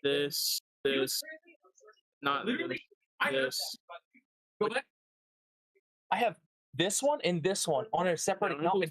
this, not this. Go back. I have this one and this one on a separate account.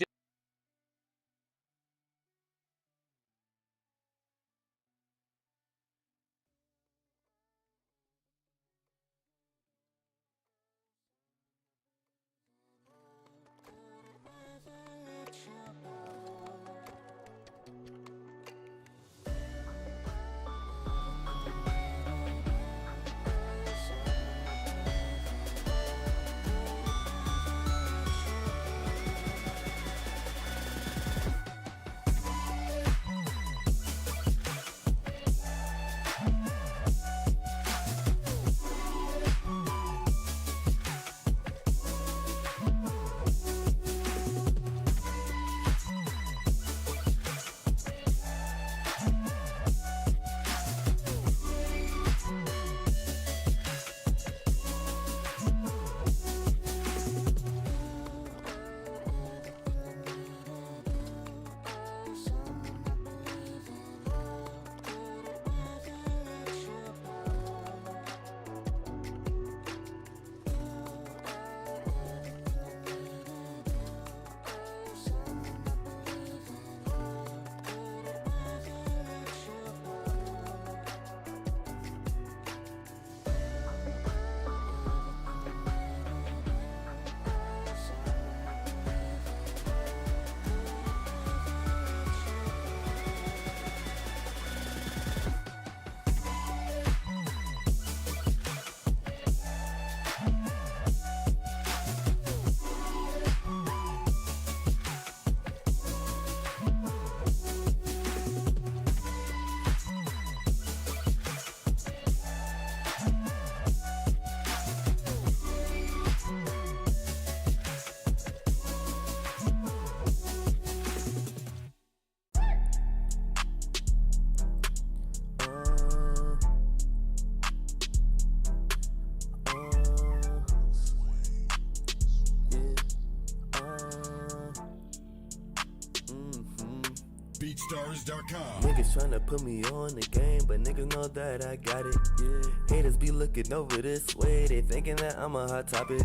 BeatStars.com. Niggas tryna put me on the game, but niggas know that I got it. Yeah. Haters be looking over this way, they thinking that I'm a hot topic.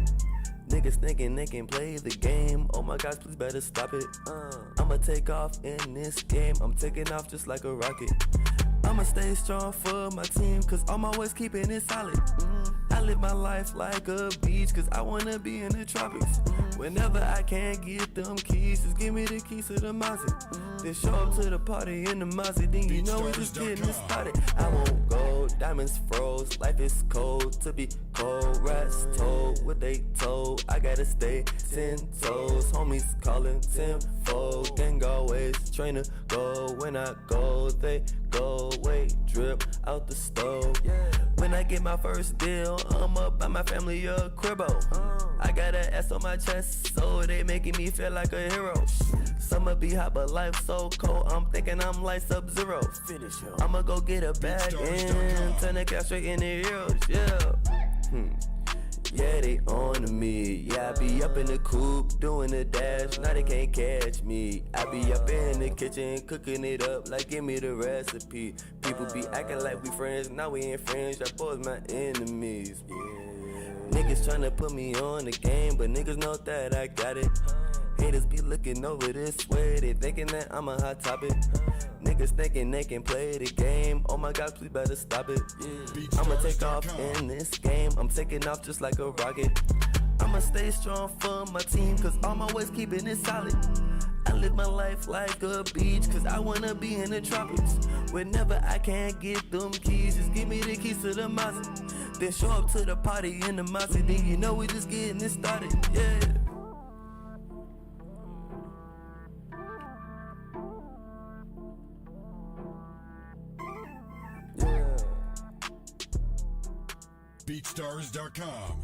Niggas thinking they can play the game. Oh my gosh, please better stop it. I'ma take off in this game. I'm taking off just like a rocket. I'ma stay strong for my team, cause I'm always keeping it solid. I live my life like a beach, cause I wanna be in the tropics. Whenever I can't get them keys, just give me the keys to the Mazda. Then show up to the party in the Mazda, then you know we just getting it started. I won't go, diamonds froze, life is cold to be cold. Rats told what they told, I gotta stay 10 toes. Homies calling tenfold, gang always train to go. When I go, they go away, drip out the stove. When I get my first deal, I'ma buy my family a cribbo. I got an S on my chest, so they making me feel like a hero. Summer be hot, but life so cold, I'm thinking I'm like Sub-Zero. I'ma go get a bag and turn the cash straight into heroes, Yeah, they on me. Yeah, I be up in the coop doing the dash. Now they can't catch me. I be up in the kitchen cooking it up like give me the recipe. People be acting like we friends, now we ain't friends. Y'all boys my enemies. Niggas tryna put me on the game, but niggas know that I got it. Haters be looking over this way, they thinking that I'm a hot topic. Niggas thinking they can play the game. Oh my God, please better stop it. I'ma take off in this game. I'm taking off just like a rocket. I'ma stay strong for my team, cause I'm always keeping it solid. I live my life like a beach, cause I wanna be in the tropics. Whenever I can't get them keys, just give me the keys to the Mazda. Then show up to the party in the Mazda, then you know we just getting it started, yeah. BeatStars.com.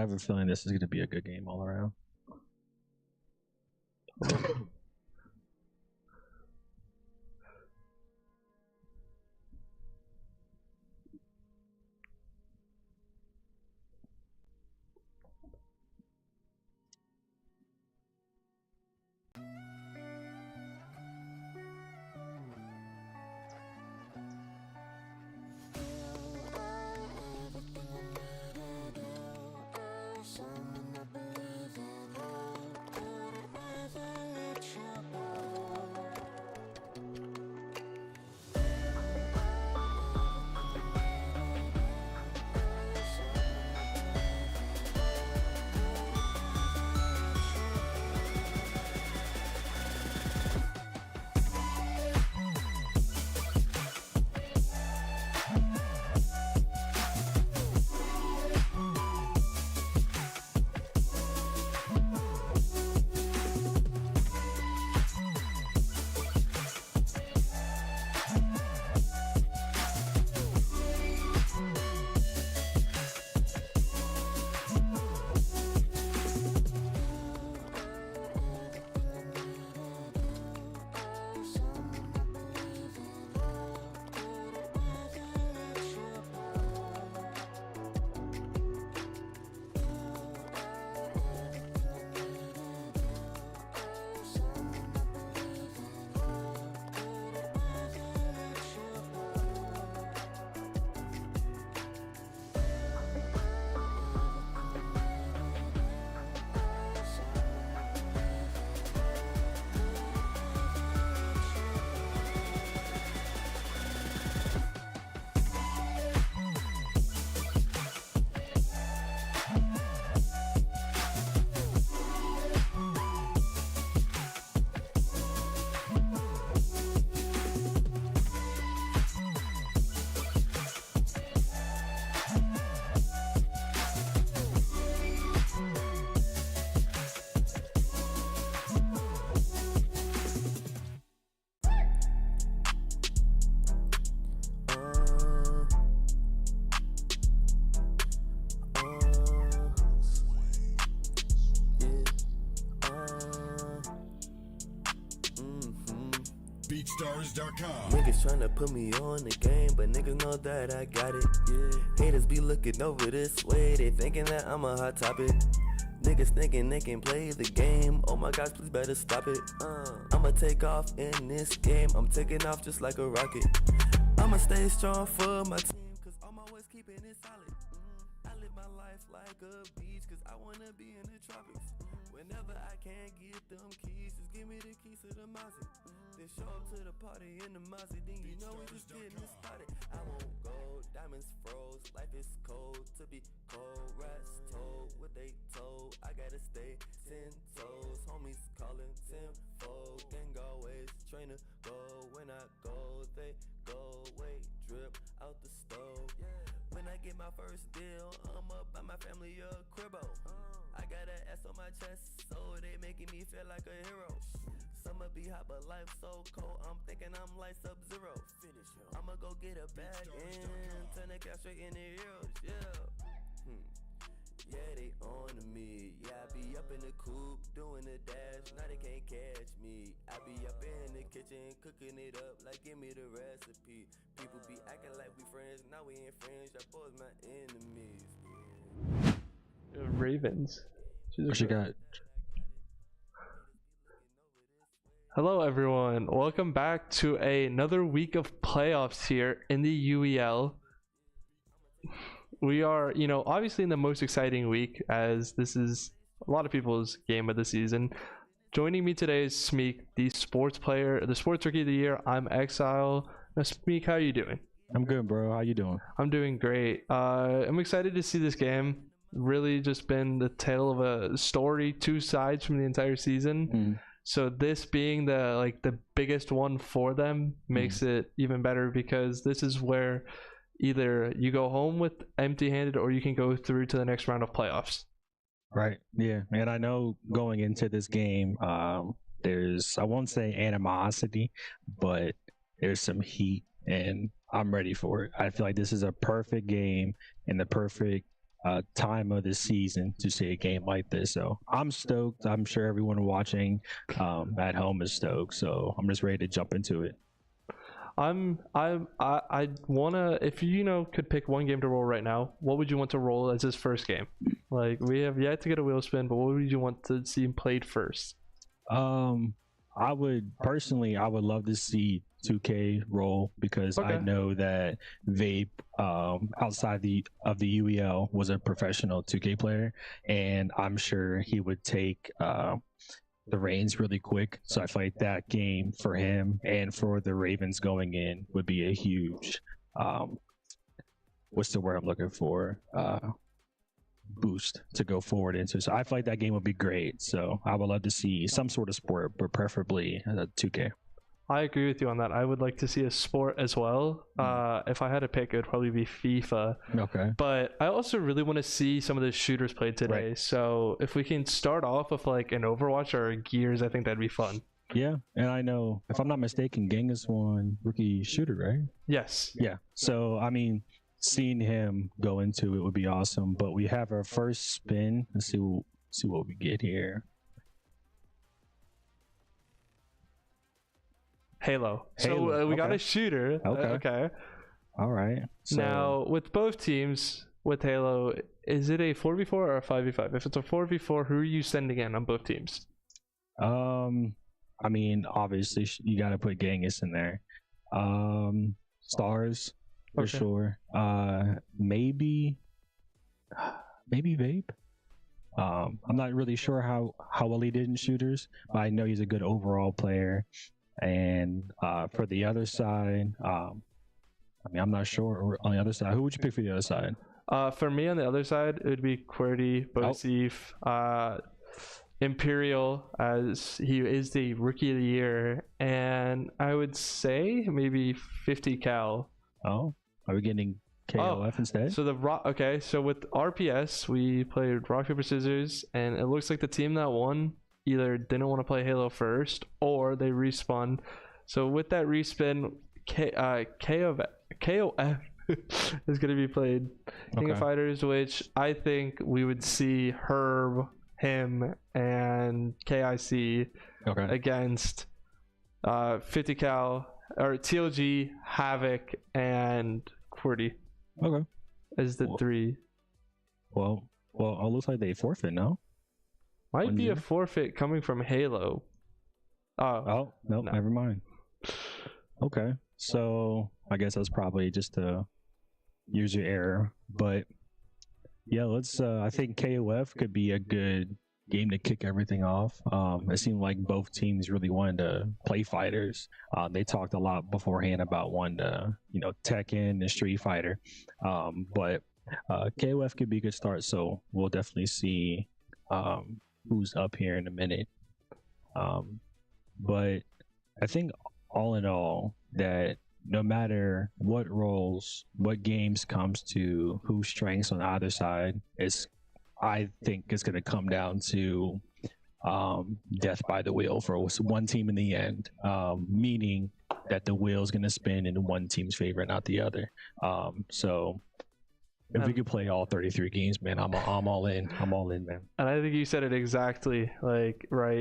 I have a feeling this is going to be a good game all around. BeatStars.com. Niggas tryna put me on the game, but niggas know that I got it. Yeah. Haters be looking over this way, they thinking that I'm a hot topic. Niggas thinking they can play the game. Oh my gosh, please better stop it. I'ma take off in this game. I'm taking off just like a rocket. I'ma stay strong for my team, cause I'm always keeping it solid. I live my life like a beach, cause I wanna be in the tropics. Whenever I can't get them keys, just give me the keys to the Mazda. Then show up to the party in the Mazda, then you know we just getting it started. I won't go, diamonds froze, life is cold to be cold. Rats told what they told, I gotta stay 10 toes. Homies calling tenfold, gang always train to go. When I go, they go, wait, drip out the stove. When I get my first deal, I'ma buy my family a cribbo. I got an S on my chest, so they making me feel like a hero. Summer be hot, but life so cold, I'm thinking I'm like Sub-Zero. I'ma go get a bag and turn the cash straight into heroes, yeah. Yeah, they on to me. Yeah, I be up in the coop, doing the dash. Now they can't catch me. I be up in the kitchen, cooking it up, like give me the recipe. People be acting like we friends, now we ain't friends. Y'all boys my enemies. Ravens. What you got? Hello everyone, welcome back to another week of playoffs here in the UEL. We are, obviously in the most exciting week, as this is a lot of people's game of the season. Joining me today is Smeek, the sports player, the sports rookie of the year. I'm Exile. Now, Smeek, how are you doing? I'm good, bro. How you doing? I'm doing great. I'm excited to see this game. Really just been the tale of a story, two sides from the entire season. So this being the biggest one for them makes it even better, because this is where either you go home with empty-handed or you can go through to the next round of playoffs. Right. Yeah. And I know going into this game, there's, I won't say animosity, but there's some heat, and I'm ready for it. I feel like this is a perfect game and the perfect time of the season to see a game like this. So I'm stoked. I'm sure everyone watching at home is stoked. So I'm just ready to jump into it. I wanna, if you could pick one game to roll right now, what would you want to roll as his first game? Like, we have yet to get a wheel spin, but what would you want to see him played first? I would love to see 2K roll, because I know that Vape outside of the UEL was a professional 2K player, and I'm sure he would take the reins really quick. So I feel like that game for him and for the Ravens going in would be a huge what's the word I'm looking for? Boost to go forward into. So I feel like that game would be great. So I would love to see some sort of sport, but preferably 2K. I agree with you on that. I would like to see a sport as well. If I had to pick, it would probably be FIFA. Okay. But I also really want to see some of the shooters played today. Right. So if we can start off with like an Overwatch or a Gears, I think that'd be fun. Yeah, and I know, if I'm not mistaken, Genghis won rookie shooter, right? Yes. Yeah. So I mean, seeing him go into it would be awesome. But we have our first spin. Let's see what we get here. Halo. So we got okay. a shooter. Okay. All right. So, Now, with both teams, with Halo, is it a 4v4 or a 5v5? If it's a 4v4, who are you sending in on both teams? I mean, obviously, you got to put Genghis in there. Stars, for sure. Maybe Vape. I'm not really sure how well he did in shooters, but I know he's a good overall player. And for the other side, I mean, I'm not sure. On the other side, who would you pick for the other side? For me, on the other side, it would be QWERTY, Bosif, Imperial, as he is the Rookie of the Year, and I would say maybe 50 cal. Oh, are we getting KOF instead? So so with RPS, we played Rock, Paper, Scissors, and it looks like the team that won either didn't want to play Halo first or they respawned. So with that respin, KOF is going to be played. King of Fighters, which I think we would see Herb, him, and KIC against 50 cal or TLG, Havoc, and QWERTY. Okay. As the three. Well, it looks like they forfeit now. Might be a forfeit coming from Halo. No, never mind. Okay, so I guess that's probably just a user error. But yeah, let's. I think KOF could be a good game to kick everything off. It seemed like both teams really wanted to play fighters. They talked a lot beforehand about wanting to, Tekken and Street Fighter. But KOF could be a good start. So we'll definitely see who's up here in a minute. But I think all in all, that no matter what roles, what games comes to, whose strengths on either side, I think it's going to come down to death by the wheel for one team in the end, meaning that the wheel is going to spin in one team's favor, not the other. So if we could play all 33 games, man, I'm all in. I'm all in, man. And I think you said it exactly, right.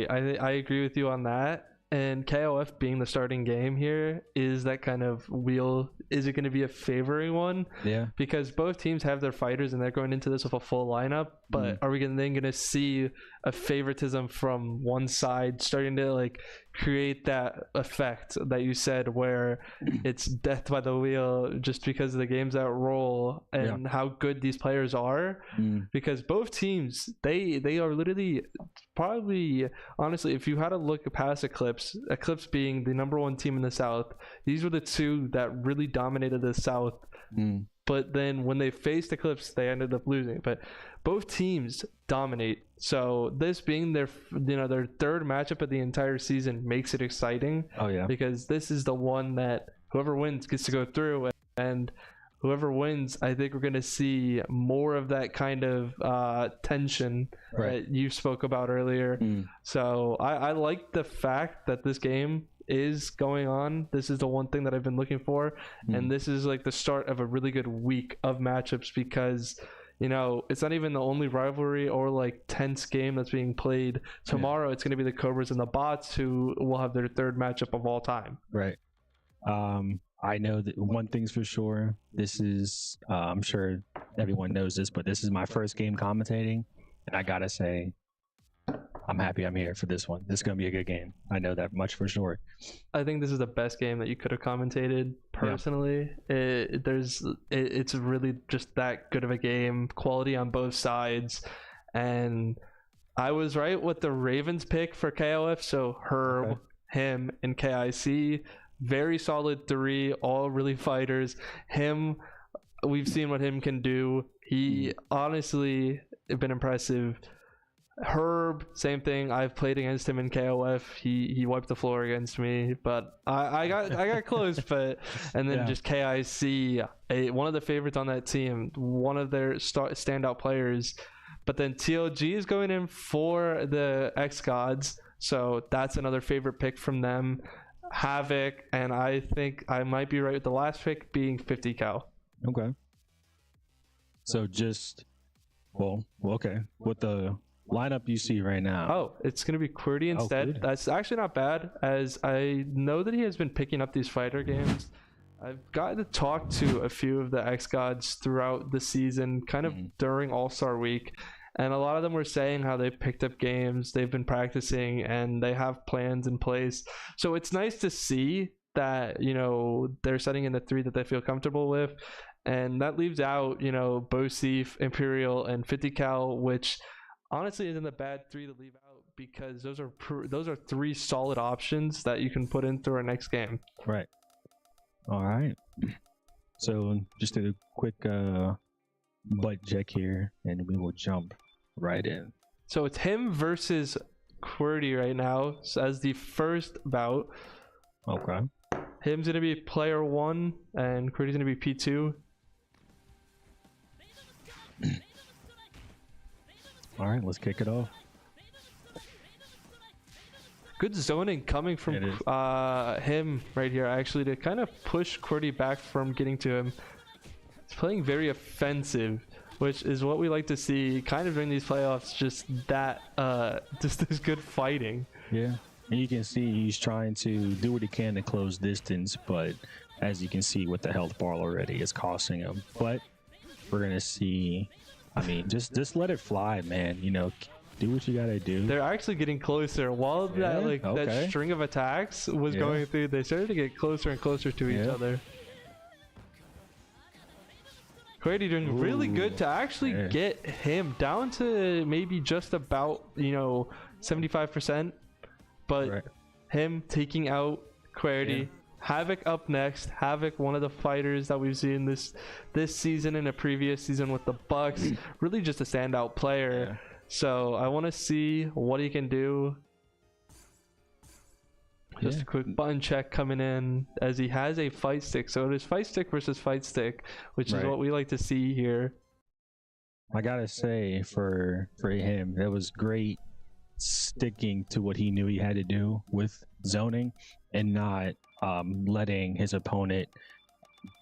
I agree with you on that. And KOF being the starting game here is that kind of wheel. Is it going to be a favoring one? Yeah. Because both teams have their fighters and they're going into this with a full lineup. But are we then going to see a favoritism from one side starting to create that effect that you said, where it's death by the wheel just because of the games that roll and how good these players are? Because both teams, they are literally probably, honestly, if you had to look past Eclipse being the number one team in the South, these were the two that really dominated the South. But then when they faced Eclipse, they ended up losing. But both teams dominate. So this being their third matchup of the entire season makes it exciting. Oh yeah. Because this is the one that whoever wins gets to go through, and whoever wins, I think we're going to see more of that kind of tension that you spoke about earlier. So I like the fact that this game is going on. This is the one thing that I've been looking for, and this is the start of a really good week of matchups, because it's not even the only rivalry or like tense game that's being played. Tomorrow it's going to be the Cobras and the Bots, who will have their third matchup of all time. Right. I know that one thing's for sure. This is, I'm sure everyone knows this, but this is my first game commentating, and I gotta say, I'm happy I'm here for this one. This is gonna be a good game. I know that much for sure. I think this is the best game that you could have commentated personally. It's really just that good of a game, quality on both sides, and I was right with the Ravens pick for KOF. So Herb, him, and KIC, very solid three, all really fighters. Him, we've seen what him can do. He honestly been impressive. Herb, same thing. I've played against him in KOF. He wiped the floor against me, but I got close. But and then just KIC, one of the favorites on that team, one of their standout players. But then TLG is going in for the xGODS, so that's another favorite pick from them. Havoc, and I think I might be right with the last pick being 50 cal. Okay. So just okay. With the lineup you see right now. Oh, it's going to be QWERTY instead. That's actually not bad, as I know that he has been picking up these fighter games. I've gotten to talk to a few of the xGODS throughout the season, kind of during All-Star Week, and a lot of them were saying how they picked up games, they've been practicing, and they have plans in place. So it's nice to see that, they're setting in the three that they feel comfortable with, and that leaves out, Bosif, Imperial, and 50 cal, which honestly isn't a bad three to leave out, because those are three solid options that you can put into our next game. Right. All right. So just a quick butt check here, and we will jump right in. So it's him versus QWERTY right now as the first bout. Okay. Him's gonna be player 1, and QWERTY's gonna be P2. All right, let's kick it off. Good zoning coming from him right here, actually, to kind of push QWERTY back from getting to him. He's playing very offensive, which is what we like to see kind of during these playoffs, just this good fighting. Yeah, and you can see he's trying to do what he can to close distance, but as you can see with the health bar already, it's costing him. But we're going to see... I mean, just let it fly, man. Do what you gotta do. They're actually getting closer. While that string of attacks was going through, they started to get closer and closer to each other. QWERTY doing really good to actually get him down to maybe just about 75%, but him taking out QWERTY. Havoc up next. Havoc, one of the fighters that we've seen this season and a previous season with the Bucks. Really just a standout player. So I want to see what he can do. Just a quick button check coming in, as he has a fight stick. So it is fight stick versus fight stick, which is what we like to see here. I gotta say, for him, it was great sticking to what he knew he had to do with zoning and not letting his opponent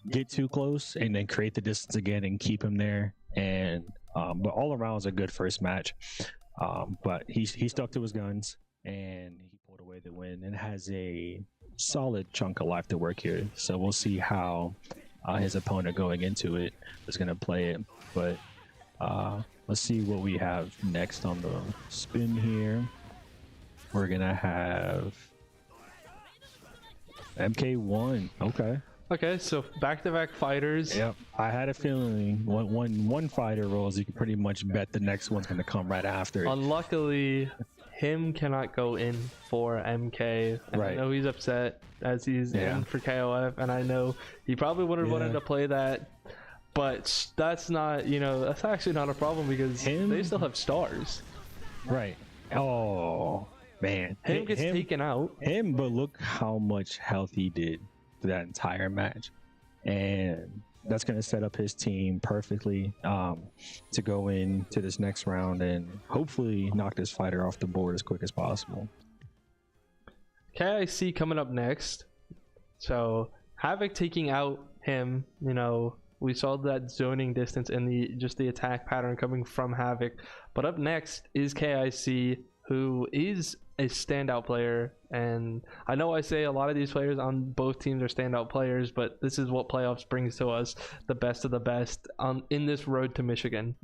get too close and then create the distance again and keep him there. And but all around was a good first match. But he stuck to his guns and he pulled away the win and has a solid chunk of life to work here. So we'll see how his opponent going into it is going to play it. But let's see what we have next on the spin here. We're going to have MK1. Okay, so back-to-back fighters. Yep. I had a feeling when one fighter rolls, you can pretty much bet the next one's going to come right after it. Unluckily, him cannot go in for MK. And I know he's upset as he's in for KOF, and I know he probably would have wanted to play that, but that's not, that's actually not a problem, because they still have stars. Right. Oh, man. Him gets taken out. But look how much health he did for that entire match, and that's going to set up his team perfectly to go into this next round and hopefully knock this fighter off the board as quick as possible. KIC coming up next. So Havoc taking out him, We saw that zoning distance and the attack pattern coming from Havoc. But up next is KIC, who is a standout player. And I know I say a lot of these players on both teams are standout players, but this is what playoffs brings to us, the best of the best in this road to Michigan.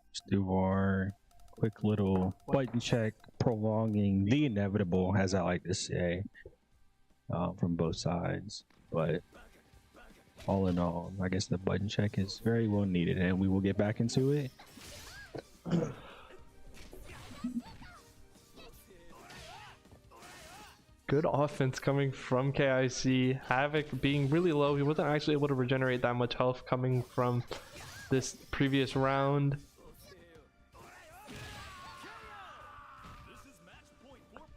Let's do our quick little button check, prolonging the inevitable, as I like to say, from both sides. But all in all, I guess the button check is very well needed, and we will get back into it. Good offense coming from KIC. Havoc being really low. He wasn't actually able to regenerate that much health coming from this previous round.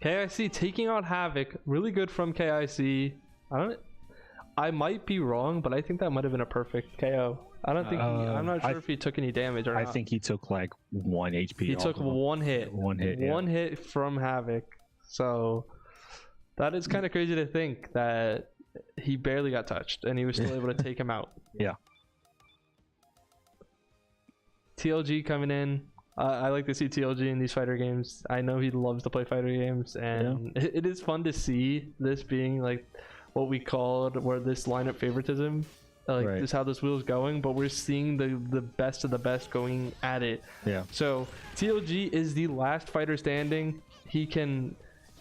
KIC taking out Havoc. Really good from KIC. I might be wrong, but I think that might have been a perfect KO. I don't think I'm not sure if he took any damage or not. I think he took like 1 HP. He took one hit. One hit. Yeah. One hit from Havoc. So that is kind of crazy to think that he barely got touched and he was still able to take him out. Yeah. TLG coming in. I like to see TLG in these fighter games. I know he loves to play fighter games, and it is fun to see this being like what we called where this lineup favoritism. Like this is how this wheel is going, but we're seeing the best of the best going at it. Yeah. So TLG is the last fighter standing. He can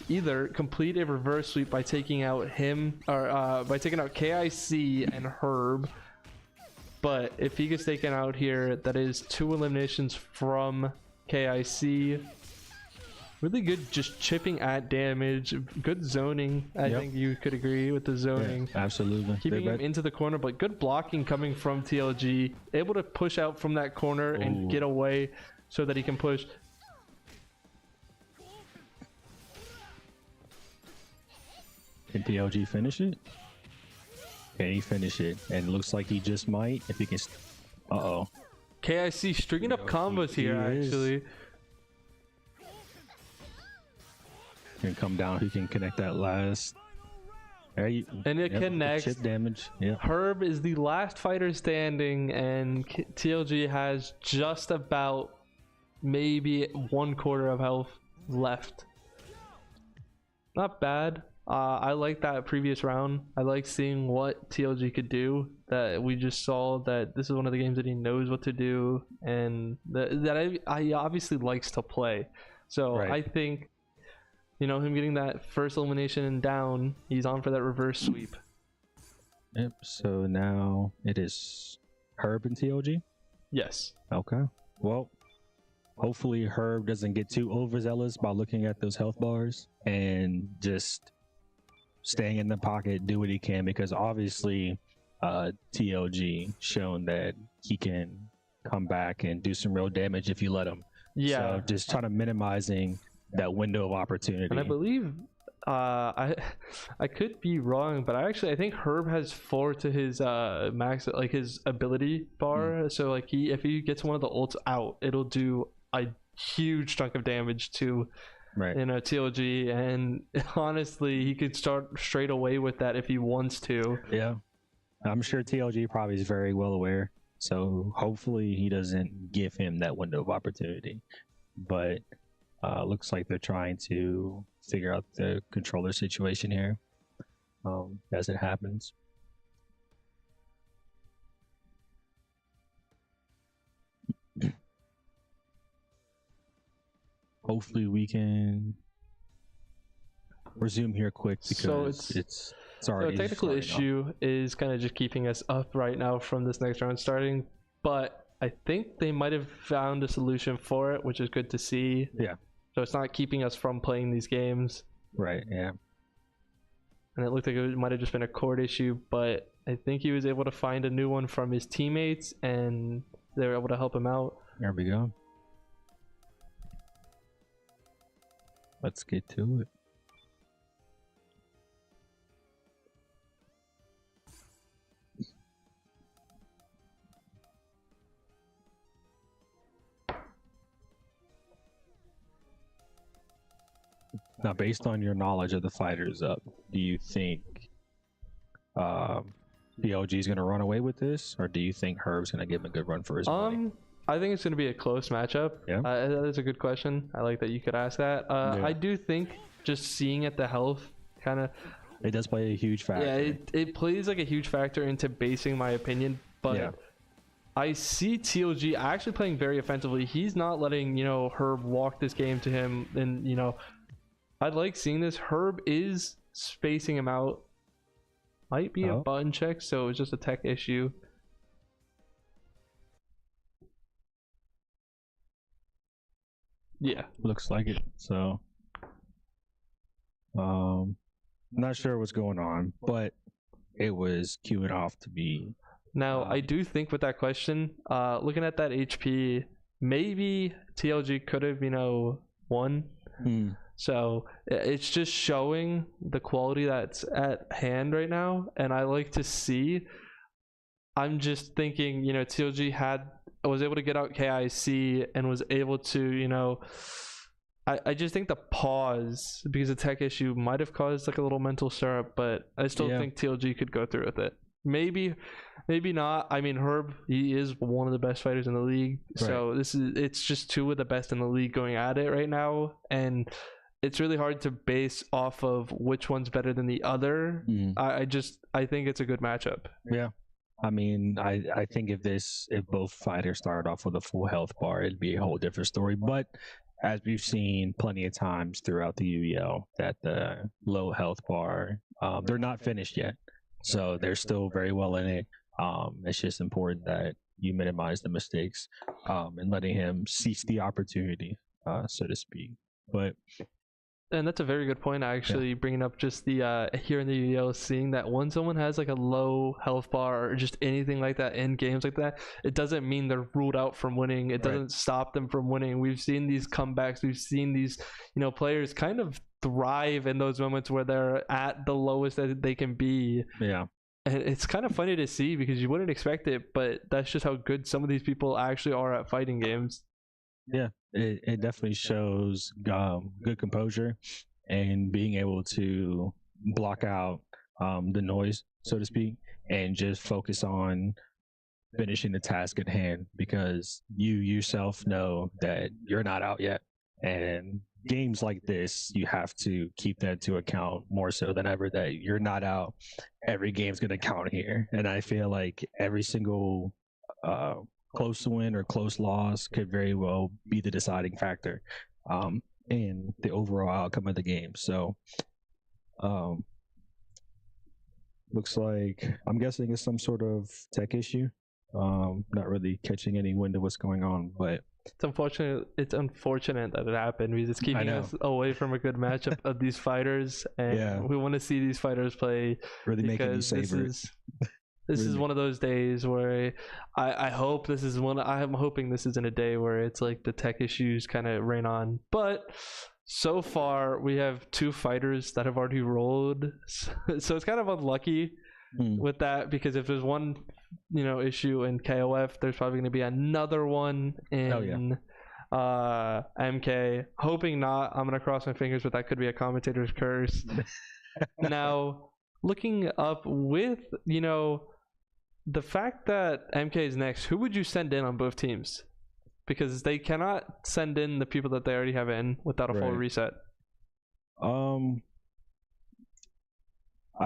either complete a reverse sweep by taking out him, or by taking out KIC and Herb. But if he gets taken out here, that is 2 eliminations from KIC. Really good just chipping at damage. Good zoning. I think you could agree with the zoning. Yeah, absolutely. Keeping him into the corner, but good blocking coming from TLG. Able to push out from that corner and get away so that he can push. Can TLG finish it? Can he finish it? And it looks like he just might. If he can. Uh-oh. KIC stringing up combos here, actually. Can come down. He can connect that last. There you, and it connects. Chip damage. Yeah. Herb is the last fighter standing, and TLG has just about maybe 1/4 of health left. Not bad. I like that previous round. I like seeing what TLG could do. That we just saw that this is one of the games that he knows what to do, and that I obviously likes to play. So I think, you know, him getting that first elimination and down, he's on for that reverse sweep. Yep. So now it is Herb and TLG. Yes. Okay. Well, hopefully Herb doesn't get too overzealous by looking at those health bars and just staying in the pocket, do what he can, because obviously TLG shown that he can come back and do some real damage if you let him. So just trying to minimizing that window of opportunity. And I believe I could be wrong, but I think Herb has 4 to his max, like his ability bar. So like if he gets one of the ults out, it'll do a huge chunk of damage to TLG, and honestly he could start straight away with that if he wants to. Yeah, I'm sure TLG probably is very well aware, so hopefully he doesn't give him that window of opportunity. But looks like they're trying to figure out the controller situation here as it happens. Hopefully we can resume here quick, because it's already. So a technical issue is kind of just keeping us up right now from this next round starting, but I think they might have found a solution for it, which is good to see. Yeah. So it's not keeping us from playing these games. Right, yeah. And it looked like it might have just been a cord issue, but I think he was able to find a new one from his teammates, and they were able to help him out. There we go. Let's get to it. Now, based on your knowledge of the fighters up, do you think PLG is going to run away with this, or do you think Herb's going to give him a good run for his money? I think it's going to be a close matchup. Yeah. That is a good question. I like that you could ask that. Yeah. I do think just seeing at the health kind of... It does play a huge factor. Yeah, it plays like a huge factor into basing my opinion, but Yeah. I see TLG actually playing very offensively. He's not letting, Herb walk this game to him, and, I'd like seeing this. Herb is spacing him out. Might be a button check, so it's just a tech issue. Yeah. Looks like it. So, not sure what's going on, but it was queuing off to be. Now, I do think with that question, looking at that HP, maybe TLG could have, won. So it's just showing the quality that's at hand right now, and I like to see. I'm just thinking, TLG was able to get out KIC and was able to, I just think the pause, because the tech issue might have caused like a little mental syrup, but I still think TLG could go through with it. Maybe not. I mean, Herb, he is one of the best fighters in the league. Right. So it's just two of the best in the league going at it right now, and it's really hard to base off of which one's better than the other. I think it's a good matchup. Yeah. I mean, I think if both fighters started off with a full health bar, it'd be a whole different story. But as we've seen plenty of times throughout the UEL, that the low health bar, they're not finished yet. So they're still very well in it. It's just important that you minimize the mistakes and letting him seize the opportunity, so to speak. And that's a very good point, actually, bringing up just the here in the UEL, seeing that when someone has like a low health bar or just anything like that in games like that, it doesn't mean they're ruled out from winning. It doesn't stop them from winning. We've seen these comebacks. We've seen these, players kind of thrive in those moments where they're at the lowest that they can be. Yeah. And it's kind of funny to see because you wouldn't expect it, but that's just how good some of these people actually are at fighting games. Yeah, it definitely shows good composure and being able to block out the noise, so to speak, and just focus on finishing the task at hand, because you yourself know that you're not out yet. And games like this, you have to keep that into account more so than ever, that you're not out. Every game's going to count here. And I feel like every single close win or close loss could very well be the deciding factor in the overall outcome of the game. So looks like, I'm guessing it's some sort of tech issue. Not really catching any wind of what's going on, but it's unfortunate that it happened, because it's keeping us away from a good matchup of these fighters, and we want to see these fighters play, really making you savor it. This is one of those days where I hope this is one. I'm hoping this isn't a day where it's like the tech issues kind of rain on. But so far, we have two fighters that have already rolled, so it's kind of unlucky with that, because if there's one, issue in KOF, there's probably going to be another one in MK. Hoping not. I'm going to cross my fingers, but that could be a commentator's curse. Now, looking up with, the fact that MK is next, who would you send in on both teams? Because they cannot send in the people that they already have in without a full reset. I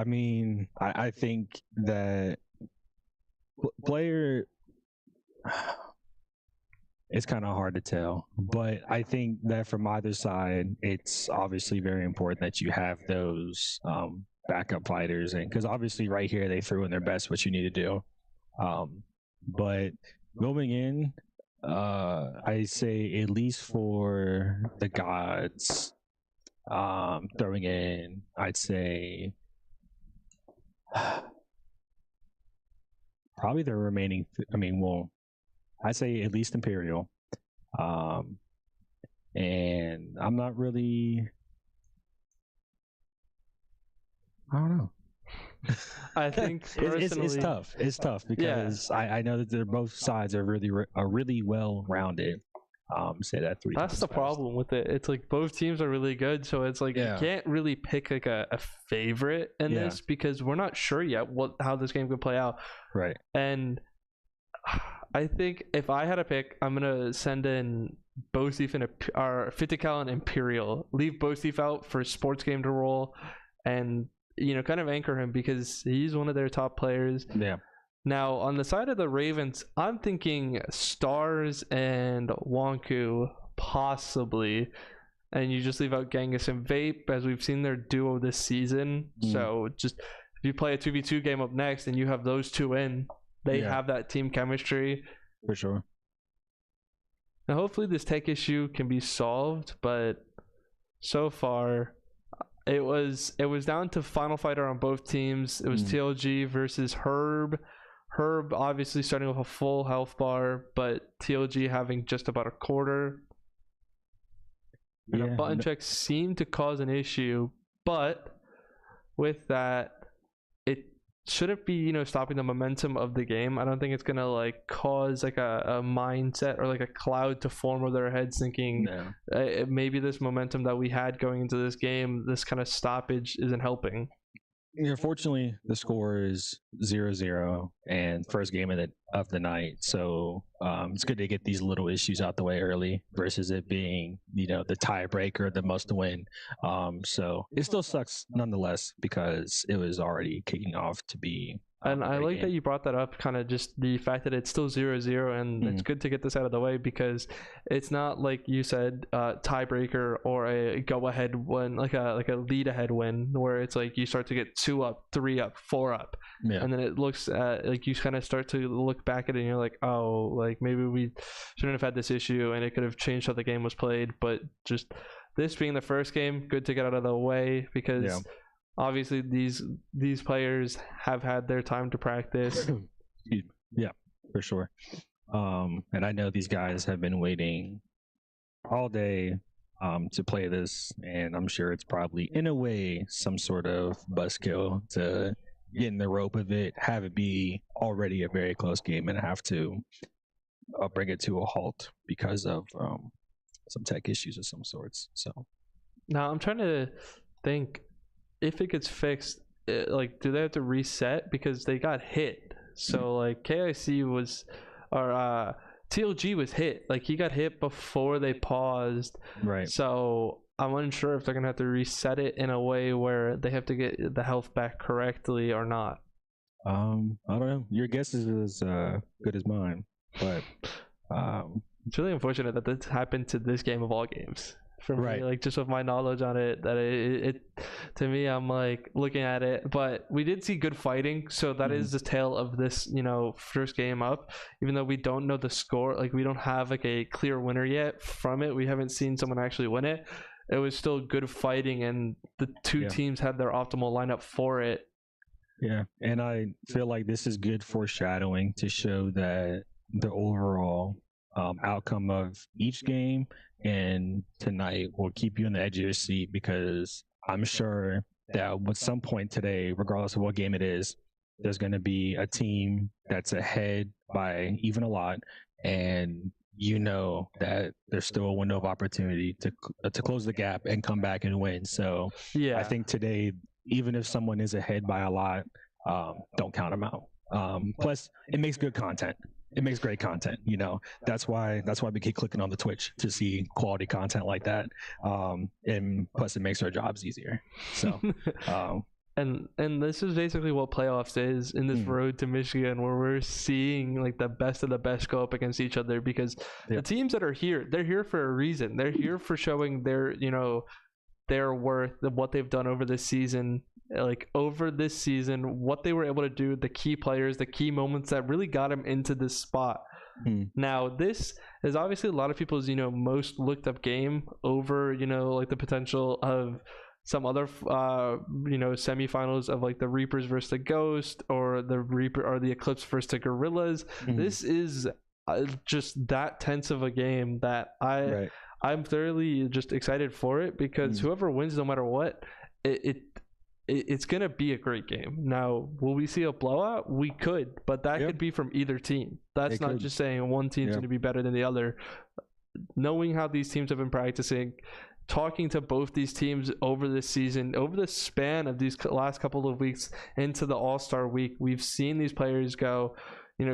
mean, I think that player, it's kind of hard to tell, but I think that from either side, it's obviously very important that you have those backup fighters, and because obviously right here they threw in their best, what you need to do. But going in, I say at least for the gods, throwing in, I'd say probably the remaining. I'd say at least Imperial, and I'm not really. I don't know. I think personally, it's tough. It's tough because I know that both sides are really well rounded. say that 3 That's times the fast. problem with it. It's like both teams are really good, so it's like Yeah. you can't really pick like a favorite in Yeah. this because we're not sure yet how this game could play out. Right. And I think if I had a pick, I'm gonna send in Bosif and or Fitical and Imperial. Leave Bosif out for sports game to roll, and kind of anchor him because he's one of their top players. Yeah. Now on the side of the Ravens, I'm thinking Stars and Wonku possibly, and you just leave out Genghis and Vape as we've seen their duo this season. So just if you play a 2v2 game up next and you have those two in, they have that team chemistry For sure. now. Hopefully this tech issue can be solved, but so far it was down to final fighter on both teams. It was TLG versus Herb obviously starting with a full health bar, but TLG having just about a quarter. And a button check seemed to cause an issue, but with that, it shouldn't be stopping the momentum of the game. I don't think it's gonna like cause like a mindset or like a cloud to form over their heads thinking maybe this momentum that we had going into this game, this kind of stoppage isn't helping. Unfortunately, the score is 0-0 and first game of the night. So it's good to get these little issues out the way early versus it being, the tiebreaker, the must win. So it still sucks nonetheless because it was already kicking off to be. And I like that you brought that up, kind of just the fact that it's still 0-0, and it's good to get this out of the way because it's not like you said tiebreaker or a go ahead win, like a lead ahead win where it's like you start to get 2 up, 3 up, 4 up, and then it looks like you kind of start to look back at it and you're like, oh, like maybe we shouldn't have had this issue and it could have changed how the game was played. But just this being the first game, good to get out of the way because obviously these players have had their time to practice. Yeah, for sure. And I know these guys have been waiting all day to play this, and I'm sure it's probably in a way some sort of buzzkill to get in the rope of it, have it be already a very close game and have to bring it to a halt because of some tech issues of some sorts. So now I'm trying to think if it gets fixed, like do they have to reset because they got hit? So like KIC was, or TLG was hit, like he got hit before they paused, right? So I'm unsure if they're gonna have to reset it in a way where they have to get the health back correctly or not. I don't know, your guess is as good as mine, but it's really unfortunate that this happened to this game of all games for me, like just with my knowledge on it, that it to me, I'm like looking at it, but we did see good fighting, so that is the tale of this first game up. Even though we don't know the score, like we don't have like a clear winner yet from it, we haven't seen someone actually win it. It was still good fighting, and the two teams had their optimal lineup for it. Yeah, and I feel like this is good foreshadowing to show that the overall outcome of each game and tonight will keep you on the edge of your seat, because I'm sure that at some point today, regardless of what game it is, there's going to be a team that's ahead by even a lot, and that there's still a window of opportunity to close the gap and come back and win. So I think today, even if someone is ahead by a lot, don't count them out. Plus, it makes good content. It makes great content. That's why we keep clicking on the Twitch to see quality content like that. And plus, it makes our jobs easier. So. And this is basically what playoffs is in this road to Michigan, where we're seeing like the best of the best go up against each other, because the teams that are here, they're here for a reason. They're here for showing their worth of what they've done over this season. Like over this season, what they were able to do, the key players, the key moments that really got them into this spot. Now, this is obviously a lot of people's most looked up game over like the potential of some other semifinals of like the Reapers versus the Ghost, or the Reaper or the Eclipse versus the Gorillas. This is just that tense of a game that I'm thoroughly just excited for it, because whoever wins, no matter what, it's gonna be a great game. Now, will we see a blowout? We could, but that could be from either team. That's not just saying one team's gonna be better than the other. knowing how these teams have been practicing, talking to both these teams over this season, over the span of these last couple of weeks into the All-Star week, we've seen these players go,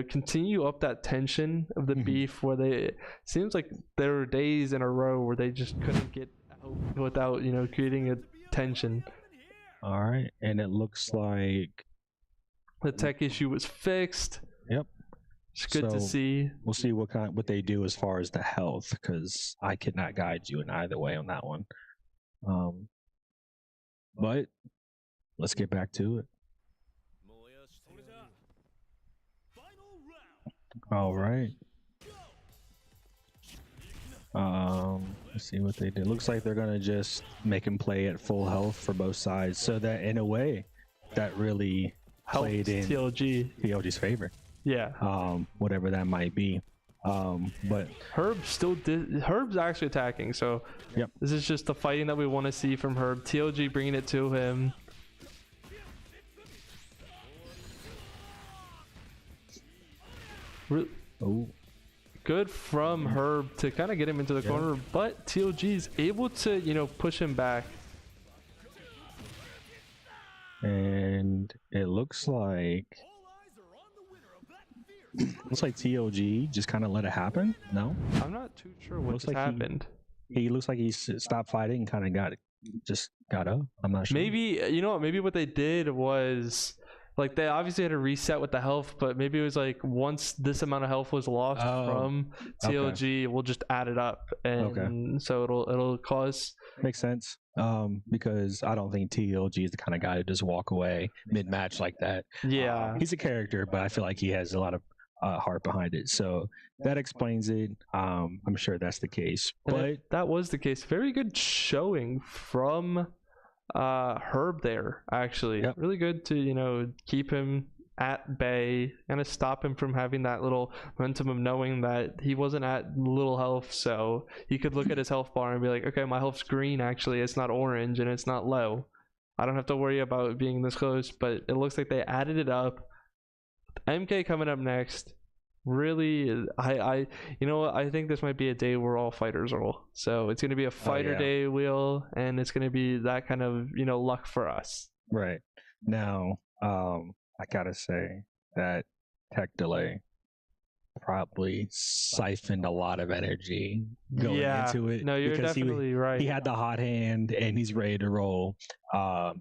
continue up that tension of the beef where it seems like there were days in a row where they just couldn't get out without, creating a tension. All right. And it looks like the tech issue was fixed. Yep. It's good to see. We'll see what they do as far as the health, because I could not guide you in either way on that one. But let's get back to it. All right. Let's see what they do. Looks like they're gonna just make him play at full health for both sides, so that in a way, that really played in TLG's favor. Yeah. Whatever that might be. But Herb's actually attacking, so yep. This is just the fighting that we want to see from Herb. TLG bringing it to him. Oh, good from Herb to kind of get him into the corner, but TLG is able to, push him back. And it looks like TLG just kind of let it happen. No, I'm not too sure what just happened. He looks like he stopped fighting and kind of got up. I'm not sure. Maybe maybe what they did was, like, they obviously had to reset with the health, but maybe it was like once this amount of health was lost from TLG, we'll just add it up, and so it'll cause. Makes sense. Because I don't think TLG is the kind of guy to just walk away mid-match like that. Yeah, he's a character, but I feel like he has a lot of heart behind it, so that explains it. I'm sure that's the case, but that was the case. Very good showing from Herb there, actually. Yep. Really good to keep him at bay and to stop him from having that little momentum of knowing that he wasn't at little health, so he could look at his health bar and be like, okay, my health's green, actually, it's not orange and it's not low. I don't have to worry about it being this close. But it looks like they added it up. MK coming up next. Really, I think this might be a day where all fighters roll. So it's going to be a fighter day wheel, and it's going to be that kind of luck for us. Right now, I gotta say that tech delay probably siphoned a lot of energy going into it. No, you're definitely right. He had the hot hand and he's ready to roll.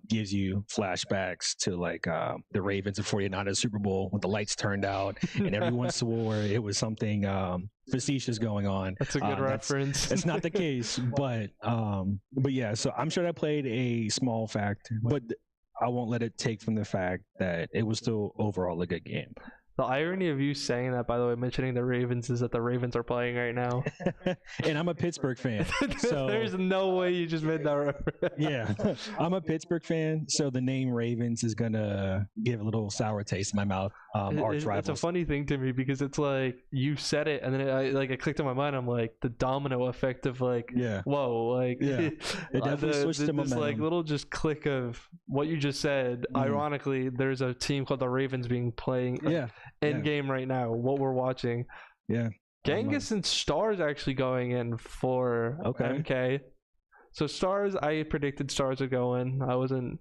Gives you flashbacks to like the Ravens and 49ers Super Bowl when the lights turned out and everyone swore it was something facetious going on. That's a good reference. It's not the case, but yeah. So I'm sure that played a small factor, but I won't let it take from the fact that it was still overall a good game. The irony of you saying that, by the way, mentioning the Ravens, is that the Ravens are playing right now. And I'm a Pittsburgh fan. So there's no way you just made that reference. Yeah. I'm a Pittsburgh fan, so the name Ravens is going to give a little sour taste in my mouth. It's a funny thing to me because it's like you said it and then it clicked in my mind. I'm like, the domino effect of like, whoa, like it definitely switched the momentum. This like little just click of what you just said. Ironically, there's a team called the Ravens playing in game right now. What we're watching, Genghis and Stars actually going in for MK. So Stars, I predicted Stars would go in. I wasn't,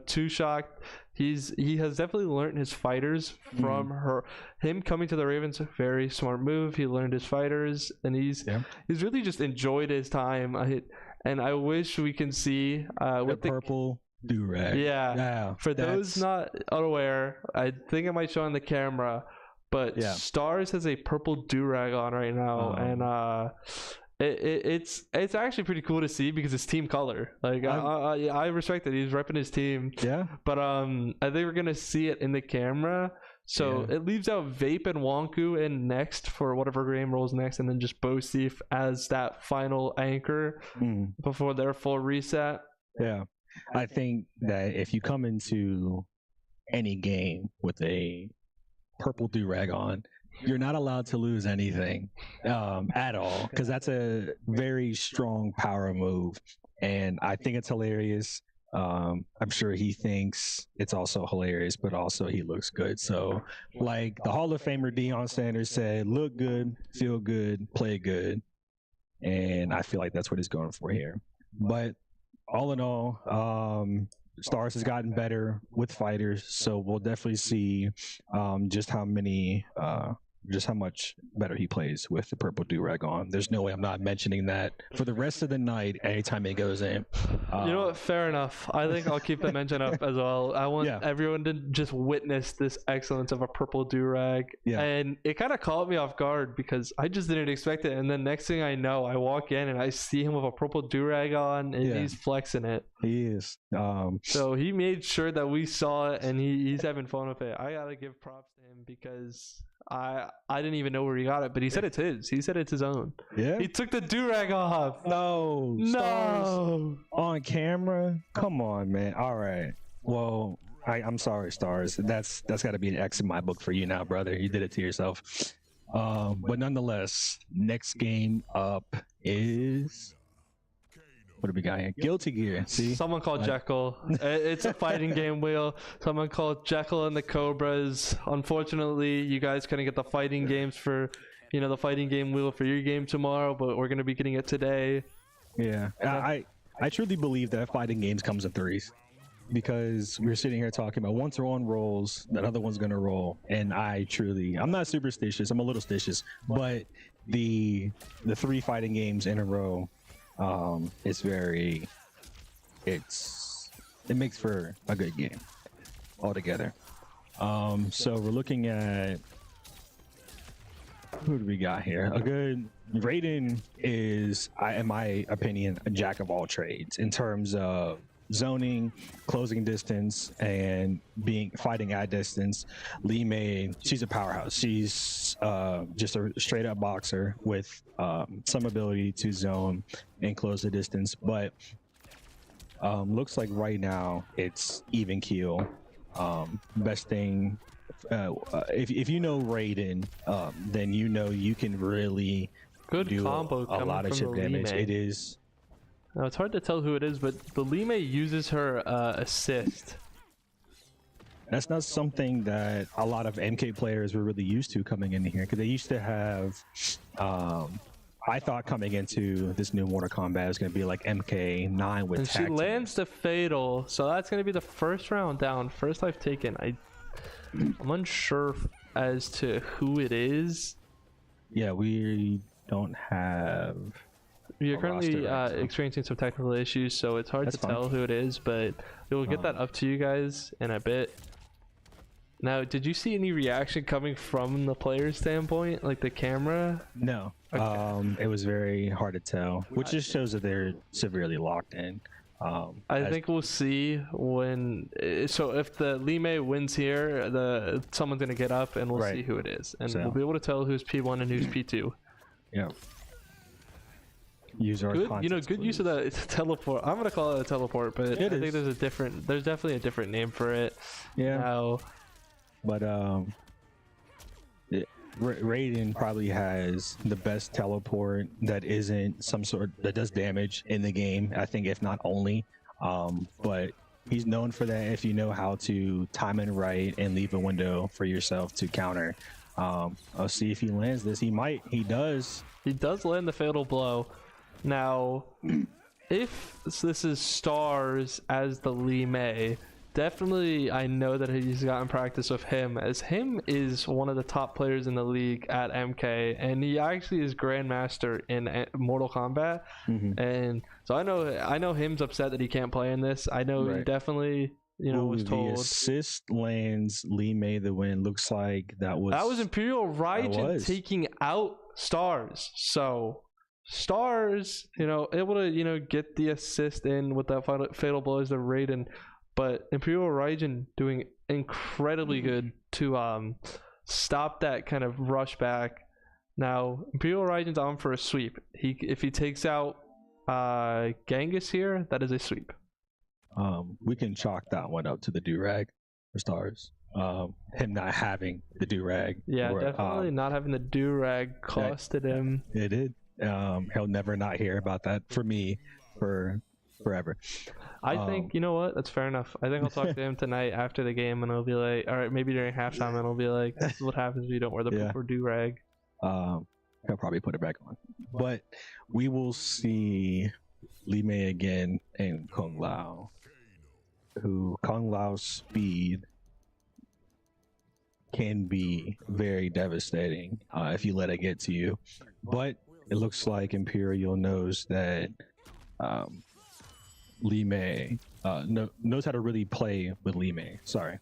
too shocked. He has definitely learned his fighters from him coming to the Ravens. Very smart move. He learned his fighters, and he's really just enjoyed his time. I wish we can see with the purple do-rag. Yeah. For those not unaware, I think it might show on the camera, but Stars has a purple do-rag on right now, and it's actually pretty cool to see because it's team color. Like I respect that he's repping his team. Yeah. But I think we're gonna see it in the camera. So it leaves out Vape and Wonku in next for whatever game rolls next, and then just Bosif as that final anchor before their full reset. Yeah. I think that if you come into any game with a purple do-rag on, you're not allowed to lose anything at all, because that's a very strong power move, and I think it's hilarious. I'm sure he thinks it's also hilarious, but also he looks good. So like the Hall of Famer Deion Sanders said, look good, feel good, play good. and I feel like that's what he's going for here. But all in all, Stars has gotten better with fighters, so we'll definitely see just how much better he plays with the purple do-rag on. There's no way I'm not mentioning that for the rest of the night anytime it goes in. You know what? Fair enough. I think I'll keep the mention up as well. I want everyone to just witness this excellence of a purple do-rag. Yeah. And it kind of caught me off guard because I just didn't expect it. And then next thing I know, I walk in and I see him with a purple do-rag on, and he's flexing it. He is. So he made sure that we saw it, and he's having fun with it. I gotta give props to him because I didn't even know where he got it, but he said it's his. He said it's his own. Yeah. He took the do-rag off. No. Stars on camera? Come on, man. All right. Well, I'm sorry, Stars. That's got to be an X in my book for you now, brother. You did it to yourself. But nonetheless, next game up is... What do we got here? Guilty Gear. See? Someone called Jekyll. It's a fighting game wheel. Someone called Jekyll and the Cobras. Unfortunately, you guys couldn't get the fighting games for, the fighting game wheel for your game tomorrow, but we're going to be getting it today. Yeah. I truly believe that fighting games comes in threes, because we're sitting here talking about once one rolls, that other one's going to roll. And I'm not superstitious. I'm a little stitious, but the 3 fighting games in a row, it makes for a good game altogether. So we're looking at, who do we got here? Raiden is, in my opinion, a jack of all trades in terms of zoning, closing distance, and fighting at distance. Lee May, she's a powerhouse. She's just a straight up boxer with some ability to zone and close the distance, but looks like right now it's even keel. Best thing, if you know Raiden, then you can really do combo a lot of chip damage. It is. Now, it's hard to tell who it is, but the Lime uses her assist. That's not something that a lot of MK players were really used to coming in here, because they used to have, I thought coming into this new Mortal Kombat was going to be like MK9 with and she lands the fatal, so that's going to be the first round down, first life taken. I'm unsure as to who it is. Yeah, we don't have... We are currently experiencing some technical issues, so it's hard to tell who it is, but we will get that up to you guys in a bit. Now, did you see any reaction coming from the player standpoint, like the camera? No. Okay. It was very hard to tell, which just shows that they're severely locked in. I think we'll see when. So if the Lime wins here, someone's gonna get up, and we'll see who it is, and we'll be able to tell who's P1 and who's P2. Yeah. Use our good use of the teleport. I'm gonna call it a teleport, but I think there's definitely a different name for it. Yeah. Now, but Raiden probably has the best teleport that isn't that does damage in the game. I think, if not only, but he's known for that. If you know how to time it right and leave a window for yourself to counter. I'll see if he lands this. He does land the fatal blow. Now, if this is Stars as the Lime, definitely I know that he's gotten practice with him, as him is one of the top players in the league at MK, and he actually is Grandmaster in Mortal Kombat. And so I know him's upset that he can't play in this. I know he definitely was told. The assist lands Lime the win. Looks like that was Imperial Raijin taking out Stars. So Stars, able to, get the assist in with that fatal blow as the Raiden, but Imperial Raijin doing incredibly good to stop that kind of rush back. Now, Imperial Raijin's on for a sweep. If he takes out Genghis here, that is a sweep. We can chalk that one up to the do-rag for Stars. Him not having the do-rag. Yeah, definitely not having the do-rag costed him. It did. He'll never not hear about that for me for forever. I think, you know what? That's fair enough. I think I'll talk to him tonight after the game, and I'll be like, all right, maybe during halftime, and I'll be like, this is what happens if you don't wear the proper do-rag. he'll probably put it back on. But we will see Li Mei again and Kung Lao, who Kung Lao's speed can be very devastating if you let it get to you. But it looks like Imperial knows that Li Mei knows how to really play with Li Mei. Sorry.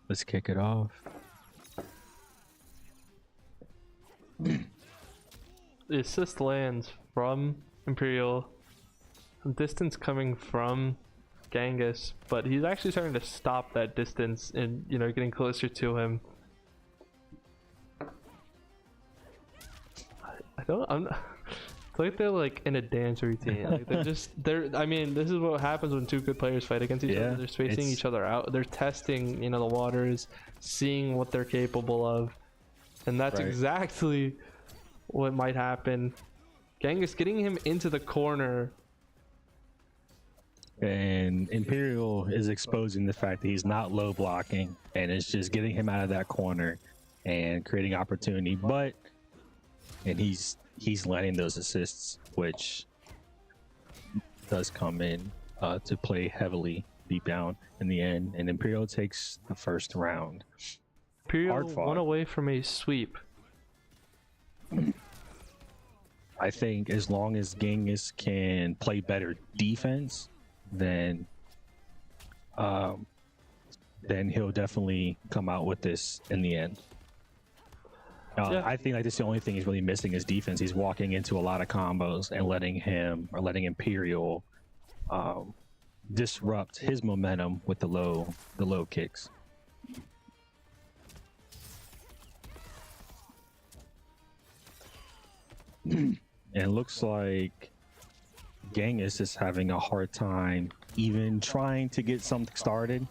Let's kick it off. The assist lands from Imperial. Some distance coming from Genghis, but he's actually starting to stop that distance and, you know, getting closer to him. It's like they're like in a dance routine. Like I mean, this is what happens when two good players fight against each other. They're spacing each other out. They're testing, you know, the waters, seeing what they're capable of. And that's exactly what might happen. Genghis getting him into the corner. And Imperial is exposing the fact that he's not low blocking, and it's just getting him out of that corner and creating opportunity. And he's landing those assists, which does come in to play heavily deep down in the end. And Imperial takes the first round. Imperial one away from a sweep. I think as long as Genghis can play better defense, then he'll definitely come out with this in the end. I think like this the only thing he's really missing is defense. He's walking into a lot of combos and letting Imperial disrupt his momentum with the low kicks. And it looks like Genghis is having a hard time even trying to get something started.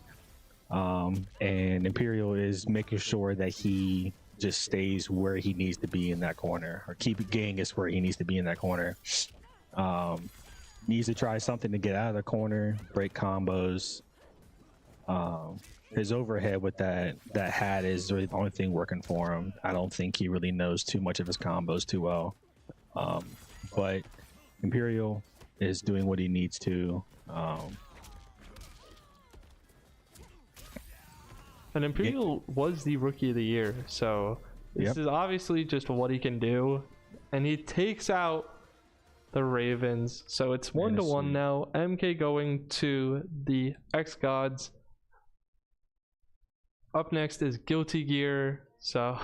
And Imperial is making sure that he just stays where he needs to be in that corner, or keep Genghis where he needs to be in that corner. Needs to try something to get out of the corner, break combos. His overhead with that hat is really the only thing working for him. I don't think he really knows too much of his combos too well. But Imperial is doing what he needs to. And Imperial was the Rookie of the Year, so this is obviously just what he can do. And he takes out the Ravens, so it's 1-1 now. MK going to the xGODS. Up next is Guilty Gear. So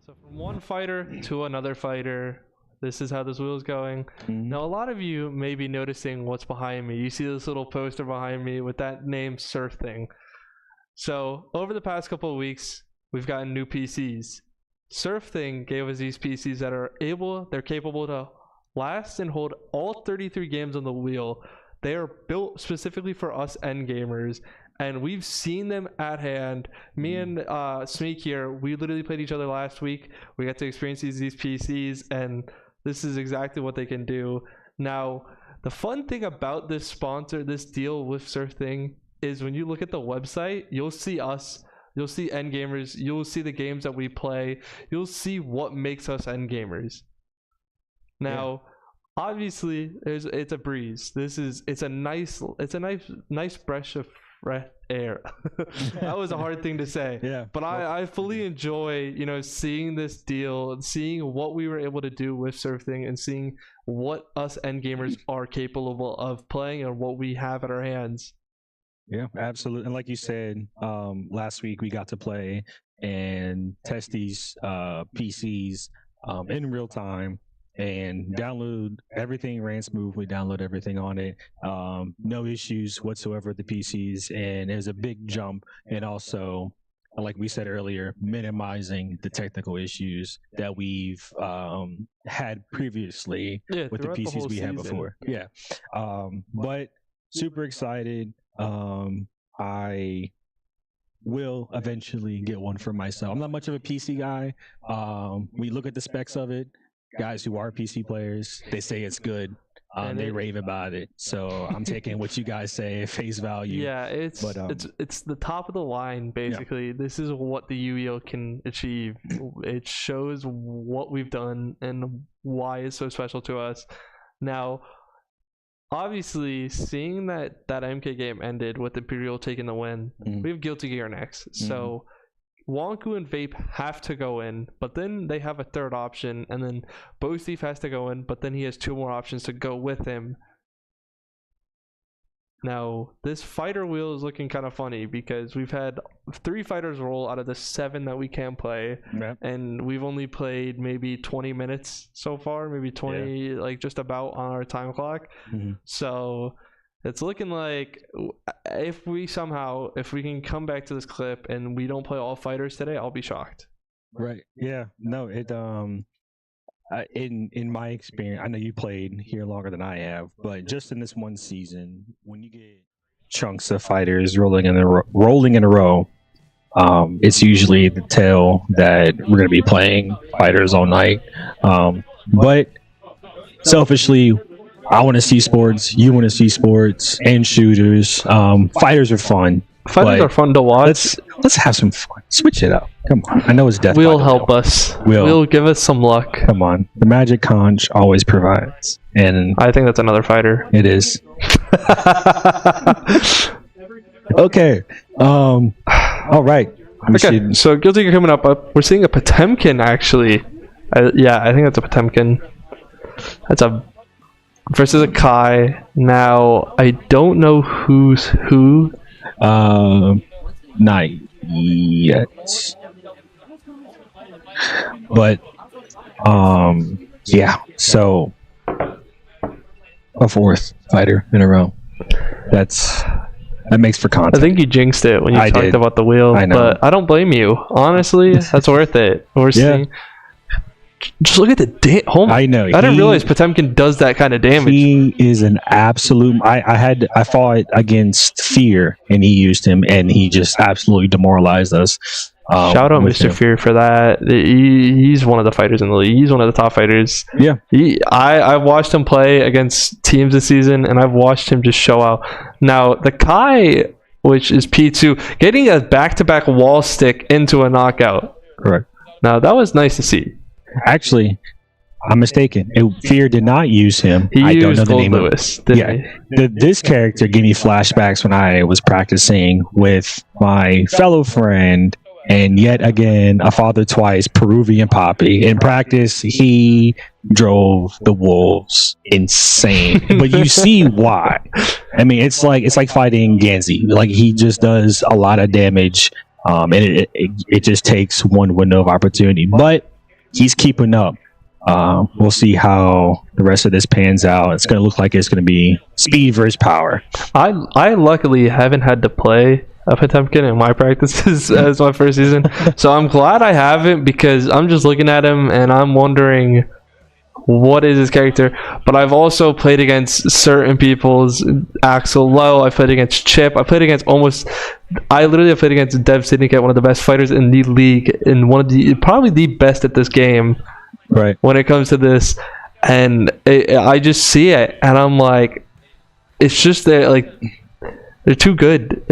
from one fighter to another fighter, this is how this wheel is going. Now, a lot of you may be noticing what's behind me. You see this little poster behind me with that name SurfThing. So over the past couple of weeks, we've gotten new PCs. SurfThing gave us these PCs that they're capable to last and hold all 33 games on the wheel. They are built specifically for us end gamers, and we've seen them at hand. Me and Smeek here, we literally played each other last week. We got to experience these PCs, and this is exactly what they can do. Now, the fun thing about this deal with SurfThing, is when you look at the website, you'll see us, you'll see end gamers, you'll see the games that we play, you'll see what makes us end gamers. Now, obviously, it's a breeze. It's a nice breath of fresh air. That was a hard thing to say. But I fully enjoy, you know, seeing this deal, seeing what we were able to do with SurfThing, and seeing what us end gamers are capable of playing and what we have at our hands. Yeah, absolutely. And like you said, last week we got to play and test these PCs in real time and download everything. Ran smoothly, download everything on it. No issues whatsoever with the PCs, and it was a big jump. And also, like we said earlier, minimizing the technical issues that we've had previously with the PCs we had before. But super excited. I will eventually get one for myself. I'm not much of a PC guy. We look at the specs of it. Guys who are PC players, they say it's good. They rave about it, so I'm taking what you guys say at face value. Yeah, it's the top of the line basically. Yeah. This is what the UEL can achieve. It shows what we've done and why it's so special to us. Now, obviously, seeing that MK game ended with Imperial taking the win, we have Guilty Gear next. So Wonku and Vape have to go in, but then they have a third option, and then Bo Thief has to go in, but then he has 2 more options to go with him. Now, this fighter wheel is looking kind of funny because we've had 3 fighters roll out of the 7 that we can play, and we've only played maybe 20 minutes so far, maybe 20, like just about on our time clock. So it's looking like if we can come back to this clip and we don't play all fighters today, I'll be shocked. Right. Yeah. No, it in my experience, I know you played here longer than I have, but just in this one season, when you get chunks of fighters rolling in a row, it's usually the tell that we're going to be playing fighters all night. But selfishly, I want to see sports. You want to see sports and shooters. Fighters are fun. Fighters are fun to watch. Let's have some fun. Switch it up. Come on. I know it's death. Will help us. Will give us some luck. Come on. The Magic Conch always provides. And I think that's another fighter. It is. Okay. All right. Okay. So Guilty Gear coming up. We're seeing a Potemkin actually. I think that's a Potemkin. That's a versus a Kai. Now I don't know who's who. Not yet. But yeah. So a 4th fighter in a row. That makes for content. I think you jinxed it when you talked about the wheel, but I don't blame you. Honestly, that's worth it. We're seeing. Just look at the I know. I didn't realize Potemkin does that kind of damage. He is an absolute. I fought against Fear, and he used him, and he just absolutely demoralized us. Shout out Mr. Fear for that. He's one of the fighters in the league. He's one of the top fighters. Yeah. I watched him play against teams this season, and I've watched him just show out. Now, the Kai, which is P2, getting a back-to-back wall stick into a knockout. Correct. Now, that was nice to see. Actually, I'm mistaken. Fear did not use him. I don't know the name of it. This character gave me flashbacks when I was practicing with my fellow friend, and yet again, a father twice, Peruvian Poppy. In practice, he drove the Wolves insane. But you see why. I mean, it's like fighting Ganzi. Like, he just does a lot of damage, and it just takes one window of opportunity. But he's keeping up. We'll see how the rest of this pans out. It's going to look like it's going to be speed versus power. I luckily haven't had to play a Potemkin in my practices as my first season, so I'm glad I haven't, because I'm just looking at him and I'm wondering what is his character. But I've also played against certain people's Axel Lowe. I've played against Chip. I played against I literally have played against Dev Syndicate, one of the best fighters in the league, and probably the best at this game. Right. When it comes to this, and I just see it, and I'm like, it's just that they're too good.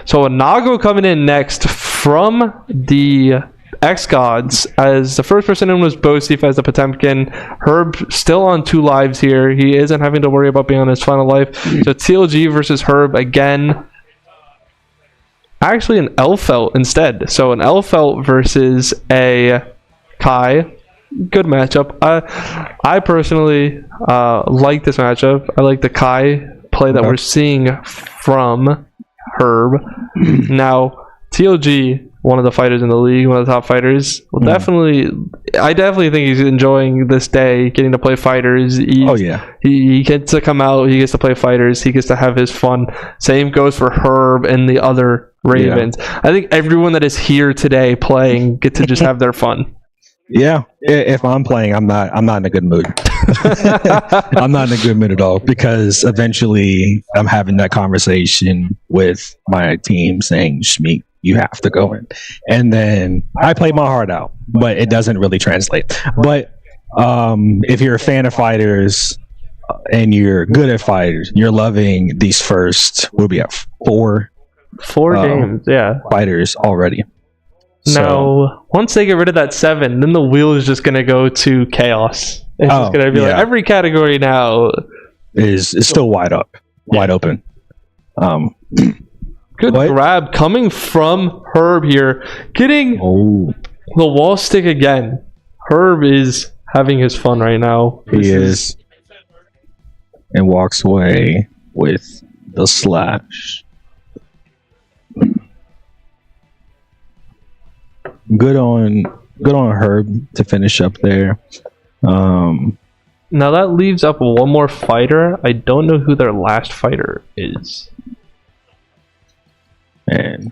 So a Nago coming in next from the xGODS, as the first person in was Bosif as the Potemkin. Herb still on 2 lives here. He isn't having to worry about being on his final life. So TLG versus Herb again. Actually, an Elfelt instead. So an Elfelt versus a Kai. Good matchup. I personally like this matchup. I like the Kai play that we're seeing from Herb. Now, TLG, one of the fighters in the league, one of the top fighters, I definitely think he's enjoying this day, getting to play fighters. He gets to come out, he gets to play fighters, he gets to have his fun. Same goes for Herb and the other Ravens. I think everyone that is here today playing get to just have their fun. Yeah, if I'm playing, I'm not in a good mood. I'm not in a good mood at all, because eventually I'm having that conversation with my team saying, Shmeek, you have to go in. And then I play my heart out, but it doesn't really translate. But if you're a fan of fighters, and you're good at fighters, you're loving these first, what we have, four games, yeah. fighters already. Now, once they get rid of that 7, then the wheel is just gonna go to chaos. It's just gonna be like every category now is still wide open. Good grab coming from Herb here, getting the wall stick again. Herb is having his fun right now. He is, and walks away with the slash. Good on Herb to finish up there. Now that leaves up one more fighter. I don't know who their last fighter is. And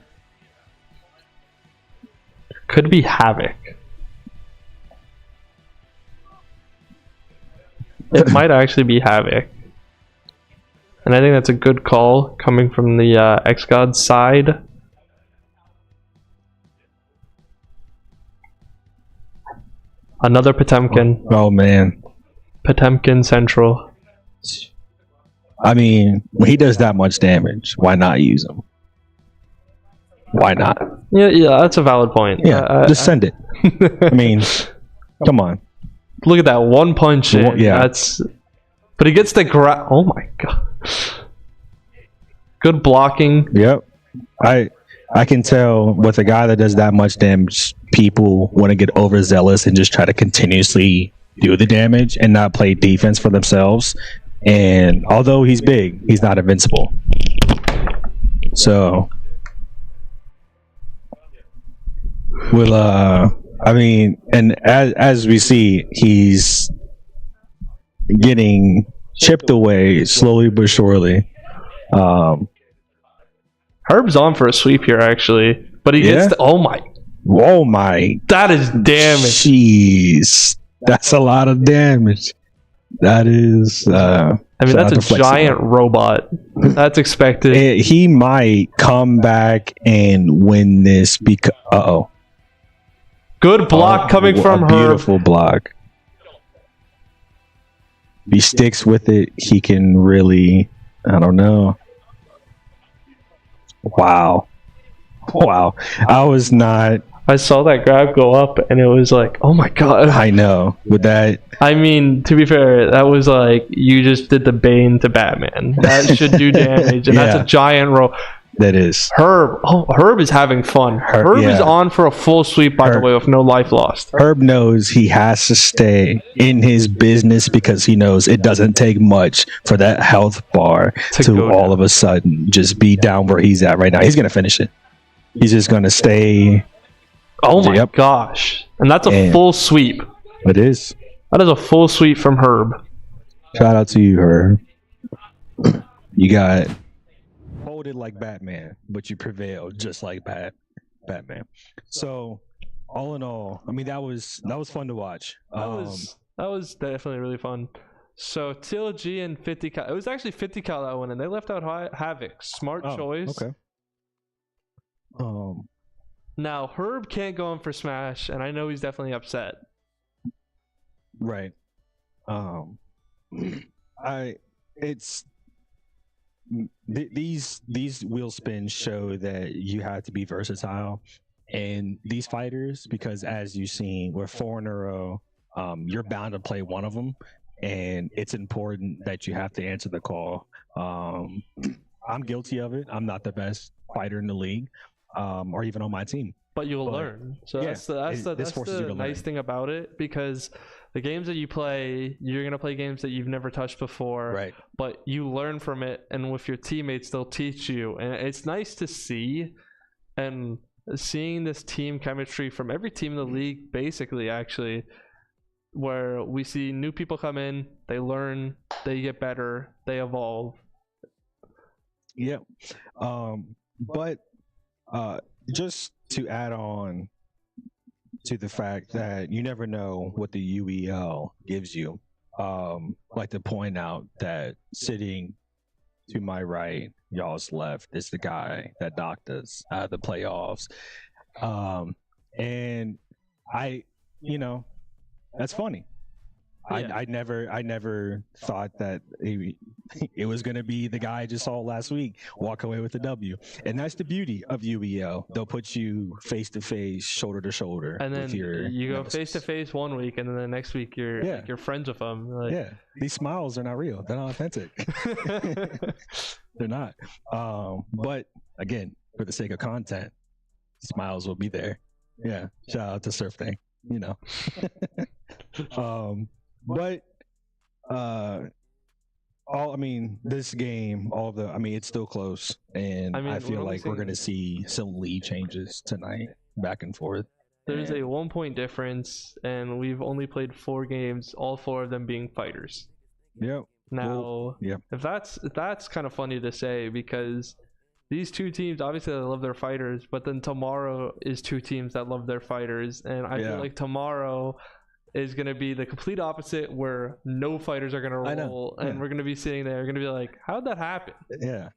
could be Havoc. It might actually be Havoc. And I think that's a good call coming from the xGODS side. Another Potemkin. Oh man. Potemkin Central. I mean, when he does that much damage, why not use him? Why not? Yeah, that's a valid point. Yeah, just send it. I mean, come on. Look at that one punch in. Yeah. But he gets the grab. Oh my god. Good blocking. Yep. I can tell with a guy that does that much damage, people want to get overzealous and just try to continuously do the damage and not play defense for themselves. And although he's big, he's not invincible. So I mean, and as we see, he's getting chipped away slowly but surely. Herb's on for a sweep here, actually, but he gets oh my, that is damage. Jeez, that's a lot of damage. That is. I mean, that's a giant robot. That's expected. He might come back and win this because. Good block coming from Herb. Beautiful block. If he sticks with it, he can really. I don't know. Wow. I saw that grab go up and it was like, oh my god. I know. With that, I mean, to be fair, that was like you just did the Bane to Batman. That should do damage, and that's a giant roll. That is. Herb is having fun. Herb is on for a full sweep, by the way, with no life lost. Herb knows he has to stay in his business because he knows it doesn't take much for that health bar to all of a sudden just be down where he's at right now. He's going to finish it. He's just going to stay. Oh my gosh. And that's a full sweep. It is. That is a full sweep from Herb. Shout out to you, Herb. You got folded like Batman, but you prevailed just like Batman. So, all in all, I mean that was fun to watch. That was definitely really fun. So TLG and 50 cal. It was actually 50 cal that one, and they left out Havoc. Smart choice. Okay. Now Herb can't go in for Smash, and I know he's definitely upset. Right. These wheel spins show that you have to be versatile, and these fighters, because as you've seen, we're 4 in a row. You're bound to play one of them, and it's important that you have to answer the call. I'm guilty of it. I'm not the best fighter in the league, or even on my team. But you'll learn. So that's the nice thing about it, because the games that you play, you're going to play games that you've never touched before. Right. But you learn from it, and with your teammates, they'll teach you. And it's nice to see, and seeing this team chemistry from every team in the league, basically, actually, where we see new people come in, they learn, they get better, they evolve. Yep. But just to add on to the fact that you never know what the UEL gives you, like to point out that sitting to my right, y'all's left, is the guy that knocked us out of the playoffs. And that's funny. Yeah. I never thought that it was gonna be the guy I just saw last week walk away with the W, and that's the beauty of UEL. They'll put you face to face, shoulder to shoulder, And then with your you go nemesis. face to face one week, and then the next week you're Yeah. like, you're friends with them. Like, Yeah, these smiles are not real. They're not authentic. They're not. But again, for the sake of content, smiles will be there. Yeah. Shout out to SurfThing. You know. But this game, it's still close, and I mean, I feel we're like we're missing- gonna see some lead changes tonight, back and forth. There's And- a 1 point difference, and we've only played 4 games, all 4 of them being fighters. Yep. Now, yep. if that's kind of funny to say, because these 2 teams obviously they love their fighters, but then tomorrow is 2 teams that love their fighters, and I Yeah. feel like tomorrow is going to be the complete opposite, where no fighters are going to I know, roll, and yeah. we're going to be sitting there, going to be like, how'd that happen? Yeah.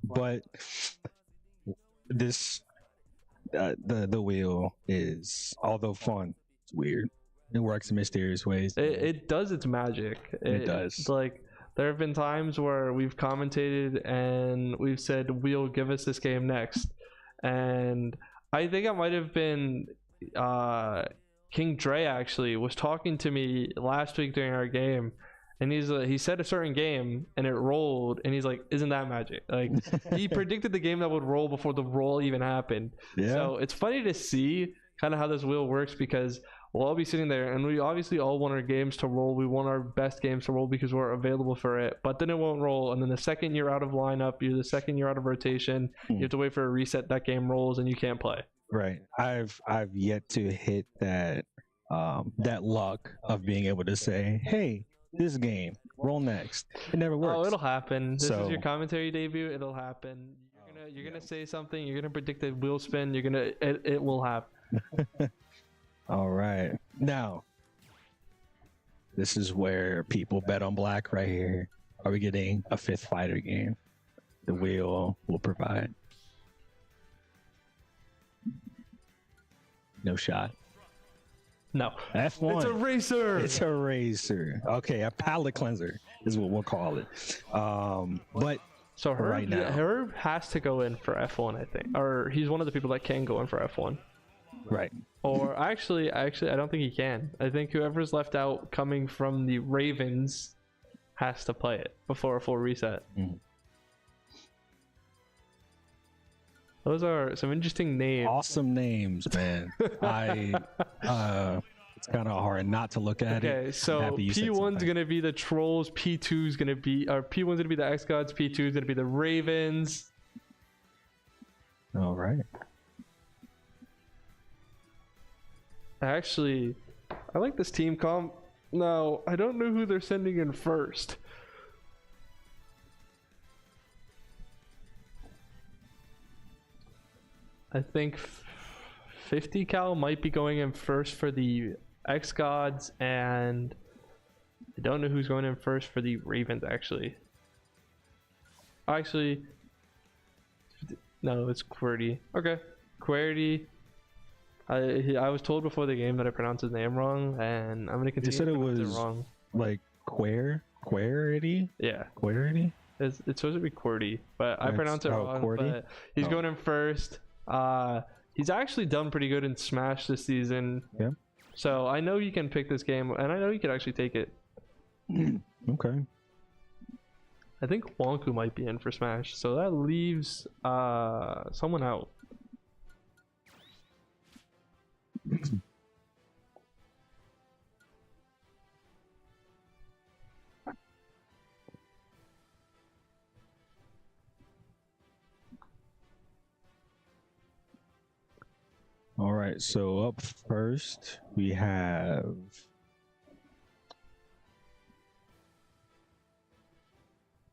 But this the wheel is, although fun, it's weird. It works in mysterious ways. It does its magic. It does. Like, there have been times where we've commentated and we've said, "Wheel, give us this game next," and I think it might have been King Dre actually was talking to me last week during our game, and he said a certain game and it rolled, and he's like, "Isn't that magic?" Like, he predicted the game that would roll before the roll even happened. Yeah. So it's funny to see kind of how this wheel works, because we'll all be sitting there, and we obviously all want our games to roll. We want our best games to roll because we're available for it, but then it won't roll, and then the second you're out of lineup, you're the second you're out of rotation, you have to wait for a reset, that game rolls and you can't play. Right. I've yet to hit that luck of being able to say, "Hey, this game, roll next." It never works. Oh, it'll happen. This is So- your commentary debut. It'll happen. You're gonna say something. You're gonna predict a wheel spin. It will happen. All right. Now, this is where people bet on black right here. Are we getting a 5th fighter game? The wheel will provide. No shot. No, F1. it's a racer. It's a racer. Okay, a palate cleanser is what we'll call it. But So Herb, right now. Herb has to go in for F1, I think, or he's one of the people that can go in for F1. right. Or actually, I don't think he can. I think whoever's left out coming from the Ravens has to play it before a full reset. Mhm. Those are some interesting names. Awesome names, man. It's kind of hard not to look at it. Okay, so happy you said P1's something. gonna be the Trolls, P2's gonna be, or P1's gonna be the xGODS, P2's gonna be the Ravens. All right. Actually, I like this team comp. No, I don't know who they're sending in first. I think 50 cal might be going in first for the xGODS, and I don't know who's going in first for the Ravens, actually. No, it's QWERTY. Okay, QWERTY. I was told before the game that I pronounced his name wrong, and I'm gonna continue said to it pronounce was- wrong. Like Querity? Yeah, Querity? it's supposed to be QWERTY, but I It's- pronounced it oh, wrong. QWERTY? But he's Oh. going in first. He's actually done pretty good in Smash this season. Yeah. So I know you can pick this game, and I know you could actually take it. Okay. I think Wonku might be in for Smash, so that leaves someone out. All right. So up first, we have.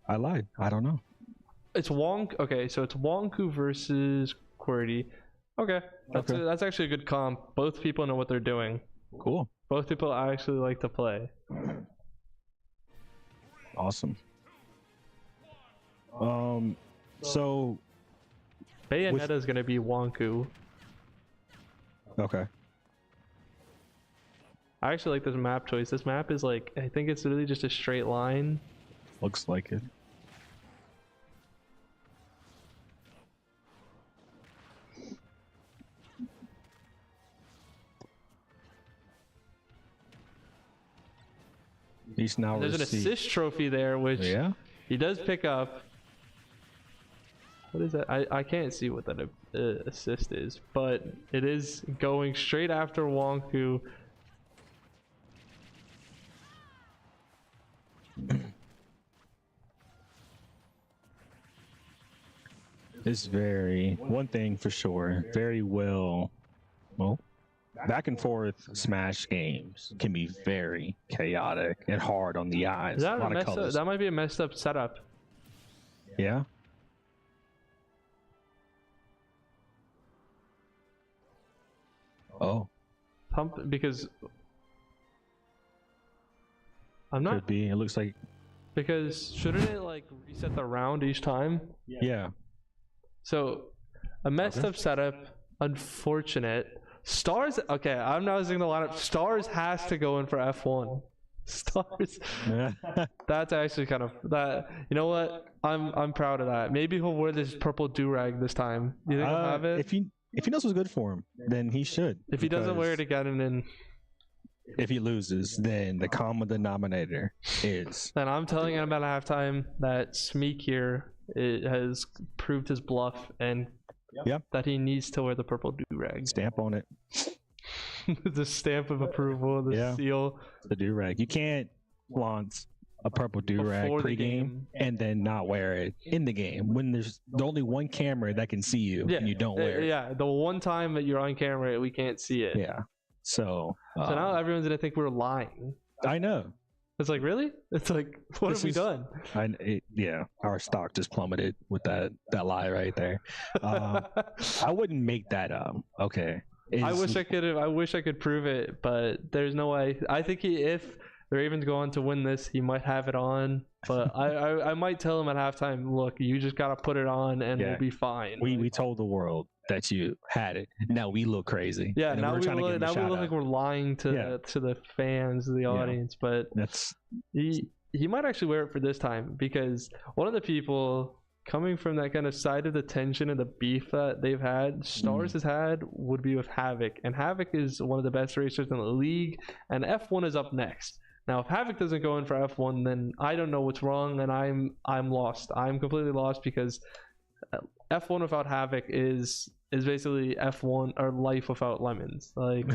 I lied. I don't know. It's Wonk. Okay, so it's Wonku versus QWERTY. Okay, Okay. that's actually a good comp. Both people know what they're doing. Cool. Both people actually like to play. Awesome. So Bayonetta is gonna be Wonku. okay. I actually like this map choice. This map is like, I think it's literally just a straight line. Looks like it. He's now There's an assist trophy there, which he does pick up. What is that? I can't see what that assist is, but it is going straight after Wonku. It's very, one thing for sure, very well, back and forth Smash games can be very chaotic and hard on the eyes. Is that a lot of messed up? colors. That might be a messed up setup. Yeah. Oh, Pump, because I'm not, could be. It looks like, because shouldn't it like reset the round each time? yeah. So a messed up setup, unfortunate. Stars, okay, I'm not using the lineup. Stars has to go in for F1. Stars. That's actually kind of that. You know what? I'm proud of that. Maybe he'll wear this purple do-rag this time. You think he'll have it? If he knows what's good for him, then he should. If he doesn't wear it again, and then if he loses, then the common denominator is. then I'm telling him at halftime that Smeek here has proved his bluff and that he needs to wear the purple do-rag. Stamp on it. The stamp of approval, the seal. The do-rag. You can't flaunt a purple do-rag Before the pregame game. and then not wear it in the game when there's only one camera that can see you and you don't wear it. Yeah, the one time that you're on camera, we can't see it. Yeah. So now everyone's gonna think we're lying. I know. It's like, really? It's like, what This have we is- done? Our stock just plummeted with that lie right there. I wouldn't make that up. Okay. I wish I could prove it, but there's no way. I think if the Ravens go on to win this, he might have it on. But I might tell him at halftime, look, you just gotta put it on and we'll be fine. We told the world that you had it. Now we look crazy. Yeah, And now we're we trying to give look, him a now we shout look out. like we're lying to the fans, the audience. But That's he might actually wear it for this time, because one of the people coming from that kind of side of the tension and the beef that they've had, Stars has had, would be with Havoc. And Havoc is one of the best racers in the league, and F1 is up next. Now, if Havoc doesn't go in for F1, then I don't know what's wrong, and I'm lost. I'm completely lost, because F1 without Havoc is basically F1 or life without lemons. Like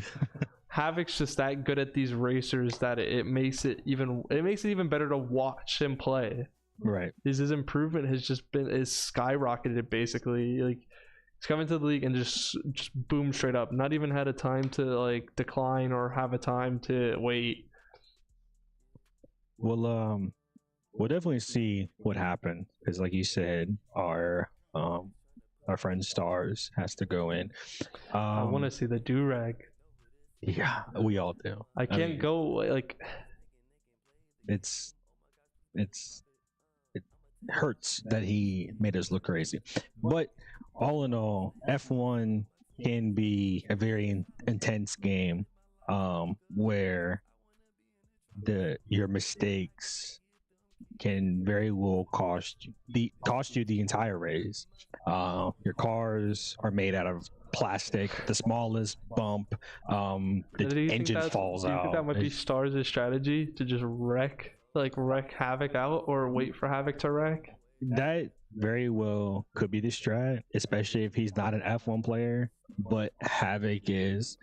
Havoc's just that good at these racers that it makes it even better to watch him play. right. His improvement has just been skyrocketed basically. Like he's coming to the league and just boom straight up. Not even had a time to like decline or have a time to wait. We'll definitely see what happens, because like you said, our friend Stars has to go in. I want to see the do-rag. Yeah, we all do. I can't mean, go like it hurts that he made us look crazy, but all in all, F1 can be a very intense game, where your mistakes can very well cost you the entire race. Your cars are made out of plastic. The smallest bump, the engine falls out. Do you think that might be Stars' strategy to just wreck Havoc out, or wait for Havoc to wreck? That very well could be the strat, especially if he's not an F1 player. But Havoc is,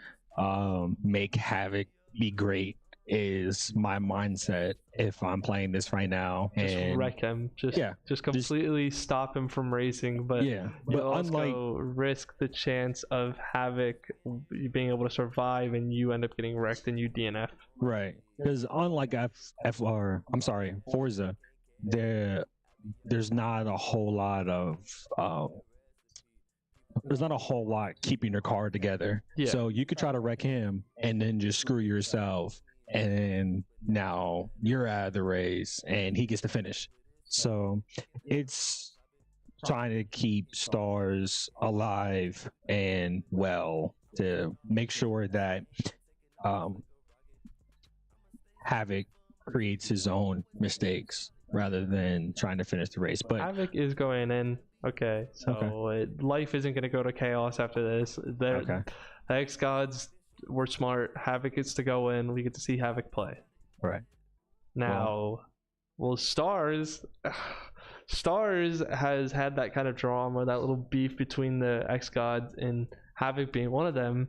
make Havoc be great is my mindset if I'm playing this right now. Just And wreck him. Just completely stop him from racing. But but also risk the chance of Havoc being able to survive and you end up getting wrecked and you DNF. right, because unlike Forza, there's not a whole lot keeping your car together. Yeah. So you could try to wreck him and then just screw yourself, and now you're out of the race and he gets to finish. So it's trying to keep Stars alive and well to make sure that Havoc creates his own mistakes rather than trying to finish the race. But Havoc is going in. Okay, so life isn't going to go to chaos after this. The xGODS were smart. Havoc gets to go in. We get to see Havoc play. Right. Now, well, Stars has had that kind of drama, that little beef between the xGODS and Havoc being one of them.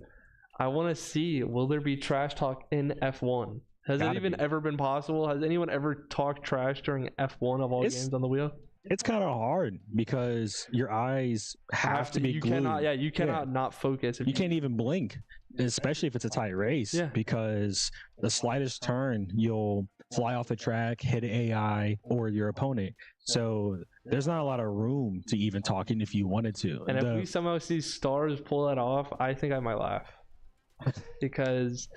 I want to see, will there be trash talk in F1? Has it even ever been possible? Has anyone ever talked trash during F1 of all games on the wheel? It's kind of hard because your eyes have to be glued. You cannot not focus. You can't even blink, especially if it's a tight race, because the slightest turn, you'll fly off the track, hit an AI or your opponent. So there's not a lot of room to even talk in if you wanted to. And if we somehow see Stars pull that off, I think I might laugh. Because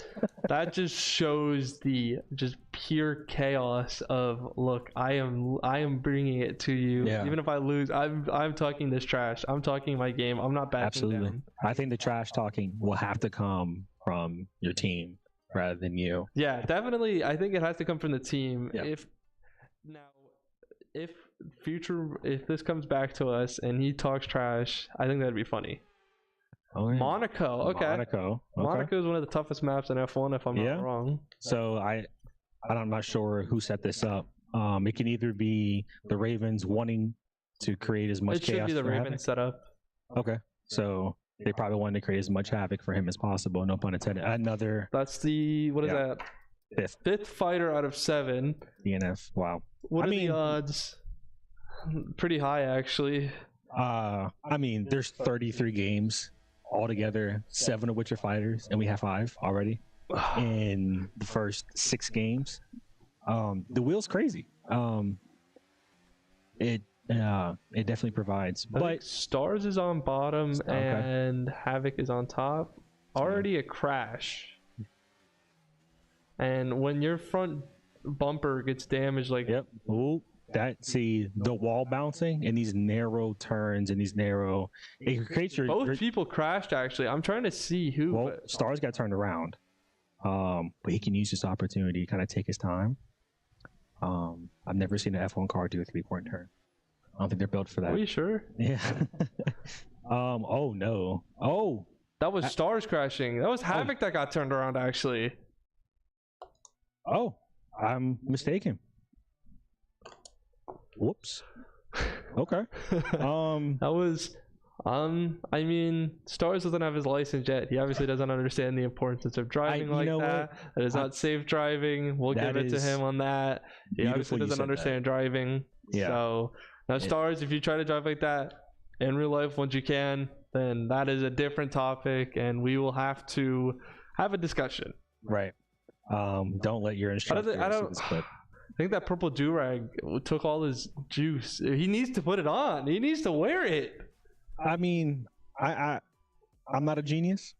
that just shows the just pure chaos of, look, I am bringing it to you. Even if I lose, I'm talking this trash. I'm talking my game. I'm not backing down. I think the trash talking will have to come from your team rather than you. Yeah, definitely. I think it has to come from the team. If this comes back to us and he talks trash, I think that'd be funny. Monaco. Monaco is one of the toughest maps in F1, if I'm not wrong. So I'm not sure who set this up. It can either be the Ravens wanting to create as much chaos. It should be the Ravens setup. Okay, so they probably wanted to create as much havoc for him as possible. No pun intended. That's the what is that? Fifth fighter out of 7. DNF. Wow. What are the odds? Pretty high, actually. There's 33 games altogether, 7 of which are fighters, and we have 5 already in the first 6 games. The wheel's crazy. It definitely provides. But Stars is on bottom and Havoc is on top. Already a crash. And when your front bumper gets damaged, like the wall bouncing and these narrow turns and it creates both people crashed. Actually, I'm trying to see who. Well, Stars got turned around, but he can use this opportunity to kind of take his time. I've never seen an F1 car do a 3-point turn. I don't think they're built for that. Are you sure? Yeah. Oh no. Oh, that was Stars crashing. That was Havoc that got turned around. Actually. Oh, I'm mistaken. Whoops. Okay. That was I mean, Stars doesn't have his license yet. He obviously doesn't understand the importance of driving like that. That is not safe driving. We'll give it to him on that. He obviously doesn't understand driving. Yeah. So now Stars, if you try to drive like that in real life once you can, then that is a different topic and we will have to have a discussion. Right. Don't let your instructor see this clip. I think that purple do-rag took all his juice. He needs to put it on. He needs to wear it. I mean, I'm not a genius.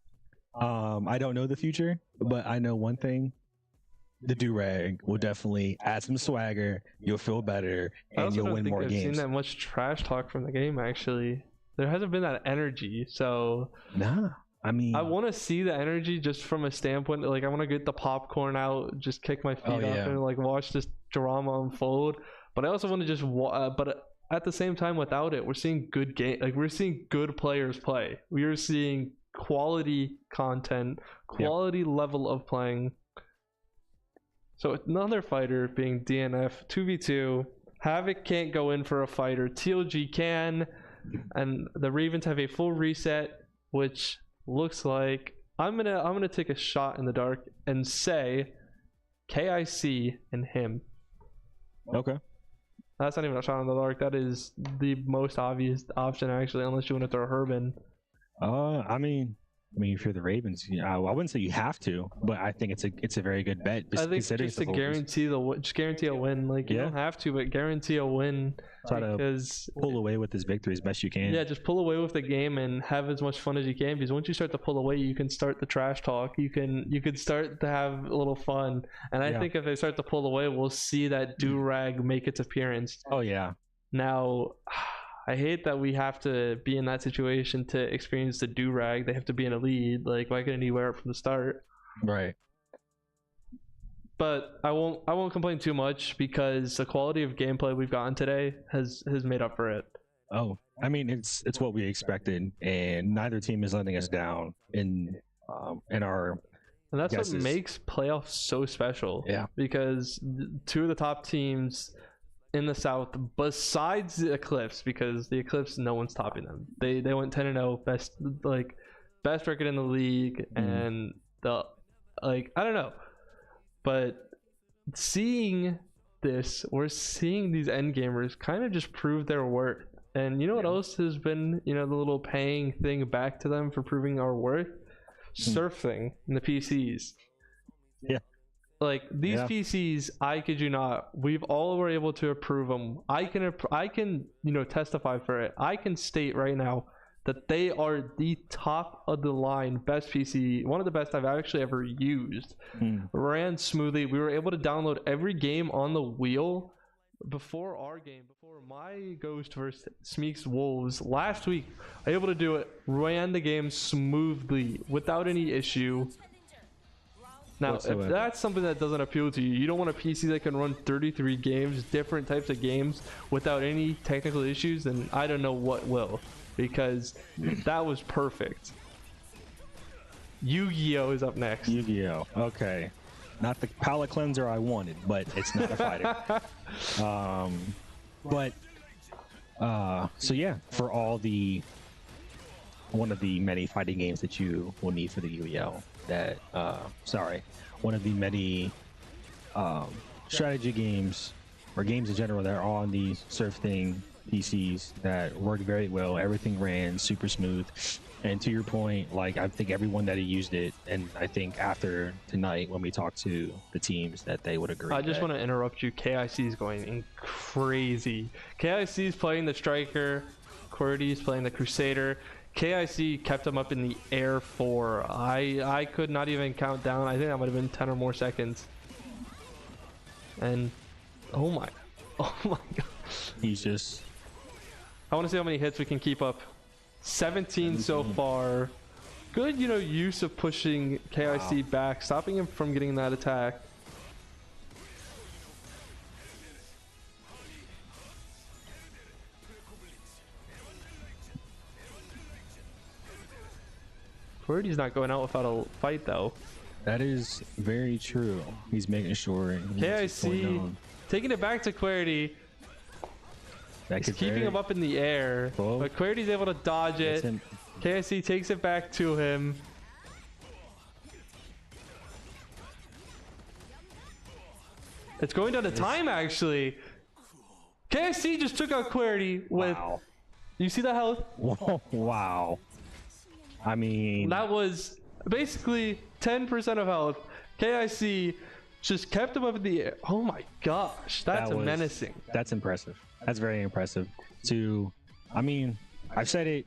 I don't know the future, but I know one thing. The do-rag will definitely add some swagger. You'll feel better, and you'll win more games. I've seen that much trash talk from the game, actually. There hasn't been that energy, so... Nah. I mean, I want to see the energy just from a standpoint, like I want to get the popcorn out, just kick my feet up and like watch this drama unfold. But I also want to just, but at the same time, without it, we're seeing good game, like we're seeing good players play. We are seeing quality content, quality level of playing. So another fighter being DNF 2v2. Havoc can't go in for a fighter. TLG can, and the Ravens have a full reset, which looks like I'm gonna take a shot in the dark and say KIC and him. Okay. That's not even a shot in the dark. That is the most obvious option, actually, unless you want to throw Herb in. I mean, if you're the Ravens, I wouldn't say you have to, but I think it's a very good bet. I think just to guarantee a win. Like you don't have to, but guarantee a win. Try to pull away with this victory as best you can. Yeah, just pull away with the game and have as much fun as you can. Because once you start to pull away, you can start the trash talk. You can start to have a little fun. And I think if they start to pull away, we'll see that do-rag make its appearance. Oh yeah. Now, I hate that we have to be in that situation to experience the do-rag. They have to be in a lead. Like, why couldn't he wear it from the start? Right. but I won't complain too much because the quality of gameplay we've gotten today has made up for it. Oh, I mean, it's what we expected, and neither team is letting us down in our. And that's guesses. what makes playoffs so special. Yeah. Because two of the top teams in the South, besides the Eclipse, because the Eclipse, no one's topping them. They went 10-0, best record in the league, and I don't know, but seeing this, we're seeing these end gamers kind of just prove their worth. And you know what else has been, the little paying thing back to them for proving our worth? SurfThing in the PCs. Yeah. Like these PCs, I kid you not, we've all were able to approve them. I can testify for it. I can state right now that they are the top of the line best PC, one of the best I've actually ever used. Ran smoothly. We were able to download every game on the wheel before our game, before my Ghost versus Smeek's Wolves last week. I was able to do it, ran the game smoothly without any issue. Now, whatsoever. if that's something that doesn't appeal to you, you don't want a PC that can run 33 games, different types of games, without any technical issues, then I don't know what will, because that was perfect. Yu-Gi-Oh! Is up next. Yu-Gi-Oh! Okay. Not the palate cleanser I wanted, but it's not a fighter. So yeah, for all one of the many fighting games that you will need for the Yu-Gi-Oh! One of the many strategy games or games in general that are on the SurfThing PCs that work very well. Everything ran super smooth. And to your point, I think everyone that used it, and I think after tonight when we talk to the teams, that they would agree. I just want to interrupt you. KIC is going crazy. KIC is playing the Striker. QWERTY is playing the Crusader. KIC kept him up in the air for I could not even count down. I think that might have been 10 or more seconds. And oh my god. He's just. I want to see how many hits we can keep up. 17 so far. Good, use of pushing KIC back, stopping him from getting that attack. QWERTY's not going out without a fight, though. That is very true. He's making sure. KIC taking it back to QWERTY. He's keeping him up in the air, but QWERTY's able to dodge it. KIC takes it back to him. It's going down to time, actually. KIC just took out QWERTY with... Wow. You see the health? Wow. I mean... That was basically 10% of health. KIC just kept him up in the air. Oh my gosh, that's menacing. That's impressive. That's very impressive. I mean, I've said it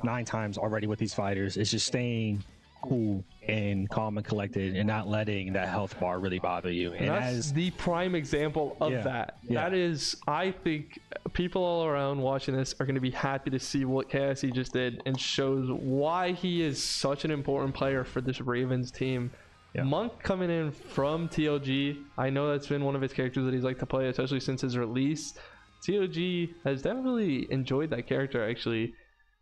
9 times already with these fighters. It's just staying cool and calm and collected and not letting that health bar really bother you. And that's the prime example of that. Yeah. That is, I think people all around watching this are going to be happy to see what KIC just did, and shows why he is such an important player for this Ravens team. Yeah. Monk coming in from TLG, I know that's been one of his characters that he's liked to play, especially since his release. TLG has definitely enjoyed that character, actually,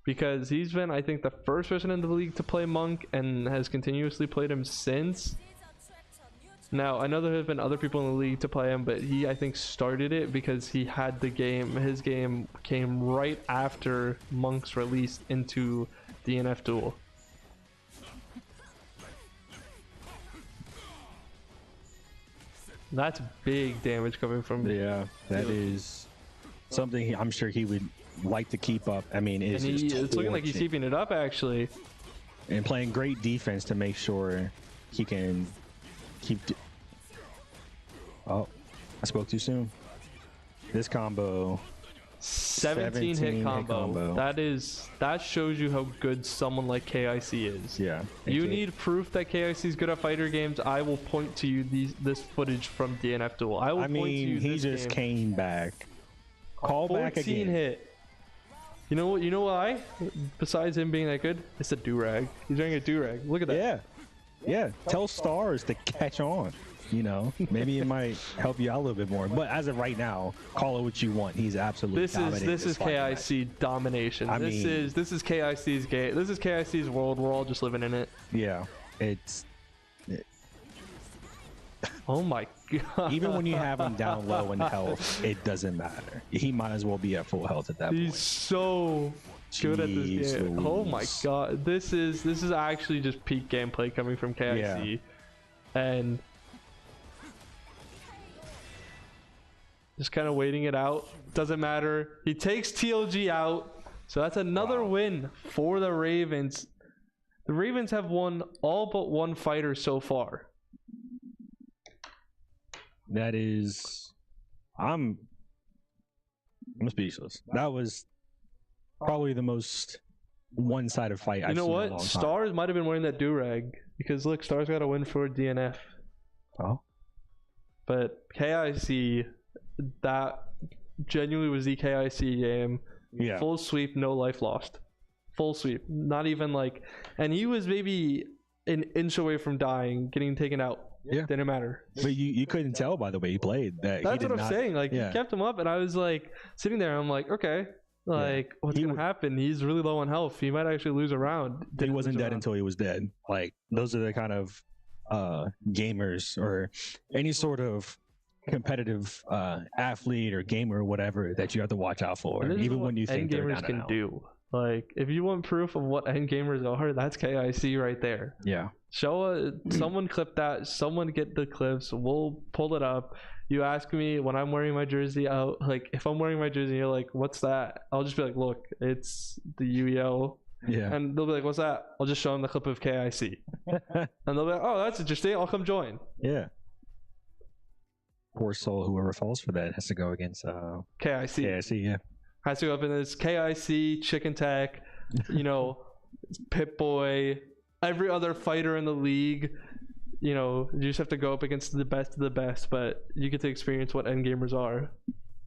because he's been, I think, the first person in the league to play Monk and has continuously played him since. Now, I know there have been other people in the league to play him, but he, I think, started it because he had the game. His game came right after Monk's release into DNF Duel. That's big damage coming from... Yeah, that is something I'm sure he would like to keep up. I mean, it's looking like he's keeping it up, actually. And playing great defense to make sure he can keep... Oh, I spoke too soon. This combo... 17 hit combo. That shows you how good someone like KIC is. Yeah. You need proof that KIC is good at fighter games. I will point to you this footage from DNF Duel. I mean, he just came back. Call back again. 14 hit. You know what? You know why? Besides him being that good, it's a do-rag. He's wearing a do-rag. Look at that. Yeah. Yeah. Tell stars to catch on. You know, maybe it might help you out a little bit more. But as of right now, call it what you want. He's absolutely dominating this is fight match. KIC domination. This is KIC's game. This is KIC's world. We're all just living in it. Yeah, Oh my god. even when you have him down low in health, it doesn't matter. He might as well be at full health at that He's point. so good at this Jeez game. Oh my Louise. god. This is actually just peak gameplay coming from KIC. And just kind of waiting it out. Doesn't matter. He takes TLG out. So that's another win for the Ravens. The Ravens have won all but one fighter so far. That is, I'm speechless. That was probably the most one-sided fight I've You know seen in a what? long time. Stars might have been wearing that do-rag. Because look, Stars got a win for DNF. Oh, But KIC, that genuinely was the KIC game. yeah. Full sweep, no life lost. Full sweep. Not even like... And he was maybe an inch away from dying, getting taken out. Yeah. Didn't matter. But you couldn't tell by the way he played that. That's he did what I'm not, saying. Like, yeah. he kept him up, and I was like, sitting there, I'm like, okay, like, what's He going to happen? He's really low on health. He might actually lose a round. He Didn't wasn't lose a dead round. until he was dead. Like, those are the kind of gamers or any sort of competitive athlete or gamer or whatever that you have to watch out for, And this is even what when you think they're endgamers down can and out. do. Like, if you want proof of what endgamers are, that's KIC right there. Yeah. Someone clip that. Someone get the clips. We'll pull it up. You ask me when I'm wearing my jersey out, like if I'm wearing my jersey, you're like, "What's that?" I'll just be like, "Look, it's the UEL," Yeah. and they'll be like, "What's that?" I'll just show them the clip of KIC, and they'll be like, "Oh, that's interesting. I'll come join." Yeah. Poor soul, whoever falls for that has to go against KIC KIC. Yeah. has to go up in this KIC, Chicken Tech, you know, Pip Boy, every other fighter in the league. You know, you just have to go up against the best of the best, but you get to experience what endgamers are.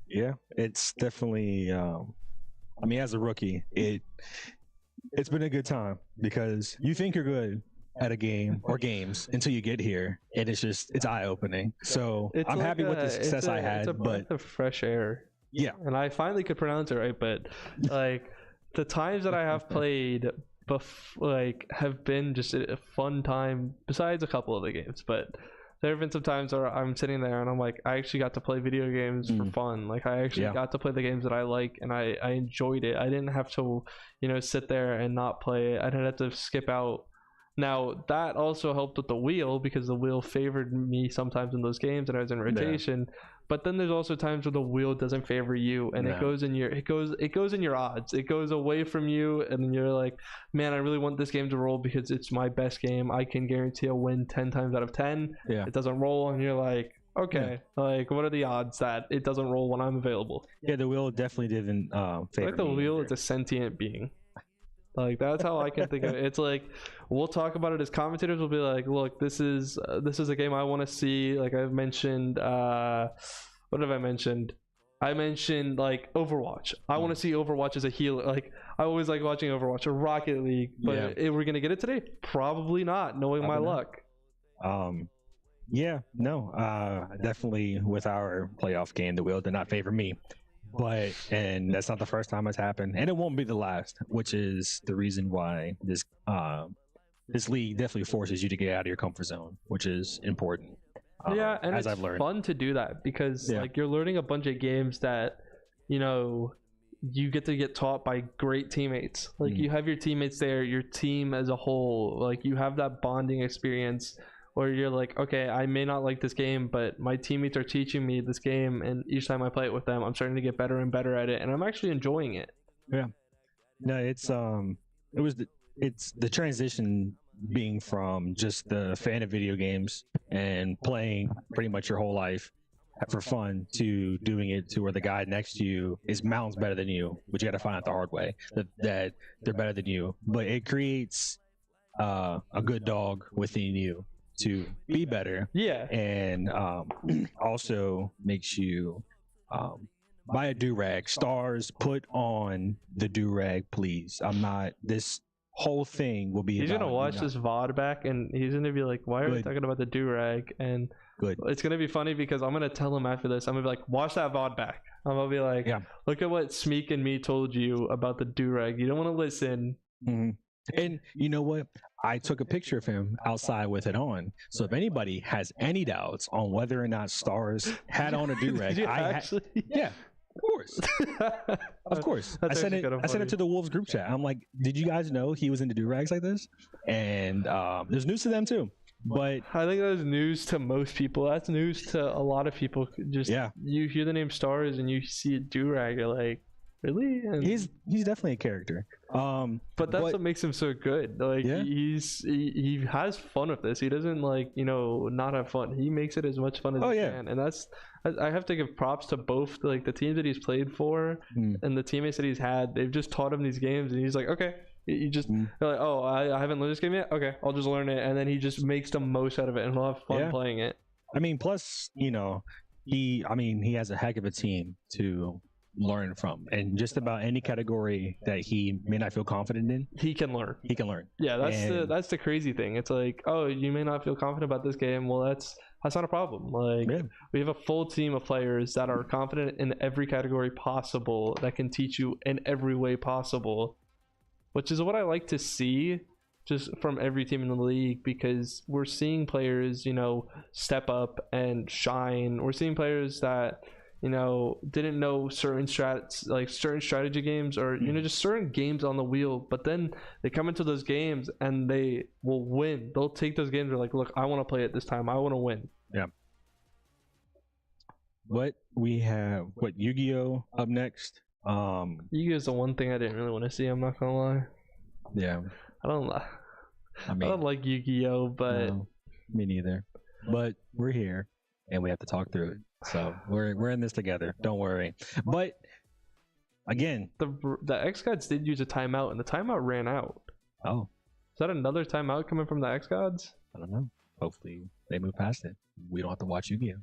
Yeah. It's definitely. I mean, as a rookie, it's been a good time because you think you're good at a game or games until you get here, and it's eye opening. So It's I'm like happy with the success I it's a had, but breath of fresh air. yeah, And I finally could pronounce it right, but like the times that I have played have been just a fun time besides a couple of the games, but there have been some times where I'm sitting there and I'm like, I actually got to play video games for fun. Like I actually got to play the games that I like, and I enjoyed it. I didn't have to, you know, sit there and not play it. I didn't have to skip out. Now that also helped with the wheel because the wheel favored me sometimes in those games and I was in rotation. But then there's also times where the wheel doesn't favor you, and it goes in your odds. It goes away from you, and then you're like, man, I really want this game to roll because it's my best game. I can guarantee a win 10 times out of 10. Yeah. It doesn't roll, and you're like, okay, like what are the odds that it doesn't roll when I'm available? Yeah, the wheel definitely didn't favor Like the me wheel either. is a sentient being. Like that's how I can think of it. It's like we'll talk about it as commentators. We'll be like, look, this is a game I want to see. Like I've mentioned, what have I mentioned? I mentioned like Overwatch. I want to see Overwatch as a healer. Like I always like watching Overwatch or Rocket League. But we're gonna get it today? Probably not, knowing my luck. Yeah, no, definitely with our playoff game, the wheel did not favor me. And that's not the first time it's happened, and it won't be the last, which is the reason why this league definitely forces you to get out of your comfort zone, which is important. Yeah, and as it's I've learned. fun to do that because like you're learning a bunch of games that, you know, you get to get taught by great teammates. Like you have your teammates there, your team as a whole, like you have that bonding experience where you're like, okay, I may not like this game, but my teammates are teaching me this game, and each time I play it with them, I'm starting to get better and better at it, and I'm actually enjoying it. Yeah, no, it's the transition being from just the fan of video games and playing pretty much your whole life for fun to doing it to where the guy next to you is mountains better than you, but you got to find out the hard way that they're better than you. But it creates a good dog within you to be better. Yeah. And also makes you buy a do-rag. Stars, put on the do-rag, please. I'm not this whole thing will be. He's gonna about watch this VOD back, and he's gonna be like, "Why are we Good. talking about the do-rag?" And Good. it's gonna be funny because I'm gonna tell him after this. I'm gonna be like, "Watch that VOD back." I'm gonna be like, Yeah. "Look at what Smeek and me told you about the do-rag. You don't want to listen." Mhm. And you know what? I took a picture of him outside with it on. So if anybody has any doubts on whether or not Stars had on a do Did rag, you I actually? yeah, of course, of course. I That's sent actually it. kinda I sent funny. it to the Wolves group chat. I'm like, did you guys know he was into do rags like this? And there's news to them too. But I think that's news to most people. That's news to a lot of people. Just yeah, you hear the name Stars and you see a do-rag, you're like, really? And, he's definitely a character. but that's what makes him so good. Like Yeah. he has fun with this. He doesn't not have fun. He makes it as much fun as he can. And that's I have to give props to both like the teams that he's played for and the teammates that he's had. They've just taught him these games, and he's like, okay. You just they're like, oh, I haven't learned this game yet. Okay, I'll just learn it, and then he just makes the most out of it, and he'll have fun playing it. I mean, plus he has a heck of a team to learn from, and just about any category that he may not feel confident in, he can learn. Yeah, that's the crazy thing. It's like, oh, you may not feel confident about this game. Well, that's not a problem. Like we have a full team of players that are confident in every category possible that can teach you in every way possible, which is what I like to see just from every team in the league, because we're seeing players, step up and shine. We're seeing players that, didn't know certain strategy games or, just certain games on the wheel, but then they come into those games and they will win. They'll take those games and they're like, look, I want to play it this time. I want to win. Yeah. But we have Yu-Gi-Oh up next. Yu-Gi-Oh is the one thing I didn't really want to see. I'm not gonna lie. Yeah. I don't like Yu-Gi-Oh, but no, me neither. But we're here and we have to talk through it. So we're in this together. Don't worry. But again, the xGODS did use a timeout, and the timeout ran out. Oh, is that another timeout coming from the xGODS? I don't know. Hopefully they move past it. We don't have to watch Yu-Gi-Oh.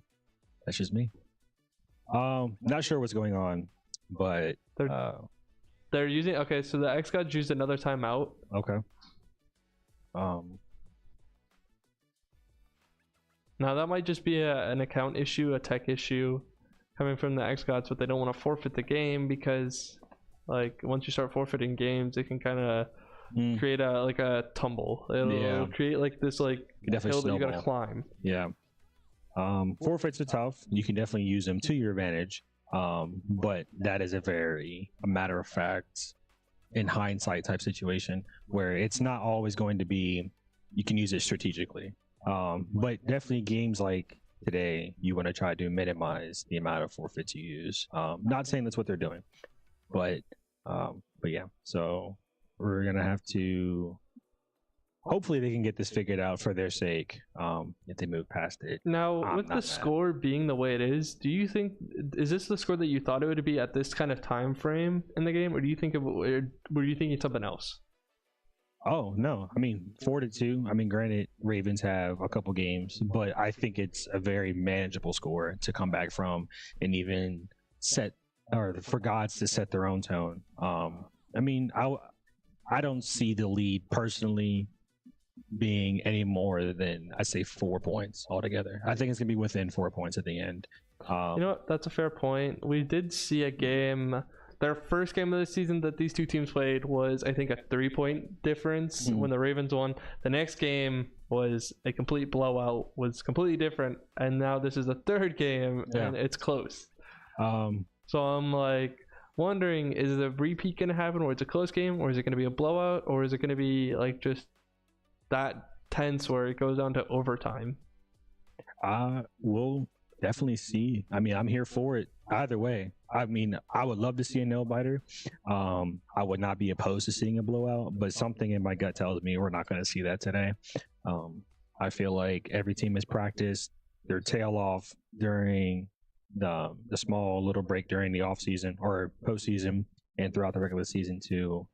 That's just me. Not sure what's going on, but they're using. Okay, so the xGODS used another timeout. Okay. Now that might just be an account issue, a tech issue coming from the xGODS, but they don't want to forfeit the game because, like, once you start forfeiting games, it can kind of create a tumble. It'll create like this hill that you gotta climb. Yeah. Forfeits are tough. You can definitely use them to your advantage. But that is a matter of fact, in hindsight type situation where it's not always going to be, you can use it strategically. But definitely games like today, you want to try to minimize the amount of forfeits you use. Not saying that's what they're doing, but yeah. So we're gonna have to. Hopefully, they can get this figured out for their sake. If they move past it. Now, with the score being the way it is, do you think is this the score that you thought it would be at this kind of time frame in the game, or do you think were you thinking something else? Oh no, I mean 4-2. I mean, granted, Ravens have a couple games, but I think it's a very manageable score to come back from, and even for GODS to set their own tone. I mean, I don't see the lead personally being any more than, I'd say, 4 points altogether. I think it's gonna be within 4 points at the end. You know what? That's a fair point. We did see a game. Their first game of the season that these two teams played was, I think, a 3-point difference when the Ravens won. The next game was a complete blowout, was completely different, and now this is the third game and it's close. So I'm like wondering, is the repeat gonna happen where it's a close game, or is it gonna be a blowout, or is it gonna be like just that tense where it goes down to overtime? We'll definitely see. I mean, I'm here for it either way. I mean, I would love to see a nail biter. I would not be opposed to seeing a blowout, but something in my gut tells me we're not going to see that today. I feel like every team has practiced their tail off during the small little break during the off season or postseason and throughout the regular season too.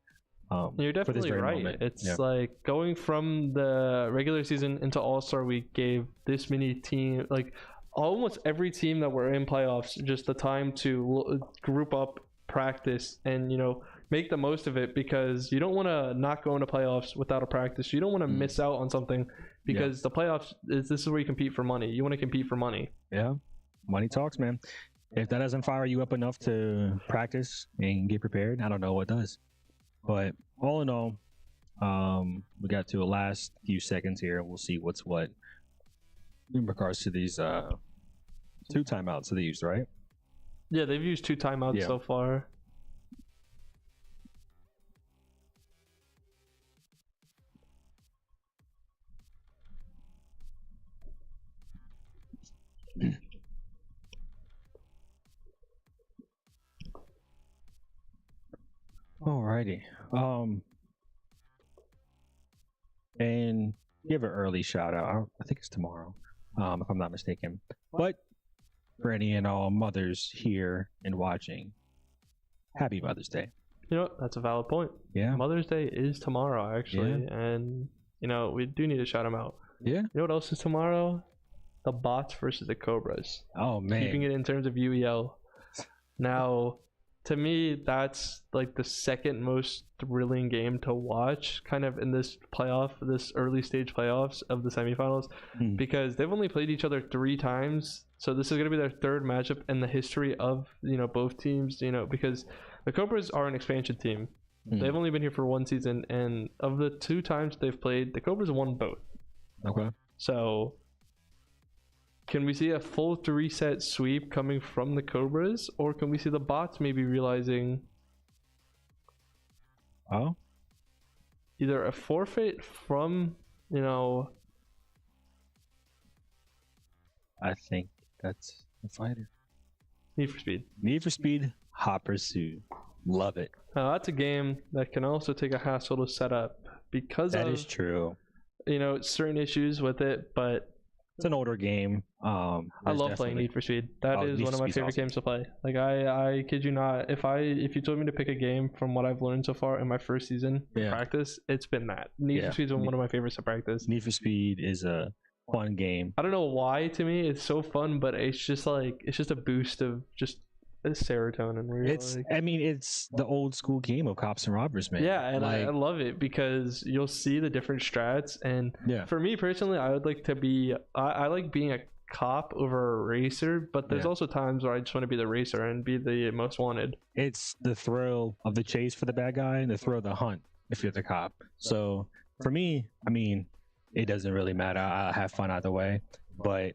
You're definitely right. Moment. It's like going from the regular season into All-Star Week gave this many teams, like almost every team that were in playoffs, just the time to group up practice and make the most of it, because you don't want to not go into playoffs without a practice. You don't want to miss out on something, because the playoffs this is where you compete for money. You want to compete for money. Yeah, money talks, man. If that doesn't fire you up enough to practice and get prepared, I don't know what does. But all in all, we got to the last few seconds here. We'll see what's what in regards to these 2 timeouts that they used, right? Yeah, they've used 2 timeouts so far. Alrighty. And give an early shout out. I think it's tomorrow, if I'm not mistaken. But for any and all mothers here and watching, happy Mother's Day. You know what? That's a valid point. Yeah. Mother's Day is tomorrow, actually. And, we do need to shout them out. Yeah. You know what else is tomorrow? The Bots versus the Cobras. Oh, man. Keeping it in terms of UEL. Now, to me, that's like the second most thrilling game to watch kind of in this early stage playoffs of the semifinals, because they've only played each other 3 times. So this is going to be their 3rd matchup in the history of, both teams, because the Cobras are an expansion team. They've only been here for 1 season, and of the 2 times they've played, the Cobras won both. Okay. So can we see a full 3-set sweep coming from the Cobras, or can we see the Bots maybe realizing either a forfeit from, I think that's the fighter. Need for Speed. Need for Speed, Hot Pursuit. Love it. Now, that's a game that can also take a hassle to set up because that is true. Certain issues with it, but it's an older game. I love playing Need for Speed. That is one of my favorite games to play. Like I kid you not, if you told me to pick a game from what I've learned so far in my first season practice, it's been that. Need for Speed is one of my favorites to practice. Need for Speed is a fun game. I don't know why, to me it's so fun, but it's just a boost of just serotonin. It's the old school game of cops and robbers, man. Yeah, and I love it because you'll see the different strats, and for me personally, I would like to be I like being a cop over a racer, but there's also times where I just want to be the racer and be the most wanted. It's the thrill of the chase for the bad guy and the thrill of the hunt if you're the cop. So for me, it doesn't really matter. I have fun either way, but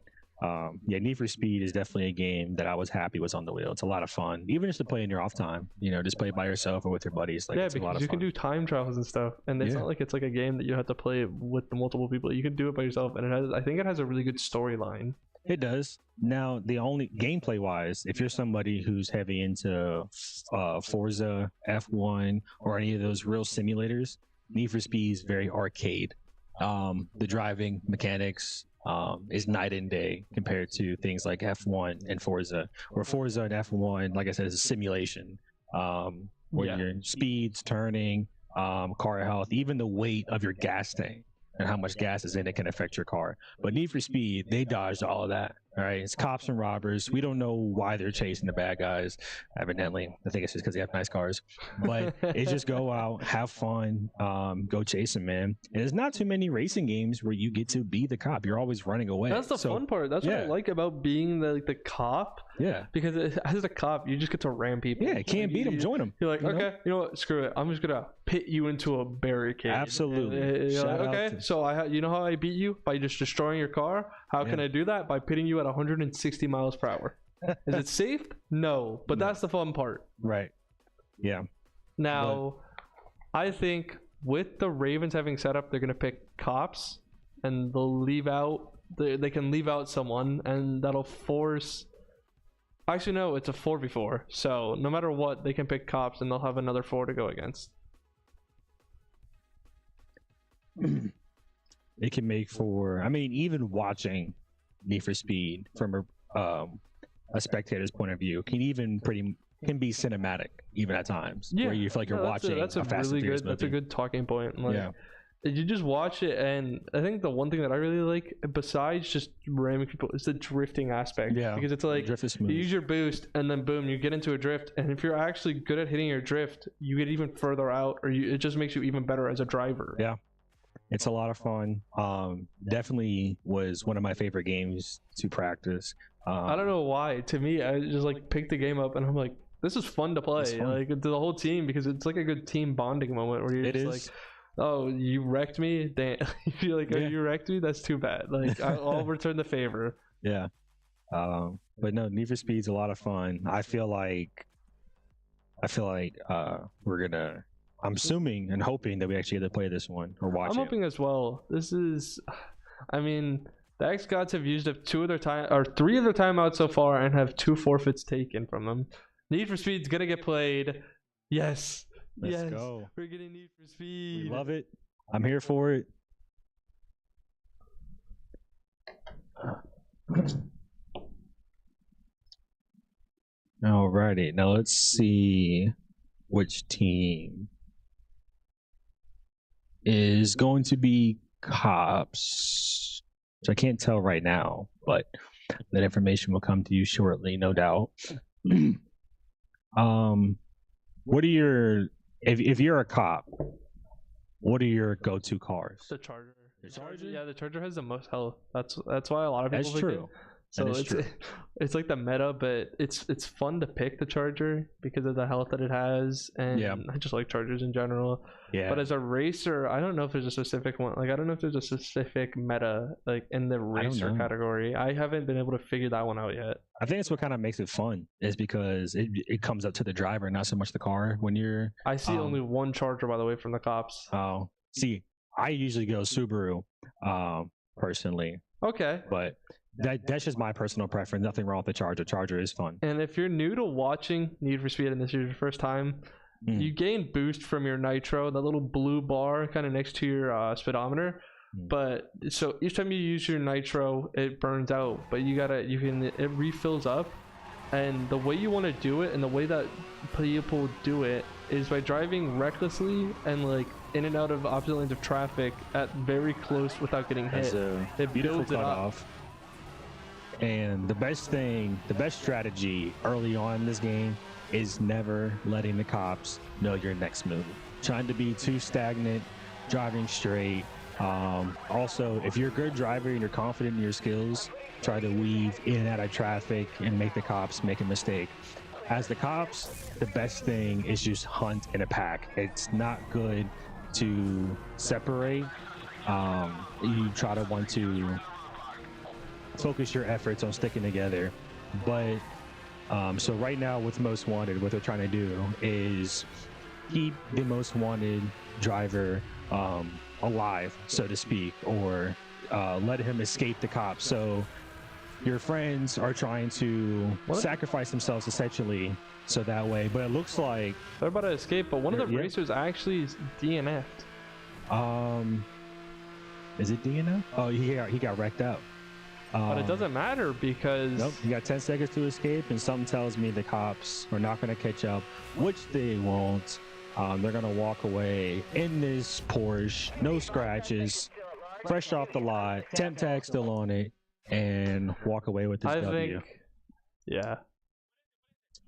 Need for Speed is definitely a game that I was happy was on the wheel. It's a lot of fun, even just to play in your off time. Just play it by yourself or with your buddies. It's a lot of you fun. can do time trials and stuff, and it's not like it's like a game that you have to play with the multiple people. You can do it by yourself, and I think it has a really good storyline. It does. Now, the only gameplay wise, if you're somebody who's heavy into Forza, F1, or any of those real simulators, Need for Speed is very arcade. The driving mechanics is night and day compared to things like F1 and Forza. Or Forza and F1, like I said, is a simulation where your speeds, turning, car health, even the weight of your gas tank and how much gas is in it can affect your car. But Need for Speed, they dodged all of that. All right, it's cops and robbers. We don't know why they're chasing the bad guys, evidently. I think it's just because they have nice cars. But it's just go out, have fun, go chase them, man. And there's not too many racing games where you get to be the cop. You're always running away. That's the fun part. That's what I like about being the cop. Yeah. Because as a cop, you just get to ram people. Yeah, can't beat them, join them. You're like, okay, you know what? Screw it. I'm just going to pit you into a barricade. Absolutely. You're like, okay, so you know how I beat you? By just destroying your car? How can I do that? By pitting you at 160 miles per hour. Is it safe? No, but that's the fun part. Right. Yeah. Now, I think with the Ravens having set up, they're going to pick cops, and they'll leave out. They can leave out someone, and that'll force. Actually, no, it's a 4v4. So no matter what, they can pick cops, and they'll have another 4 to go against. It can make for, even watching Need for Speed from a spectator's point of view can be cinematic even at times. Yeah, where you feel like you're watching that's a Fast really and Furious good. That's a good talking point. you just watch it, and I think the one thing that I really like, besides just ramming people, is the drifting aspect. Yeah, because it's like drift is you smooth. use your boost, and then boom, you get into a drift. And if you're actually good at hitting your drift, you get even further out, or it just makes you even better as a driver. Yeah. It's a lot of fun. Definitely was one of my favorite games to practice. I don't know why. To me, I just like picked the game up, and I'm like, this is fun to play. fun. Like to the whole team, because it's like a good team bonding moment where you're It just is. like, oh, you wrecked me. Damn. You feel like, oh, Yeah. you wrecked me. That's too bad. Like I'll return the favor. Yeah. But no, Need for Speed's a lot of fun. I feel like we're gonna. I'm assuming and hoping that we actually get to play this one or watch I'm it. hoping as well. This is, I mean, the xGODS have used up 3 of their timeouts so far and have 2 forfeits taken from them. Need for Speed's gonna get played. Yes. Let's yes. go. We're getting Need for Speed. We love it. I'm here for it. Alrighty, now let's see which team is going to be cops. So I can't tell right now, but that information will come to you shortly, no doubt. What are your if you're a cop, what are your go-to cars? The Charger. The Charger? Yeah, the Charger has the most health. That's why a lot of people That's pick true. it. So That is it's true. it's like the meta, but it's fun to pick the Charger because of the health that it has, and Yeah. I just like Chargers in general. Yeah. But as a racer, I don't know if there's a specific one. Like I don't know if there's a specific meta like in the racer know. category. I haven't been able to figure that one out yet. I think it's what kind of makes it fun is because it comes up to the driver, not so much the car. When you're I see only one Charger, by the way, from the cops. see, I usually go Subaru, personally, Okay. but that's just my personal preference. Nothing wrong with the Charger. Charger is fun. And if you're new to watching Need for Speed and this is your first time, you gain boost from your nitro, that little blue bar kind of next to your speedometer. But so each time you use your nitro, it burns out. But it refills up, and the way you want to do it and the way that people do it is by driving recklessly and like in and out of opposite lanes of traffic at very close without getting That's hit. a It beautiful builds it up. cutoff. And the best strategy early on in this game is never letting the cops know your next move. Trying to be too stagnant, driving straight. Also, if you're a good driver and you're confident in your skills, try to weave in and out of traffic and make the cops make a mistake. As the cops, the best thing is just hunt in a pack. It's not good to separate. You try to want to focus your efforts on sticking together. But so right now with Most Wanted, what they're trying to do is keep the Most Wanted driver alive, so to speak, or let him escape the cops. So your friends are trying to sacrifice themselves essentially so that way, but it looks like They're about to escape, but one of the Yeah. racers actually is DNF'd. is it DNF? Oh, he got wrecked out. But it doesn't matter because Nope, you got 10 seconds to escape, and something tells me the cops are not going to catch up, which they won't. They're going to walk away in this Porsche, no scratches, fresh off the lot, temp tag still on it, and walk away with this I W. think, yeah.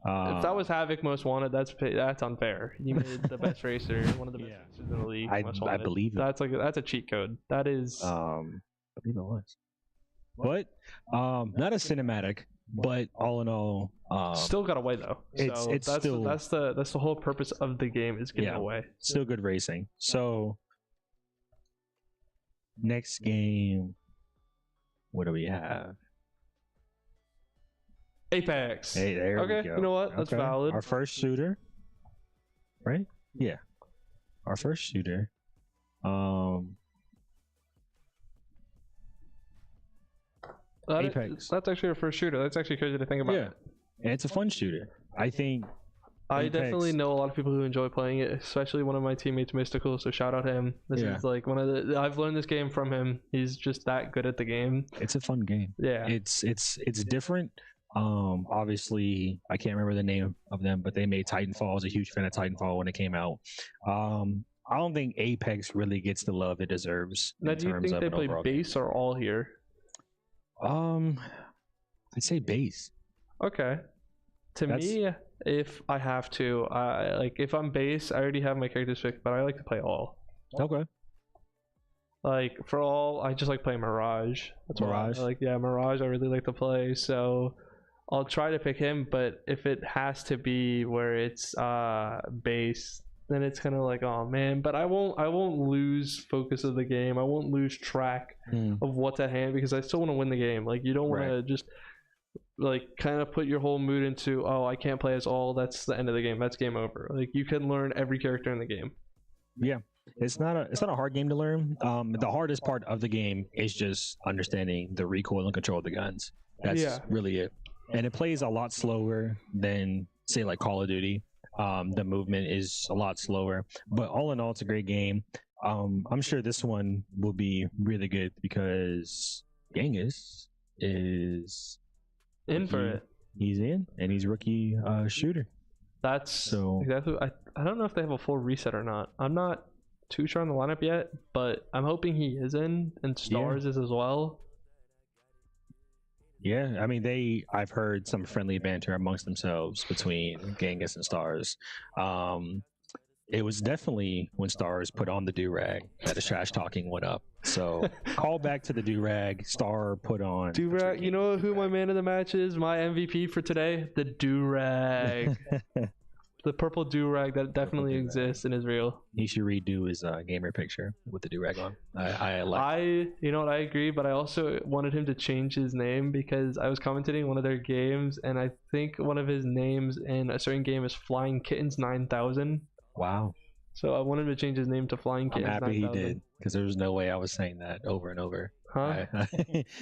If that was Havoc Most Wanted, that's unfair. You made the best racer, one of the best Yeah. racers in the league. I Most Wanted. believe it. That's a cheat code. That is. I believe it was. But not a cinematic, but all in all, still got away though. So it's that's still- that's the whole purpose of the game is getting Yeah. away. still good racing. So next game, what do we have? Apex. Hey, there Okay, we go. you know what? That's valid. Our first shooter, right? Yeah, our first shooter. Apex. That's actually our first shooter. That's actually crazy to think about. Yeah, and it's a fun shooter. I think. I Apex. definitely know a lot of people who enjoy playing it, especially one of my teammates, Mystical. So shout out him. This Yeah. is like one of the. I've learned this game from him. He's just that good at the game. It's a fun game. Yeah. It's different. Obviously, I can't remember the name of them, but they made Titanfall. I was a huge fan of Titanfall when it came out. I don't think Apex really gets the love it deserves Now, in do you terms think of they an play overall game. base or all here? I'd say base. Okay. To That's- me, if I have to, if I'm base, I already have my characters picked, but I like to play all. Okay. Like for all, I just like playing Mirage. That's what Mirage? Mirage. I really like to play, so I'll try to pick him. But if it has to be where it's base, then it's kind of like, oh man. But I won't lose focus of the game. I won't lose track of what's at hand because I still want to win the game. Like you don't want to just like kind of put your whole mood into, oh, I can't play as all. That's the end of the game. That's game over. Like you can learn every character in the game. Yeah. It's not a hard game to learn. The hardest part of the game is just understanding the recoil and control of the guns. That's really it. And it plays a lot slower than say like Call of Duty. The movement is a lot slower, but all in all, it's a great game. I'm sure this one will be really good because Genghis is In for it. He's in, and he's rookie shooter. That's So- exactly. I don't know if they have a full reset or not. I'm not too sure on the lineup yet, but I'm hoping he is in, and Stars is as well. Yeah, I mean I've heard some friendly banter amongst themselves between Genghis and Stars. It was definitely when Stars put on the do-rag that the trash talking went up. So call back to the do-rag. Star put on Do-rag. You know who my man of the match is? My MVP for today? The do-rag. The purple do-rag that definitely do-rag. exists and is real. He should redo his gamer picture with the do-rag on. You know what, I agree, but I also wanted him to change his name because I was commentating one of their games, and I think one of his names in a certain game is Flying Kittens 9000. Wow. So I wanted him to change his name to Flying I'm Kittens happy 9000. he did because there was no way I was saying that over and over. Huh?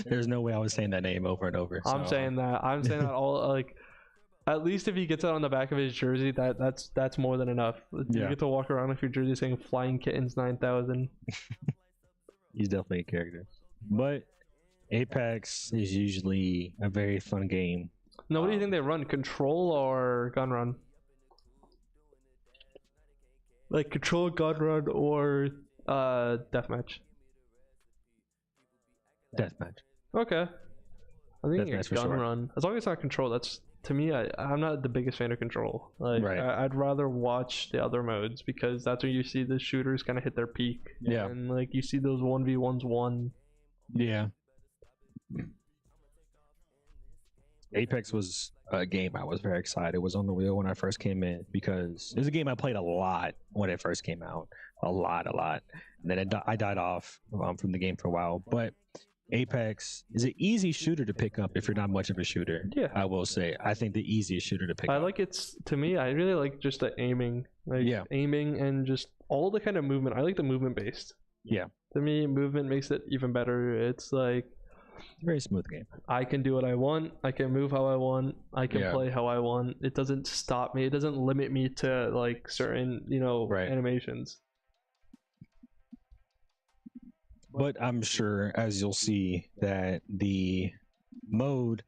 There's no way I was saying that name over and over. I'm so- saying that. I'm saying that all like. At least if he gets it on the back of his jersey, that's more than enough. You Yeah. get to walk around with your jersey saying Flying Kittens 9000. He's definitely a character. But Apex is usually a very fun game. Now, what do you think they run? Control or gun run? Like control, gun run, or deathmatch? Deathmatch. Okay. I think Deathmatch it's for gun sure. run. As long as it's not control, that's to me. I'm not the biggest fan of control. Like Right. I'd rather watch the other modes because that's when you see the shooters kind of hit their peak. Yeah. And like you see those 1v1s won. Yeah. Apex was a game I was very excited. It was on the wheel when I first came in because it was a game I played a lot when it first came out. A lot. And then I died off from the game for a while. But Apex is an easy shooter to pick up if you're not much of a shooter. Yeah. I will say. I think the easiest shooter to pick I up. like it's to me. I really like just the aiming, like Yeah. aiming and just all the kind of movement. I like the movement based. Yeah. To me, movement makes it even better. It's like Very smooth game. I can do what I want. I can move how I want. I can Yeah. play how I want. It doesn't stop me. It doesn't limit me to like certain, Right. animations. But I'm sure, as you'll see, that the mode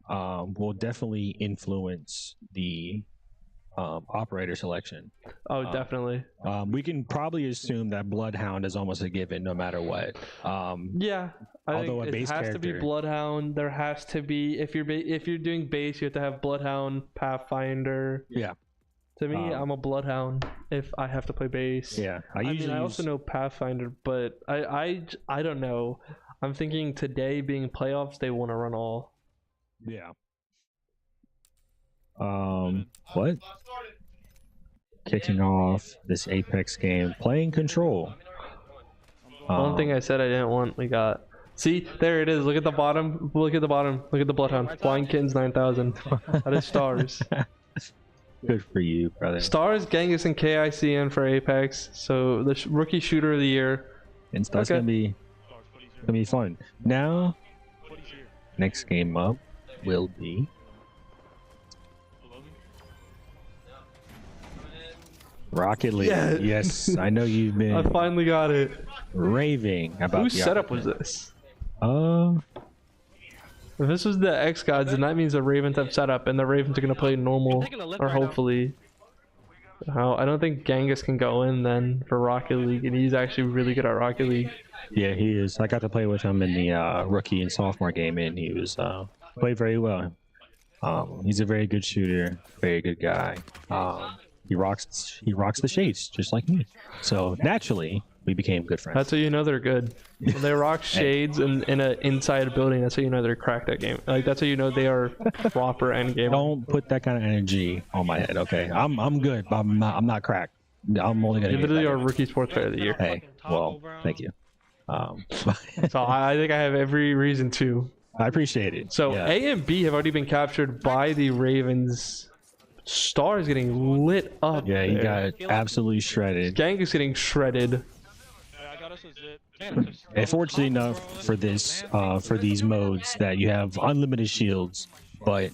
will definitely influence the operator selection. Oh, definitely. We can probably assume that Bloodhound is almost a given, no matter what. Yeah. I Although think a base it has to be character- Bloodhound. There has to be if you're doing base, you have to have Bloodhound, Pathfinder. Yeah, To me, I'm a Bloodhound if I have to play base. yeah. I usually mean, I also use- know Pathfinder, but I don't know. I'm thinking today being playoffs, they want to run all. Yeah. What? Kicking off this Apex game, playing Control. One thing I said I didn't want, we got. See, there it is. Look at the bottom. Look at the bottom. Look at the Bloodhound. Flying Kittens 9000. That is Stars. Good for you, brother. Stars, Genghis, and KICN for Apex. So the rookie shooter of the year. And that's Okay. gonna be fun. Now, next game up will be Rocket League. Yeah. Yes, I know you've I been finally got it. raving about Whose the setup was this? If If this was the xGODS, then that means the Ravens have setup, and the Ravens are gonna play normal, or hopefully. I don't think Genghis can go in then for Rocket League, and he's actually really good at Rocket League. Yeah, he is. I got to play with him in the rookie and sophomore game, and he was played very well. He's a very good shooter, very good guy. He rocks the shades just like me. So naturally, we became good friends. That's how you know they're good. When they rock shades in an inside building, that's how you know they're cracked at game. Like that's how you know they are proper end game. Don't put that kind of energy on my head, okay? I'm good, but I'm not cracked. I'm only gonna. You get literally better. are rookie sports player of the year. Hey, well, thank you. So I think I have every reason to. I appreciate it. So yeah. A and B have already been captured by the Ravens. Star is getting lit up. Yeah, he there. got absolutely shredded. Gang is getting shredded. And fortunately enough for this, for these modes, that you have unlimited shields, but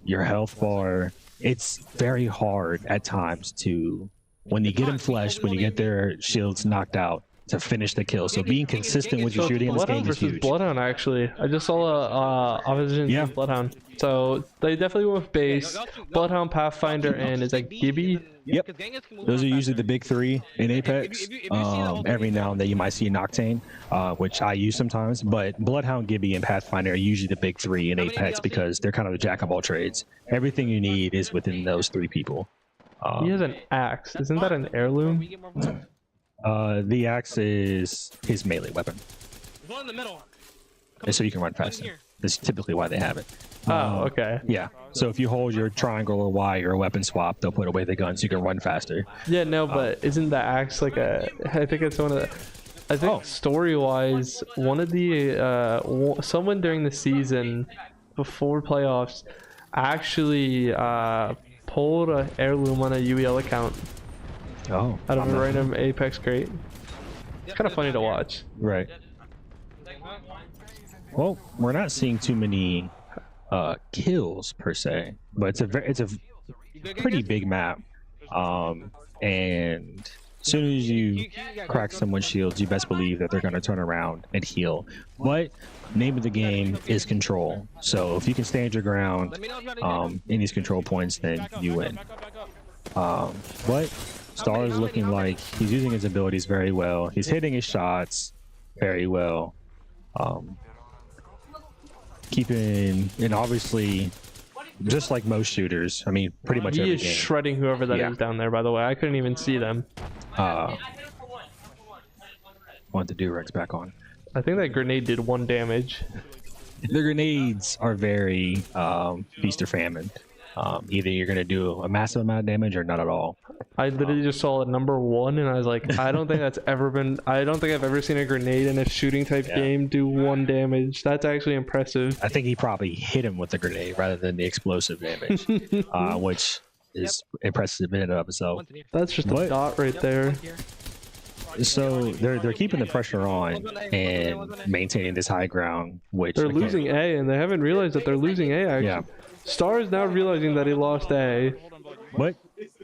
your health bar, it's very hard at times to, when you get them fleshed, when you get their shields knocked out, to finish the kill. So being consistent with your So shooting in this Bloodhound game is versus huge. Bloodhound, actually. I just saw a opposition Yeah. to Bloodhound. So they definitely went with base. Bloodhound, Pathfinder, and is that Gibby? Yep. Those are usually the big three in Apex. Every now and then you might see an Octane, which I use sometimes, but Bloodhound, Gibby, and Pathfinder are usually the big three in Apex because they're kind of the jack of all trades. Everything you need is within those three people. He has an axe. Isn't that an heirloom? The axe is his melee weapon, One in the middle. and so you can run faster. That's typically why they have it. Oh, okay. Yeah. So if you hold your triangle or Y or a weapon swap, they'll put away the gun so you can run faster. Yeah, no, but isn't the axe like a? I think it's one of the. I think story-wise, one of the someone during the season before playoffs actually pulled a heirloom on a UEL account Oh. out of a random Apex crate. It's kind of funny to watch. Right. Well, we're not seeing too many kills per se, but it's a pretty big map. And as soon as you crack someone's shields, you best believe that they're going to turn around and heal. But name of the game is control. So if you can stand your ground in these control points, then you win. But Star is looking like he's using his abilities very well. He's hitting his shots very well. Keeping, and obviously, just like most shooters, I mean, pretty much He every is game. shredding whoever that is Yeah. down there, by the way. I couldn't even see them. Want the Durex back on. I think that grenade did 1 damage. The grenades are very feast or famine. Either you're going to do a massive amount of damage or not at all. I literally just saw a number 1 and I was like, I don't think that's ever been, I don't think I've ever seen a grenade in a shooting type game do 1 damage. That's actually impressive. I think he probably hit him with the grenade rather than the explosive damage, which is impressive in and of itself. That's just a What? dot right there. So they're keeping the pressure on and maintaining this high ground, which They're again, losing A and they haven't realized that they're losing A actually. Yeah. Star is now realizing that he lost A. But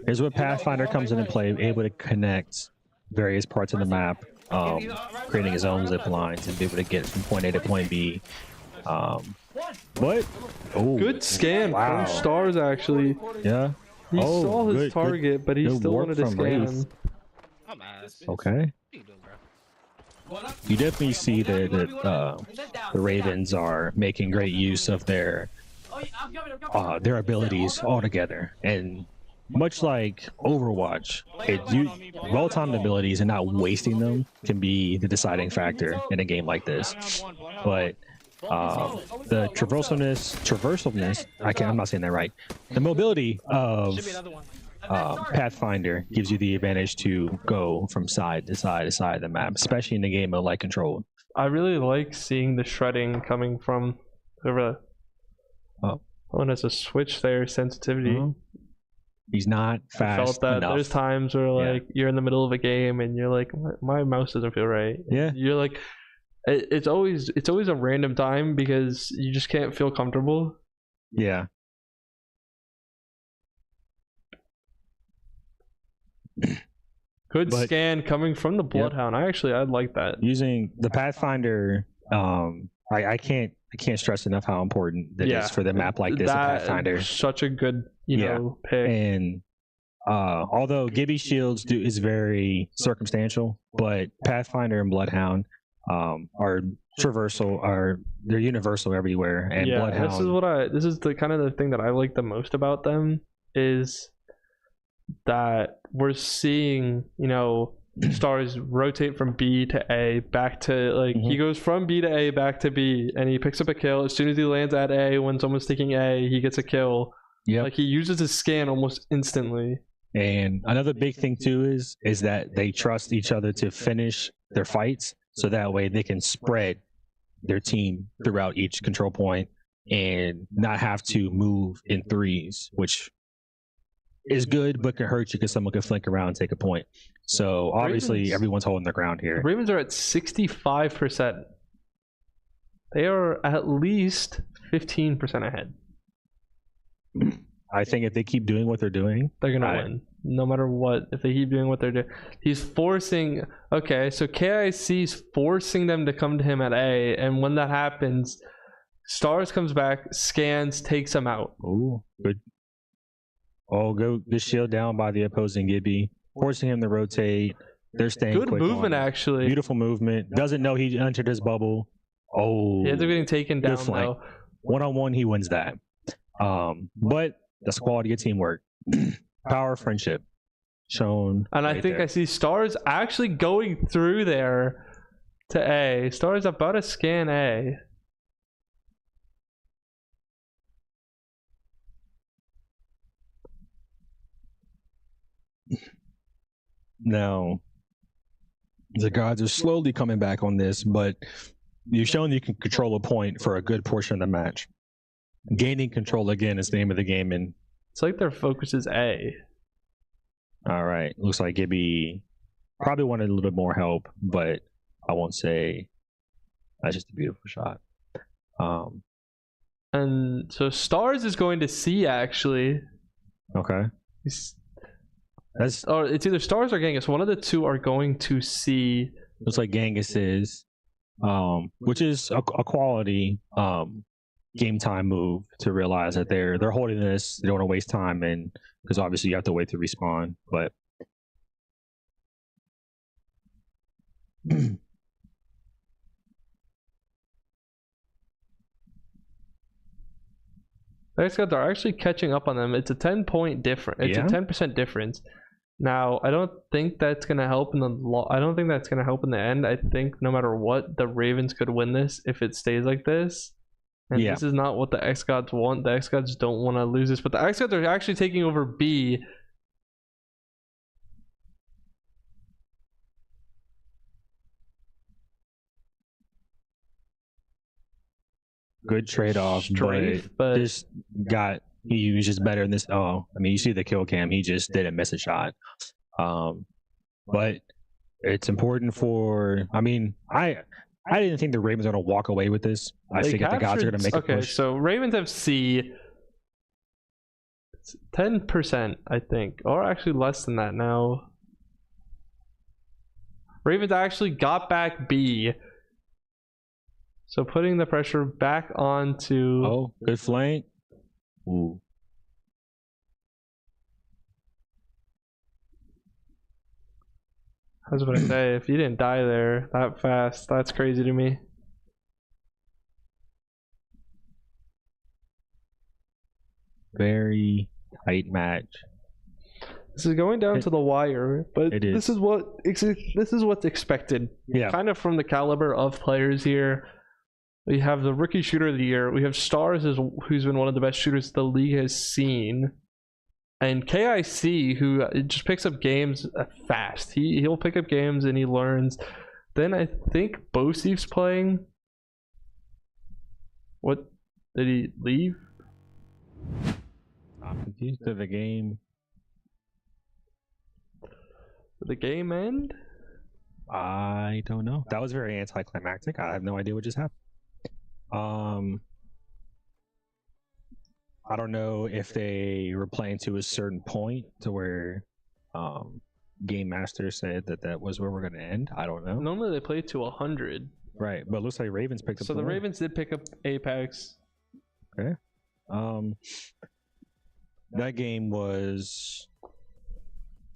here's where Pathfinder comes into play, able to connect various parts of the map, creating his own zip lines and be able to get from point A to point B. But Good scan Wow. from Stars actually. yeah, He saw his good- target, but he good still work wanted to from scan. Wraith. Okay. You definitely see that the Ravens are making great use of their abilities altogether, and much like Overwatch, well-timed abilities and not wasting them can be the deciding factor in a game like this. But the traversalness, I'm not saying that right. The mobility of Pathfinder gives you the advantage to go from side to side to side of the map, especially in a game of light control. I really like seeing the shredding coming from whoever. Oh. And there's a switch there, sensitivity. Mhm. He's not I fast felt that. enough. There's times where like you're in the middle of a game and you're like, my mouse doesn't feel right. Yeah. You're like, it's always a random time because you just can't feel comfortable. Yeah. Good But- scan coming from the Bloodhound. I'd like that. Using the Pathfinder, I can't stress enough how important that is for the map like this, a Pathfinder. Such a good, you Yeah. know, pick. And Although Gibby Shields is very circumstantial, but Pathfinder and Bloodhound are they're universal everywhere. And yeah, Bloodhound, this is the kind of the thing that I like the most about them is that we're seeing, you know, stars rotate from B to A back to like he goes from B to A back to B and he picks up a kill as soon as he lands at A. When someone's taking A, he gets a kill. Yep. Like he uses his scan almost instantly. And another big thing too is that they trust each other to finish their fights, so that way they can spread their team throughout each control point and not have to move in threes, which is good but can hurt you because someone can flank around and take a point. So obviously everyone's holding their ground here. The Ravens are at 65%. They are at least 15% ahead. I think if they keep doing what they're doing, they're gonna win no matter what. If they keep doing what they're doing, he's forcing. Okay, so KIC's forcing them to come to him at A, and when that happens, Stars comes back, scans, takes him out. Oh, good. Oh, good shield down by the opposing Gibby, forcing him to rotate. They're staying good quick movement, actually. Beautiful movement. Doesn't know he entered his bubble. Oh, he ends up getting taken down though. 1-on-1, he wins that. But that's quality of teamwork. Power, friendship shown. And I think I see Stars actually going through there to A. Stars about to scan A. Now, the gods are slowly coming back on this, but you've shown you can control a point for a good portion of the match. Gaining control again is the name of the game, and it's like their focus is A. All right, looks like Gibby probably wanted a little bit more help, but I won't say that's just a beautiful shot. And so Stars is going to C actually. Okay. Or it's either Stars or Genghis. One of the two are going to C. Looks like Genghis is, which is a quality game time move to realize that they're holding this. They don't want to waste time, and because obviously you have to wait to respawn. But xGODS are actually catching up on them. It's a 10-point difference. It's a 10% difference. Now, I don't think that's gonna help in the I don't think that's gonna help in the end. I think no matter what, the Ravens could win this if it stays like this. And this is not what the xGODS want. The xGODS don't want to lose this, but the xGODS are actually taking over B. good trade-off, but this got he was just better in this. Oh, I mean, you see the kill cam. He just didn't miss a shot. But it's important for. I mean, I didn't think the Ravens were going to walk away with this. I figured the gods are going to make a push. Okay, so Ravens have C. 10%, I think, or actually less than that now. Ravens actually got back B. So putting the pressure back onto. Oh, good flank. Ooh. I was about to say, if you didn't die there that fast, that's crazy to me. Very tight match. This is going down to the wire, but this is what's expected. Yeah. Kind of from the caliber of players here. We have the rookie shooter of the year. We have Stars, who's been one of the best shooters the league has seen. And KIC, who just picks up games fast. He'll pick up games and he learns. Then I think Bosif's playing. What? Did he leave? I'm confused to the game. Did the game end? I don't know. That was very anticlimactic. I have no idea what just happened. I don't know if they were playing to a certain point to where Game Master said that was where we're going to end. I don't know. Normally they play to 100. Right, but it looks like Ravens picked up. So the Ravens did pick up Apex. Okay. That game was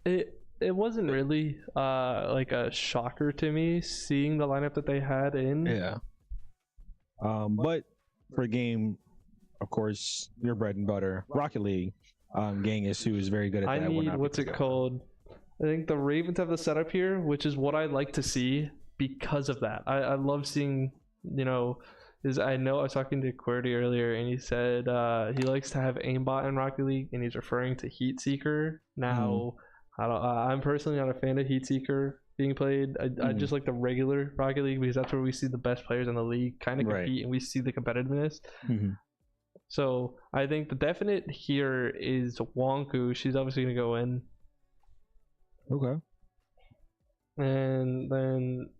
It wasn't really like a shocker to me seeing the lineup that they had in. Yeah. But for a game, of course, your bread and butter, Rocket League, Genghis, who is very good at I that. will need not be what's it together. called? I think the Ravens have the setup here, which is what I like to see because of that. I love seeing, you know, I know I was talking to QWERTY earlier and he said he likes to have aimbot in Rocket League and he's referring to Heat Seeker. Now, I'm personally not a fan of Heat Seeker being played. I just like the regular Rocket League because that's where we see the best players in the league kind of compete and we see the competitiveness. So I think the definite here is Wonku. She's obviously going to go in. Okay. And then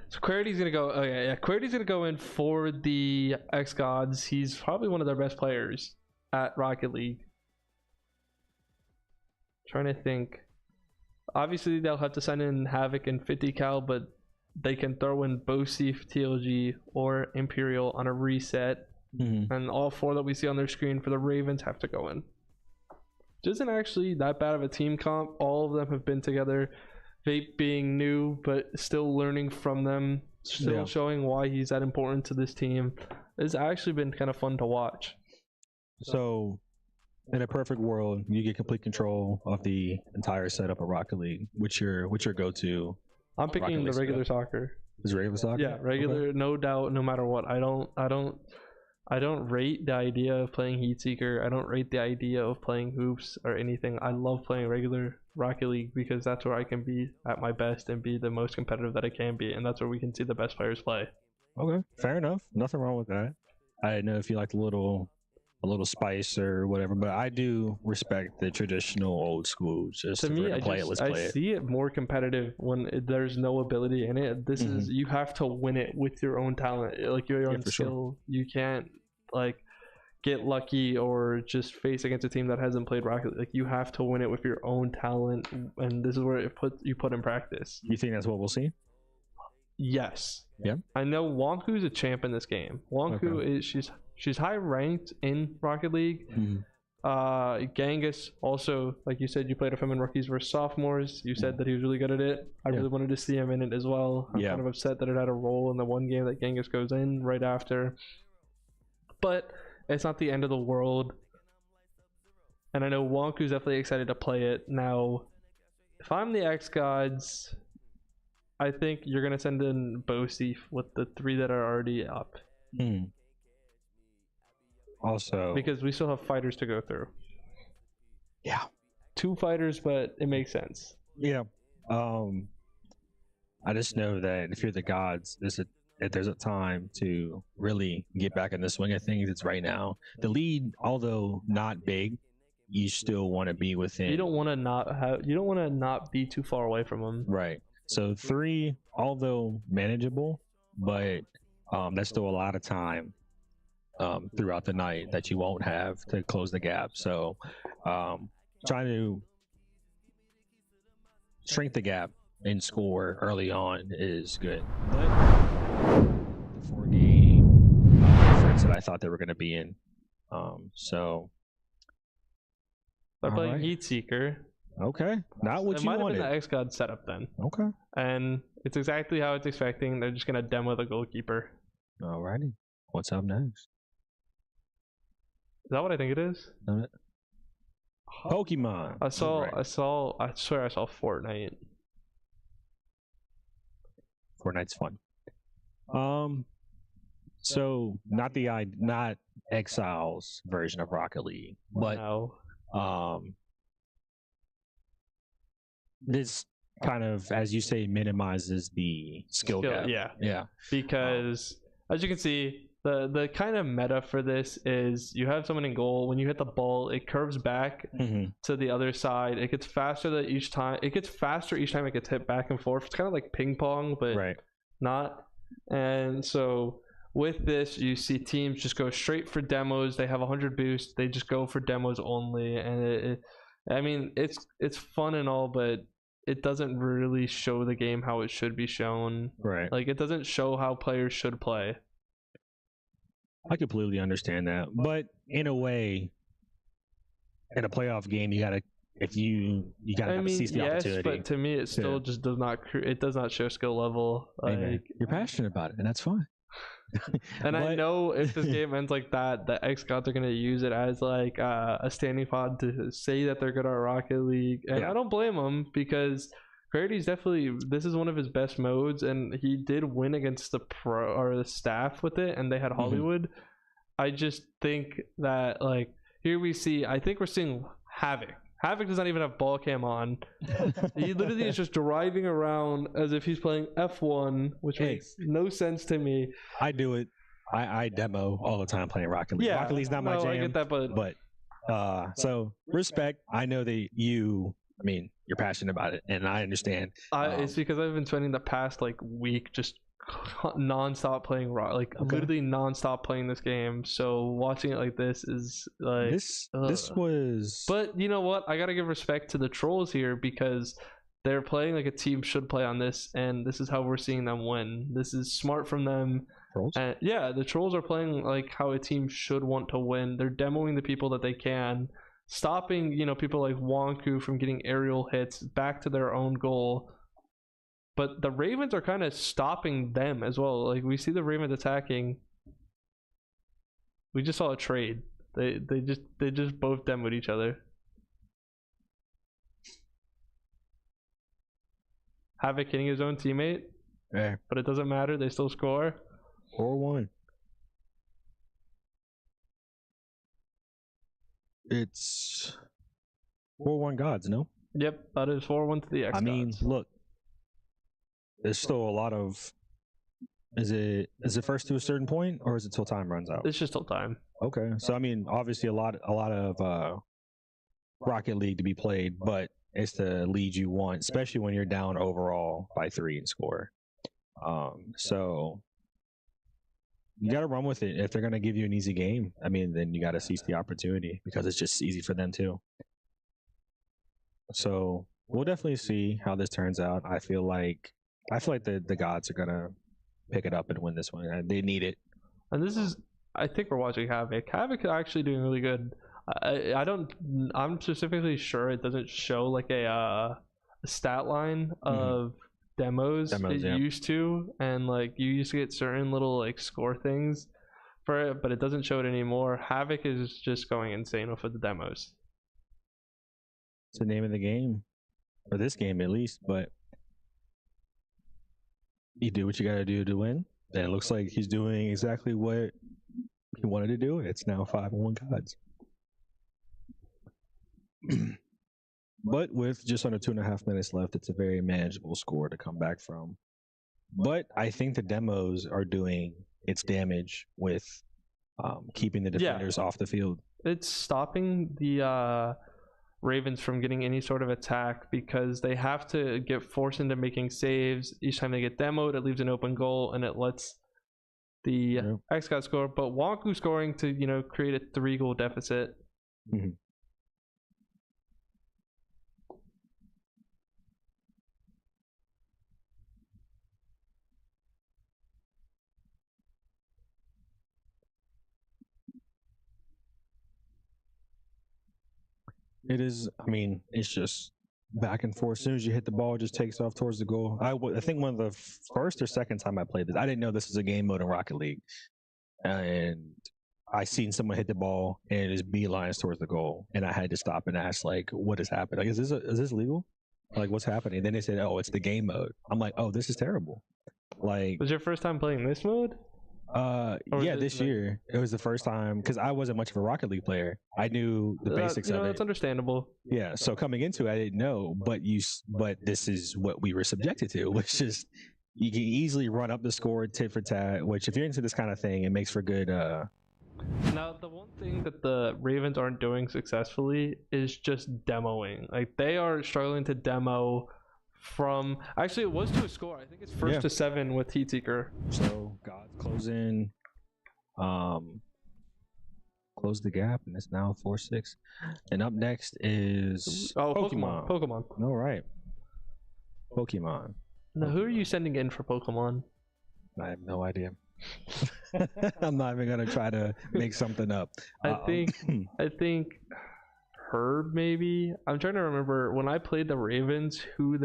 so QWERTY's gonna go. Oh yeah. QWERTY's gonna go in for the xGODS. He's probably one of their best players at Rocket League. Trying to think. Obviously, they'll have to send in Havoc and 50 cal, but they can throw in Bosif, TLG, or Imperial on a reset, and all four that we see on their screen for the Ravens have to go in. Which isn't actually that bad of a team comp. All of them have been together. Vape being new, but still learning from them, still showing why he's that important to this team. It's actually been kind of fun to watch. So, in a perfect world, you get complete control of the entire setup of Rocket League. What's your go-to? I'm picking the regular soccer. Is it regular soccer? Yeah, regular, no doubt, no matter what. I don't rate the idea of playing Heat Seeker. I don't rate the idea of playing hoops or anything. I love playing regular Rocket League because that's where I can be at my best and be the most competitive that I can be, and that's where we can see the best players play. Okay, fair enough. Nothing wrong with that. I didn't know if you liked a little spice or whatever, but I do respect the traditional old school. Just to me, play it. Let's play it. I see it more competitive when there's no ability in it. This is, you have to win it with your own talent, like your own skill. Sure. You can't like get lucky or just face against a team that hasn't played Rocket League. Like you have to win it with your own talent, and this is where you put in practice. You think that's what we'll see? Yes. Yeah. I know Wonku's a champ in this game. Wonku is she's high ranked in Rocket League. Genghis also, like you said, you played FM in rookies versus sophomores. You said that he was really good at it. I really wanted to see him in it as well. I'm kind of upset that it had a role in the one game that Genghis goes in right after. But it's not the end of the world. And I know Wonku's definitely excited to play it. Now, if I'm the xGODS, I think you're going to send in Bosif with the three that are already up. Also, because we still have fighters to go through. Yeah. 2 fighters, but it makes sense. Yeah. I just know that if you're the gods, there's a time to really get back in the swing of things. It's right now. The lead, although not big, you still want to be within. You don't want to not be too far away from them. Right. So 3, although manageable, but that's still a lot of time throughout the night that you won't have to close the gap. So trying to shrink the gap and score early on is good. But the 4-game difference that I thought they were going to be in. So they're playing Heat Seeker. Okay, not what you wanted. It might have been the xGODS setup then. Okay. And it's exactly how it's expecting. They're just going to demo the goalkeeper. Alrighty. What's up next? Is that what I think it is? Pokemon. I swear I saw Fortnite. Fortnite's fun. So not Exile's version of Rocket League, but this kind of, as you say, minimizes the skill gap. Yeah. Because as you can see, the kind of meta for this is you have someone in goal. When you hit the ball, it curves back to the other side. It gets faster each time it gets hit back and forth. It's kind of like ping pong, but not. And so with this, you see teams just go straight for demos. They have 100 boost. They just go for demos only, and it's fun and all, but it doesn't really show the game how it should be shown. Right. Like it doesn't show how players should play. I completely understand that, but in a way, in a playoff game, you gotta seize the yes, opportunity. but to me, it still just does not. It does not show skill level. Hey, man, Like, you're passionate about it, and that's fine. and I But- know if this game ends like that, the xGODS are gonna use it as like a standing pod to say that they're good at Rocket League, and Yeah. I don't blame them because Grady's definitely, this is one of his best modes, and he did win against the pro or the staff with it, and they had Hollywood. I just think that like here I think we're seeing Havoc. Havoc does not even have ball cam on. He literally is just driving around as if he's playing F1, which makes no sense to me. I do it. I demo all the time playing Rocket League. Yeah, Rocket League's not my jam. I get that, but so respect. I know that you're passionate about it, and I understand. it's because I've been spending the past like week just non-stop playing literally non-stop playing this game, so watching it like this is like This was. But you know what, I gotta give respect to the trolls here because they're playing like a team should play on this, and this is how we're seeing them win. This is smart from them. Trolls? And yeah, the trolls are playing like how a team should want to win. They're demoing the people that they can, stopping people like Wonku from getting aerial hits back to their own goal. But the Ravens are kind of stopping them as well. Like we see the Ravens attacking. We just saw a trade. They just both demoed each other. Havoc hitting his own teammate, Yeah. but it doesn't matter. They still score. 4-1. It's 4-1 gods, no? Yep, that is 4-1 to the xGODS. I mean, look, there's still a lot of. Is it first to a certain point, or is it till time runs out? it's just still time. Okay, so I mean, obviously a lot of Rocket League to be played, but it's the lead you want, especially when you're down overall by 3 and score. So you got to run with it. If they're gonna give you an easy game, I mean, then you got to seize the opportunity because it's just easy for them too. So we'll definitely see how this turns out. I feel like the gods are gonna pick it up and win this one. They need it. And this is, I think we're watching Havoc. Havoc is actually doing really good. I'm specifically sure it doesn't show like a stat line of demos it yeah. used to, and like you used to get certain little like score things for it, but it doesn't show it anymore. Havoc is just going insane with the demos. It's the name of the game, or this game at least. But you do what you got to do to win, and it looks like he's doing exactly what he wanted to do. It's now 5-1 gods. But with just under 2.5 minutes left, it's a very manageable score to come back from. But I think the demos are doing its damage with keeping the defenders off the field. It's stopping the Ravens from getting any sort of attack because they have to get forced into making saves. Each time they get demoed, it leaves an open goal and it lets the xGODS score. But Wonku scoring to create a 3-goal deficit. Mm-hmm. It is. I mean, it's just back and forth. As soon as you hit the ball, it just takes off towards the goal. I think one of the first or second time I played this, I didn't know this was a game mode in Rocket League, and I seen someone hit the ball and it just beelines towards the goal, and I had to stop and ask, like, what has happened? Like, is this legal? Like, what's happening? And then they said, oh, it's the game mode. I'm like, oh, this is terrible. Like, Was your first time playing this mode? yeah, this year it was the first time because I wasn't much of a Rocket League player. I knew the basics of it. That's understandable. Yeah, so coming into it, I didn't know, but this is what we were subjected to, which is you can easily run up the score tit for tat. Which, if you're into this kind of thing, it makes for good. Now, the one thing that the Ravens aren't doing successfully is just demoing. Like, they are struggling to demo from... Actually, it was to a score. I think it's first to 7 with Heatseeker. So, God, close in. Close the gap, and it's now 4-6. And up next is... Pokemon. All right. Pokemon. Now, who are you sending in for Pokemon? I have no idea. I'm not even gonna try to make something up. I think Herb maybe. I'm trying to remember when I played the Ravens who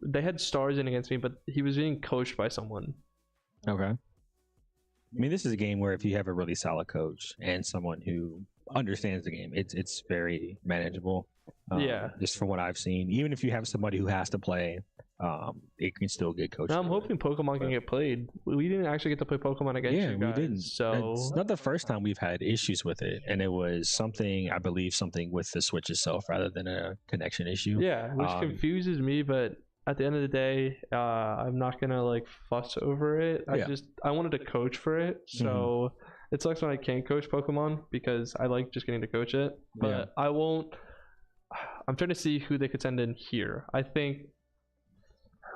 they had stars in against me, but he was being coached by someone. Okay. I mean, this is a game where if you have a really solid coach and someone who understands the game, it's very manageable. Yeah. Just from what I've seen, even if you have somebody who has to play, it can still get coached. Now I'm hoping Pokemon can get played. We didn't actually get to play Pokemon against you guys. We didn't. So it's not the first time we've had issues with it, and it was something I believe something with the Switch itself rather than a connection issue. Yeah, which confuses me, but at the end of the day, I'm not gonna like fuss over it. I wanted to coach for it, so it sucks when I can't coach Pokemon because I like just getting to coach it. But I won't. I'm trying to see who they could send in here. I think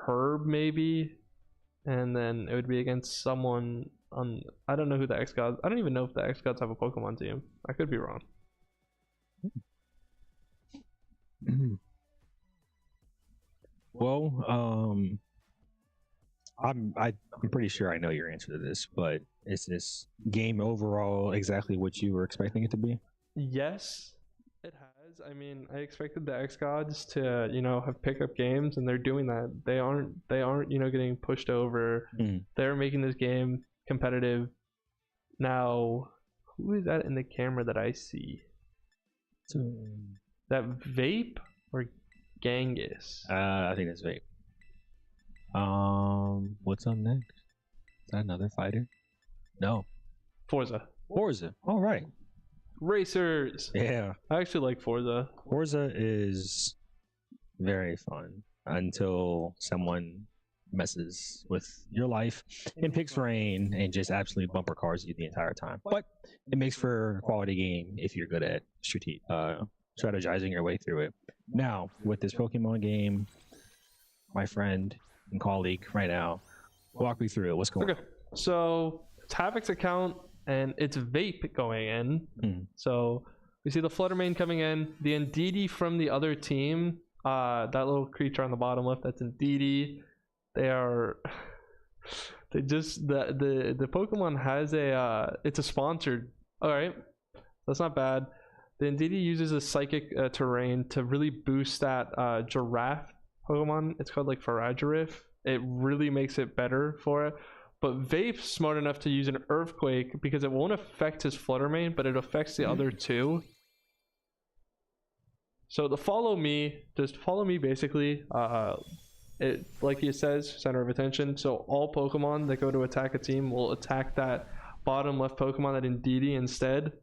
Herb maybe, and then it would be against someone on. I don't know who the xGODS. I don't even know if the xGODS have a Pokemon team. I could be wrong. Well, I'm pretty sure I know your answer to this, but is this game overall exactly what you were expecting it to be? Yes, it has. I mean, I expected the xGODS to, have pickup games, and they're doing that. They aren't, getting pushed over. They're making this game competitive. Now, who is that in the camera that I see? That Vape or Genghis? I think that's Vape. What's up next? Is that another fighter? No. Forza. All right. Racers. Yeah. I actually like Forza. Forza is very fun until someone messes with your life and picks rain and just absolutely bumper cars you the entire time. But it makes for a quality game if you're good at strategizing your way through it. Now, with this Pokemon game, my friend and colleague right now, walk me through it. What's going on? So it's Havoc's account and it's Vape going in. So we see the Fluttermane coming in, the Indeedee from the other team, that little creature on the bottom left, that's Indeedee. The Pokemon has it's a sponsored. All right, that's not bad. The Indeedee uses a psychic terrain to really boost that giraffe Pokemon. It's called like Faragirif. It really makes it better for it. But Vape's smart enough to use an Earthquake because it won't affect his Fluttermane, but it affects the other two. So just follow me basically. It, like he says, center of attention. So all Pokemon that go to attack a team will attack that bottom left Pokemon, that Indeedee, instead.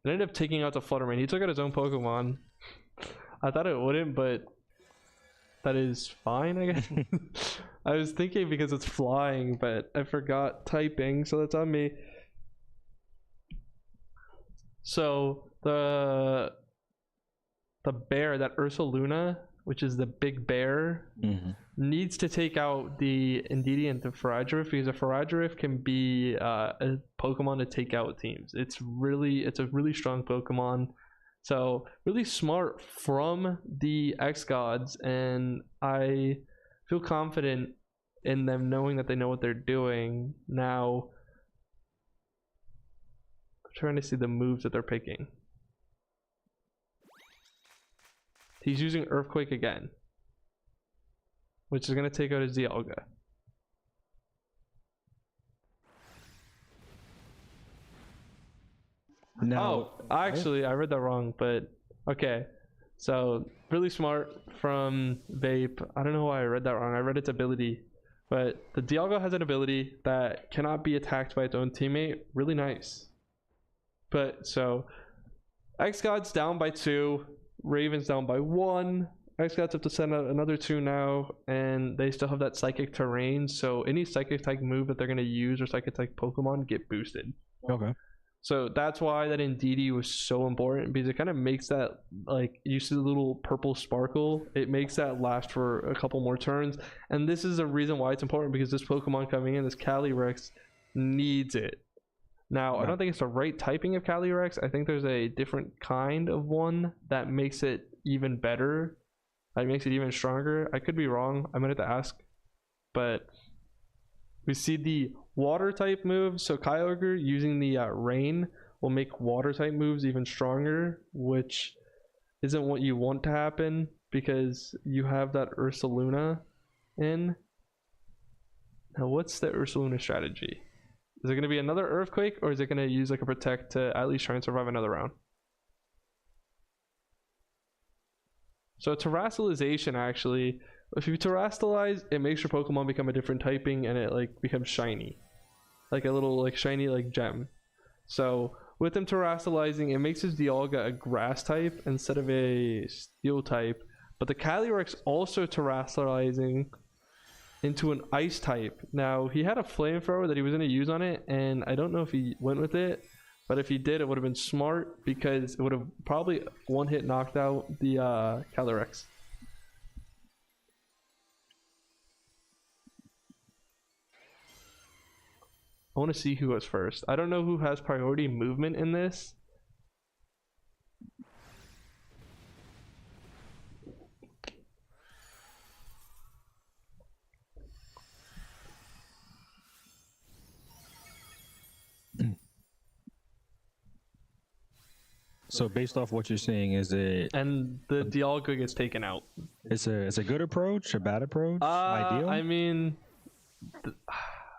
It ended up taking out the Fluttermane. He took out his own Pokemon. I thought it wouldn't, but that is fine, I guess. I was thinking because it's flying, but I forgot typing, so that's on me. So the bear, that Ursaluna, which is the big bear, needs to take out the Indeedee and the Faragirif, because a Faragirif can be a Pokemon to take out teams. It's a really strong Pokemon. So really smart from the xGODS, and I feel confident in them knowing that they know what they're doing. Now, I'm trying to see the moves that they're picking. He's using Earthquake again, which is going to take out his Dialga. No. Oh, actually, I read that wrong, but okay. So, really smart from Vape. I don't know why I read that wrong. I read its ability. But the Dialga has an ability that cannot be attacked by its own teammate. Really nice. But, so, xGODS down by 2. Ravens down by 1. xGODS have to send out another 2 now. And they still have that Psychic Terrain. So, any Psychic type move that they're going to use or Psychic type Pokemon get boosted. Okay. So that's why that Indeedee was so important, because it kind of makes that, like, you see the little purple sparkle, it makes that last for a couple more turns. And this is a reason why it's important, because this Pokemon coming in, this Calyrex, needs it. Now, I don't think it's the right typing of Calyrex. I think there's a different kind of one that makes it even better. That makes it even stronger. I could be wrong. I might have to ask. But we see the water type move. So Kyogre using the rain will make water type moves even stronger, which isn't what you want to happen because you have that Ursaluna in. Now, what's the Ursaluna strategy? Is it going to be another Earthquake, or is it going to use like a Protect to at least try and survive another round? So Terrastalization, actually, if you Terrastalize, it makes your Pokemon become a different typing, and it like becomes shiny, like a little like shiny like gem. So with him Terrastalizing, it makes his Dialga a Grass type instead of a Steel type. But the Calyrex also Terrastalizing into an Ice type. Now he had a Flamethrower that he was going to use on it, and I don't know if he went with it. But if he did, it would have been smart because it would have probably one-hit knocked out the Calyrex. I want to see who goes first. I don't know who has priority movement in this. So based off what you're saying, is it? And the Dialga gets taken out. It's a good approach, a bad approach, ideal. I mean,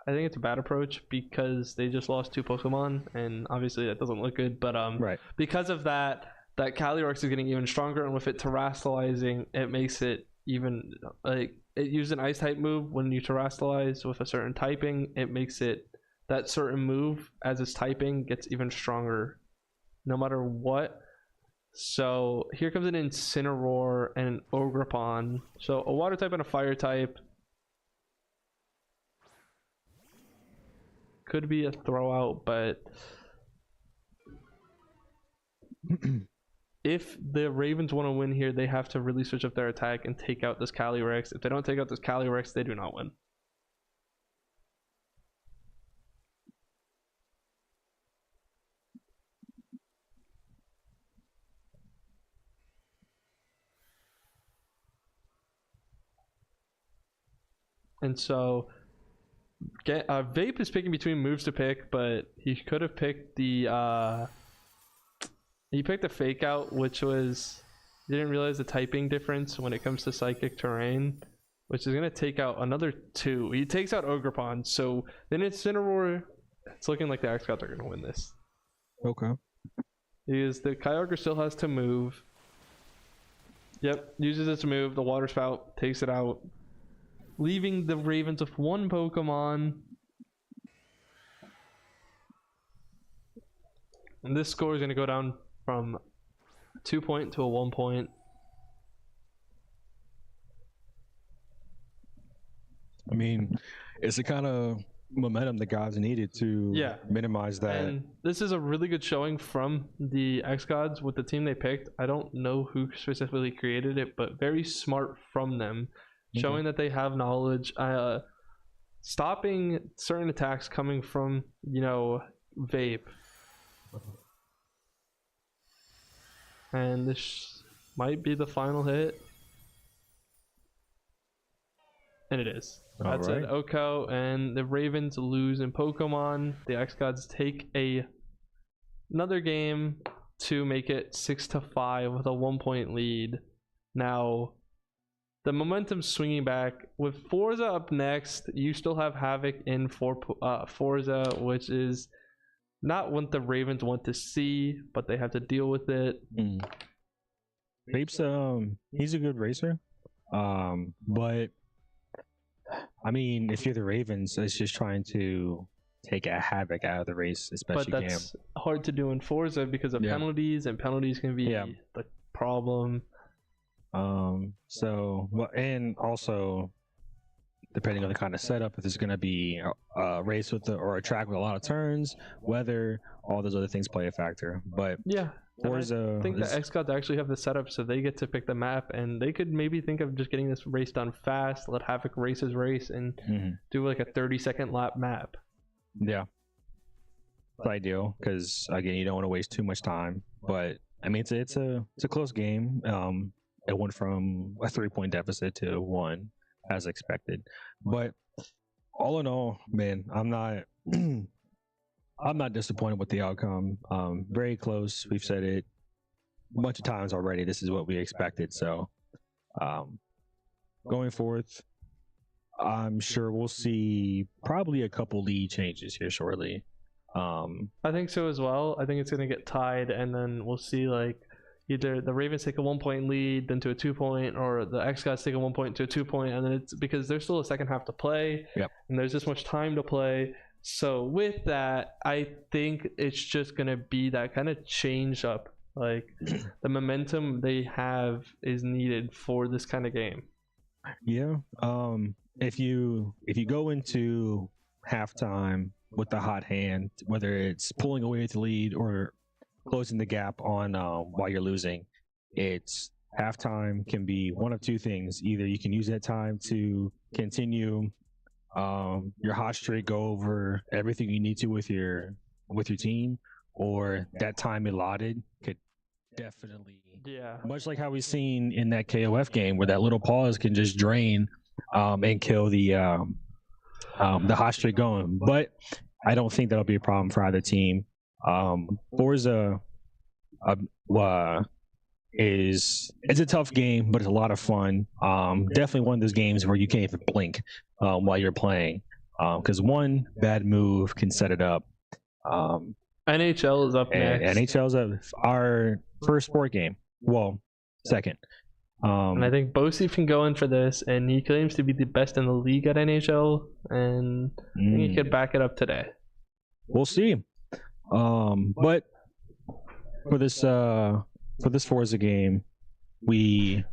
I think it's a bad approach because they just lost 2 Pokemon, and obviously that doesn't look good. But right. Because of that Calyrex is getting even stronger, and with it Terrastalizing, it makes it even like it used an Ice type move. When you Terrastalize with a certain typing, it makes it that certain move as its typing gets even stronger, no matter what. So here comes an Incineroar and an Ogerpon. So a water type and a fire type. Could be a throw out, but if the Ravens want to win here, they have to really switch up their attack and take out this Calyrex. If they don't take out this Calyrex, they do not win. And so Vape is picking between moves to pick, but he could have picked the he picked the Fake Out, which was, he didn't realize the typing difference when it comes to Psychic Terrain, which is going to take out another 2. He takes out Ogerpon, so then Incineroar, it's looking like the xGODS are going to win this. Okay. Because the Kyogre still has to move. Yep, uses its move, the Water Spout takes it out, leaving the Ravens with 1 Pokemon. And this score is going to go down from 2 point to a 1 point. I mean, it's the kind of momentum the guys needed to minimize that. And this is a really good showing from the xGODS with the team they picked. I don't know who specifically created it, but very smart from them. Showing that they have knowledge, stopping certain attacks coming from, Vape. And this might be the final hit. And it is. That's an Oko, and the Ravens lose in Pokemon. The xGODS take another game to make it 6-5 with a 1 point lead. Now, the momentum's swinging back. With Forza up next, you still have Havoc in for Forza, which is not what the Ravens want to see, but they have to deal with it. Vape's he's a good racer, but I mean, if you're the Ravens, it's just trying to take a Havoc out of the race as best you can. But that's hard to do in Forza because of penalties, and penalties can be the problem. And also depending on the kind of setup, if there's going to be a race with or a track with a lot of turns, weather, all those other things play a factor. But Forza, I think the xGODS actually have the setup so they get to pick the map, and they could maybe think of just getting this race done fast, let Havoc races race, and do like a 30-second lap map. Yeah, it's ideal because again, you don't want to waste too much time. But I mean, it's a close game. It went from a 3-point deficit to 1 as expected. But all in all, man, I'm I'm not disappointed with the outcome. Very close. We've said it a bunch of times already. This is what we expected. So, going forth, I'm sure we'll see probably a couple lead changes here shortly. I think so as well. I think it's going to get tied, and then we'll see like either the Ravens take a 1-point lead, then to a 2-point, or the xGODS take a 1-point to a 2-point, and then it's because there's still a second half to play, and there's this much time to play. So with that, I think it's just going to be that kind of change up. Like the momentum they have is needed for this kind of game. Yeah. If you go into halftime with the hot hand, whether it's pulling away with the lead or closing the gap on while you're losing, it's halftime can be one of two things. Either you can use that time to continue your hot streak, go over everything you need to with your team, or that time allotted could definitely, much like how we've seen in that KOF game where that little pause can just drain and kill the hot streak going. But I don't think that'll be a problem for either team. Forza it's a tough game, but it's a lot of fun. Definitely one of those games where you can't even blink while you're playing, because one bad move can set it up. NHL is up next. NHL's our first sport game. Well, second. And I think Bosif can go in for this, and he claims to be the best in the league at NHL, and I think he could back it up today. We'll see. But for this Forza game, we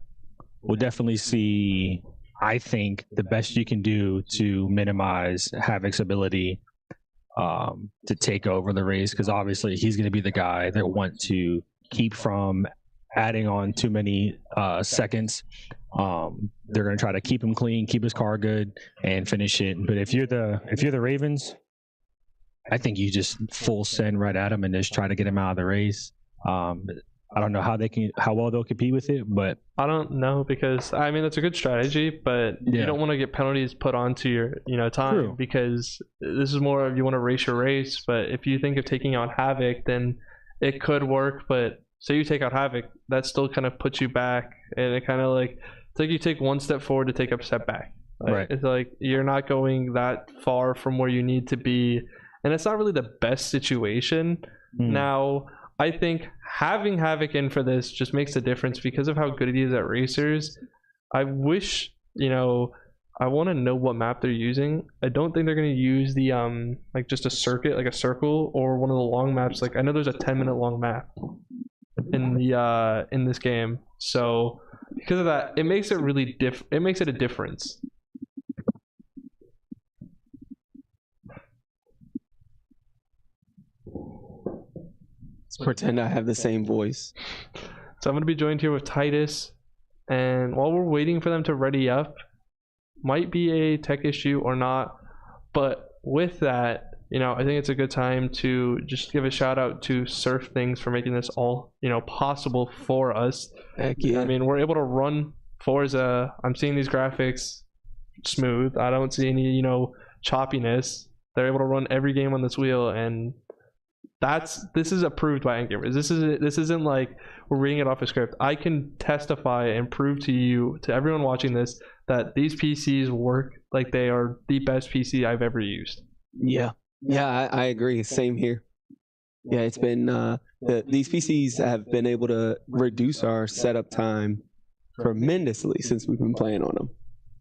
will definitely see, I think, the best you can do to minimize Havoc's ability to take over the race, because obviously he's going to be the guy that want to keep from adding on too many seconds. They're going to try to keep him clean, keep his car good, and finish it. But if you're the Ravens, I think you just full send right at him and just try to get him out of the race. I don't know how well they'll compete with it, but I don't know, because I mean that's a good strategy, but you don't want to get penalties put onto your time. Because this is more of you want to race your race. But if you think of taking out Havoc, then it could work. But say you take out Havoc, that still kind of puts you back, and it kind of like it's like you take one step forward to take a step back. Right. It's like you're not going that far from where you need to be, and it's not really the best situation. Now, I think having Havoc in for this just makes a difference because of how good he is at racers. I wish, I want to know what map they're using. I don't think they're going to use the like just a circuit, like a circle, or one of the long maps. Like I know there's a 10-minute long map in this game. So because of that, it makes it really it makes it a difference. Pretend I have the same voice. So I'm going to be joined here with Titus, and while we're waiting for them to ready up, might be a tech issue or not, but with that, I think it's a good time to just give a shout out to SurfThing for making this all possible for us. Heck yeah. I mean, we're able to run Forza. I'm seeing these graphics smooth. I don't see any choppiness. They're able to run every game on this wheel, and this is approved by endgamers. This isn't like we're reading it off a script. I can testify and prove to everyone watching this, that these PCs work like they are the best PC I've ever used. Yeah, I agree. Same here. Yeah, it's been these PCs have been able to reduce our setup time tremendously since we've been playing on them.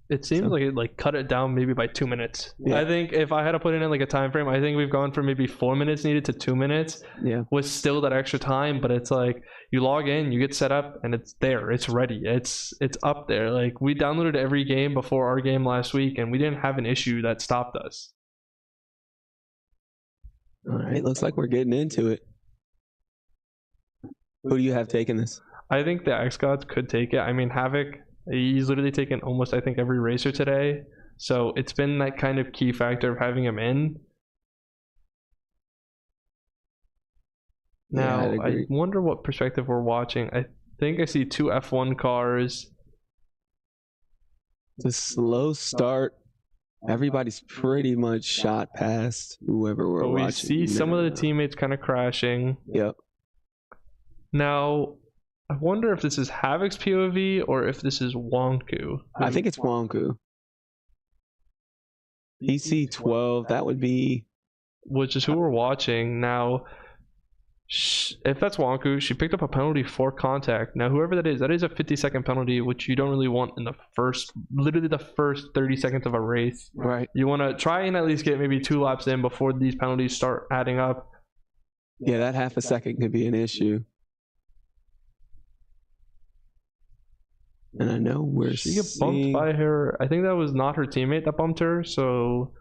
It seems like it cut it down maybe by 2 minutes. Yeah. I think if I had to put it in like a time frame, I think we've gone from maybe 4 minutes needed to 2 minutes. Yeah, with still that extra time, but it's like you log in, you get set up, and it's there, it's ready, it's up there. Like we downloaded every game before our game last week, and we didn't have an issue that stopped us. All right, looks like we're getting into it. Who do you have taking this? I think the xGODS could take it. I mean, Havoc, he's literally taken almost, I think, every racer today. So it's been that kind of key factor of having him in. Now, Yeah, I wonder what perspective we're watching. I think I see two F1 cars. It's a slow start. Everybody's pretty much shot past whoever we're But we watching. see some of the now. teammates kind of crashing. Yep. Now, I wonder if this is Havoc's POV or if this is Wonku. I think it's Wonku. PC 12, that would be. Which is who we're watching. Now, if that's Wonku, she picked up a penalty for contact. Now, whoever that is a 50-second penalty, which you don't really want in literally the first 30 seconds of a race. Right. You want to try and at least get maybe 2 laps in before these penalties start adding up. Yeah, that half a second could be an issue. And I know we're She got bumped by her. I think that was not her teammate that bumped her, so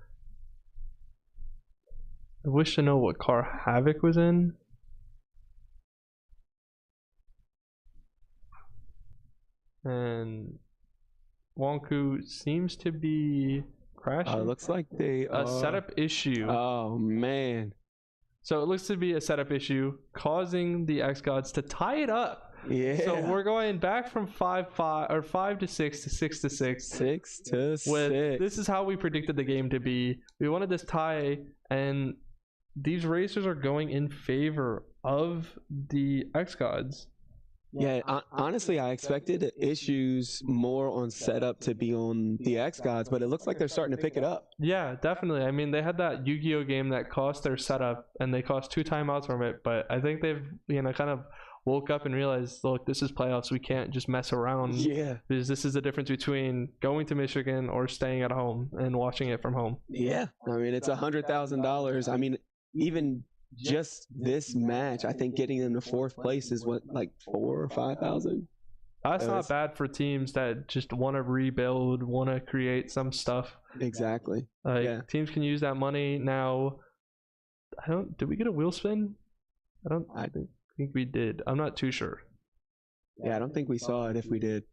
I wish to know what car Havoc was in. And Wonku seems to be crashing. Looks like they A setup issue. Oh man. So it looks to be a setup issue causing the xGODS to tie it up. Yeah. So we're going back from 5 to 6 to 6 to 6. 6 to 6. This is how we predicted the game to be. We wanted this tie, and these racers are going in favor of the xGODS. Yeah, honestly, I expected issues more on setup to be on the xGODS, but it looks like they're starting to pick it up. Yeah, definitely. I mean, they had that Yu-Gi-Oh game that cost their setup, and they cost 2 timeouts from it. But I think they've kind of woke up and realized, look, this is playoffs. We can't just mess around. Yeah. Because this is the difference between going to Michigan or staying at home and watching it from home. Yeah. I mean, it's $100,000. I mean, even just this match, I think getting them to 4th place is what, like 4,000 or 5,000. That's not bad for teams that just want to rebuild, want to create some stuff. Exactly. Teams can use that money now. Did we get a wheel spin? I think we did. I'm not too sure. Yeah, I don't think we saw it if we did.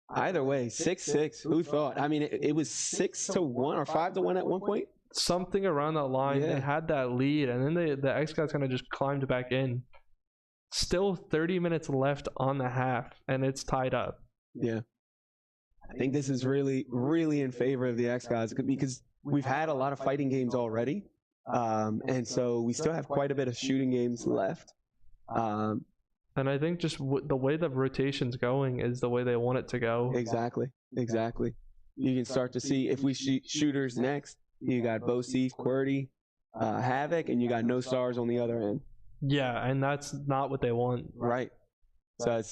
Either way, 6-6. Who thought? I mean, it was 6-1 or 5-1 at one point. Something around that line. Yeah. They had that lead, and then the xGODS kind of just climbed back in. Still 30 minutes left on the half, and it's tied up. Yeah. I think this is really, really in favor of the xGODS because we've had a lot of fighting games already. And so we still have quite a bit of shooting games left. And I think just the way the rotation's going is the way they want it to go. Exactly. You can start to see if we shooters next. You got Bosif, QWERTY, Havoc, and you got no stars on the other end. Yeah, and that's not what they want. Right. So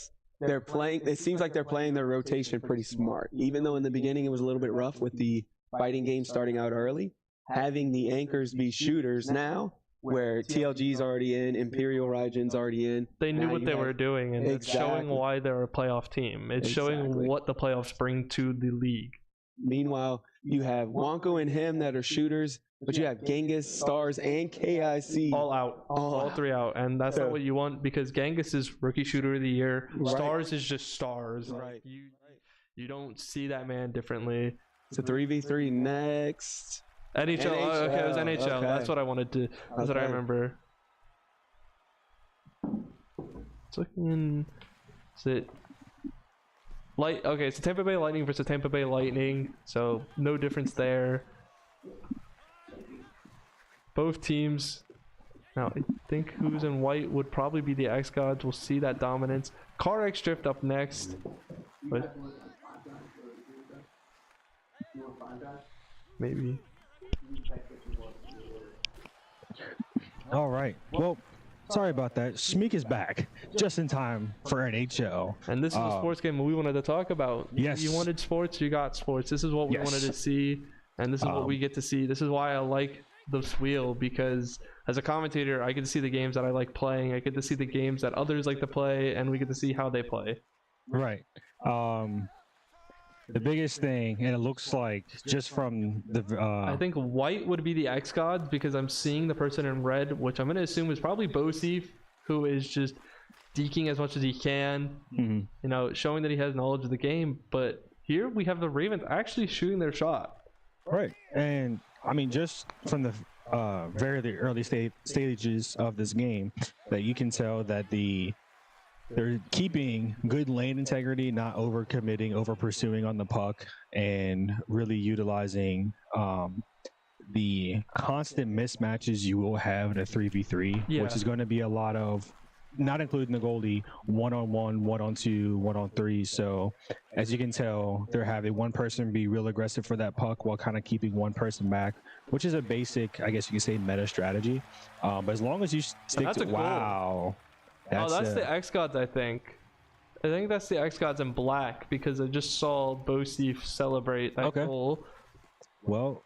they're playing. It seems like they're playing their rotation pretty smart. Even though in the beginning it was a little bit rough with the fighting game starting out early, having the anchors be shooters now, where TLG's already in, Imperial Raijin's already in. They knew what they were doing, and it's showing why they're a playoff team. It's showing what the playoffs bring to the league. Meanwhile, you have Wonko and him that are shooters, but you have Genghis, Stars, and KIC. All out. All 3 out. And that's not what you want because Genghis is rookie shooter of the year. Right. Stars is just Stars. Right. You don't see that man differently. It's a 3v3 next. NHL. Oh, okay, it was NHL. Okay. That's what I wanted to. That's what I remember. It's looking. Is it light? Okay, it's Tampa Bay Lightning versus Tampa Bay Lightning. So no difference there. Both teams. Now I think who's in white would probably be the xGODS. We'll see that dominance. Car X Drift up next. But maybe. All right. Well, sorry about that. Shmeek is back just in time for NHL. And this is a sports game we wanted to talk about. Yes. You wanted sports, you got sports. This is what we wanted to see, and this is what we get to see. This is why I like this wheel, because as a commentator, I get to see the games that I like playing. I get to see the games that others like to play, and we get to see how they play. Right. The biggest thing, and it looks like just from the I think white would be the xGODS because I'm seeing the person in red, which I'm going to assume is probably Bosif, who is just deking as much as he can, you know, showing that he has knowledge of the game. But here we have the Ravens actually shooting their shot. Right. And I mean, just from the very early stages of this game, that you can tell that the they're keeping good lane integrity, not over committing, over pursuing on the puck, and really utilizing the constant mismatches you will have in a 3v3, which is going to be a lot of, not including the goalie, 1-on-1, 1-on-2, 1-on-3. So as you can tell, they're having one person be real aggressive for that puck while kind of keeping one person back, which is a basic, I guess you could say, meta strategy. But as long as you stick to, wow. That's the xGODS, I think. I think that's the xGODS in black, because I just saw Boseef celebrate that goal. Well,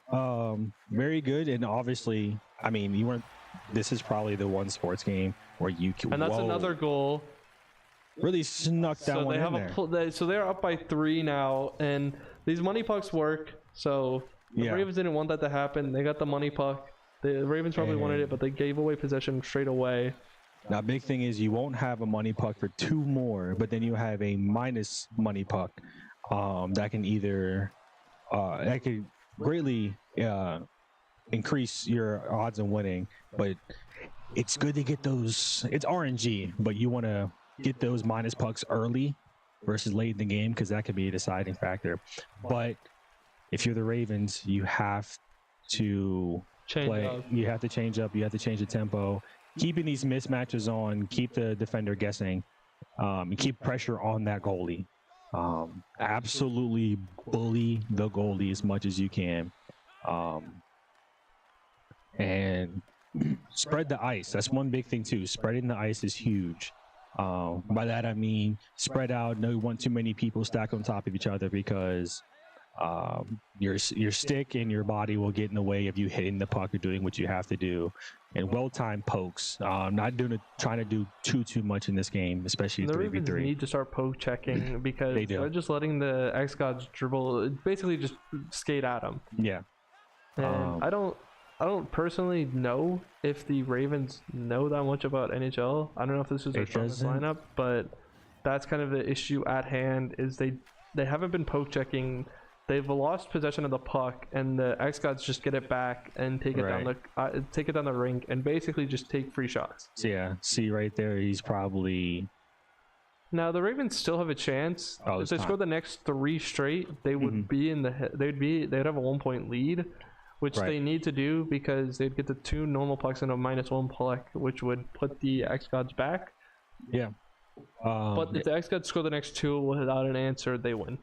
very good. And obviously, I mean, you weren't, this is probably the one sports game where you can, and that's another goal. Really snuck that one in there. So they're up by 3 now, and these money pucks work. So the Ravens didn't want that to happen. They got the money puck. The Ravens probably wanted it, but they gave away possession straight away. Now, big thing is you won't have a money puck for 2 more, but then you have a minus money puck that can either that could greatly increase your odds of winning. But it's good to get those. It's RNG, but you want to get those minus pucks early versus late in the game, because that could be a deciding factor. But if you're the Ravens, you have to play. You have to change up. You have to change the tempo. Keeping these mismatches on, keep the defender guessing, and keep pressure on that goalie. Absolutely bully the goalie as much as you can. And spread the ice. That's one big thing too. Spreading the ice is huge. By that I mean spread out. No want too many people stacked on top of each other, because your stick and your body will get in the way of you hitting the puck or doing what you have to do. And well-timed pokes. Not trying to do too much in this game, especially 3v3. They need to start poke checking, because they're just letting the xGODS dribble, basically just skate at them. Yeah. And I don't personally know if the Ravens know that much about NHL. I don't know if this is their strongest lineup, but that's kind of the issue at hand. Is they haven't been poke checking. They've lost possession of the puck, and the xGODS just get it back and take it down the rink, and basically just take free shots. So yeah, see right there, he's probably. Now the Ravens still have a chance. If they score the next 3 straight, they would be in the. They'd have a 1-point lead, which they need to do, because they'd get the 2 normal pucks and a -1 puck, which would put the xGODS back. Yeah. But if the xGODS score the next 2 without an answer, they win.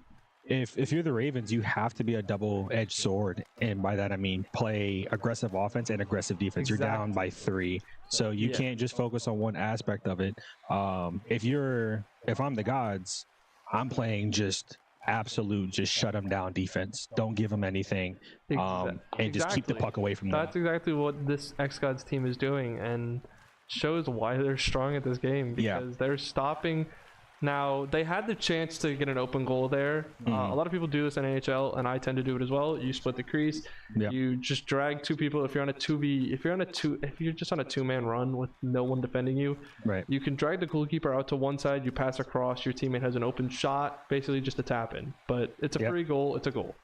If you're the Ravens, you have to be a double-edged sword, and by that I mean play aggressive offense and aggressive defense. You're down by 3, so you can't just focus on one aspect of it. If I'm the gods, I'm playing just absolute, just shut them down defense. Don't give them anything, and just keep the puck away from them. That's exactly what this xGODS team is doing, and shows why they're strong at this game, because they're stopping. Now, they had the chance to get an open goal there. A lot of people do this in NHL, and I tend to do it as well. You split the crease. You just drag 2 people. If you're on a 2v, if you're just on a 2-man run with no one defending you, you can drag the goalkeeper out to one side. You pass across. Your teammate has an open shot, basically just a tap in. But it's a free goal. It's a goal.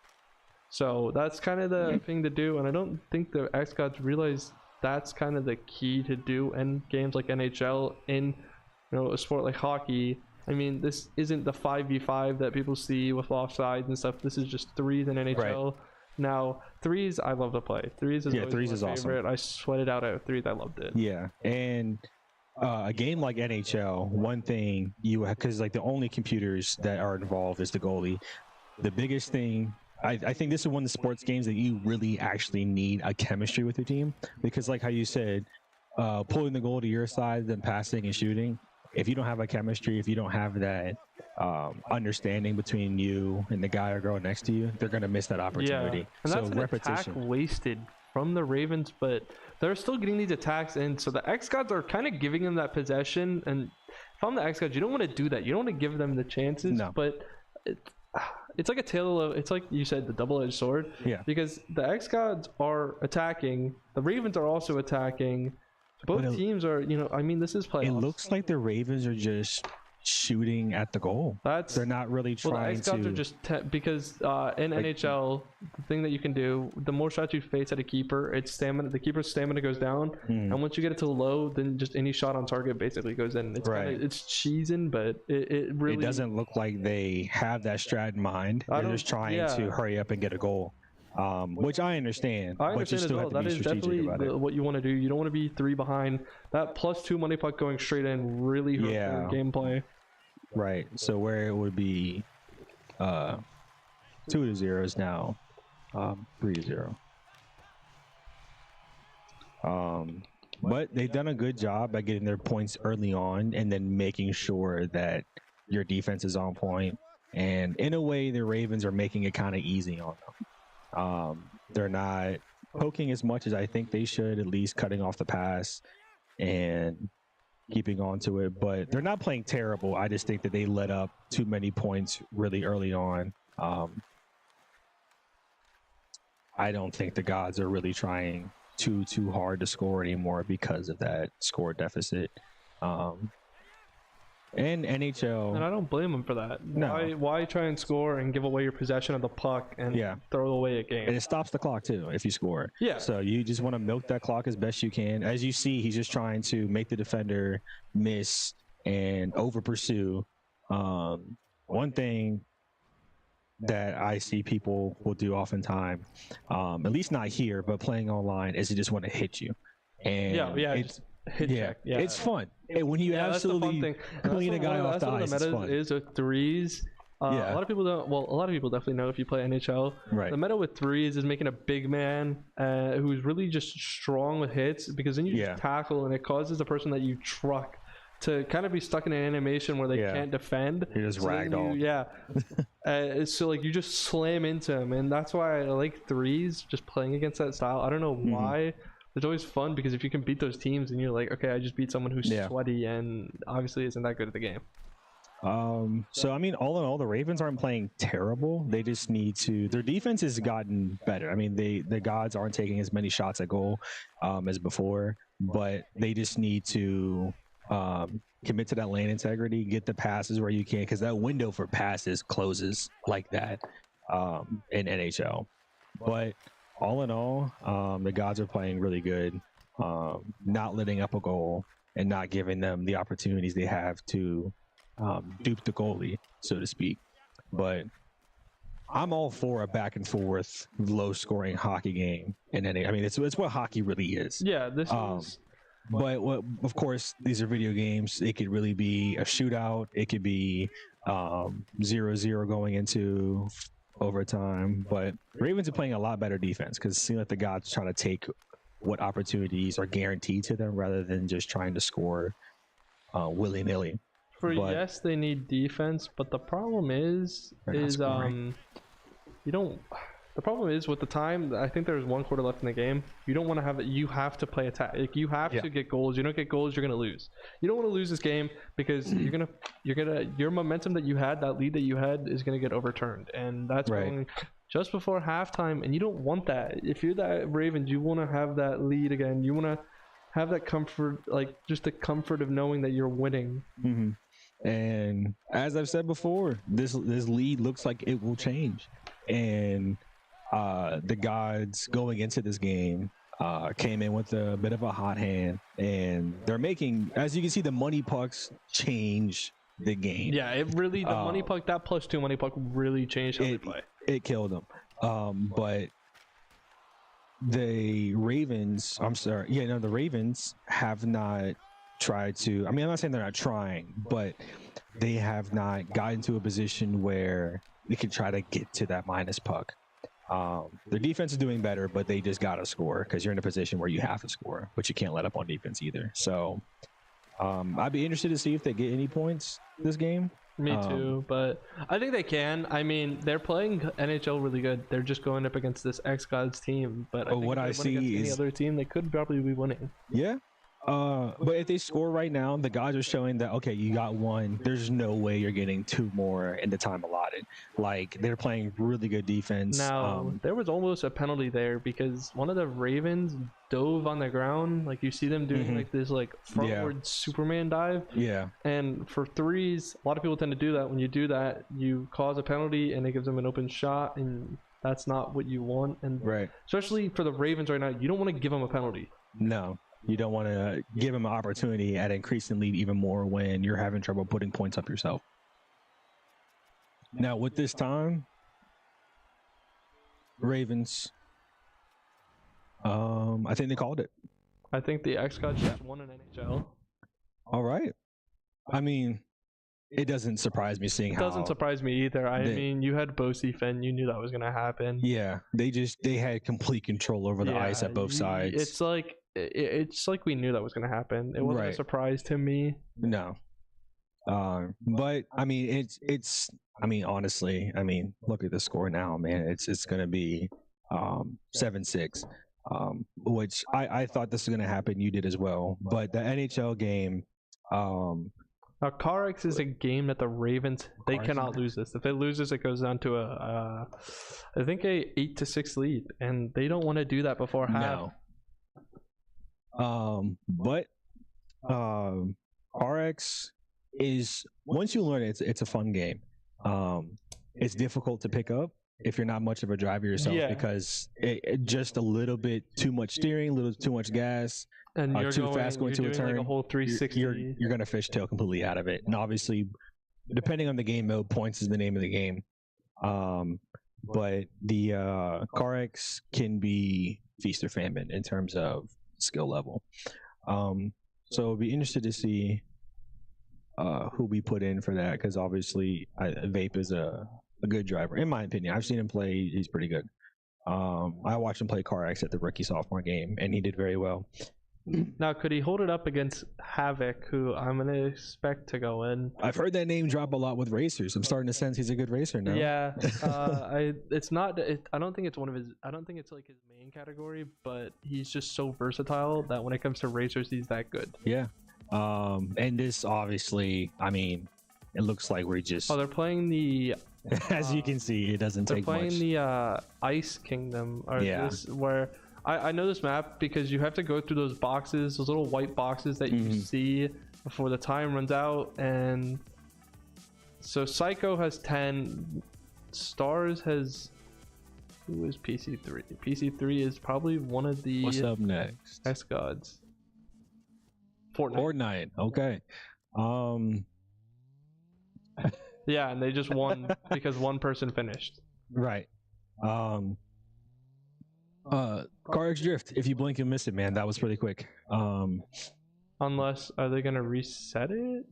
So that's kind of the thing to do, and I don't think the xGODS realize that's kind of the key to do in games like NHL. In a sport like hockey. I mean, this isn't the 5v5 that people see with offsides and stuff. This is just 3s in NHL. Now, 3s, I love to play. 3s is my favorite. Awesome. I sweated out at 3s. I loved it. Yeah, and a game like NHL, one thing because like the only computers that are involved is the goalie. The biggest thing, I think this is one of the sports games that you really actually need a chemistry with your team, because like how you said, pulling the goal to your side, then passing and shooting. If you don't have a chemistry, if you don't have that understanding between you and the guy or girl next to you, they're going to miss that opportunity. Yeah. And that's an attack wasted from the Ravens, but they're still getting these attacks in. So the xGODS are kind of giving them that possession. And if I'm the xGODS, you don't want to do that. You don't want to give them the chances. No. But it's like it's like you said, the double-edged sword. Yeah. Because the xGODS are attacking. The Ravens are also attacking. Both teams are, I mean, this is playoffs. It looks like the Ravens are just shooting at the goal. They're not really trying the XGODS to. are just because in NHL, the thing that you can do, the more shots you face at a keeper, it's stamina. The keeper's stamina goes down, and once you get it to low, then just any shot on target basically goes in. It's Right. it's cheesing, but it really It doesn't look like they have that strat in mind. They're just trying to hurry up and get a goal, which I understand. I but you understand as still well. have to That be is strategic definitely about it. what you want to do. You don't want to be 3 behind. That +2 money puck going straight in really hurts your gameplay. Right. So where it would be 2-0 is now 3-0. But they've done a good job at getting their points early on and then making sure that your defense is on point. And in a way, the Ravens are making it kind of easy on them. They're not poking as much as I think they should, at least cutting off the pass and keeping on to it. But they're not playing terrible. I just think that they let up too many points really early on. I don't think the gods are really trying too hard to score anymore because of that score deficit. And NHL, and I don't blame them for that. No. Why try and score and give away your possession of the puck and throw away a game? and it stops the clock too if you score. Yeah. So you just want to milk that clock as best you can. As you see, he's just trying to make the defender miss and over pursue. One thing that I see people will do oftentimes, at least not here, but playing online, is they just want to hit you. And it's hit check. Yeah, it's fun. And when you absolutely clean a guy off the ice, it's fun. Is with threes. A lot of people don't. Well, a lot of people definitely know if you play NHL. Right. The meta with threes is making a big man who's really just strong with hits, because then you just tackle and it causes the person that you truck to kind of be stuck in an animation where they can't defend. You're just ragdoll. So like you just slam into him, and that's why I like threes. Just playing against that style. I don't know why. It's always fun because if you can beat those teams, and you're like, okay, I just beat someone who's sweaty and obviously isn't that good at the game. So I mean, all in all, the Ravens aren't playing terrible. They just need to. Their defense has gotten better. I mean, the gods aren't taking as many shots at goal as before, but they just need to commit to that lane integrity, get the passes where you can, because that window for passes closes like that in NHL. But all in all, the gods are playing really good, not letting up a goal and not giving them the opportunities they have to dupe the goalie, so to speak. But I'm all for a back and forth, low scoring hockey game. And then, I mean, it's what hockey really is. Yeah, this is. But of course, these are video games. It could really be a shootout. It could be 0-0 going into overtime. But Ravens are playing a lot better defense because it seems like the gods trying to take what opportunities are guaranteed to them rather than just trying to score willy-nilly. Yes, they need defense, but the problem is you don't. The problem is with the time. I think there's 1 quarter left in the game. You don't want to have it. You have to play attack. Like, you have to get goals. You don't get goals, you're gonna lose. You don't want to lose this game because your momentum that you had, that lead that you had, is gonna get overturned, and that's going just before halftime. And you don't want that. If you're that Ravens, you want to have that lead again. You want to have that comfort, like just the comfort of knowing that you're winning. And as I've said before, this lead looks like it will change. And the gods going into this game came in with a bit of a hot hand, and they're making, as you can see, the money pucks change the game. Yeah, it really, the money puck, that +2 money puck really changed how they play. It killed them. But the Ravens, the Ravens have not tried to, I mean, I'm not saying they're not trying, but they have not gotten to a position where they can try to get to that minus puck. Their defense is doing better, but they just got to score because you're in a position where you have to score, but you can't let up on defense either. So I'd be interested to see if they get any points this game. Me too, but I think they can. I mean, they're playing NHL really good. They're just going up against this xGODS team, but I think what I see any is other team, they could probably be winning. Yeah. But if they score right now, the guys are showing that okay, you got one. There's no way you're getting two more in the time allotted. Like they're playing really good defense. Now there was almost a penalty there because one of the Ravens dove on the ground. Like you see them doing like this like frontward Superman dive. Yeah. And for threes, a lot of people tend to do that. When you do that, you cause a penalty and it gives them an open shot, and that's not what you want. And Right. especially for the Ravens right now, you don't want to give them a penalty. No, you don't want to give them an opportunity at increasing lead even more when you're having trouble putting points up yourself. Now with this time, Ravens, I think they called it. I think the xGODS just won an NHL. All right. I mean, it doesn't surprise me seeing It how. doesn't surprise me either. I mean, you had Bosey Finn, you knew that was gonna happen. Yeah, they had complete control over the ice at both sides. It's like we knew that was gonna happen. It wasn't a surprise to me. No. But I mean, it's. I mean, honestly, I mean, look at the score now, man. It's gonna be 7-6, which I thought this was gonna happen. You did as well. But the NHL game, Now, CarX is a game that the Ravens they cannot lose this. If it loses, it goes down to I think a 8-6 lead, and they don't want to do that before half. No. But RX is once you learn it, it's a fun game. It's difficult to pick up if you're not much of a driver yourself because it just a little bit too much steering, a little too much gas, and you're too fast going to a turn. Like a whole 360. You're gonna fishtail completely out of it, and obviously, depending on the game mode, points is the name of the game. But the CarX can be feast or famine in terms of skill level. So it'll be interested to see who we put in for that, because obviously Vape is a good driver in my opinion. I've seen him play; he's pretty good. I watched him play CarX at the rookie sophomore game, and he did very well. Now, could he hold it up against Havoc, who I'm gonna expect to go in? I've heard that name drop a lot with racers. I'm starting to sense he's a good racer now. Yeah, it's not. I don't think it's one of his. I don't think it's like his main category, but he's just so versatile that when it comes to racers, he's that good. Yeah. And this obviously, I mean, it looks like we're just. Oh, they're playing the. As you can see, it doesn't take much. They're playing the Ice Kingdom, or this, where I know this map because you have to go through those boxes, those little white boxes that you see before the time runs out, and so Psycho has 10, Stars has. Who is PC3? PC3 is probably one of the. What's up next? xGODS. Fortnite. Okay. Yeah, and they just won because one person finished. Right. CarX Drift. If you blink, you miss it, man. That was pretty quick. Unless, are they gonna reset it?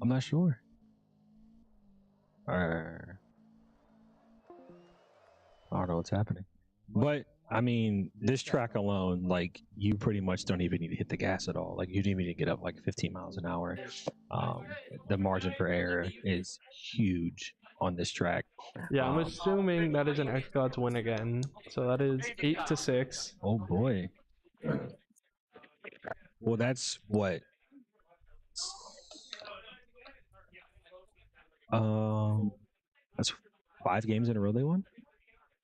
I'm not sure. I don't know what's happening. But I mean, this track alone, like, you pretty much don't even need to hit the gas at all. Like, you don't even need to get up like 15 miles an hour. The margin for error is huge on this track. Yeah, I'm assuming that is an xGODS win again. So that is 8-6. Oh boy. Well, that's what. That's 5 games in a row they won.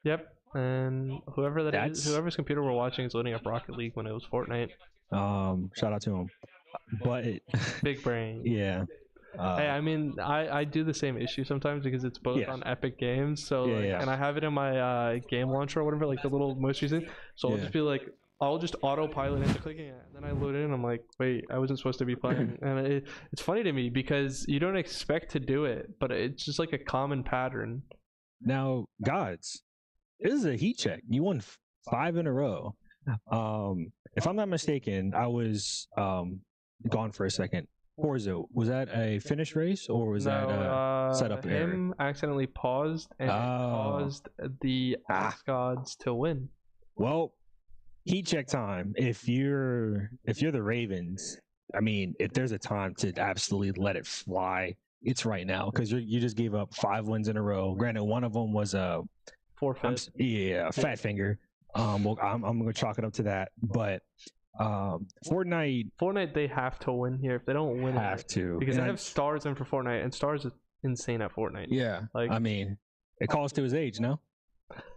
Yep. And whoever's computer we're watching is loading up Rocket League when it was Fortnite. Shout out to him. But big brain. Yeah. Hey, I mean, I do the same issue sometimes because it's both on Epic Games. So and I have it in my game launcher or whatever, like the little most recent. So I'll just be like, I'll just autopilot into clicking it, and then I load it in. And I'm like, wait, I wasn't supposed to be playing. And it's funny to me because you don't expect to do it, but it's just like a common pattern. Now, Gods, this is a heat check. You won 5 in a row. If I'm not mistaken, I was gone for a second. Forza, was that a finish race or was that a setup error? Him accidentally paused and it caused the xGODS to win. Well, heat check time. If you're the Ravens, I mean, if there's a time to absolutely let it fly, it's right now, because you just gave up 5 wins in a row. Granted, one of them was a forfeit. Fat finger. Well, I'm gonna chalk it up to that. But Fortnite they have to win here. If they don't win, have to because and they have Stars in for Fortnite, and Stars is insane at Fortnite. Yeah, Like, I mean, it calls to his age, no?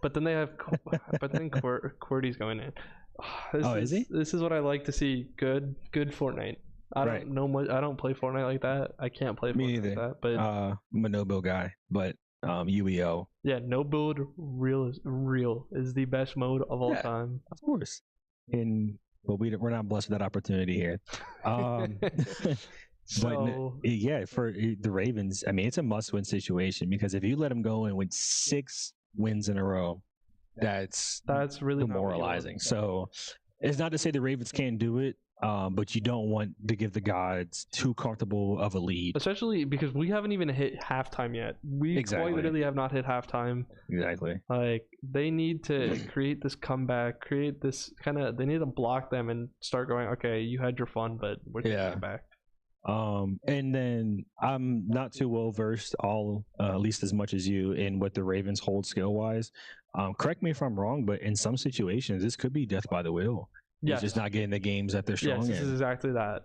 But then they have, but then QWERTY's going in. Is he? This is what I like to see. Good Fortnite. I Right. don't know much. I don't play Fortnite like that. I can't play Me Fortnite neither. like that. But I'm a no-build guy, but UEO, yeah, no build real is the best mode of all Yeah. time. of course. But we're not blessed with that opportunity here. But So yeah, for the Ravens, I mean, it's a must-win situation because if you let them go and win 6 wins in a row, that's really not what you want. demoralizing. So it's not to say the Ravens can't do it, but you don't want to give the gods too comfortable of a lead. Especially because we haven't even hit halftime yet. We Exactly. quite literally have not hit halftime. Exactly. Like, they need to create this comeback, create this they need to block them and start going, okay, you had your fun, but we're taking it back. And then I'm not too well versed, at least as much as you, in what the Ravens hold skill wise. Correct me if I'm wrong, but in some situations, this could be death by the wheel. Yeah, It's just not getting the games that they're strong yes, this is in. exactly that.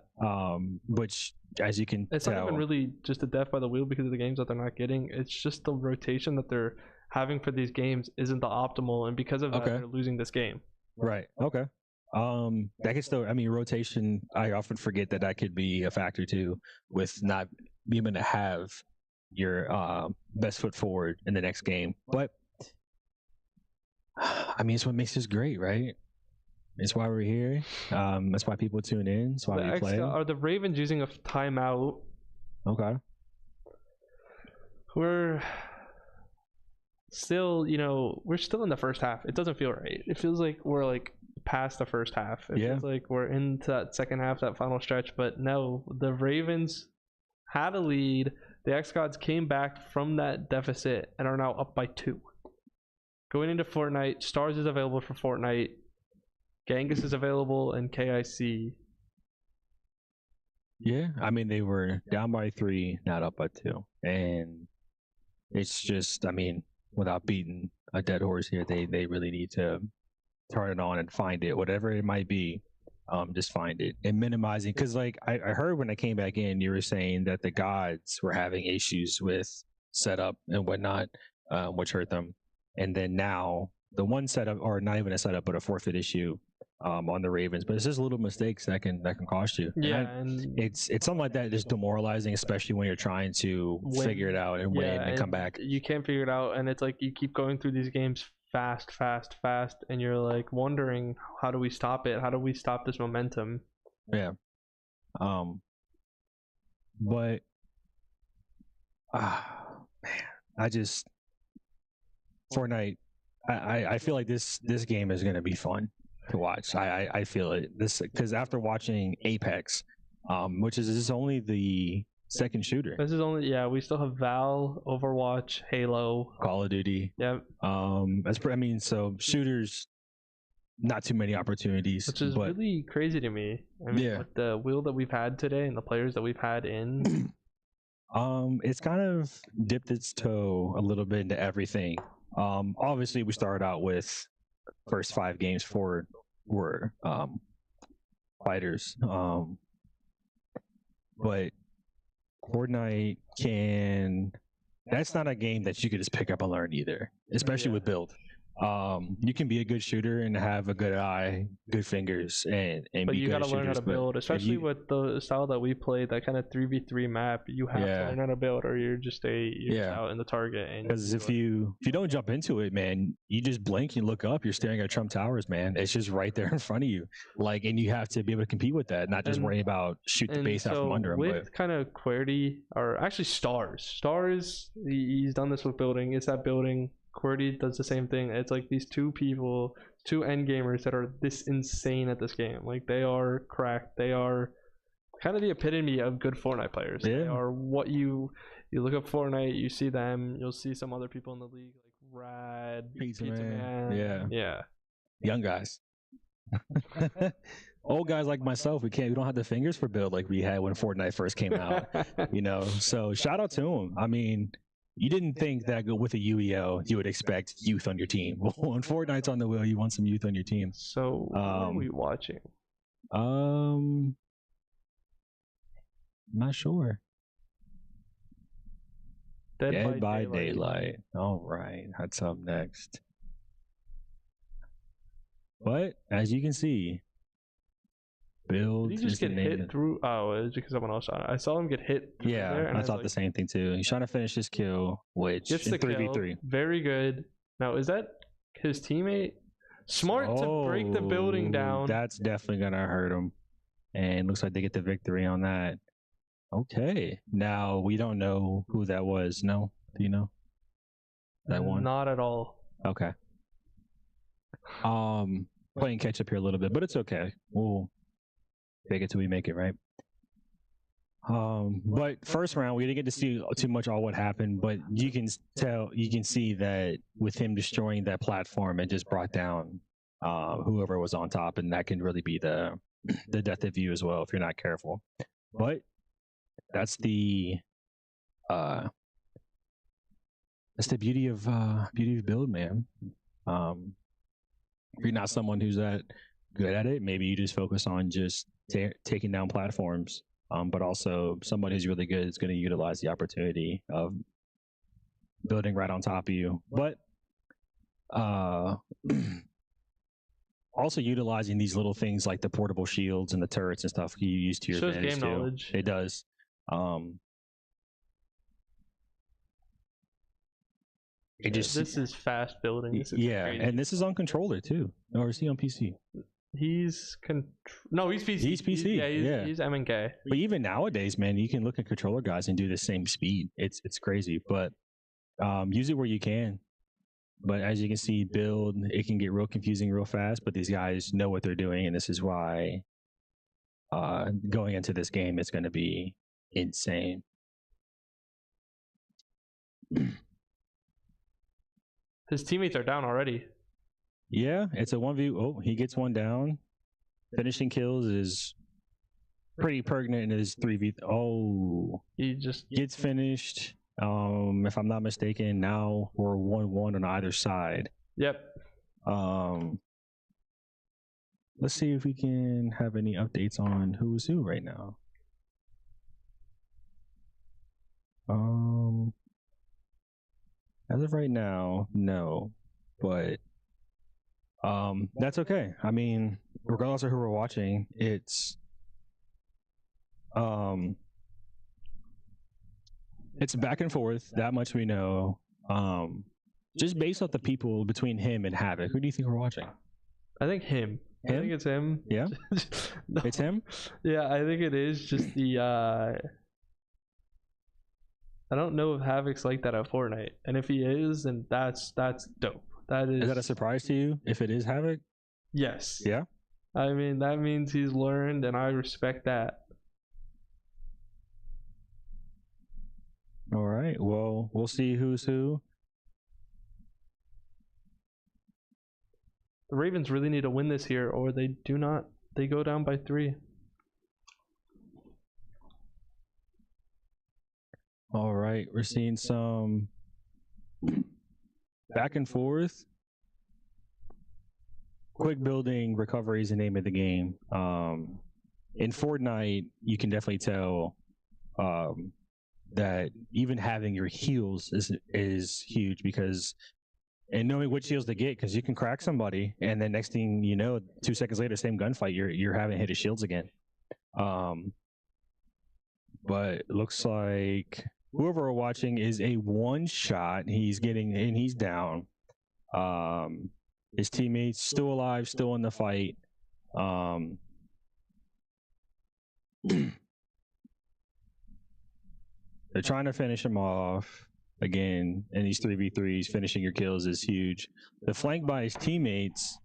Which, as you can It's tell, not even really just a death by the wheel because of the games that they're not getting. It's just the rotation that they're having for these games isn't the optimal, and because of that, Okay. they're losing this game. right? Okay. That could still. I mean, rotation. I often forget that could be a factor too, with not being able to have your best foot forward in the next game. But I mean, it's what makes this great, right? It's why we're here. That's why people tune in. It's why we play. Are the Ravens using a timeout? Okay. We're still, we're still in the first half. It doesn't feel right. It feels like we're like past the first half. It feels like we're into that second half, that final stretch. But no, the Ravens had a lead. The xGODS came back from that deficit and are now up by 2. Going into Fortnite, Stars is available for Fortnite. Genghis is available, and KIC. Yeah, I mean, they were down by 3, not up by 2, and it's just, I mean, without beating a dead horse here, they really need to turn it on and find it, whatever it might be. Just find it and minimizing, because like I heard when I came back in, you were saying that the gods were having issues with setup and whatnot, which hurt them, and then now the one setup, or not even a setup, but a forfeit issue on the Ravens. But it's just little mistakes that can cost you. Yeah, and it's something like that is demoralizing, especially when you're trying to figure it out and win and come back. You can't figure it out, and it's like you keep going through these games fast, and you're like wondering, how do we stop it? How do we stop this momentum? Yeah. But man, Fortnite. I feel like this game is gonna be fun to watch. I feel it. This, because after watching Apex, which is only the second shooter. This is only, we still have Val, Overwatch, Halo, Call of Duty. Yep. So shooters, not too many opportunities, which is really crazy to me. I mean, with the wheel that we've had today and the players that we've had in, it's kind of dipped its toe a little bit into everything. Obviously we started out with first 5 games forward were fighters, but Fortnite that's not a game that you could just pick up and learn either, especially with build. You can be a good shooter and have a good eye, good fingers, and but be you good got to learn how to build, especially with the style that we play, that kind of 3v3 map. You have to learn how to build, or you're just out in the target. Because if you don't jump into it, man, you just blink and look up, you're staring at Trump Towers, man. It's just right there in front of you, and you have to be able to compete with that, not just worry about shoot the base out from under him. With kind of QWERTY, or actually Stars, he's done this with building. It's that building. QWERTY does the same thing. It's like these 2 people, 2 end gamers that are this insane at this game. Like, they are cracked. They are kind of the epitome of good Fortnite players. They are what you look up Fortnite, you see them, you'll see some other people in the league like Rad, Pizza Man. Yeah. Young guys. Old guys like myself, we don't have the fingers for build like we had when Fortnite first came out. So shout out to him. I mean, you didn't think that with a UEO you would expect youth on your team. When Fortnite's on the wheel, you want some youth on your team. So what are we watching? Not sure. Dead by Daylight. All right, that's up next. But as you can see, Build. Did he just get hit through? Oh, it was because someone else shot it. I saw him get hit. Yeah, there, and I thought the same thing too. He's trying to finish his kill, which gets the 3v3. Very good. Now, is that his teammate? Smart to break the building down. That's definitely gonna hurt him. And looks like they get the victory on that. Okay. Now we don't know who that was. No, do you know? That one? Not at all. Okay. Playing catch up here a little bit, but it's okay. We'll make it till we make it, right? But first round we didn't get to see too much all what happened, but you can see that with him destroying that platform, it just brought down whoever was on top, and that can really be the death of you as well if you're not careful. But that's the beauty of build, man. If you're not someone who's that good at it, maybe you just focus on just taking down platforms. But also someone who's really good is going to utilize the opportunity of building right on top of you. But also utilizing these little things like the portable shields and the turrets and stuff you use to your advantage game too. knowledge. It does. This is fast building. This is crazy. And this is on controller too. Or is he on PC? He's PC. He's PC. He's M&K. But even nowadays, man, you can look at controller guys and do the same speed. It's crazy. But use it where you can. But as you can see, build, it can get real confusing real fast. But these guys know what they're doing, and this is why going into this game it's going to be insane. His teammates are down already. Yeah, it's a 1v. Oh, he gets one down. Finishing kills is pretty pertinent in his 3v. Oh, he just gets finished. If I'm not mistaken, now we're 1-1 on either side. Yep. Let's see if we can have any updates on who's who right now. As of right now, no, but that's okay. I mean, regardless of who we're watching, it's back and forth. That much we know. Just based off the people between him and Havoc, who do you think we're watching? I think him. I think it's him. Yeah, no. It's him. Yeah, I think it is. Just the I don't know if Havoc's like that at Fortnite, and if he is, then that's dope. Is that a surprise to you? If it is Havoc? Yes. Yeah. I mean, that means he's learned, and I respect that. All right. Well, we'll see who's who. The Ravens really need to win this here, or they do not. They go down by 3. All right. We're seeing some back and forth. Quick building recovery is the name of the game. In Fortnite, you can definitely tell that even having your heals is huge, because and knowing which heals to get, because you can crack somebody and then next thing you know, 2 seconds later, same gunfight, you're having hit his shields again. But it looks like whoever we're watching is a one shot. He's getting and he's down. His teammates still alive, still in the fight. They're trying to finish him off again, and these 3v3s, finishing your kills is huge. The flank by his teammates.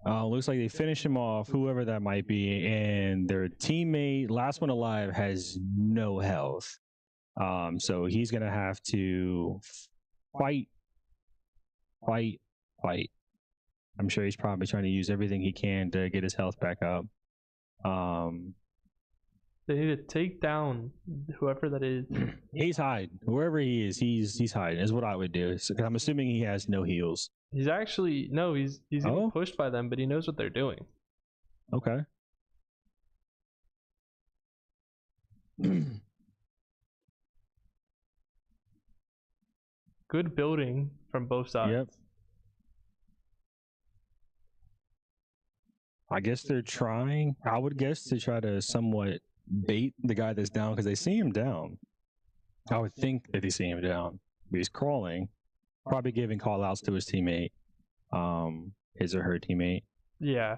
Looks like they finish him off, whoever that might be, and their teammate, last one alive, has no health. So he's gonna have to fight. I'm sure he's probably trying to use everything he can to get his health back up. They need to take down whoever that is. He's hiding. Wherever he is, he's hiding, is what I would do. So, I'm assuming he has no heals. He's actually he's getting pushed by them, but he knows what they're doing. Okay. Good building from both sides. Yep. I guess they're trying, I would guess, to try to somewhat bait the guy that's down because they see him down. I would think that they see him down. But he's crawling, probably giving call outs to his teammate, his or her teammate. Yeah.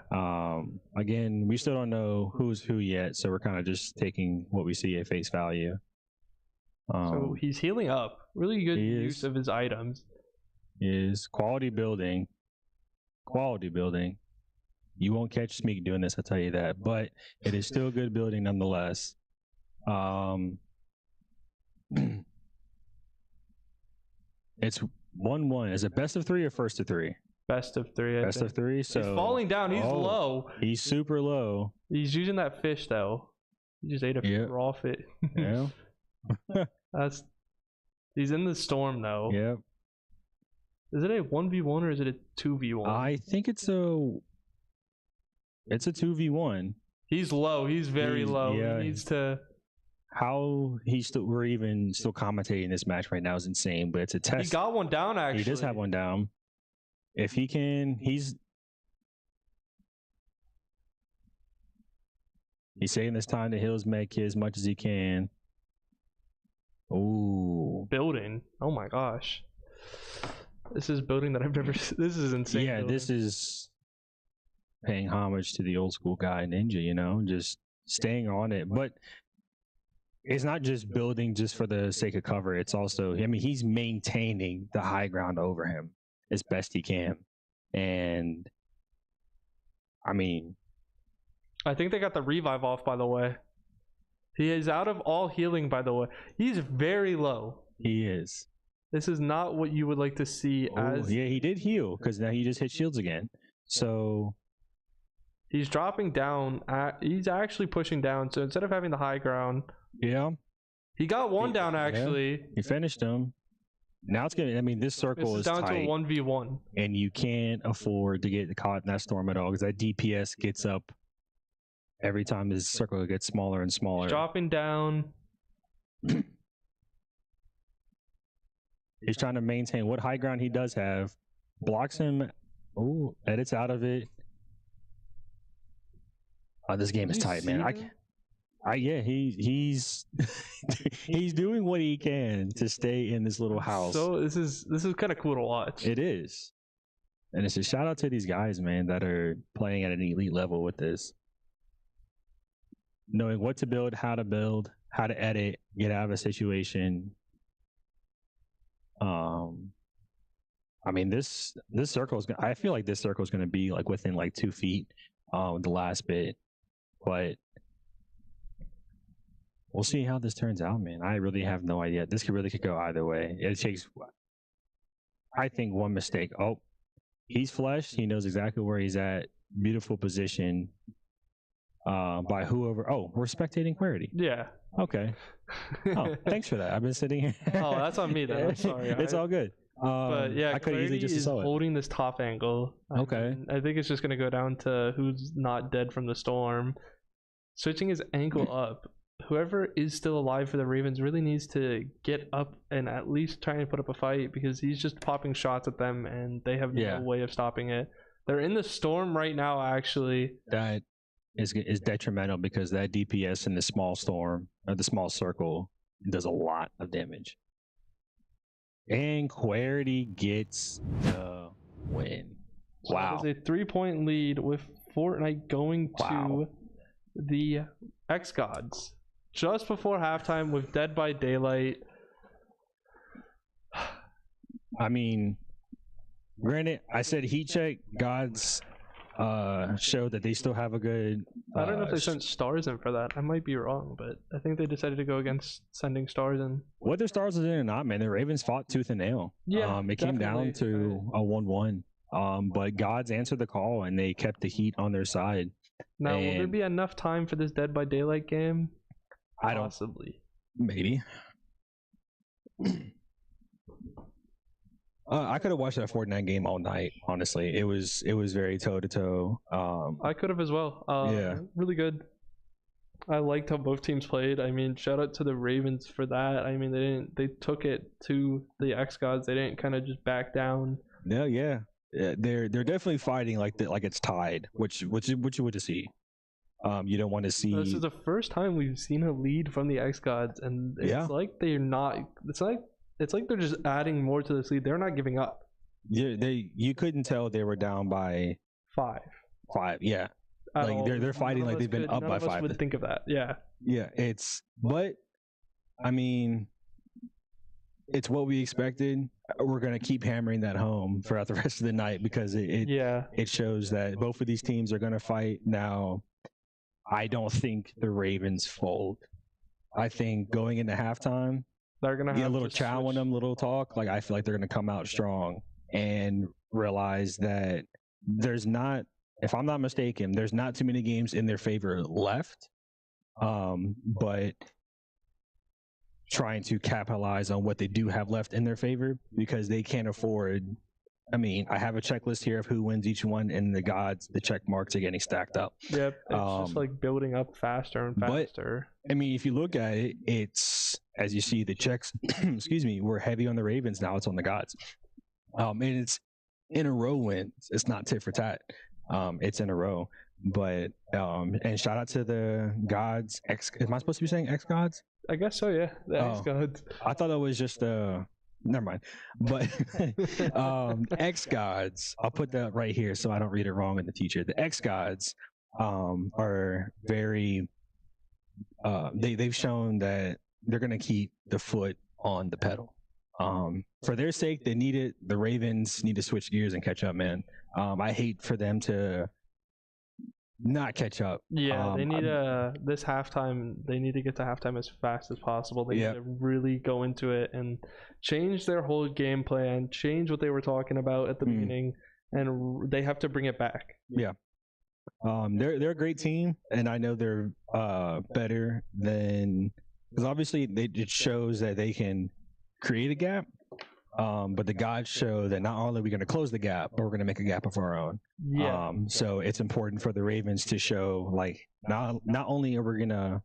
Again, we still don't know who's who yet, so we're kind of just taking what we see at face value. So he's healing up. Really good use of his items. Is quality building. Quality building. You won't catch Smeek doing this, I'll tell you that. But it is still good building nonetheless. It's 1-1. Is it best of 3 or first of 3? Best of 3. Best of 3. So he's falling down. He's low. He's super low. He's using that fish though. He just ate a raw fish. Yeah. He's in the storm though. Yep. Is it a 1v1 or is it a 2v1? I think it's a 2v1. He's low. He's very low. Yeah. He needs to. How we're even still commentating this match right now is insane, but it's a test. He got one down actually. He does have one down. If he can, he's taking this time to heal his med kit as much as he can. Ooh. Building. Oh my gosh. This is building that I've never. This is insane. Yeah, building. This is paying homage to the old school guy Ninja. You know, just staying on it, but. It's not just building just for the sake of cover. It's also, I mean, he's maintaining the high ground over him as best he can. And, I mean. I think they got the revive off, by the way. He is out of all healing, by the way. He's very low. He is. This is not what you would like to see as. Yeah, he did heal because now he just hit shields again. So. He's dropping down. He's actually pushing down. So instead of having the high ground. Yeah. He got one down actually. Yeah, he finished him. Now it's gonna. I mean, this circle is down tight, to a 1v1, and you can't afford to get caught in that storm at all because that DPS gets up every time this circle gets smaller and smaller. He's dropping down. He's trying to maintain what high ground he does have. Blocks him. Oh, edits out of it. This game is tight, man. Yeah, he's he's doing what he can to stay in this little house. So this is kind of cool to watch. It is, and it's a shout out to these guys, man, that are playing at an elite level with this, knowing what to build, how to edit, get out of a situation. I mean, this circle is. I feel like this circle is going to be like within like 2 feet, the last bit, but. We'll see how this turns out, man. I really have no idea. This could go either way. It takes, I think, one mistake. Oh, he's fleshed. He knows exactly where he's at. Beautiful position by whoever. Oh, we're spectating Clarity. Yeah. Okay. Oh, thanks for that. I've been sitting here. Oh, that's on me then. I'm sorry. It's all good. But yeah, I could easily just saw it. Holding this top angle. Okay. I think it's just going to go down to who's not dead from the storm. Switching his ankle up. Whoever is still alive for the Ravens really needs to get up and at least try and put up a fight because he's just popping shots at them and they have no way of stopping it. They're in the storm right now, actually. That is detrimental because that DPS in the small storm or the small circle does a lot of damage. And Clarity gets the win. Wow. It's a 3-point lead with Fortnite going to the xGODS. Just before halftime with Dead by Daylight. I mean, granted, I said heat check. Gods showed that they still have a good. I don't know if they sent stars in for that. I might be wrong, but I think they decided to go against sending stars in. Whether stars was in or not, man, the Ravens fought tooth and nail. Yeah, it came down to a 1-1. But Gods answered the call and they kept the heat on their side. Now, will there be enough time for this Dead by Daylight game? Possibly. Maybe. I could have watched that Fortnite game all night. Honestly, it was very toe to toe. I could have as well. Yeah. Really good. I liked how both teams played. I mean, shout out to the Ravens for that. I mean, they took it to the xGODS. They didn't kind of just back down. Yeah. They're definitely fighting like it's tied, which you would to see. You don't want to see. This is the first time we've seen a lead from the xGODS, and it's like they're not. It's like they're just adding more to this lead. They're not giving up. Yeah, you couldn't tell they were down by 5. Yeah. Like they're fighting like they've been up by 5. None of us would think of that. Yeah. Yeah, but I mean, it's what we expected. We're gonna keep hammering that home throughout the rest of the night because it shows that both of these teams are gonna fight. Now, I don't think the Ravens fold. I think going into halftime, they're gonna have a little chow on them, little talk. Like I feel like they're gonna come out strong and realize that there's not. If I'm not mistaken, there's not too many games in their favor left, but trying to capitalize on what they do have left in their favor because they can't afford. I mean, I have a checklist here of who wins each one, and the gods, the check marks are getting stacked up. Yep, it's just like building up faster and faster. But, I mean, if you look at it, it's as you see the checks. Excuse me, we're heavy on the Ravens now. It's on the gods, and it's in a row wins. It's not tit for tat. It's in a row, but and shout out to the gods. Am I supposed to be saying xGODS? I guess so. Yeah, the xGODS. I thought that was just never mind. But xGODS. I'll put that right here so I don't read it wrong in the teacher. The xGODS are very. They've shown that they're gonna keep the foot on the pedal. For their sake, they need it. The Ravens need to switch gears and catch up, man. I hate for them to not catch up. Yeah, they need this halftime. They need to get to halftime as fast as possible. They need to really go into it and change their whole game plan, change what they were talking about at the beginning, and they have to bring it back. Yeah. They're a great team, and I know they're better than because obviously it shows that they can create a gap. But the gods show that not only are we going to close the gap, but we're going to make a gap of our own. Yeah. So it's important for the Ravens to show like not only are we going to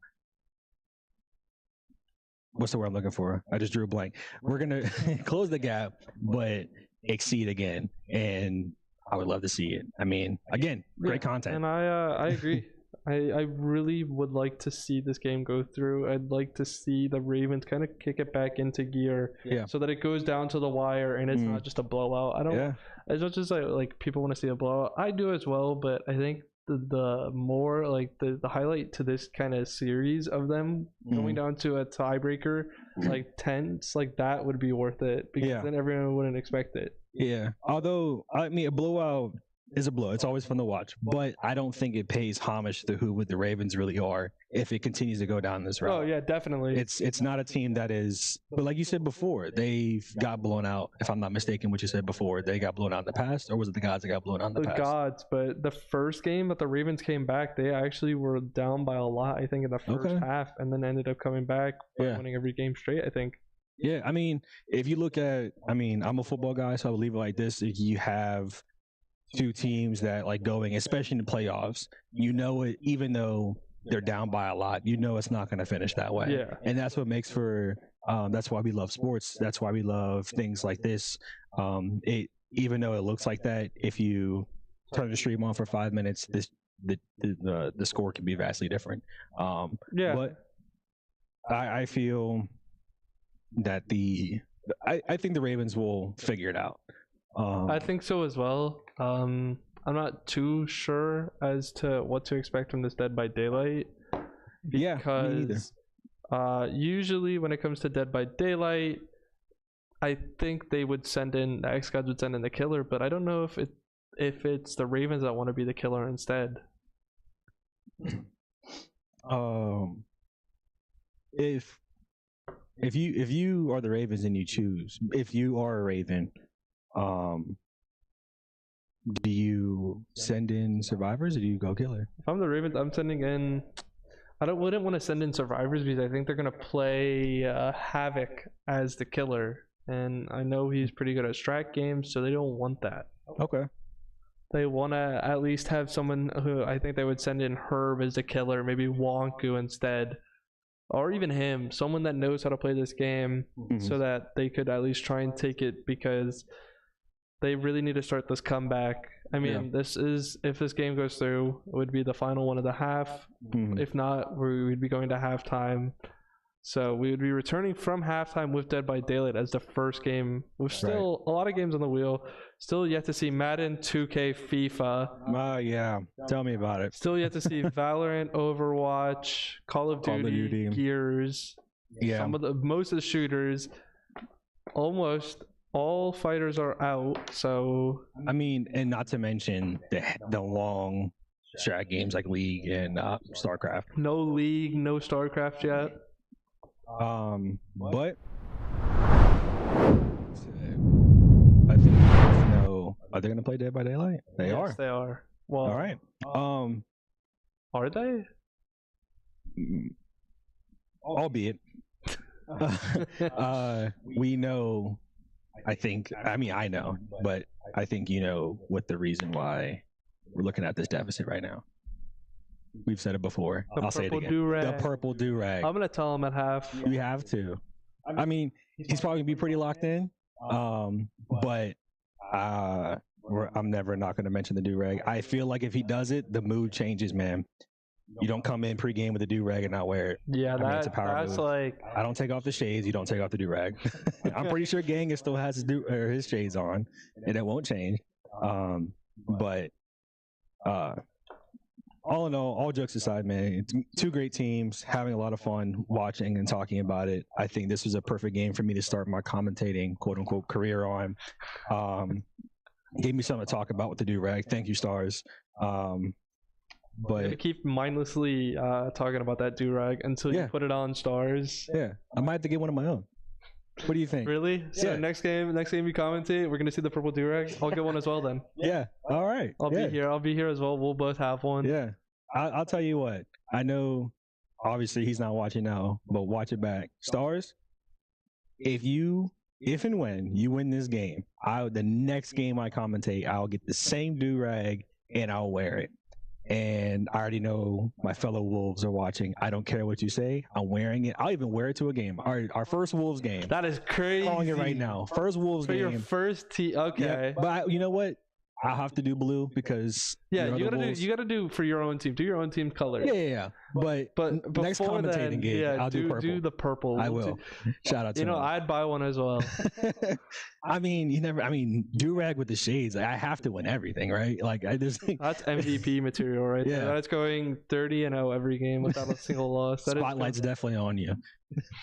what's the word I'm looking for? I just drew a blank. We're going to close the gap, but exceed again. And I would love to see it. I mean, again, great content. And I agree. I really would like to see this game go through. I'd like to see the Ravens kind of kick it back into gear so that it goes down to the wire and it's not just a blowout. I don't as much as like people want to see a blowout, I do as well, but I think the more like the highlight to this kind of series of them going down to a tiebreaker like tense like that would be worth it because then everyone wouldn't expect it. Yeah. Although I mean a blowout is a blow. It's always fun to watch, but I don't think it pays homage to who the Ravens really are if it continues to go down this route. Oh yeah, definitely. It's not a team that is, but like you said before, they've got blown out. If I'm not mistaken, what you said before, they got blown out in the past, or was it the gods that got blown out in the past? The gods, but the first game that the Ravens came back, they actually were down by a lot. I think in the first half, and then ended up coming back, winning every game straight. I think. Yeah, I mean, if you look at, I mean, I'm a football guy, so I would leave it like this: if you have two teams that like going, especially in the playoffs, you know it, even though they're down by a lot, you know it's not going to finish that way. Yeah. And that's what makes for that's why we love sports. That's why we love things like this. It even though it looks like that, if you turn the stream on for 5 minutes, the score can be vastly different. But I feel that I think the Ravens will figure it out. I think so as well. I'm not too sure as to what to expect from this Dead by Daylight. Because usually when it comes to Dead by Daylight, I think they would send in the xGODS would send in the killer, but I don't know if it's the Ravens that want to be the killer instead. If you are the Ravens and you choose, if you are a Raven, do you send in survivors or do you go killer? If I'm the Ravens, I'm sending in. Wouldn't want to send in survivors because I think they're gonna play Havoc as the killer. and I know he's pretty good at strat games, so they don't want that. Okay. They want to at least have someone who I think they would send in Herb as a killer, maybe Wonku instead, or even him, someone that knows how to play this game, so that they could at least try and take it, because they really need to start this comeback. I mean, this is, if this game goes through, it would be the final one of the half. If not, we would be going to halftime. So we would be returning from halftime with Dead by Daylight as the first game. With still a lot of games on the wheel. Still yet to see Madden, 2K, FIFA. Oh, yeah. Tell me about it. Still yet to see Valorant, Overwatch, Call of Duty, Gears. Yeah. Most of the shooters. Almost all fighters are out. So I mean, and not to mention the long strat games like League and StarCraft. no League, no StarCraft yet. But I think are they gonna play Dead by Daylight? They Yes, are. They are. Well, All right. Are they? Albeit, we know. I know, but I think you know what the reason why we're looking at this deficit right now. We've said it before. I'll say it again. Do-rag. The purple do-rag. I'm gonna tell him at half. You have to. I mean, he's probably gonna be pretty locked in. But I'm never not gonna mention the do-rag. I feel like if he does it, the mood changes, man. You don't come in pregame with a do-rag and not wear it. Yeah, it's a power that's move. like. I don't take off the shades. You don't take off the do-rag. I'm pretty sure Genghis still has his shades on, and it won't change. But all in all jokes aside, man, it's two great teams, having a lot of fun watching and talking about it. I think this was a perfect game for me to start my commentating, quote unquote, career on. Gave me something to talk about with the do-rag. Thank you, Stars. But Keep mindlessly talking about that do-rag until you put it on Stars. Yeah, I might have to get one of my own. What do you think? Really? So Yeah. next game you commentate, we're gonna see the purple do-rag. I'll get one as well then. Yeah. All right. I'll be here as well. We'll both have one. Yeah. I'll tell you what. I know. Obviously, he's not watching now, but watch it back. Stars. If and when you win this game, the next game I commentate, I'll get the same do-rag and I'll wear it. And I already know my fellow Wolves are watching. I don't care what you say. I'm wearing it. I'll even wear it to a game. Our first Wolves game. That is crazy. I'm calling it right now. First Wolves For game. your first team. Okay. Yeah, but you know what? I'll have to do blue because Yeah, you gotta do for your own team. Do your own team color. Yeah. But next before commentating then, game, I'll do purple. Do the purple. I will. Shout out to you know, him. I'd buy one as well. I mean, do-rag with the shades. I have to win everything, right? Like I just think That's MVP material right there. That's going 30-0 every game without a single loss. That Spotlight's definitely on you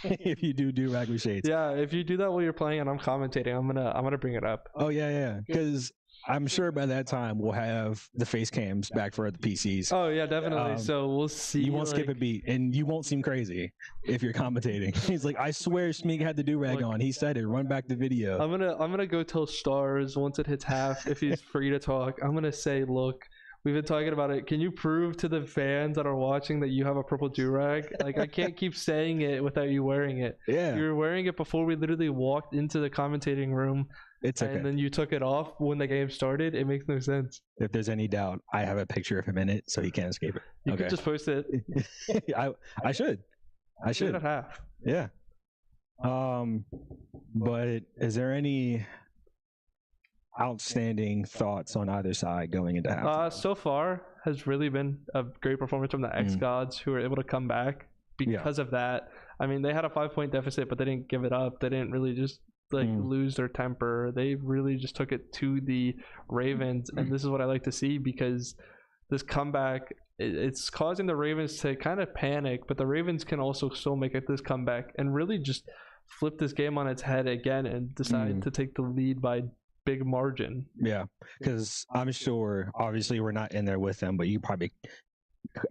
if you do-rag with shades. Yeah, if you do that while you're playing and I'm commentating, I'm gonna bring it up. Oh yeah, because I'm sure by that time we'll have the face cams back for the PCs. Oh yeah, definitely. So we'll see. You won't skip a beat, and you won't seem crazy if you're commentating. He's like, I swear Smeek had the do-rag on. He said it. Run back the video. I'm gonna go tell Stars once it hits half, if he's free to talk. I'm gonna say, look, we've been talking about it. Can you prove to the fans that are watching that you have a purple do-rag? Like, I can't keep saying it without you wearing it. Yeah. You were wearing it before we literally walked into the commentating room. It's okay. And then you took it off when the game started. It makes no sense. If there's any doubt, I have a picture of him in it, so he can't escape it. You could just post it. I should. I should. At half. Yeah. But is there any outstanding thoughts on either side going into half? So far has really been a great performance from the xGODS, who were able to come back because of that. I mean, they had a 5-point deficit, but they didn't give it up. They didn't really just lose their temper. They really just took it to the Ravens, and this is what I like to see, because this comeback, it's causing the Ravens to kind of panic, but the Ravens can also still make it this comeback and really just flip this game on its head again and decide to take the lead by big margin. Yeah, because I'm sure, obviously we're not in there with them, but you probably,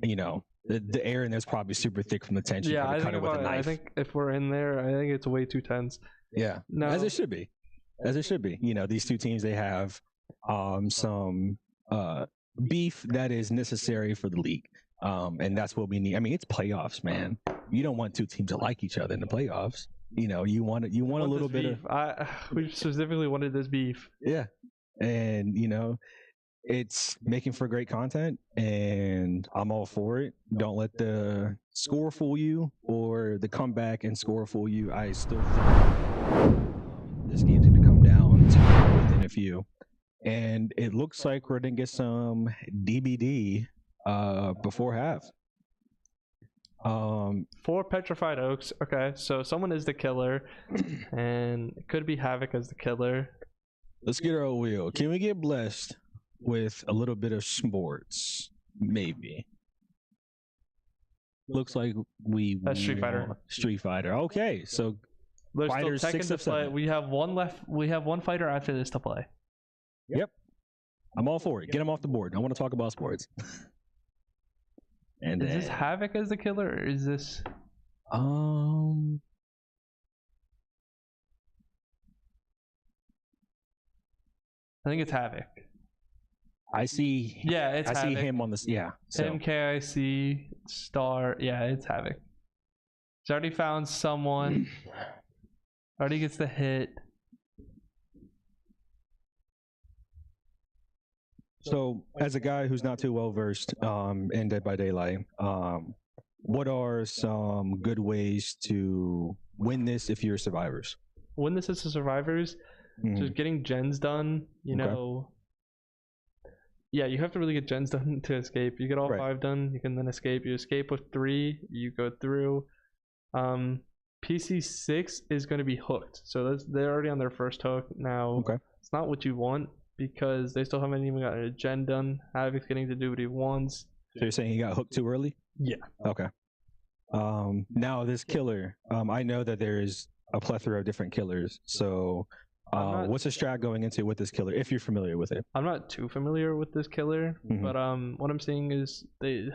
the air in there's probably super thick from the tension. Yeah, I think if we're in there, I think it's way too tense. Yeah, as it should be. These two teams, they have some beef that is necessary for the league, and that's what we need. I mean, it's playoffs, man. You don't want two teams to like each other in the playoffs. you want a little bit of we specifically wanted this beef. yeah, and it's making for great content, and I'm all for it. Don't let the score fool you or the comeback and score fool you. I still think this game's going to come down to within a few. And it looks like we're going to get some DBD before half. 4 petrified oaks. Okay, so someone is the killer, and it could be Havoc as the killer. Let's get our wheel. Can we get blessed with a little bit of sports? Maybe. Looks like we That's Street Fighter. Street Fighter. Okay, so There's Fighters still Tekken 6 to of play. 7. We have one left. We have one fighter after this to play. Yep. I'm all for it. Get them off the board. I want to talk about sports. And Is this Havoc as the killer, or is this? I think it's Havoc. I see. Yeah, it's I Havoc. see him on this. Yeah. So MKIC star. Yeah, it's Havoc. He's already found someone. Already gets the hit. So, as a guy who's not too well versed in Dead by Daylight, what are some good ways to win this if you're survivors? When this is the survivors, just getting gens done. You Okay. know. Yeah, you have to really get gens done to escape. You get all Right. 5 done, you can then escape. You escape with 3, you go through. PC 6 is going to be hooked, so they're already on their first hook now. Okay. It's not what you want because they still haven't even gotten a gen done. Havoc's getting to do what he wants. So you're saying he got hooked too early? Yeah. Okay. Now this killer, I know that there is a plethora of different killers. So, what's the strat going into with this killer, if you're familiar with it? I'm not too familiar with this killer, Mhm. but what I'm seeing is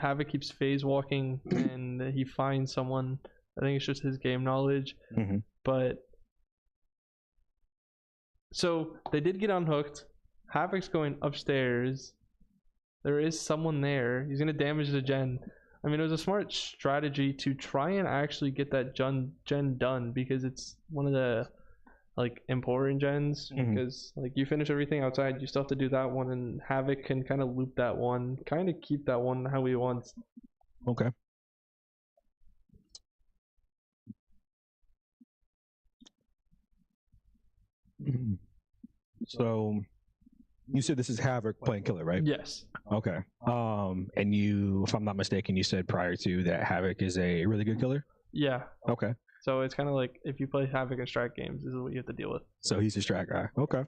Havoc keeps phase walking and he finds someone. I think it's just his game knowledge. Mhm. But so they did get unhooked. Havoc's going upstairs. There is someone there. He's gonna damage the gen. I mean, it was a smart strategy to try and actually get that gen done because it's one of the important gens. Mhm. Because you finish everything outside, you still have to do that one, and Havoc can kind of loop that one, kind of keep that one how he wants. Okay. So, you said this is Havoc playing killer, right? Yes. Okay. And you, if I'm not mistaken, you said prior to that Havoc is a really good killer? Yeah. Okay. So it's kind of like if you play Havoc and Strat games, this is what you have to deal with. So he's a strat guy. Okay.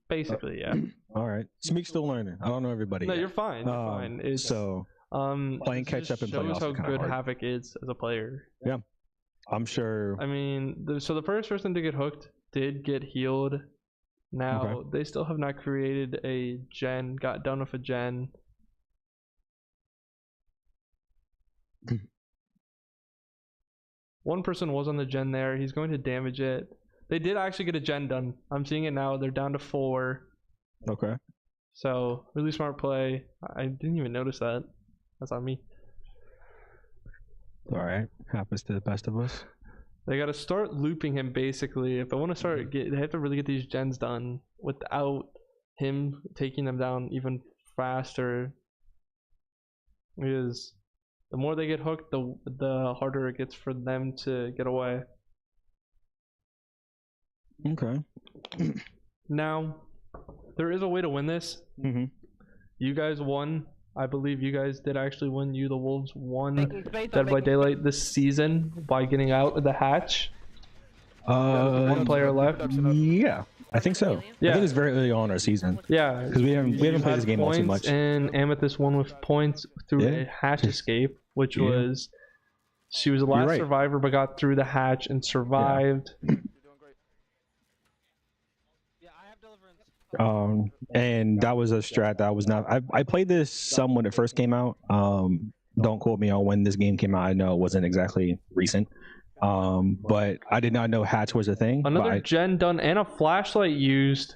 Basically, yeah. All right. Smeek's still learning. I don't know everybody. No, yet. you're fine. You're fine. It's So playing this catch just up and shows playoffs how are kinda good hard. Havoc is as a player. I'm sure. I mean, so the first person to get hooked did get healed. Now they still have not created a gen, got done with a gen. One person was on the gen there. He's going to damage it. They did actually get a gen done. I'm seeing it now. They're down to 4. Okay. So really smart play. I didn't even notice that. That's on me. All right. Happens to the best of us. They got to start looping him basically. If they want to start, they have to really get these gens done without him taking them down even faster. Because the more they get hooked, the harder it gets for them to get away. Okay. Now, there is a way to win this. Mm-hmm. You guys won. I believe you guys did actually win. You, the Wolves, won Dead by Daylight this season by getting out of the hatch. One player left. Yeah, I think so. Yeah. I think it's very early on in our season Yeah, because we haven't played this game all too much. And Amethyst won with points through a hatch escape, which Yeah. was she was the last right. survivor, but got through the hatch and survived. And that was a strat that was not. I played this some when it first came out. Don't quote me on when this game came out. I know it wasn't exactly recent. But I did not know hatch was a thing. Another gen done and a flashlight used.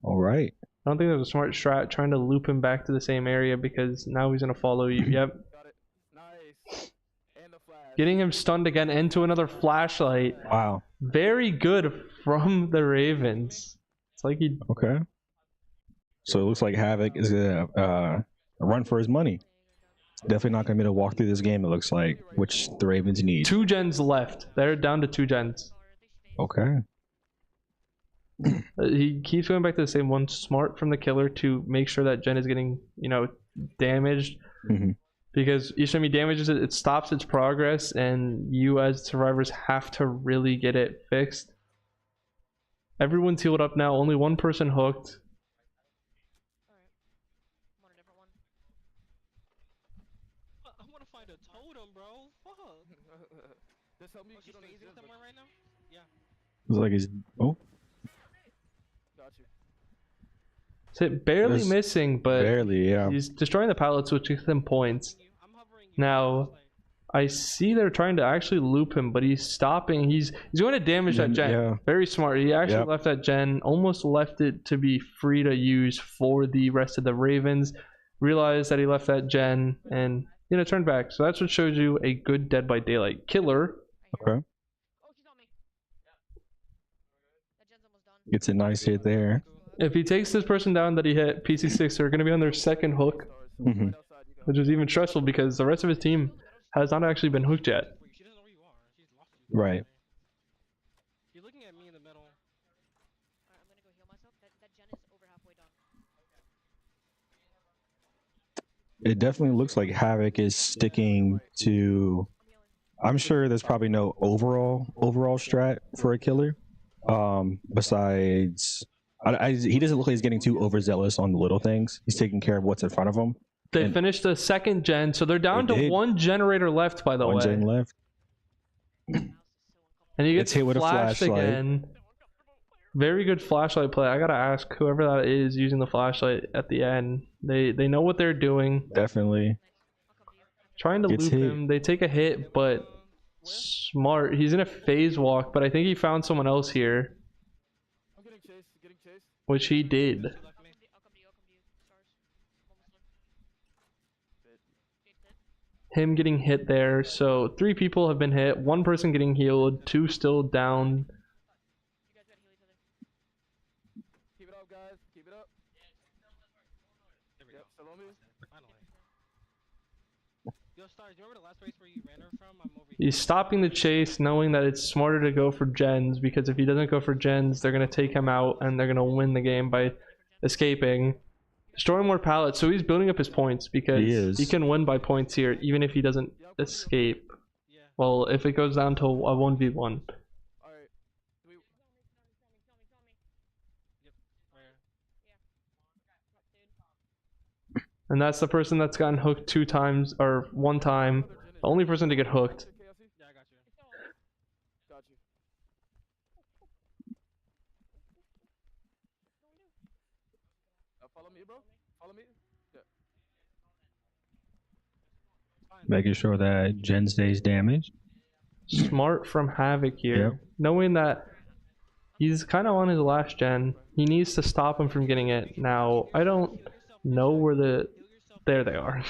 All right. I don't think that was a smart strat trying to loop him back to the same area because now he's gonna follow you. Yep. Got it. Nice. And the flash. getting him stunned again into another flashlight. Wow. Very good from the Ravens. It's like he Okay. So it looks like Havoc is gonna run for his money. Definitely not gonna be able to walk through this game. It looks like, which the Ravens need. 2 gens left. They're down to 2 gens. Okay. He keeps going back to the same one. Smart from the killer to make sure that gen is getting, damaged. Mhm. Because each time he damages it, it stops its progress, and you as survivors have to really get it fixed. Everyone's healed up now. Only one person hooked. I want to find a totem, bro. Fuck. Just help me She's get on this phasing gym, somewhere right now? Yeah. Looks like he's. Oh, Got you. So barely Just missing, but barely. Yeah. he's destroying the pallets, which gives them points. I'm hovering you. Now, I see they're trying to actually loop him, but he's stopping. He's going to damage that gen. Yeah. Very smart. He actually Yep. left that gen, almost left it to be free to use for the rest of the Ravens. Realized that he left that gen and turned back. So that's what shows you a good Dead by Daylight killer. Okay. Gets a nice hit there. If he takes this person down that he hit, PC6 are going to be on their second hook, Mhm. which is even stressful because the rest of his team has not actually been hooked yet. Wait, she doesn't know where you are. She's lost you. Right. You're looking at me in the middle. I'm gonna go heal myself. That gen is over halfway done. It definitely looks like Havoc is sticking to. I'm sure there's probably no overall strat for a killer. Besides, he doesn't look like he's getting too overzealous on the little things. He's taking care of what's in front of him. They And- finished the second gen, so they're down They to did. 1 generator left, by the One way. gen left. And he gets Gets hit with a flashed flashlight. again. Very good flashlight play. I gotta ask whoever that is using the flashlight at the end. They know what they're doing. Definitely. Trying to Gets loop hit. him. They take a hit, but smart. He's in a phase walk, but I think he found someone else here, I'm getting chased. Getting chased. which he did. She left me. I'll come to you. Stars. Almost done. Him getting hit there. So 3 people have been hit. 1 person getting healed. 2 still down. You guys gotta heal each other. Keep it up, guys. Keep it up. There we Yep, go. still on me. Finally. Yo, Stars, you remember the last race where you ran her from? I'm over here. He's stopping the chase, knowing that it's smarter to go for gens, because if he doesn't go for gens, they're going to take him out and they're going to win the game by escaping. Destroying more pallets, so he's building up his points because He is. he can win by points here, even if he doesn't escape. Yeah. Well, if it goes down to a 1v1. All right. We, Yep. Where? And that's the person that's gotten hooked 2 times, or 1 time. The only person to get hooked. KLC? Yeah, I got you. Got you. Follow me, bro. Follow me. Yeah. Fine. Making sure that gen stays damaged. Smart from Havoc here. Yep. Knowing that he's kind of on his last gen. He needs to stop him from getting it. Now, I don't know where the... There they are.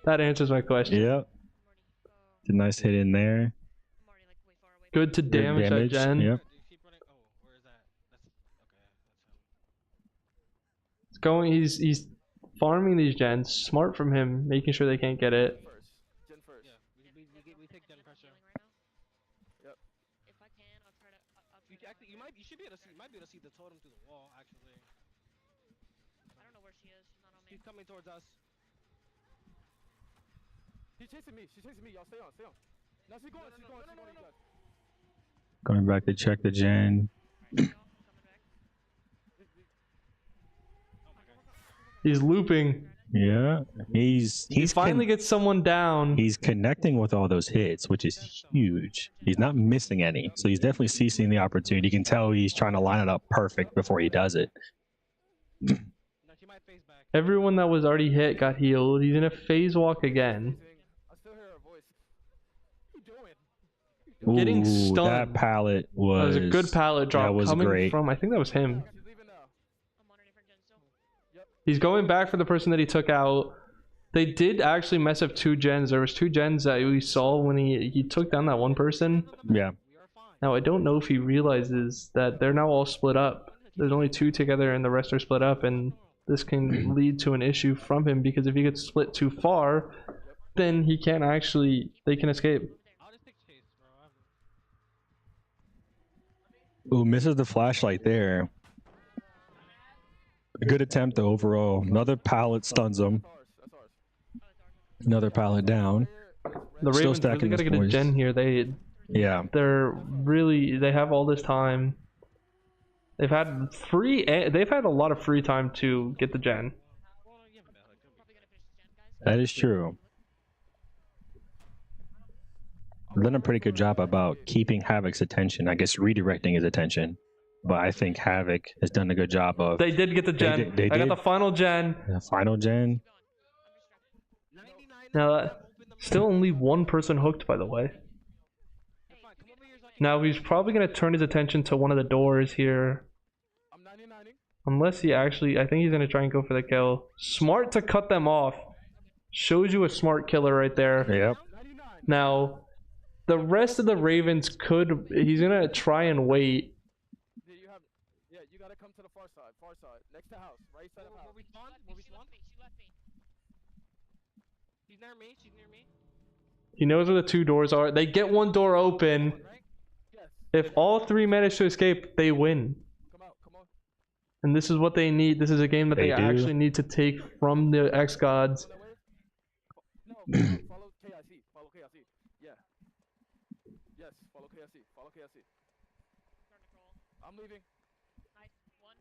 That answers my question. Yep. It's a nice hit in there. I'm already like way far away. Good to Good damage that gen. Yep. Do you keep running? Oh, where is that? That's okay. That's him. It's going. He's farming these gens. Smart from him, making sure they can't get it. First. Gen first. Yeah, we take gen pressure. Healing right now. Yep. If I can, I'll try to. You actually, you should be able to see. You might be able to see the totem through the wall. Actually, I don't know where she is. She's not on me. she's coming towards us. She's chasing me. She's chasing me. Y'all stay on. Stay on. No, she's going. She's going. She's going. You guys. Going back to check the gen. Coming back. He's looping. Yeah. He's He finally gets someone down. he's connecting with all those hits, which is huge. He's not missing any. So he's definitely seizing the opportunity. You can tell he's trying to line it up perfect before he does it. No, she might face back. Everyone that was already hit got healed. He's in a phase walk again. I still hear her voice. What you doing? Getting Ooh, stunned. That pallet That was, was a good pallet drop that was coming great. from. I think that was him. She's leaving now. I'm on a different gen still. He's going back for the person that he took out. They did actually mess up 2 gens. There was 2 gens that we saw when he took down that one person. Yeah. Now I don't know if he realizes that they're now all split up. There's only 2 together and the rest are split up, and this can lead to an issue from him because if he gets split too far, then he can't actually. They can escape. Ooh, misses the flashlight there. A good attempt though overall. Another pallet stuns him. Another pallet down. The Still Ravens stacking really gotta this get a boys. gen here. They have all this time. They've had a lot of free time to get the gen. That is true. They've done a pretty good job about keeping Havoc's attention. I guess redirecting his attention. But I think Havoc has done a good job of. They did get the gen. They I got did. the final gen. The final gen. Now, still only 1 person hooked, by the way. Now he's probably gonna turn his attention to one of the doors here. Unless he actually, I think he's gonna try and go for the kill. Smart to cut them off. Shows you a smart killer right there. Yep. Now, the rest of the Ravens could. He's gonna try and wait. Yeah, you gotta come to the far side, next to house, right side of house. Where we spawned? She left me. She's near me. She's near me. He knows where the 2 doors are. They get 1 door open. If all 3 manage to escape, they win. Come on. And this is what they need. This is a game that They they do. actually need to take from the xGODS. No, follow KIC. Follow KIC. Yeah. Yes, follow KIC. Follow KIC. I'm leaving. Nice. One.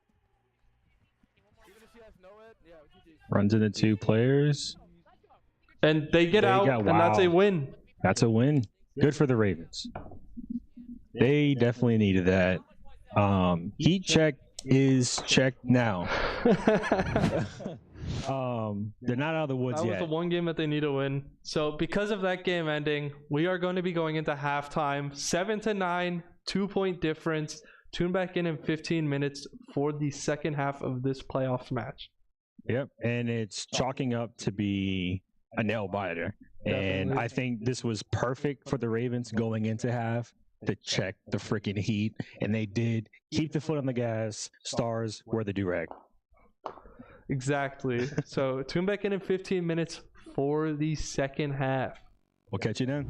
Need one more. Even if she has no ed, yeah, GG. Runs into 2 players. And they get out, and that's a wow. win. That's a win. Good for the Ravens. They definitely needed that. Heat check is checked now. They're not out of the woods That yet. was the one game that they need to win. So because of that game ending, we are going to be going into halftime. 7-9, 2-point difference. Tune back in 15 minutes for the second half of this playoffs match. Yep, and it's chalking up to be a nail biter. And Definitely. I think this was perfect for the Ravens going into half to check the freaking Heat, and they did. Keep the foot on the gas. Stars were the do-rag. Exactly. So tune back in 15 minutes for the second half. We'll catch you then.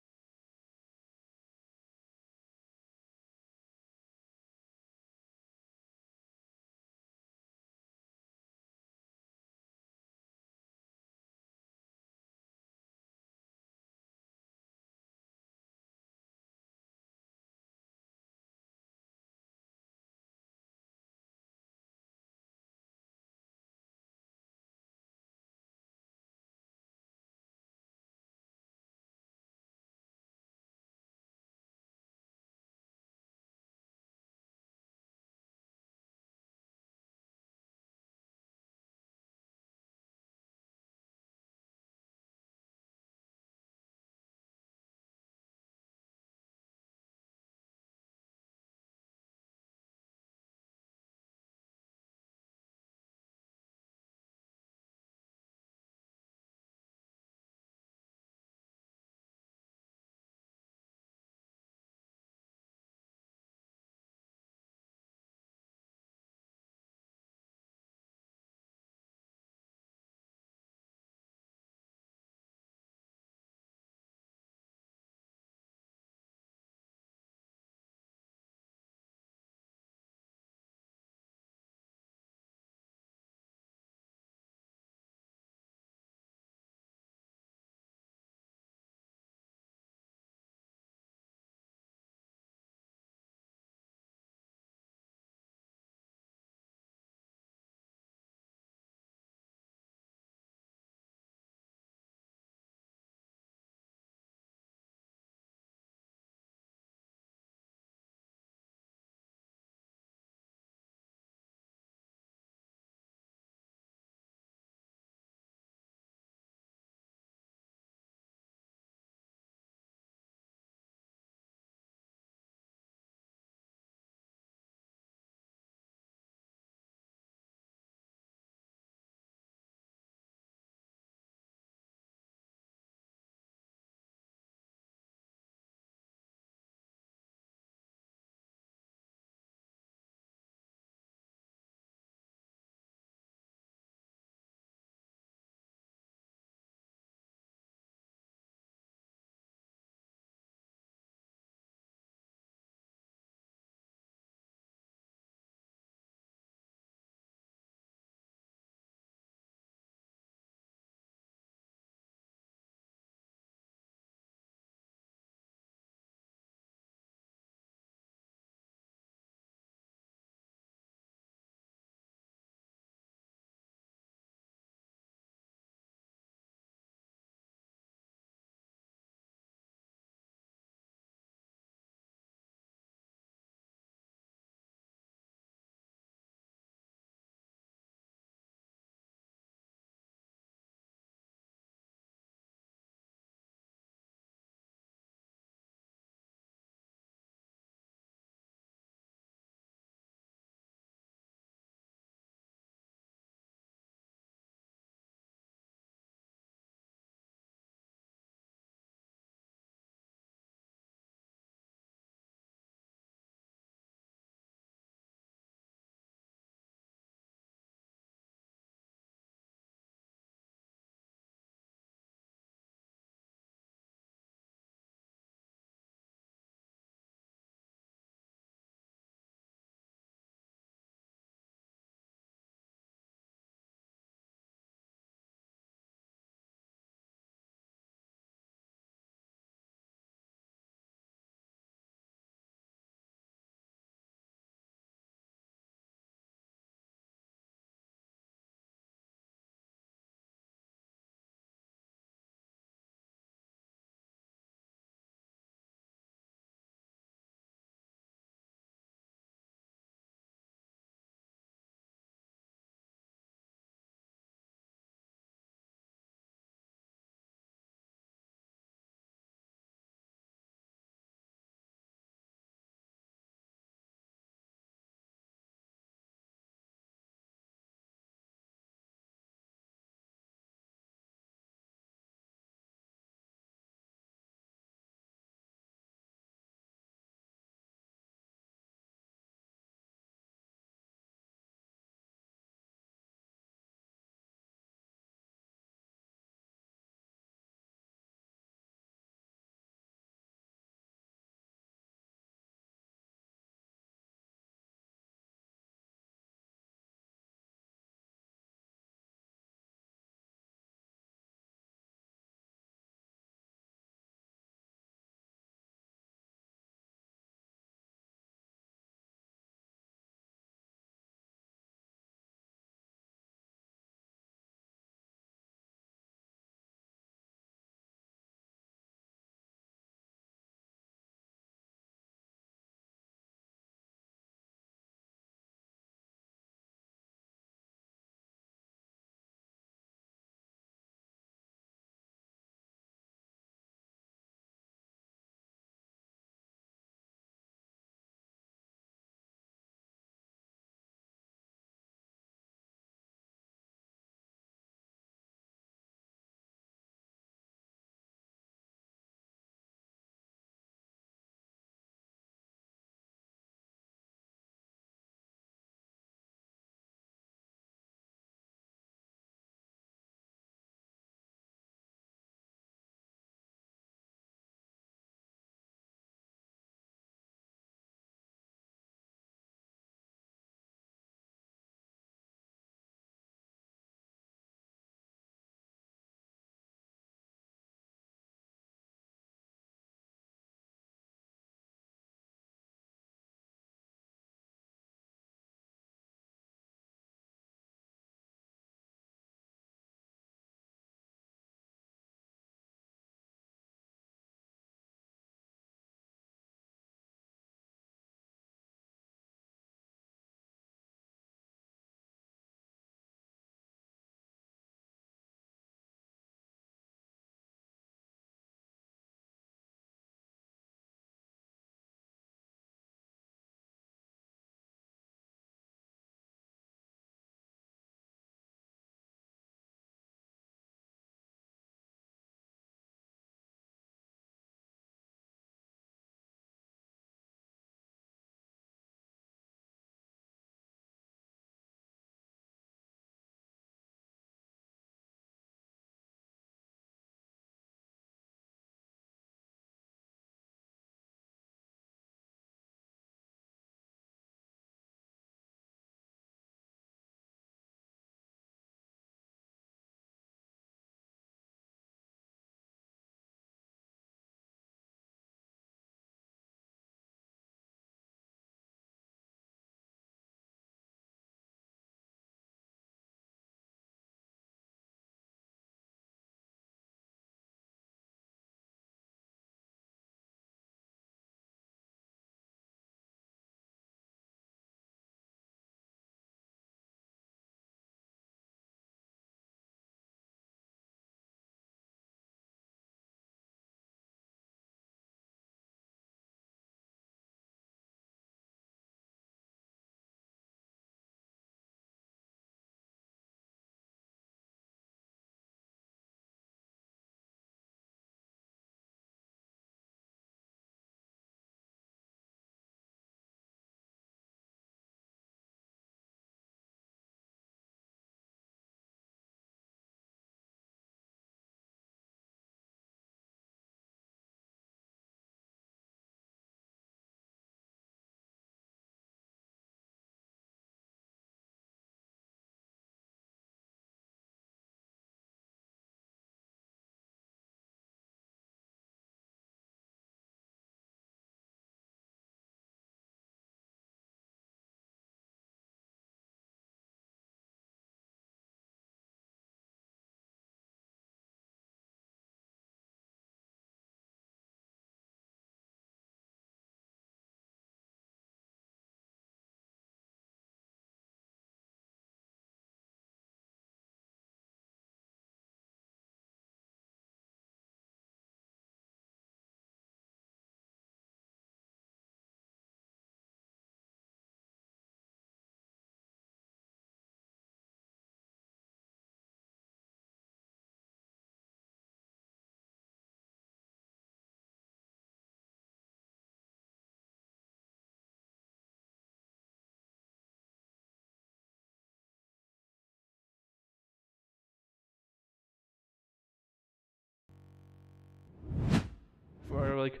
like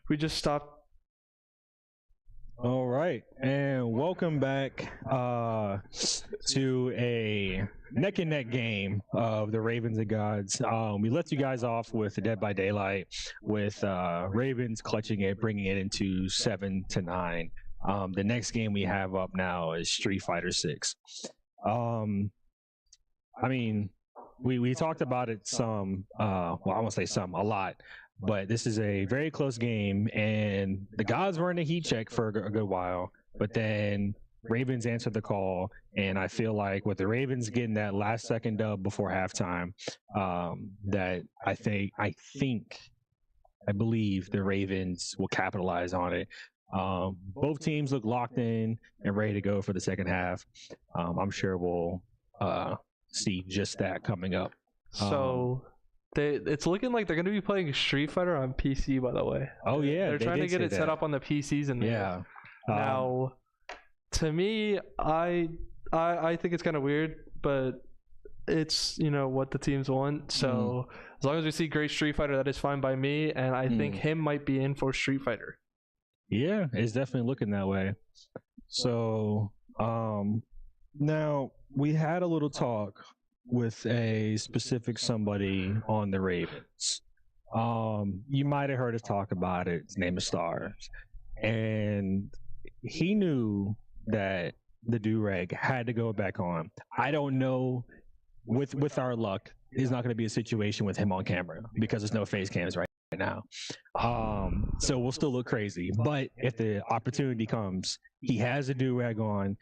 we just stopped. All right, and welcome back to a neck and neck game of the Ravens and Gods. We let you guys off with Dead by Daylight, with Ravens clutching it, bringing it into 7-9. The next game we have up now is Street Fighter 6. I mean, we talked about it some. Well, I won't say some, a lot. But this is a very close game, and the Gods were in a heat check for a good while. But then Ravens answered the call, and I feel like with the Ravens getting that last second dub before halftime, that I believe the Ravens will capitalize on it. Both teams look locked in and ready to go for the second half. I'm sure we'll see just that coming up. So it's looking like they're going to be playing Street Fighter on PC, by the way. Oh yeah, they're trying to get it set up on the PCs and yeah. Now, to me, I think it's kind of weird, but it's what the teams want. So as long as we see great Street Fighter, that is fine by me. And I think him might be in for Street Fighter. Yeah, it's definitely looking that way. So now we had a little talk with a specific somebody on the Ravens. You might have heard us talk about it. His name is Stars. And he knew that the do-rag had to go back on. I don't know, with our luck, there's not going to be a situation with him on camera because there's no face cams right now. So we'll still look crazy. But if the opportunity comes, he has a do-rag on.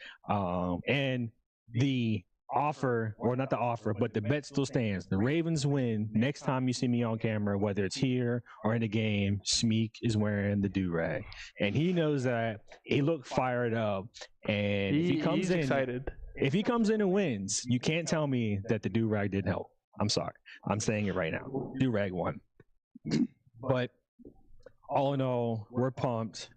And the offer, or not the offer, but the bet still stands. The Ravens win. Next time you see me on camera, whether it's here or in the game, Smeek is wearing the do-rag. And he knows that. He looked fired up. And he's excited. If he comes in and wins, you can't tell me that the do-rag didn't help. I'm sorry. I'm saying it right now. Do-rag won. But all in all, we're pumped.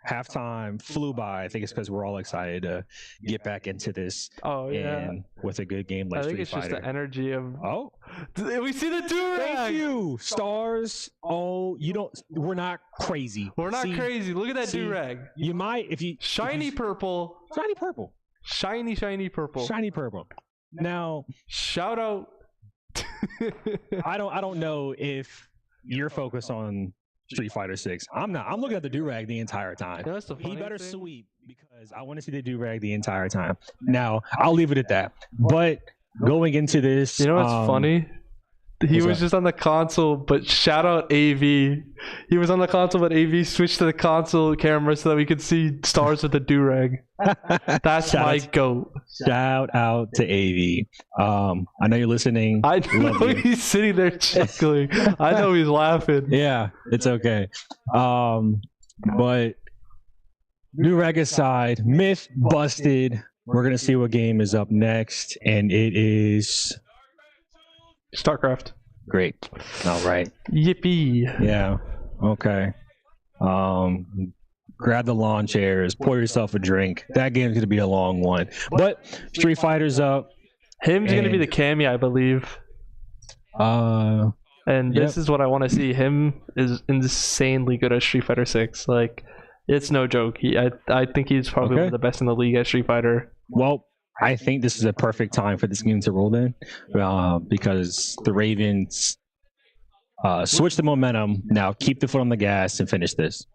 Halftime flew by. I think it's because we're all excited to get back into this. Oh yeah, and with a good game like Street Fighter. I think it's just the energy of. Oh, we see the do-rag. Thank you, Stars. Oh, we're not crazy. We're not crazy. Look at that do-rag. You might if you shiny purple. Shiny purple. Shiny purple. Shiny purple. Now, shout out. I don't know if you're focused on Street Fighter 6. I'm not. I'm looking at the do-rag the entire time. He better sweep because I want to see the do-rag the entire time. Now, I'll leave it at that. But going into this, you know what's funny? He was just on the console, but shout out AV. He was on the console, but AV switched to the console camera so that we could see Stars with the do-rag. That's my goat. Shout out to AV. I know you're listening. I know he's sitting there chuckling. I know he's laughing. Yeah, it's okay. But do-rag aside, myth busted. We're gonna see what game is up next, and it is StarCraft. Great. All right. Yippee. Yeah. Okay. Grab the lawn chairs, pour yourself a drink. That game's gonna be a long one. But Street Fighter's up. Him's gonna be the Cammy, I believe. And this is what I want to see. Him is insanely good at Street Fighter 6. Like, it's no joke. I think he's probably one of the best in the league at Street Fighter. Well, I think this is a perfect time for this game to roll in, because the Ravens switch the momentum. Now keep the foot on the gas and finish this.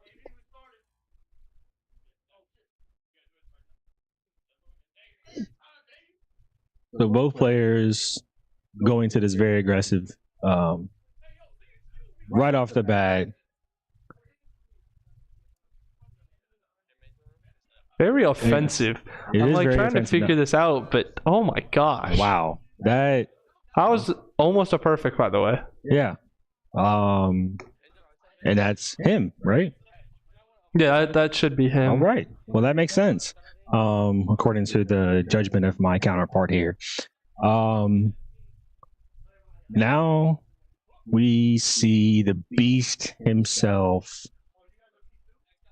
So both players going to this very aggressive right off the bat. Very offensive. I'm like trying to figure this out, but oh my gosh. Wow. That was almost a perfect, by the way. Yeah. And that's him, right? Yeah, that should be him. All right. Well, that makes sense. According to the judgment of my counterpart here. Now we see the beast himself,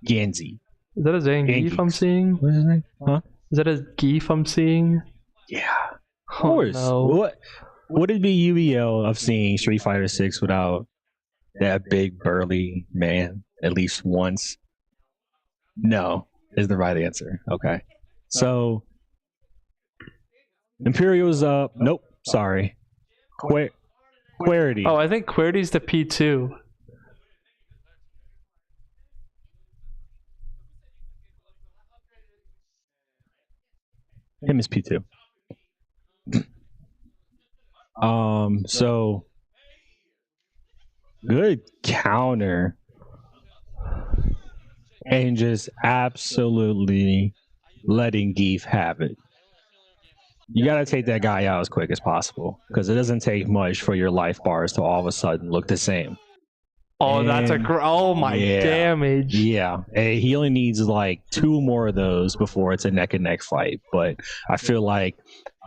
Genzi. Is that a Zangief I'm seeing? What is his name? Huh? Is that a Geef I'm seeing? Yeah. Of course. No. What would it be UEL of seeing Street Fighter 6 without that big burly man at least once? No, is the right answer. Okay. So Imperial's up. Nope. Sorry. Querity. Oh, I think Querity's the P2. Him is P2. So good counter. And just absolutely letting Geef have it. You got to take that guy out as quick as possible because it doesn't take much for your life bars to all of a sudden look the same. Oh, And that's oh my damage. Yeah. And he only needs like 2 more of those before it's a neck and neck fight. But I feel like,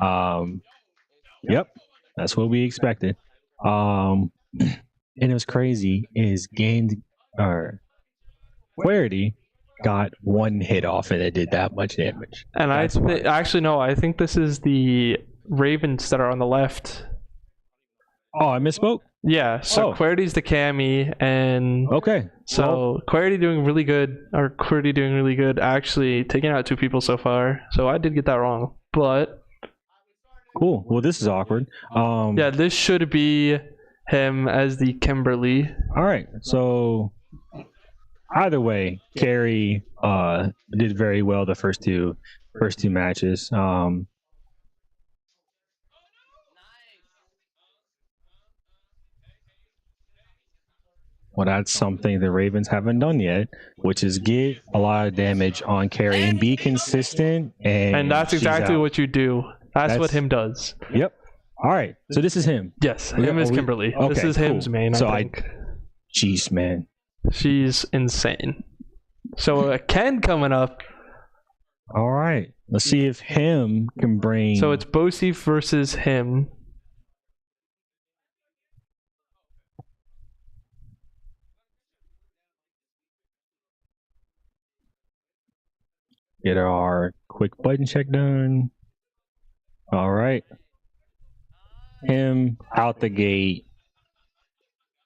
yep, that's what we expected. And it was crazy is Clarity got 1 hit off and it did that much damage. And actually no, I think this is the Ravens that are on the left. Oh, I misspoke? Yeah, so Querity's the Cammy, and okay. So Querity doing really good, or Querity doing really good, actually taking out 2 people so far. So I did get that wrong, but cool. Well, this is awkward. Yeah, this should be him as the Kimberly. All right. So either way, Carrie did very well the first two matches. Well, that's something the Ravens haven't done yet, which is get a lot of damage on Carrie and be consistent. And that's exactly what you do. That's what him does. Yep. All right. So this is him. Yes, him is Kimberly. Okay, this is him's main. Jeez, man. She's insane. So Ken coming up. All right. Let's see if him can bring. So it's Bosi versus him. Get our quick button check done. All right. Him out the gate.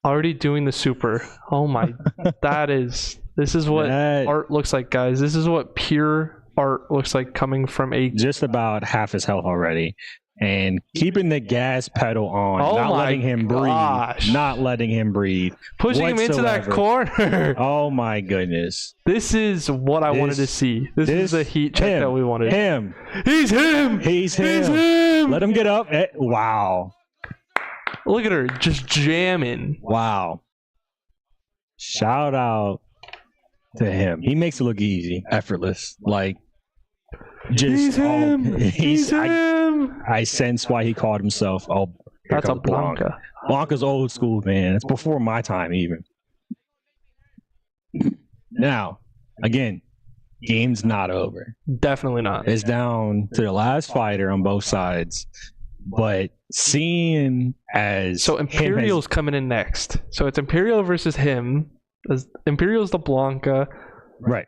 Already doing the super. Oh my. This is what art looks like, guys. This is what pure art looks like coming from a. Just about half his health already. And keeping the gas pedal on, not letting him breathe. Not letting him breathe. Pushing him into that corner. Oh my goodness. This is what I wanted to see. This is the heat check that we wanted. Him. He's him. He's him. He's him. Let him get up. Wow. Look at her just jamming. Wow. Shout out to him. He makes it look easy, effortless. Like, just he's him. He's him. I sense why he called himself. Oh, that's a Blanca. Blanca's old school, man. It's before my time, even. Now, again, game's not over. Definitely not. It's down to the last fighter on both sides. But seeing as Imperial's coming in next. So it's Imperial versus him. Imperial's the Blanca. Right.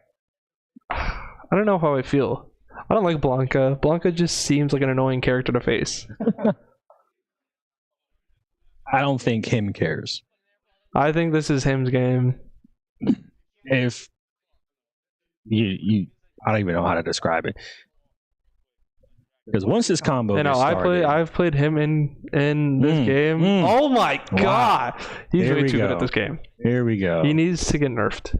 I don't know how I feel. I don't like Blanca. Blanca just seems like an annoying character to face. I don't think him cares. I think this is him's game. If you I don't even know how to describe it. Because once this combo I've played him in this game. Oh my god. He's way too good at this game. Here we go. He needs to get nerfed.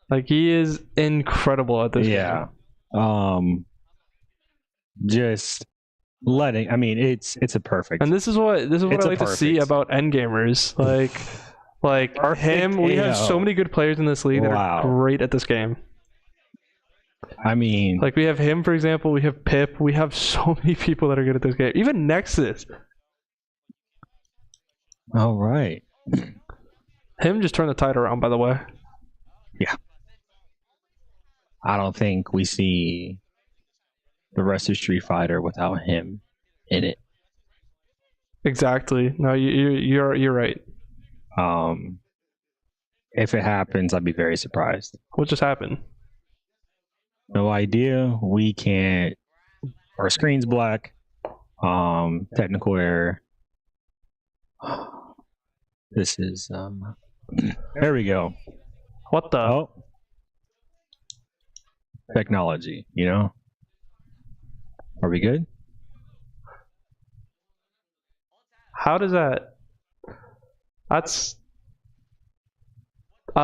Like, he is incredible at this game. Just letting, I mean, it's a perfect. And this is what I like to see about endgamers. Like him, we have so many good players in this league that are great at this game. I mean, like, we have him, for example, we have Pip, we have so many people that are good at this game. Even Nexus. All right. Him just turned the tide around, by the way. Yeah. I don't think we see the rest of Street Fighter without him in it. Exactly. No, you're right. If it happens, I'd be very surprised. What just happened? No idea. We can't. Our screen's black. Technical error. This is there we go. What the? Oh, technology. You know, are we good? How does that? That's. Oh,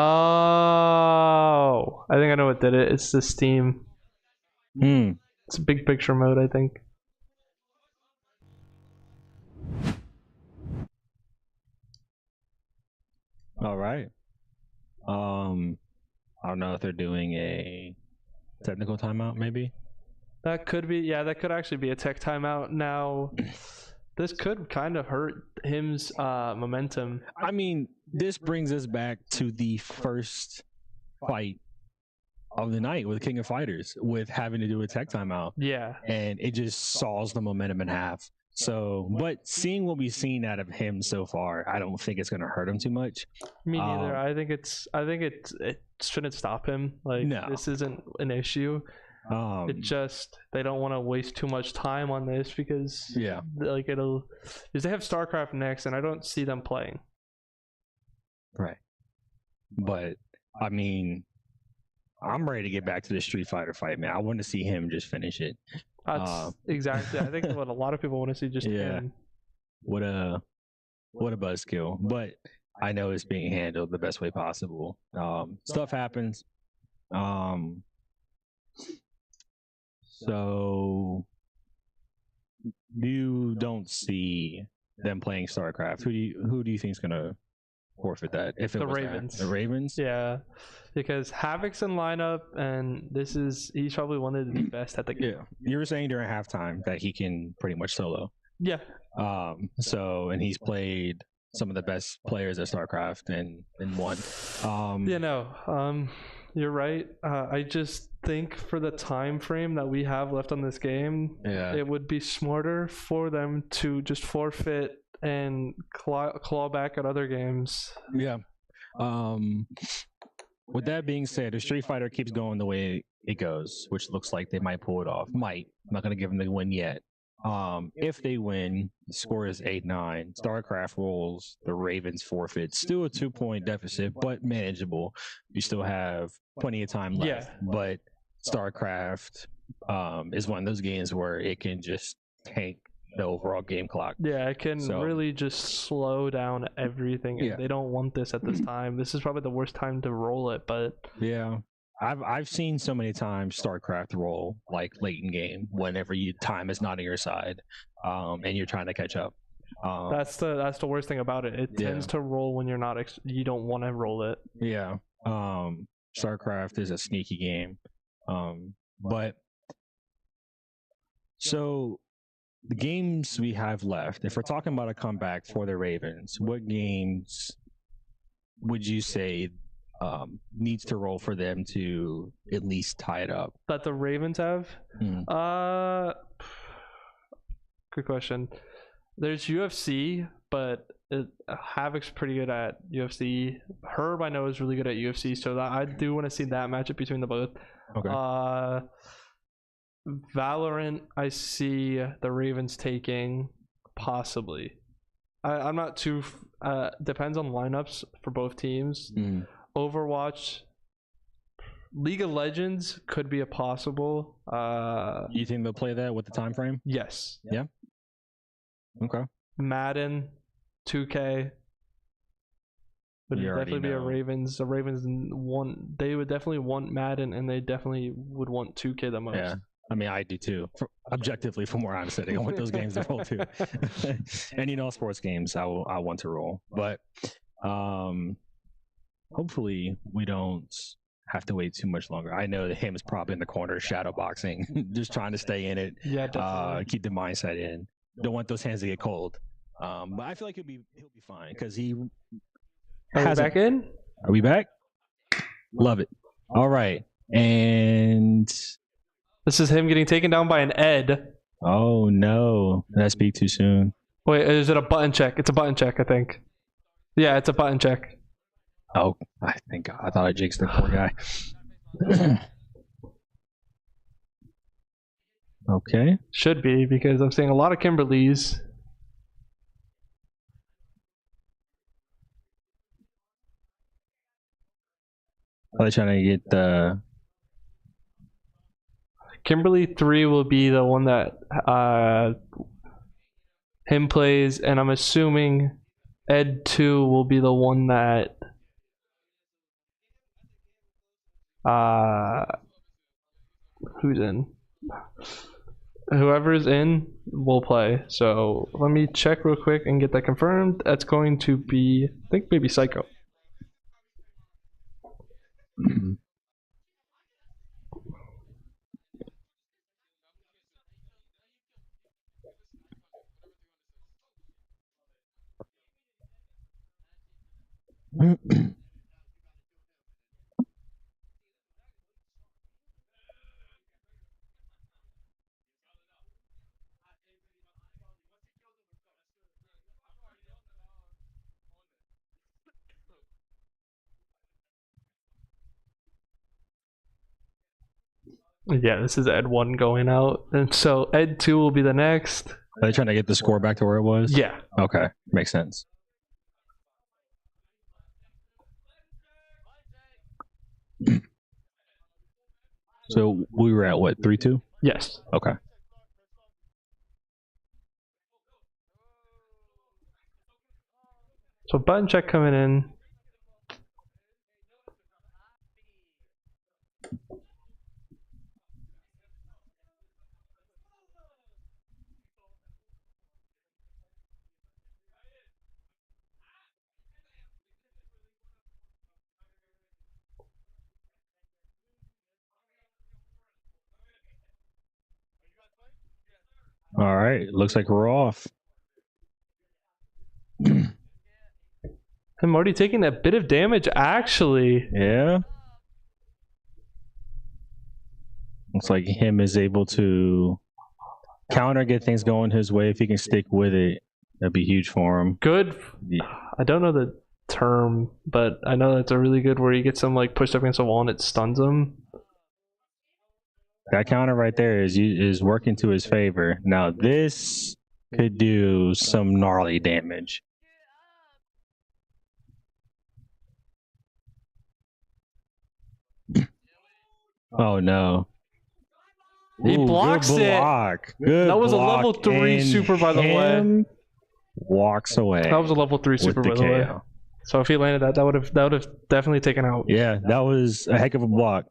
I think I know what did it. It's the Steam. Hmm. It's big picture mode, I think. All right. I don't know if they're doing a technical timeout, maybe. That could be, yeah, that could actually be a tech timeout. Now, this could kind of hurt him's momentum. I mean, this brings us back to the first fight of the night with King of Fighters, with having to do a tech timeout, Yeah. and it just saws the momentum in half. So, but seeing what we've seen out of him so far, I don't think it's going to hurt him too much. Me neither. I think it shouldn't stop him. Like, No. this isn't an issue. It just, they don't want to waste too much time on this because yeah, like because they have StarCraft next, and I don't see them playing. right. But I mean, I'm ready to get back to the Street Fighter fight, man. I want to see him just finish it. That's exactly. I think what a lot of people want to see. Just Yeah. him. What a buzzkill. But I know it's being handled the best way possible. Stuff happens. So you don't see them playing StarCraft. Who do you think is gonna forfeit that? If it The was Ravens. the Ravens. Yeah, because Havoc's in lineup, and he's probably one of the best at the game. Yeah. You were saying during halftime that he can pretty much solo. Yeah. So and he's played some of the best players at StarCraft and won. You're right. I just think for the time frame that we have left on this game, it would be smarter for them to just forfeit and claw back at other games. Yeah. With that being said, if Street Fighter keeps going the way it goes, which looks like they might pull it off, I'm not going to give them the win yet. If they win, the score is 8-9. StarCraft rolls, the Ravens forfeit. Still a 2-point deficit, but manageable. You still have plenty of time left. Yeah. But StarCraft is one of those games where it can just tank the overall game clock. Yeah, it can really just slow down everything. Yeah. They don't want this at this time. This is probably the worst time to roll it, but yeah. I've seen so many times StarCraft roll like late in game whenever time is not on your side, and you're trying to catch up. that's the worst thing about it. It tends to roll when you're not you don't want to roll it. Yeah. StarCraft is a sneaky game. But so the games we have left, if we're talking about a comeback for the Ravens, what games would you say needs to roll for them to at least tie it up? That the Ravens have? Good question. There's UFC, but Havoc's pretty good at UFC. Herb, I know, is really good at UFC, so I do want to see that matchup between the both. Okay. Valorant, I see the Ravens taking, possibly. I'm not too. Depends on lineups for both teams. Overwatch, League of Legends could be a possible. You think they'll play that with the time frame? Yes. Yeah. Okay. Madden, 2K would You already definitely be a know. Ravens. The Ravens they would definitely want Madden, and they definitely would want 2K the most. Yeah. I mean, I do too. Objectively, from where I'm sitting, I want those games to roll too. And sports games, I want to roll. But hopefully, we don't have to wait too much longer. I know that him is probably in the corner shadow boxing, just trying to stay in it. Yeah, definitely. Keep the mindset in. Don't want those hands to get cold. But I feel like he'll be fine because he Are we back in? Are we back? Love it. All right, and This is him getting taken down by an Ed. oh no, did I speak too soon? Wait, is it a button check? It's a button check, I think. Yeah, it's a button check. Oh, I thought I jinxed the poor guy. Okay. Should be, because I'm seeing a lot of Kimberlys. Are they trying to get the? Kimberly 3 will be the one that him plays, and I'm assuming Ed 2 will be the one that who's in? Whoever's in will play. So let me check real quick and get that confirmed. That's going to be, I think, maybe Psycho. Yeah, this is Ed 1 going out. And so Ed 2 will be the next. Are they trying to get the score back to where it was? Yeah. Okay, makes sense. So we were at what, 3-2? Yes. Okay. So button check coming in. All right, looks like we're off. I'm already taking a bit of damage, actually. Yeah. Looks like him is able to counter, get things going his way. If he can stick with it, that'd be huge for him. Good. Yeah. I don't know the term, but I know that's a really good where he gets him like pushed up against a wall and it stuns him. That counter right there is working to his favor. Now this could do some gnarly damage. Oh no. He blocks good it. block. Good That was a block, level 3 and super, by the way. him walks away. That was a level 3 super, with by the way. KO. So if he landed that, that would have definitely taken out. Yeah, that was a heck of a block.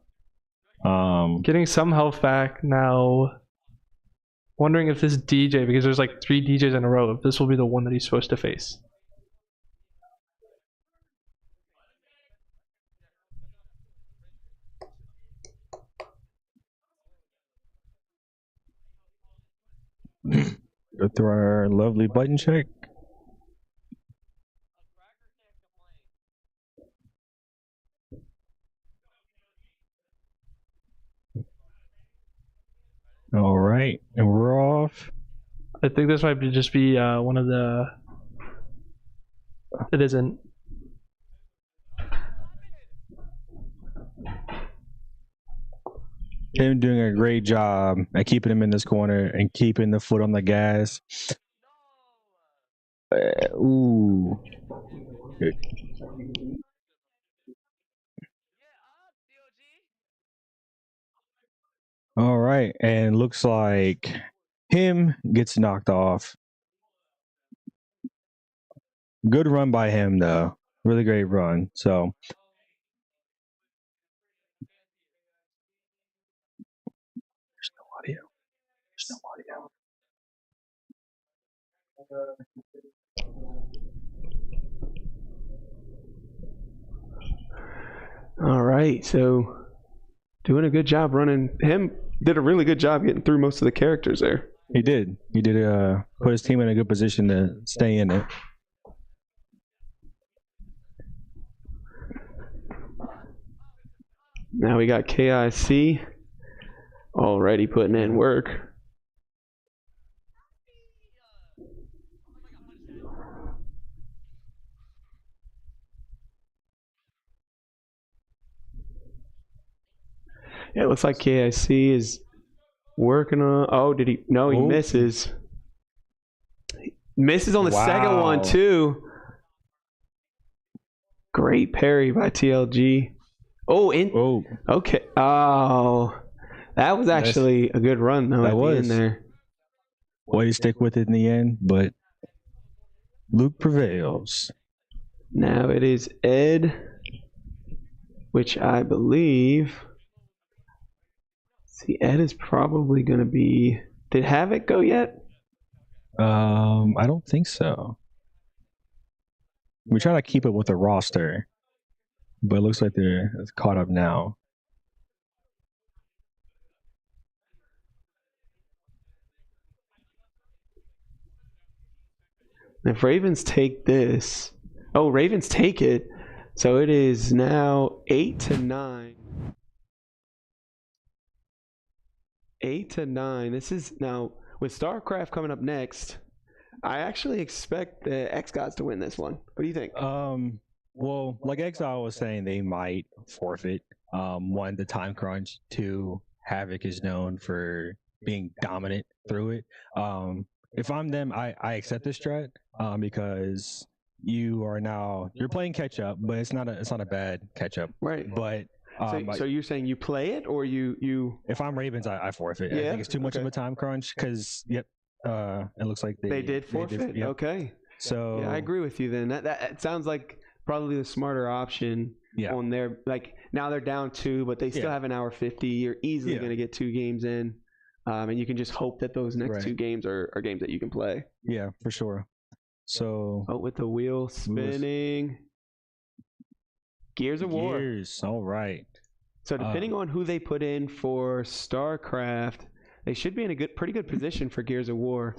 Getting some health back now. Wondering if this DJ, because there's like 3 DJs in a row, if this will be the one that he's supposed to face. Go through our lovely button check. All right, and we're off. I think this might just be one of the. It isn't. Him doing a great job at keeping him in this corner and keeping the foot on the gas. Ooh. Good. All right, and looks like him gets knocked off. Good run by him, though. Really great run. So. There's no audio. There's no audio. All right, so doing a good job running. Him did a really good job getting through most of the characters there. He did. He did put his team in a good position to stay in it. Now we got KIC already putting in work. Yeah, it looks like KIC is working on. Oh, did he? No, he misses. He misses on the second one too. Great parry by TLG. Oh, in. Oh, Okay. Oh, that was actually a good run though. That at the was. end there. way to stick with it in the end, but Luke prevails. Now it is Ed, which I believe. See, Ed is probably going to be. Did Havoc go yet? I don't think so. We try to keep it with the roster, but it looks like they're caught up now. If Ravens take this, Ravens take it. So it is now 8-9. 8-9. This is now with StarCraft coming up next. I actually expect the xGODS to win this one. What do you think? Well, like Exile was saying, they might forfeit. One, the time crunch. Two, Havoc is known for being dominant through it. If I'm them, I accept this strat because you're playing catch up, but it's not a bad catch up. Right. But so you're saying you play it or you if I'm Ravens, I forfeit. Yeah? I think it's too much of a time crunch because it looks like they did forfeit. Yep. Okay. So Yeah, I agree with you then. That sounds like probably the smarter option on their now they're down 2, but they still have an hour 50. You're easily going to get 2 games in. And you can just hope that those next 2 games are games that you can play. Yeah, for sure. So with the wheel spinning. Gears of War. All right. So depending on who they put in for StarCraft, they should be in a pretty good position for Gears of War.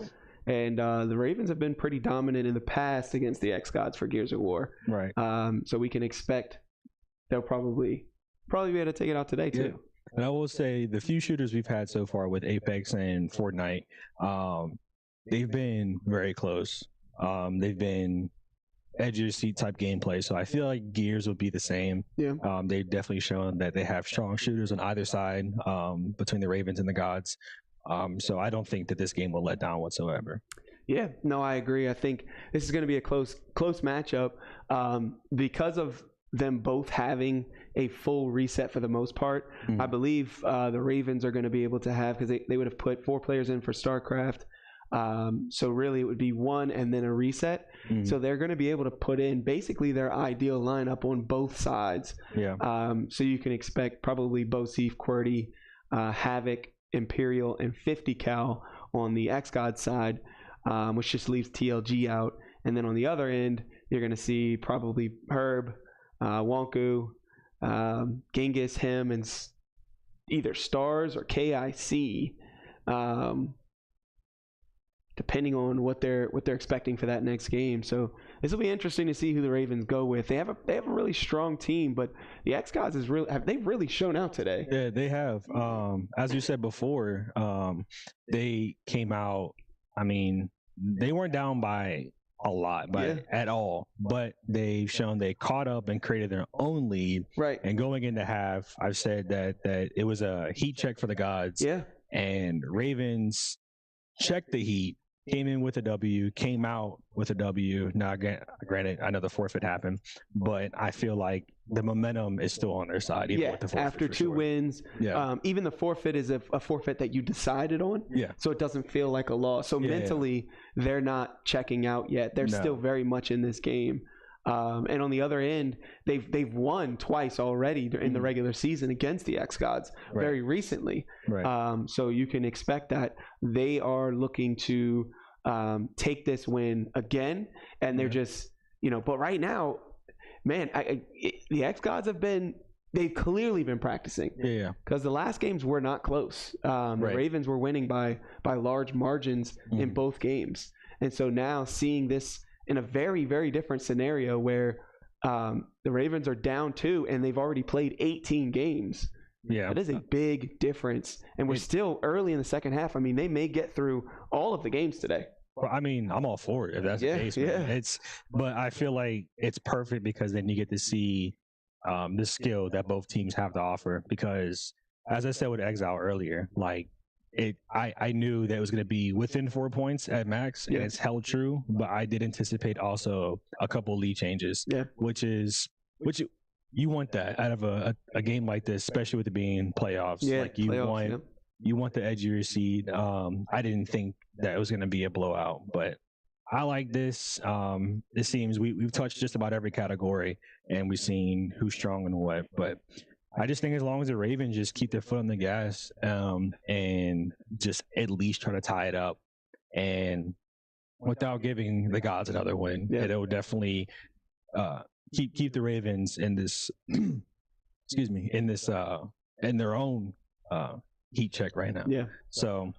And the Ravens have been pretty dominant in the past against the xGODS for Gears of War. Right. So we can expect they'll probably be able to take it out today too. Yeah. And I will say the few shooters we've had so far with Apex and Fortnite, they've been very close. They've been edge of your seat type gameplay. So I feel like Gears would be the same. Yeah. They've definitely shown that they have strong shooters on either side between the Ravens and the Gods. So I don't think that this game will let down whatsoever. Yeah, no, I agree. I think this is going to be a close matchup because of them both having a full reset for the most part. I believe the Ravens are going to be able to have, because they would have put 4 players in for StarCraft. So really it would be 1 and then a reset. So they're going to be able to put in basically their ideal lineup on both sides. Yeah. So you can expect probably Bosif, QWERTY, Havoc, Imperial, and 50 cal on the xGODS side, which just leaves TLG out. And then on the other end, you're going to see probably Herb, Wonku, Genghis, him, and either Stars or KIC, depending on what they're expecting for that next game. So this will be interesting to see who the Ravens go with. They have a really strong team, but the xGODS they've really shown out today. Yeah, they have. As you said before, they came out. I mean, they weren't down by a lot, at all. But they've shown they caught up and created their own lead. Right. And going into half, I've said that it was a heat check for the Gods. Yeah. And Ravens checked the heat, came in with a W, came out with a W. Now, granted, I know the forfeit happened, but I feel like the momentum is still on their side. Even with the forfeit, after 2 wins. Yeah. Even the forfeit is a forfeit that you decided on. Yeah. So it doesn't feel like a loss. So mentally, they're not checking out yet. They're still very much in this game. And on the other end, they've won twice already in the regular season against the xGODS very recently. Right. So you can expect that they are looking to take this win again, and they're just But right now, man, the xGODS they've clearly been practicing. Yeah. Because the last games were not close. The Ravens were winning by large margins in both games, and so now seeing this in a very, very different scenario where the Ravens are down 2 and they've already played 18 games. Yeah. That is a big difference. And we're still early in the second half. I mean, they may get through all of the games today. Well, I mean, I'm all for it if that's the case. Man. But I feel like it's perfect because then you get to see the skill that both teams have to offer. Because as I said with Exile earlier, like I knew that it was going to be within 4 points at max, and it's held true. But I did anticipate also a couple lead changes, which you want that out of a game like this, especially with it being playoffs. Yeah, Like you playoffs, want yeah. you want the edge of your seat. I didn't think that it was going to be a blowout, but I like this. It seems we've touched just about every category, and we've seen who's strong and what. But I just think as long as the Ravens just keep their foot on the gas, and just at least try to tie it up, and without giving the gods another win, it'll definitely keep the Ravens in this. Excuse me, in this in their own heat check right now. Yeah. So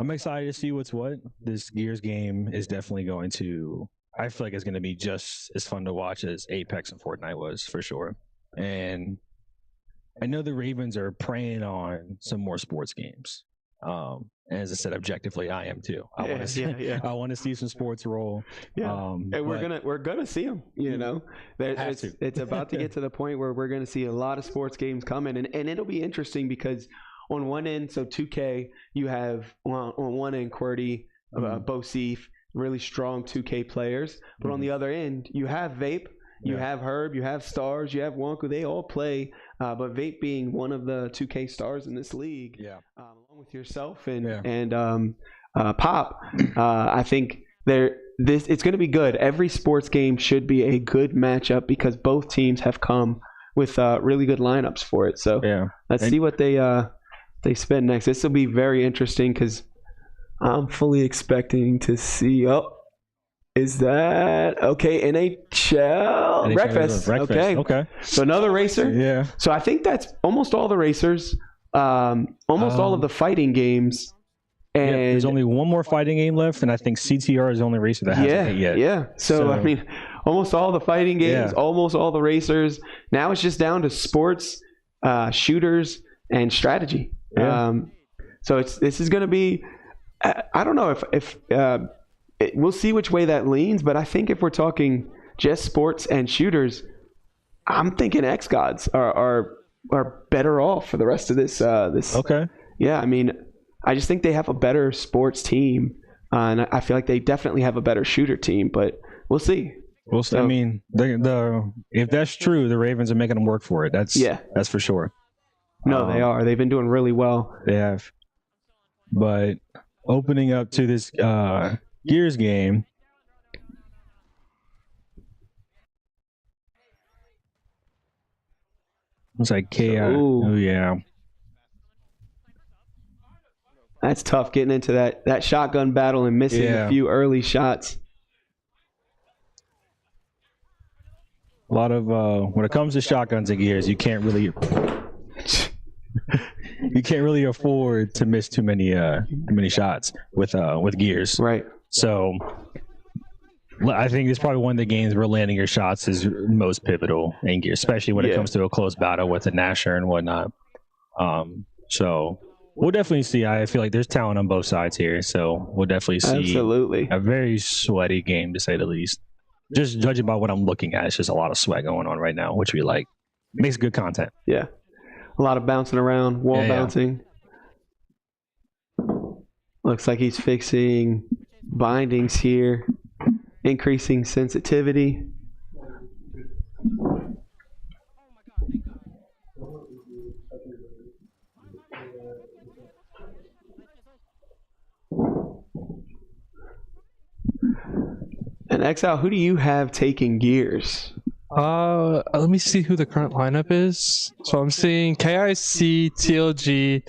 I'm excited to see what's what. This Gears game is definitely going to. I feel like it's going to be just as fun to watch as Apex and Fortnite was for sure. And I know the Ravens are preying on some more sports games. As I said, objectively, I am too. I want to see. I want to see some sports roll. Yeah. And we're gonna see them. You know, it's about to get to the point where we're gonna see a lot of sports games coming, and it'll be interesting because on one end, so 2K, you have on one end QWERTY, Bosif, really strong 2K players, but on the other end, you have Vape. You have Herb, you have Stars, you have Wonku. They all play, but Vape being one of the 2K stars in this league, along with yourself and Pop, I think it's going to be good. Every sports game should be a good matchup because both teams have come with really good lineups for it. So let's see what they spend next. This will be very interesting because I'm fully expecting to see. Is that okay? NHL Wreckfest. Okay. So another racer. Yeah. So I think that's almost all the racers, almost all of the fighting games. And there's only one more fighting game left, and I think CTR is the only racer that hasn't hit yet. Yeah. So I mean, almost all the fighting games, almost all the racers. Now it's just down to sports, shooters, and strategy. Yeah. So this is going to be. I don't know if we'll see which way that leans, but I think if we're talking just sports and shooters, I'm thinking xGODS are better off for the rest of this. Okay. Yeah, I mean, I just think they have a better sports team, and I feel like they definitely have a better shooter team. But we'll see. I mean, if that's true, the Ravens are making them work for it. That's for sure. No, they are. They've been doing really well. They have. But opening up to this Gears game. It's like KI. Oh yeah. That's tough getting into that shotgun battle and missing a few early shots. A lot of when it comes to shotguns and Gears, you can't really afford to miss too many shots with Gears. Right. So I think it's probably one of the games where landing your shots is most pivotal in Gears, especially when it comes to a close battle with a Nasher and whatnot. So we'll definitely see. I feel like there's talent on both sides here, so we'll definitely see a very sweaty game, to say the least. Just judging by what I'm looking at, it's just a lot of sweat going on right now, which we like. Makes good content. Yeah. A lot of bouncing around, wall bouncing. Looks like he's fixing bindings here, increasing sensitivity. And XL, who do you have taking Gears? Let me see who the current lineup is. So I'm seeing KIC, TLG.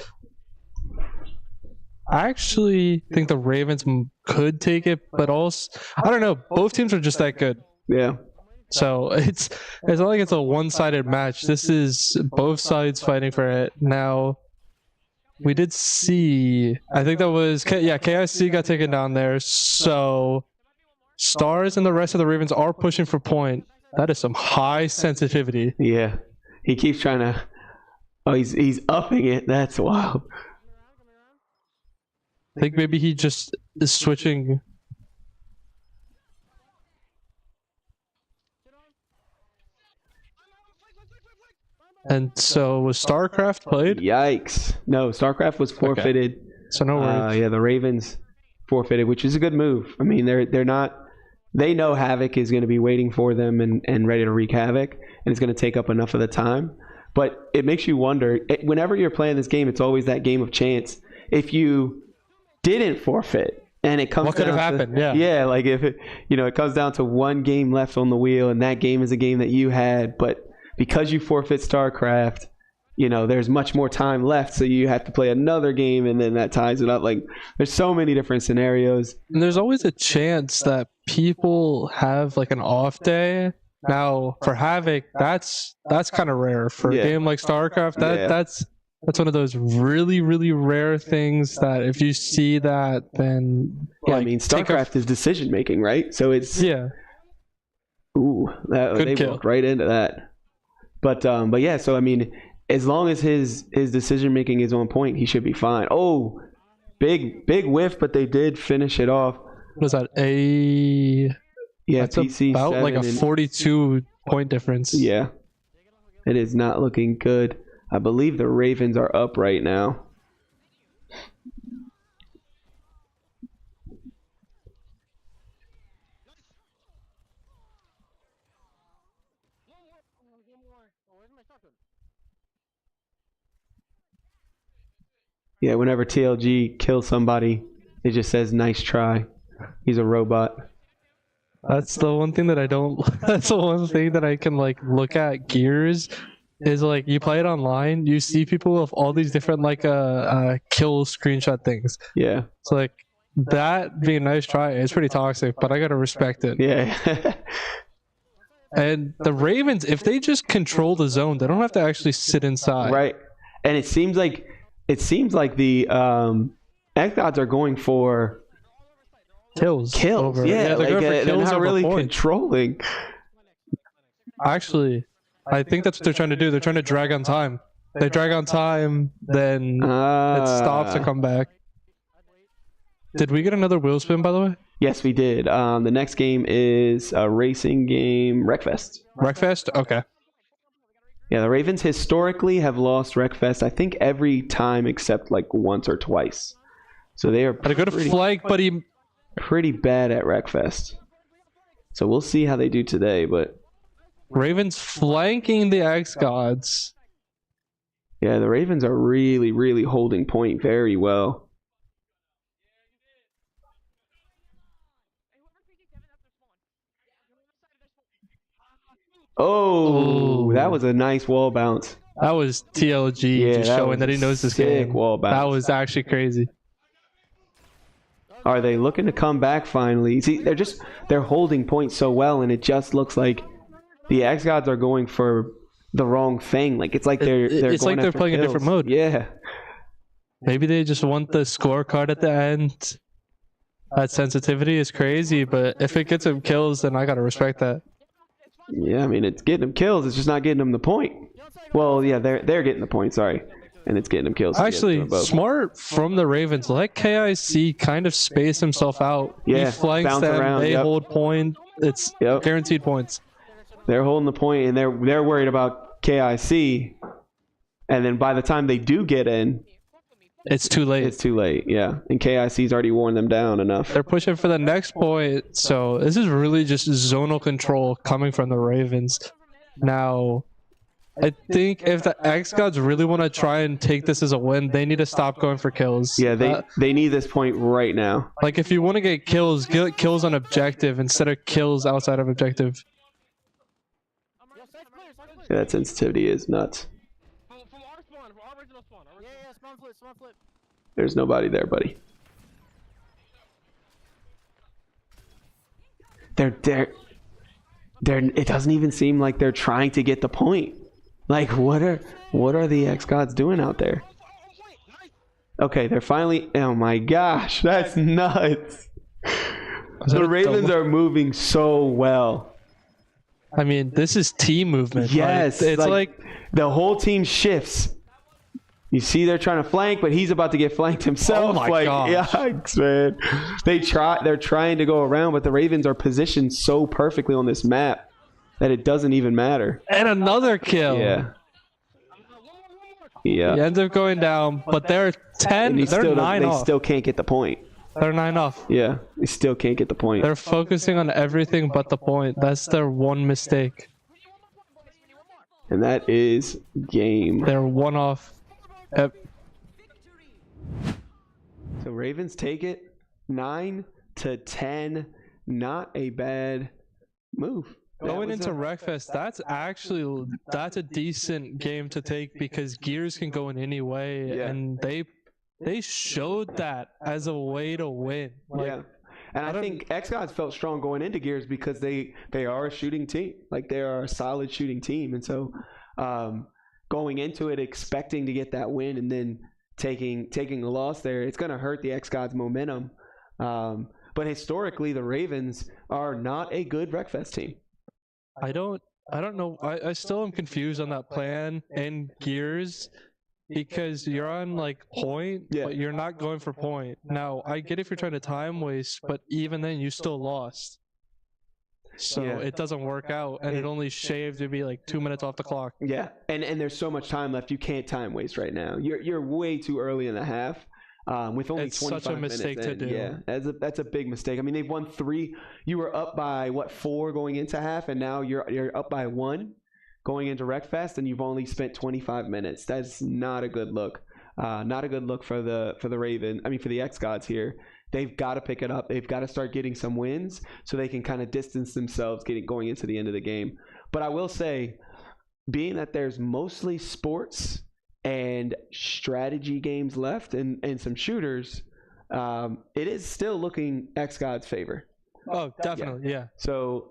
I actually think the Ravens could take it, but also I don't know. Both teams are just that good. Yeah. So it's not like it's a one-sided match. This is both sides fighting for it. Now we did see. I think that was KIC got taken down there. So Stars and the rest of the Ravens are pushing for point. That is some high sensitivity. Yeah. He keeps trying to. Oh, he's upping it. That's wild. I think maybe he just is switching. And so was StarCraft played? Yikes. No, StarCraft was forfeited. Okay. So no worries. Yeah, the Ravens forfeited, which is a good move. I mean, they're not. They know Havoc is going to be waiting for them and ready to wreak havoc. and it's going to take up enough of the time. But it makes you wonder, whenever you're playing this game, it's always that game of chance. If you didn't forfeit and it comes what could have happened? Yeah, like if it, it comes down to one game left on the wheel and that game is a game that you had, but because you forfeit StarCraft, there's much more time left, so you have to play another game, and then that ties it up. Like, there's so many different scenarios. And there's always a chance that people have like an off day. Now, for Havoc, that's kind of rare. For a game like StarCraft, that's one of those really, really rare things that if you see that, then StarCraft is decision making, right? So it's ooh, they walked right into that. But yeah, so I mean, as long as his decision making is on point, he should be fine. Oh, big whiff, but they did finish it off. Was that that's PC about like a 42 point difference. Yeah, it is not looking good. I believe the Ravens are up right now. Yeah, whenever TLG kills somebody, it just says nice try. He's a robot. That's the one thing that I don't that's the one thing that I can like look at Gears is like you play it online, you see people with all these different like kill screenshot things. Yeah. So like that being a nice try is pretty toxic, but I gotta respect it. Yeah. And the Ravens, if they just control the zone, they don't have to actually sit inside. Right. And it seems like the xGODS are going for kills. Over. Yeah, they're not really controlling. Actually, I think that's what they're trying to do. They're trying to drag on time. They drag on time, then it stops to come back. Did we get another wheel spin, by the way? Yes, we did. The next game is a racing game, Wreckfest. Wreckfest? Okay. Yeah, the Ravens historically have lost Wreckfest, I think, every time except like once or twice. So they are pretty good flank, but he pretty bad at Wreckfest. So we'll see how they do today, but Ravens flanking the xGODS. Yeah, the Ravens are really, really holding point very well. Oh, that was a nice wall bounce. That was TLG just showing that he knows this game. Wall bounce. That was actually crazy. Are they looking to come back finally? See, they're holding point so well, and it just looks like the xGODS are going for the wrong thing. Like it's like they're playing a different mode. Yeah. Maybe they just want the scorecard at the end. That sensitivity is crazy, but if it gets him kills, then I gotta respect that. Yeah, I mean it's getting him kills. It's just not getting him the point. Well, yeah, they're getting the point. Sorry. And it's getting him kills. Actually, smart from the Ravens. Let KIC kind of space himself out. Yeah, he flanks them. Around, they hold point. It's guaranteed points. They're holding the point, and they're worried about KIC. And then by the time they do get in, it's too late. It's too late. Yeah, and KIC's already worn them down enough. They're pushing for the next point. So this is really just zonal control coming from the Ravens. Now, I think if the xGODS really want to try and take this as a win, they need to stop going for kills. Yeah, they need this point right now. Like if you want to get kills on objective instead of kills outside of objective. Yeah, that sensitivity is nuts. There's nobody there, buddy. It doesn't even seem like they're trying to get the point. Like what are the xGODS doing out there? Okay, they're finally. Oh my gosh, that's nuts. The Ravens are moving so well. I mean, this is team movement. Yes, it's like the whole team shifts. You see, they're trying to flank, but he's about to get flanked himself. Oh my gosh. Yikes, man! They're trying to go around, but the Ravens are positioned so perfectly on this map that it doesn't even matter. And another kill. Yeah. He ends up going down, but they're 10. They're 9 off. They still can't get the point. They're 9 off. Yeah, they still can't get the point. They're focusing on everything but the point. That's their one mistake. And that is game. They're one off. Yep. So Ravens take it 9-10. Not a bad move. Going into Wreckfest, that's a decent game to take because gears can go in any way, and they showed that as a way to win. Yeah. And I think xGODS felt strong going into Gears because they are a shooting team. Like, they are a solid shooting team. And so going into it expecting to get that win and then taking a loss there, it's going to hurt the xGODS momentum. But historically, the Ravens are not a good Wreckfest team. I don't know. I still am confused on that plan in Gears. Because you're on like point, but you're not going for point. Now, I get if you're trying to time waste, but even then you still lost. So it doesn't work out, and it only shaved to be like 2 minutes off the clock. Yeah, and there's so much time left. You can't time waste right now. You're way too early in the half. With only 25 minutes. It's such a mistake to do. Yeah, that's a big mistake. I mean, they've won 3. You were up by 4 going into half, and now you're up by 1. Going into Wreckfest, and you've only spent 25 minutes. That's not a good look. Not a good look for the xGODS here. They've got to pick it up. They've got to start getting some wins so they can kind of distance themselves going into the end of the game. But I will say, being that there's mostly sports and strategy games left and some shooters, it is still looking xGODS' favor. Oh, definitely, yeah. So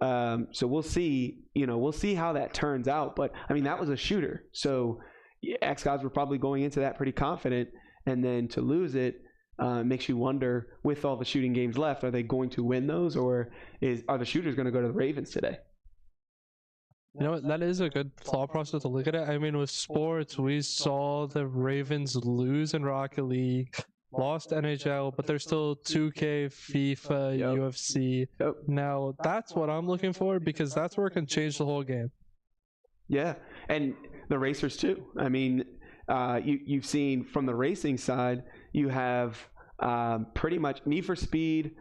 we'll see. We'll see how that turns out. But I mean, that was a shooter. So xGODS were probably going into that pretty confident, and then to lose it makes you wonder. With all the shooting games left, are they going to win those, or are the shooters going to go to the Ravens today? You know what? That is a good thought process to look at it. I mean, with sports, we saw the Ravens lose in Rocket League. Lost NHL, but they're still 2K, FIFA, UFC. Now, that's what I'm looking for because that's where it can change the whole game. Yeah, and the racers too. I mean, you've seen from the racing side, you have pretty much Need for Speed,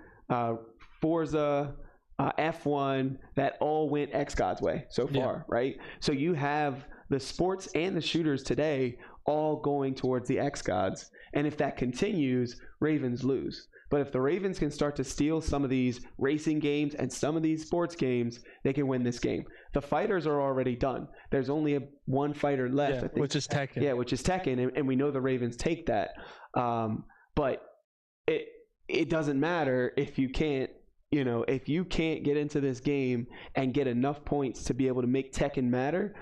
Forza, F1, that all went xGODS way so far, right? So you have the sports and the shooters today all going towards the xGODS. And if that continues, Ravens lose. But if the Ravens can start to steal some of these racing games and some of these sports games, they can win this game. The fighters are already done. There's only one fighter left, I think. Which is Tekken. Yeah, which is Tekken, and we know the Ravens take that. But it doesn't matter if you can't, if you can't get into this game and get enough points to be able to make Tekken matter.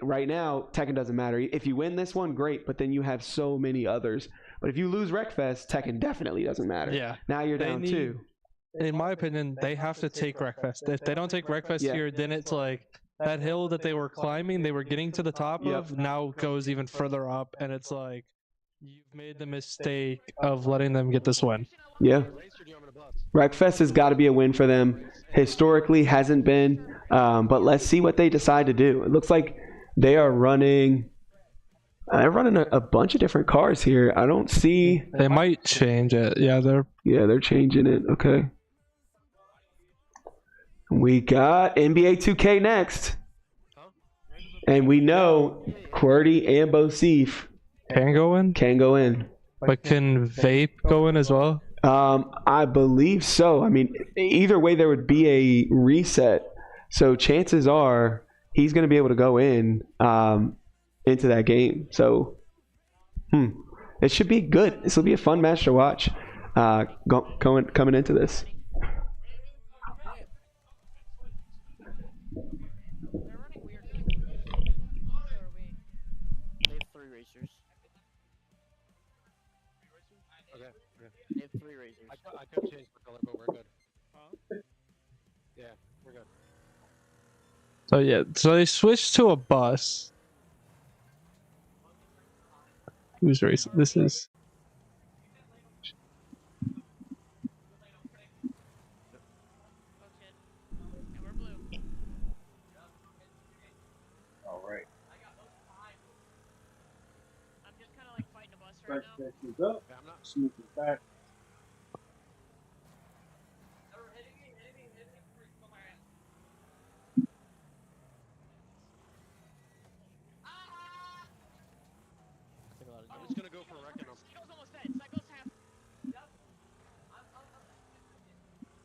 Right now, Tekken doesn't matter. If you win this one, great, but then you have so many others. But if you lose Wreckfest, Tekken definitely doesn't matter. Yeah. Now you're down 2. In my opinion, they have to take Wreckfest. If they don't take Wreckfest here, then it's like that hill that they were climbing, they were getting to the top of, now goes even further up, and it's like you've made the mistake of letting them get this win. Yeah. Wreckfest has got to be a win for them. Historically, hasn't been, but let's see what they decide to do. It looks like they're running a bunch of different cars here. I don't see. They might change it. Yeah, they're changing it. Okay. We got NBA 2K next, and we know QWERTY and Bosif can go in. But can Vape go in as well? I believe so. I mean, either way, there would be a reset. So chances are he's going to be able to go in into that game. So, it should be good. This will be a fun match to watch coming into this. They're running weird. So are we. They have 3 racers. Okay. They have 3 racers. I could change the color, but we're good. Yeah, we're good. So they switched to a bus. Who's racing? This is. And we're blue. All right. I'm just kind of like fighting a bus right now. Up. Snoop is back.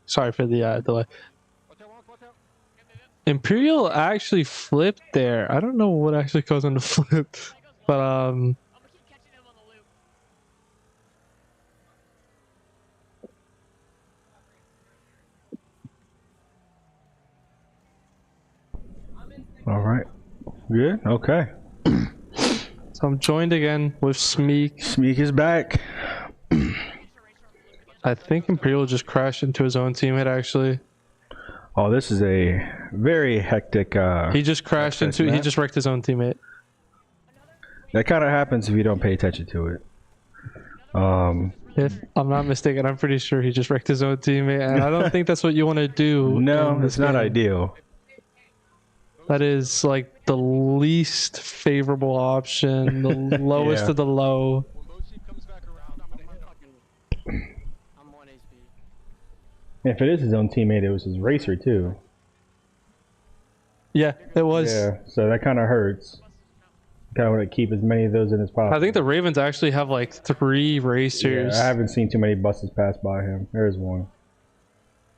Sorry for the delay. Watch out. Imperial actually flipped there. I don't know what actually caused him to flip, but I'm gonna keep catching him on the loop. All right. Good. Okay. so I'm joined again with Smeek. Smeek is back. I think Imperial just crashed into his own teammate actually. Oh, this is a very hectic. He just crashed access into. He map. just wrecked his own teammate. That kind of happens if you don't pay attention to it. If I'm not mistaken, I'm pretty sure he just wrecked his own teammate, and I don't think that's what you want to do. No, in this it's not game. ideal. That is like the least favorable option, the lowest Yeah. of the low. When Boshi comes back around, I'm gonna I'm 1 HP. If it is his own teammate, it was his racer too. Yeah, it was. Yeah, so that kind of hurts. Kind of want to keep as many of those in as possible. I think the Ravens actually have like 3 racers. Yeah, I haven't seen too many buses pass by him. There's one.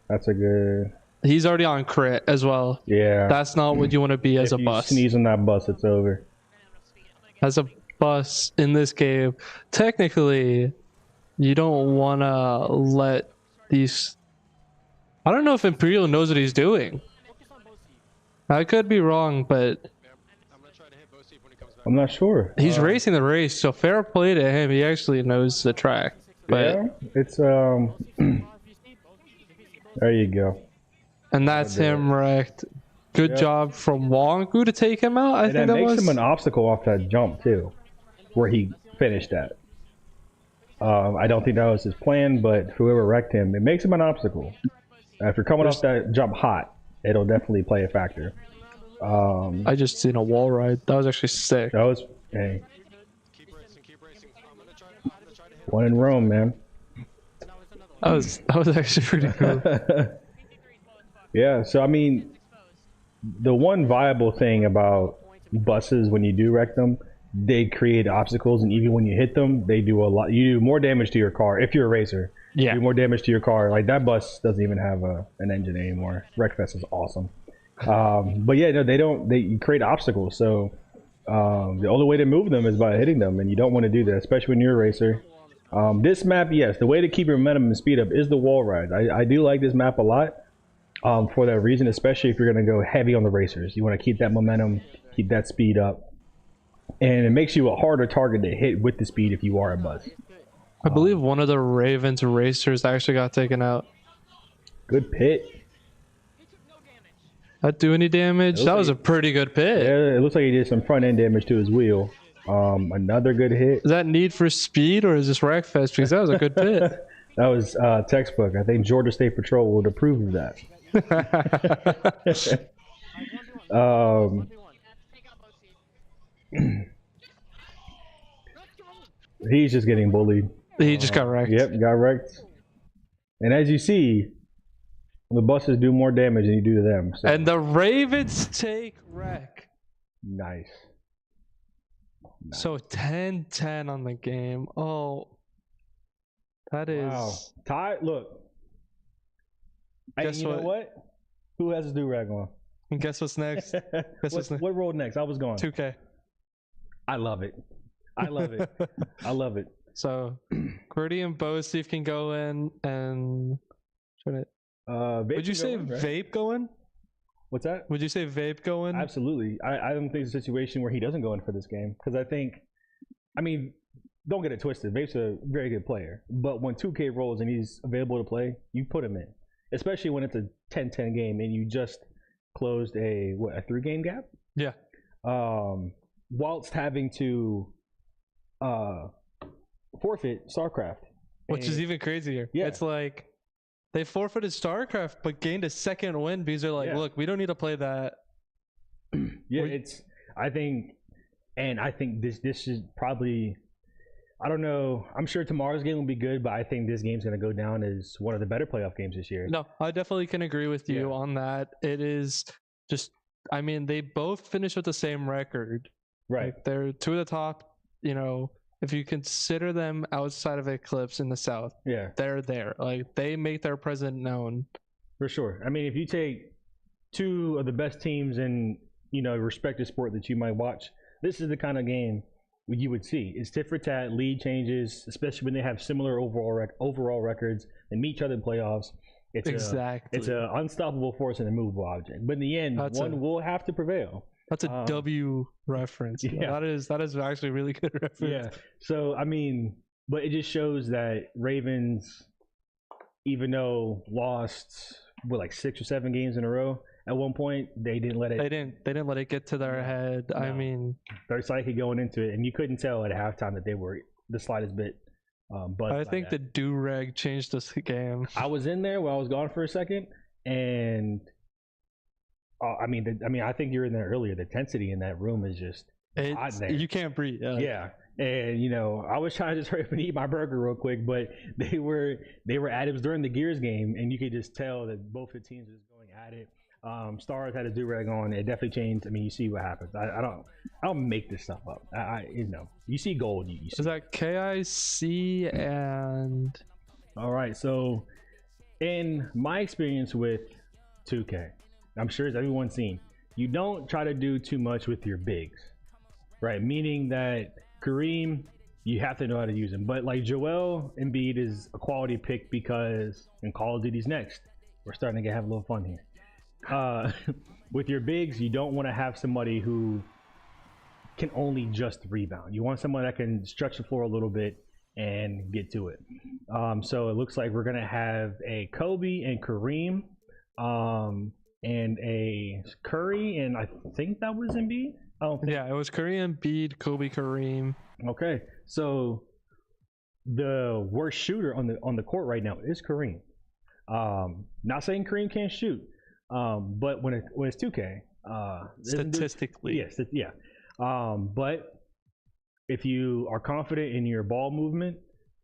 That's a good. He's already on crit as well. Yeah. That's not what you want to be as if a you bus. sneeze on that bus, it's over. As a bus in this game, technically, you don't want to let these. I don't know if Imperial knows what he's doing. I could be wrong, but I'm gonna try to hit Boshi when he comes back. I'm not sure. he's racing the race, so fair play to him. He actually knows the track. But Yeah, it's there you go. and that's him wrecked. Good Yep. job from Wongu to take him out. I And think that that makes was. him an obstacle off that jump too, where he finished at. I don't think that was his plan, but whoever wrecked him, it makes him an obstacle. After coming off that jump hot, it'll definitely play a factor. I just seen a wall ride. That was actually sick. That was hey, Keep racing. I'm gonna try to hit. one in Rome, man. That was actually pretty cool. Yeah, so I mean, the one viable thing about buses when you do wreck them, they create obstacles, and even when you hit them, they do a lot. You do more damage to your car if you're a racer. Yeah. You do more damage to your car. Like that bus doesn't even have an engine anymore. Wreckfest is awesome. But yeah, no, they don't. They create obstacles. So the only way to move them is by hitting them, and you don't want to do that, especially when you're a racer. This map, yes, the way to keep your momentum and speed up is the wall ride. I do like this map a lot for that reason, especially if you're going to go heavy on the racers. You want to keep that momentum, keep that speed up, and it makes you a harder target to hit with the speed if you are a bus. I believe one of the Ravens racers actually got taken out. Good pit. That do any damage? That was a pretty good pit. Yeah, it looks like he did some front end damage to his wheel. Another good hit. Is that Need for Speed or is this Wreckfest? Because that was a good pit. That was textbook. I think Georgia State Patrol would approve of that. He's just getting bullied. He just got wrecked. Yep, got wrecked. And as you see, the buses do more damage than you do to them. So. And the Ravens take wreck. Nice. So 10-10 on the game. Oh, that is. Wow. Ty, look. Hey, Guess you know what? Who has his do-rag on? And guess what's next? Guess what's next? What rolled next? I was going. 2K. I love it. I love it. I love it. So, Gritty and Bosif can go in and. Would you say Vape go in? What's that? Would you say Vape go in? Absolutely. I don't think it's a situation where he doesn't go in for this game because I mean, don't get it twisted. Vape's a very good player, but when 2K rolls and he's available to play, you put him in, especially when it's a 10-10 game and you just closed a 3-game gap. Yeah. Whilst having to forfeit StarCraft, Which is even crazier. Yeah. It's like they forfeited StarCraft but gained a second win because they're like, look, we don't need to play that. Yeah, I think this is probably, I don't know. I'm sure tomorrow's game will be good, but I think this game's going to go down as one of the better playoff games this year. No, I definitely can agree with you on that. It is just, I mean, they both finished with the same record. Right. Like they're two of the top, if you consider them outside of Eclipse in the South, they're there. Like, they make their presence known. For sure. I mean, if you take two of the best teams in, you know, respective sport that you might watch, this is the kind of game you would see. It's tit for tat, lead changes, especially when they have similar overall records and meet each other in playoffs. It's it's an unstoppable force and a movable object. But in the end, one will have to prevail. That's a W reference. Yeah. That is actually a really good reference. Yeah. So I mean, but it just shows that Ravens, even though lost like 6 or 7 games in a row, at one point they didn't let it. They didn't let it get to their head. No. I mean, they're psychic going into it, and you couldn't tell at halftime that they were the slightest bit. But I think the do-rag changed this game. I was in there while I was gone for a second, and I think you were in there earlier. The intensity in that room is just hot in there. You can't breathe. Yeah, and you know, I was trying to just hurry up and eat my burger real quick, but they were at it. It was during the Gears game, and you could just tell that both the teams was going at it. Stars had a do-rag on. It definitely changed. I mean, you see what happens. I don't make this stuff up. You know, you see gold. You see. Is that KIC and? All right. So, in my experience with 2K, I'm sure as everyone's seen, you don't try to do too much with your bigs, right? Meaning that Kareem, you have to know how to use him. But like Joel Embiid is a quality pick because in Call of Duty's next, we're starting to have a little fun here. With your bigs, you don't want to have somebody who can only just rebound. You want someone that can stretch the floor a little bit and get to it. So it looks like we're gonna have a Kobe and Kareem, and a Curry, and I think that was Embiid. Yeah, it was Curry, Embiid, Kobe, Kareem. Okay, so the worst shooter on the court right now is Kareem. Not saying Kareem can't shoot. But when it's 2K, statistically, yes, yeah. But if you are confident in your ball movement,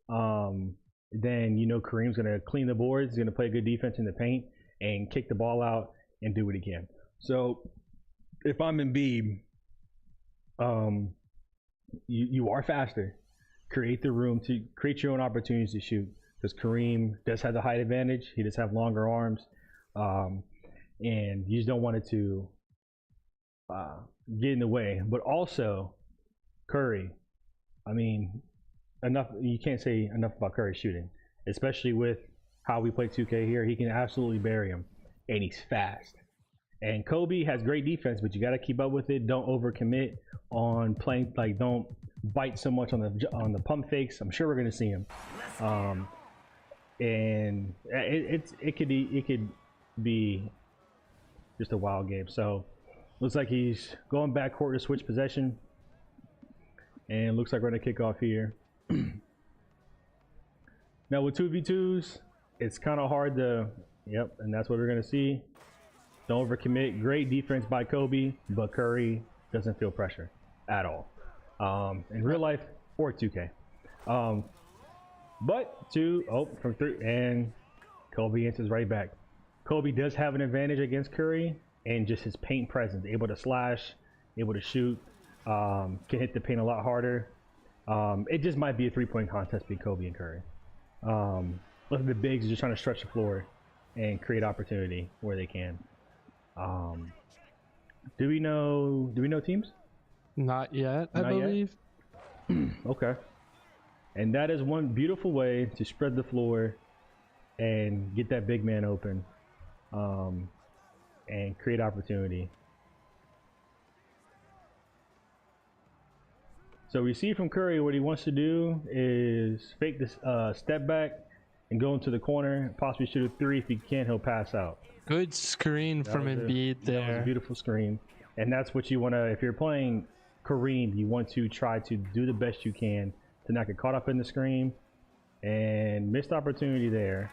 then you know Kareem's gonna clean the boards, he's gonna play good defense in the paint, and kick the ball out and do what he can. So if I'm Embiid, you are faster. Create the room to create your own opportunities to shoot, because Kareem does have the height advantage. He does have longer arms. And you just don't want it to get in the way. But also, Curry, I mean, you can't say enough about Curry shooting, especially with how we play 2K here. He can absolutely bury him, and he's fast. And Kobe has great defense, but you got to keep up with it. Don't overcommit on playing, like don't bite so much on the pump fakes. I'm sure we're going to see him. And it could be just a wild game. So looks like he's going backcourt to switch possession, and looks like we're gonna kick off here. Now with 2v2s, it's kind of hard to, and that's what we're gonna see. Don't overcommit. Great defense by Kobe, but Curry doesn't feel pressure at all in real life or 2K. But from 3, and Kobe answers right back. Kobe does have an advantage against Curry, and just his paint presence, able to slash, able to shoot, can hit the paint a lot harder. It just might be a 3-point contest between Kobe and Curry. Look at the bigs just trying to stretch the floor and create opportunity where they can. Do we know teams? Not yet, I believe. Okay. And that is one beautiful way to spread the floor and get that big man open. And create opportunity. So we see from Curry what he wants to do is fake this step back and go into the corner, possibly shoot a 3. If he can, he'll pass out. Good screen from Embiid there. That was a beautiful screen. And that's what you want to, if you're playing Kareem, you want to try to do the best you can to not get caught up in the screen. And missed opportunity there.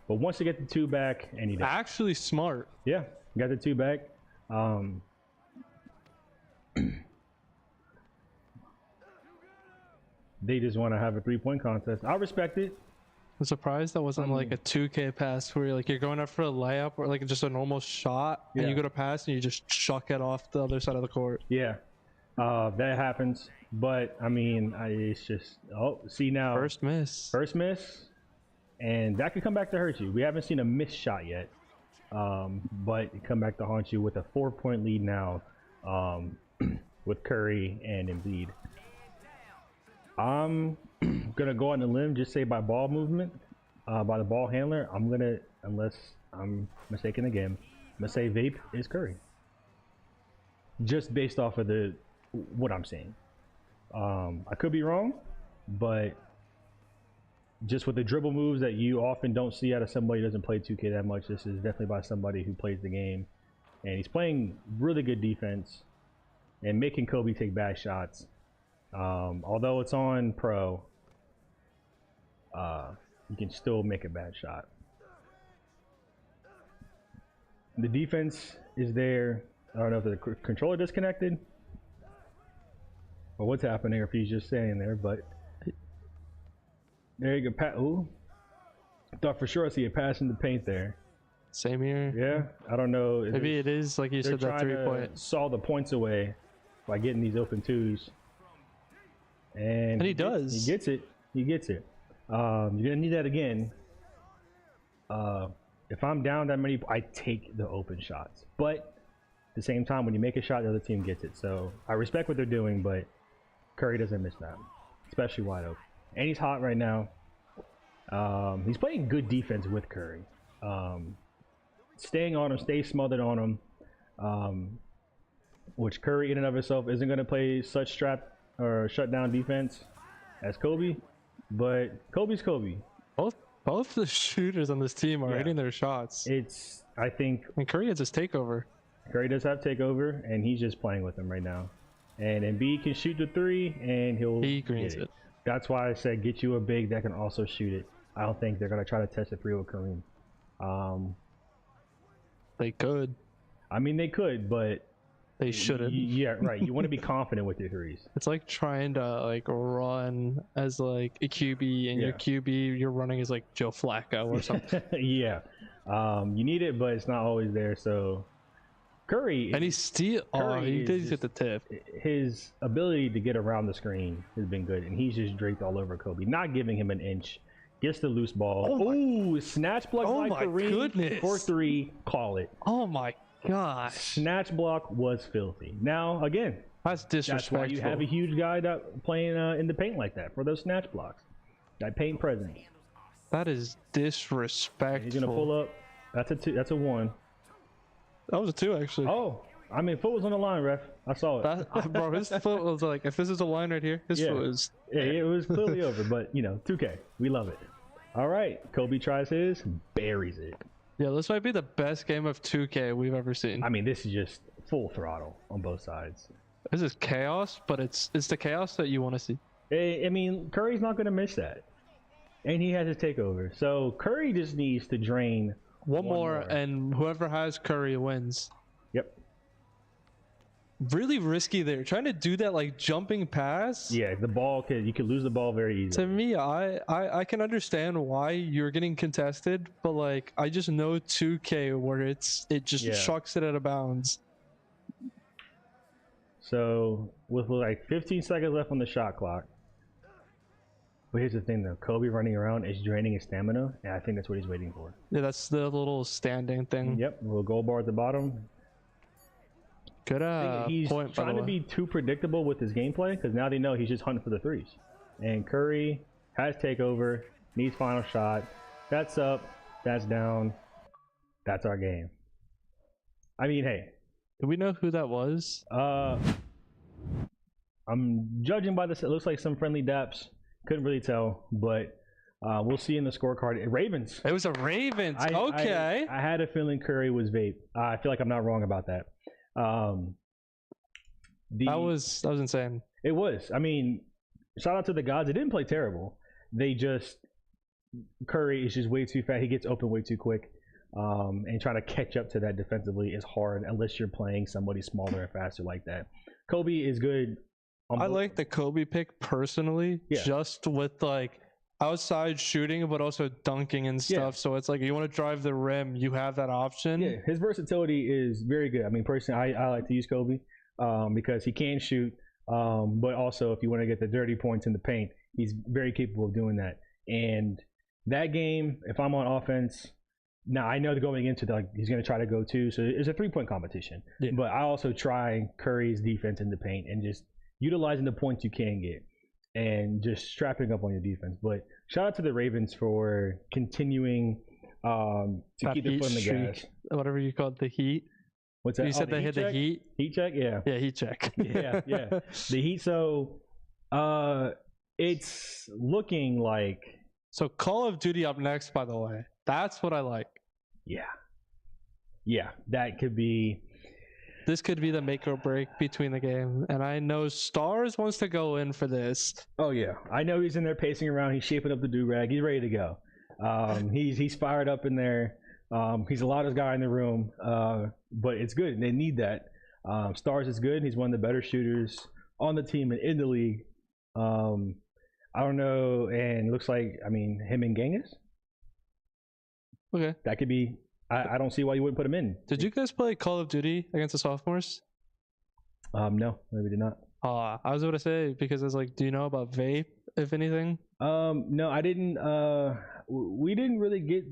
But once you get the 2 back, and he does. Actually smart. Yeah, got the 2 back. They just want to have a 3-point contest. I respect it. I'm surprised that wasn't like a 2K pass where you're going up for a layup or like just a normal shot, and you go to pass and you just chuck it off the other side of the court. Yeah, That happens, but I mean, it's just see now First miss. And that could come back to hurt you. We haven't seen a missed shot yet, but it come back to haunt you with a 4-point lead now, with Curry and Embiid. I'm gonna go on the limb, just say by ball movement, by the ball handler. Unless I'm mistaken again, I'm gonna say Vape is Curry, just based off of what I'm seeing. I could be wrong, but just with the dribble moves that you often don't see out of somebody who doesn't play 2K that much, this is definitely by somebody who plays the game, and he's playing really good defense and making Kobe take bad shots. Although it's on pro, you can still make a bad shot. The defense is there. I don't know if the controller disconnected or what's happening, or if he's just standing there, but there you go. Ooh, thought for sure I see a pass in the paint there. Same here. Yeah, I don't know. Maybe it is like you said, that 3-point. Saw the points away by getting these open twos, and he does. He gets it. You're gonna need that again. If I'm down that many, I take the open shots, but at the same time, when you make a shot, the other team gets it. So I respect what they're doing, but Curry doesn't miss that, especially wide open. And he's hot right now. He's playing good defense with Curry. Staying on him, stay smothered on him. Which Curry in and of himself isn't going to play such strap or shutdown defense as Kobe. But Kobe's Kobe. Both the shooters on this team are hitting their shots. I think Curry has his takeover. Curry does have takeover, and he's just playing with him right now. And Embiid can shoot the 3, and he greens it. That's why I said get you a big that can also shoot it. I don't think they're gonna try to test it 3 with Kareem. They could. I mean, they could, but they shouldn't. Yeah, right. You want to be confident with your 3s. It's like trying to like run as like a QB, and your QB you're running as like Joe Flacco or something. Yeah, you need it, but it's not always there. So Curry, and he did get the tip. His ability to get around the screen has been good, and he's just draped all over Kobe, not giving him an inch. Gets the loose ball. Ooh, snatch block by Kareem for 3. Call it. Oh my gosh. Snatch block was filthy. Now again, that's disrespectful. That's why you have a huge guy that playing in the paint like that for those snatch blocks. That paint presence. That is disrespectful. He's gonna pull up. That's a 2. That's a 1. That was a 2 actually. Oh, I mean, foot was on the line, ref. I saw it. Bro, his foot was like, if this is a line right here, his foot was. Yeah, it was clearly over, but 2K, we love it. All right, Kobe tries his, buries it. Yeah, this might be the best game of 2K we've ever seen. I mean, this is just full throttle on both sides. This is chaos, but it's the chaos that you want to see. I mean, Curry's not going to miss that, and he has his takeover. So Curry just needs to drain one more, and whoever has Curry wins. Yep. Really risky there, trying to do that like jumping pass. Yeah, you could lose the ball very easily. To me, I can understand why you're getting contested, but like I just know 2K where it just chucks it out of bounds. So with like 15 seconds left on the shot clock. But here's the thing though, Kobe running around is draining his stamina, and I think that's what he's waiting for. Yeah, that's the little standing thing. Yep, little gold bar at the bottom. Good he's point, trying to be too predictable with his gameplay, because now they know he's just hunting for the 3s. And Curry has takeover, needs final shot. That's up, that's down. That's our game. I mean, hey. Do we know who that was? I'm judging by this. It looks like some friendly daps. Couldn't really tell, but we'll see in the scorecard. Ravens. It was a Ravens. Okay. I had a feeling Curry was vape. I feel like I'm not wrong about that. That was insane. It was. I mean, shout out to the gods. It didn't play terrible. Curry is just way too fast. He gets open way too quick. And trying to catch up to that defensively is hard unless you're playing somebody smaller and faster like that. Kobe is good. I like the Kobe pick personally, just with like outside shooting, but also dunking and stuff. So it's like you want to drive the rim, you have that option. Yeah, his versatility is very good. I mean, personally, I like to use Kobe because he can shoot. But also, if you want to get the dirty points in the paint, he's very capable of doing that. And that game, if I'm on offense, now I know going into he's going to try to go too. So it's a 3-point competition. Yeah. But I also try Curry's defense in the paint and just utilizing the points you can get and just strapping up on your defense. But shout out to the Ravens for continuing to keep their foot in the gas. Whatever you call it, the heat. What's that? You said they hit the heat. Heat check, yeah. Yeah, heat check. yeah. The heat. So, it's looking like. So Call of Duty up next. By the way, that's what I like. Yeah. That could be. This could be the make or break between the game, and I know Stars wants to go in for this. Oh yeah, I know he's in there pacing around. He's shaping up the do-rag. He's ready to go. He's fired up in there. He's the loudest guy in the room, but it's good. They need that. Stars is good. He's one of the better shooters on the team and in the league. I don't know, and it looks like him and Genghis. Okay, that could be. I don't see why you wouldn't put him in. Did you guys play Call of Duty against the sophomores? No, we did not. I was about to say, because it's like, do you know about vape, if anything? No, I didn't. We didn't really get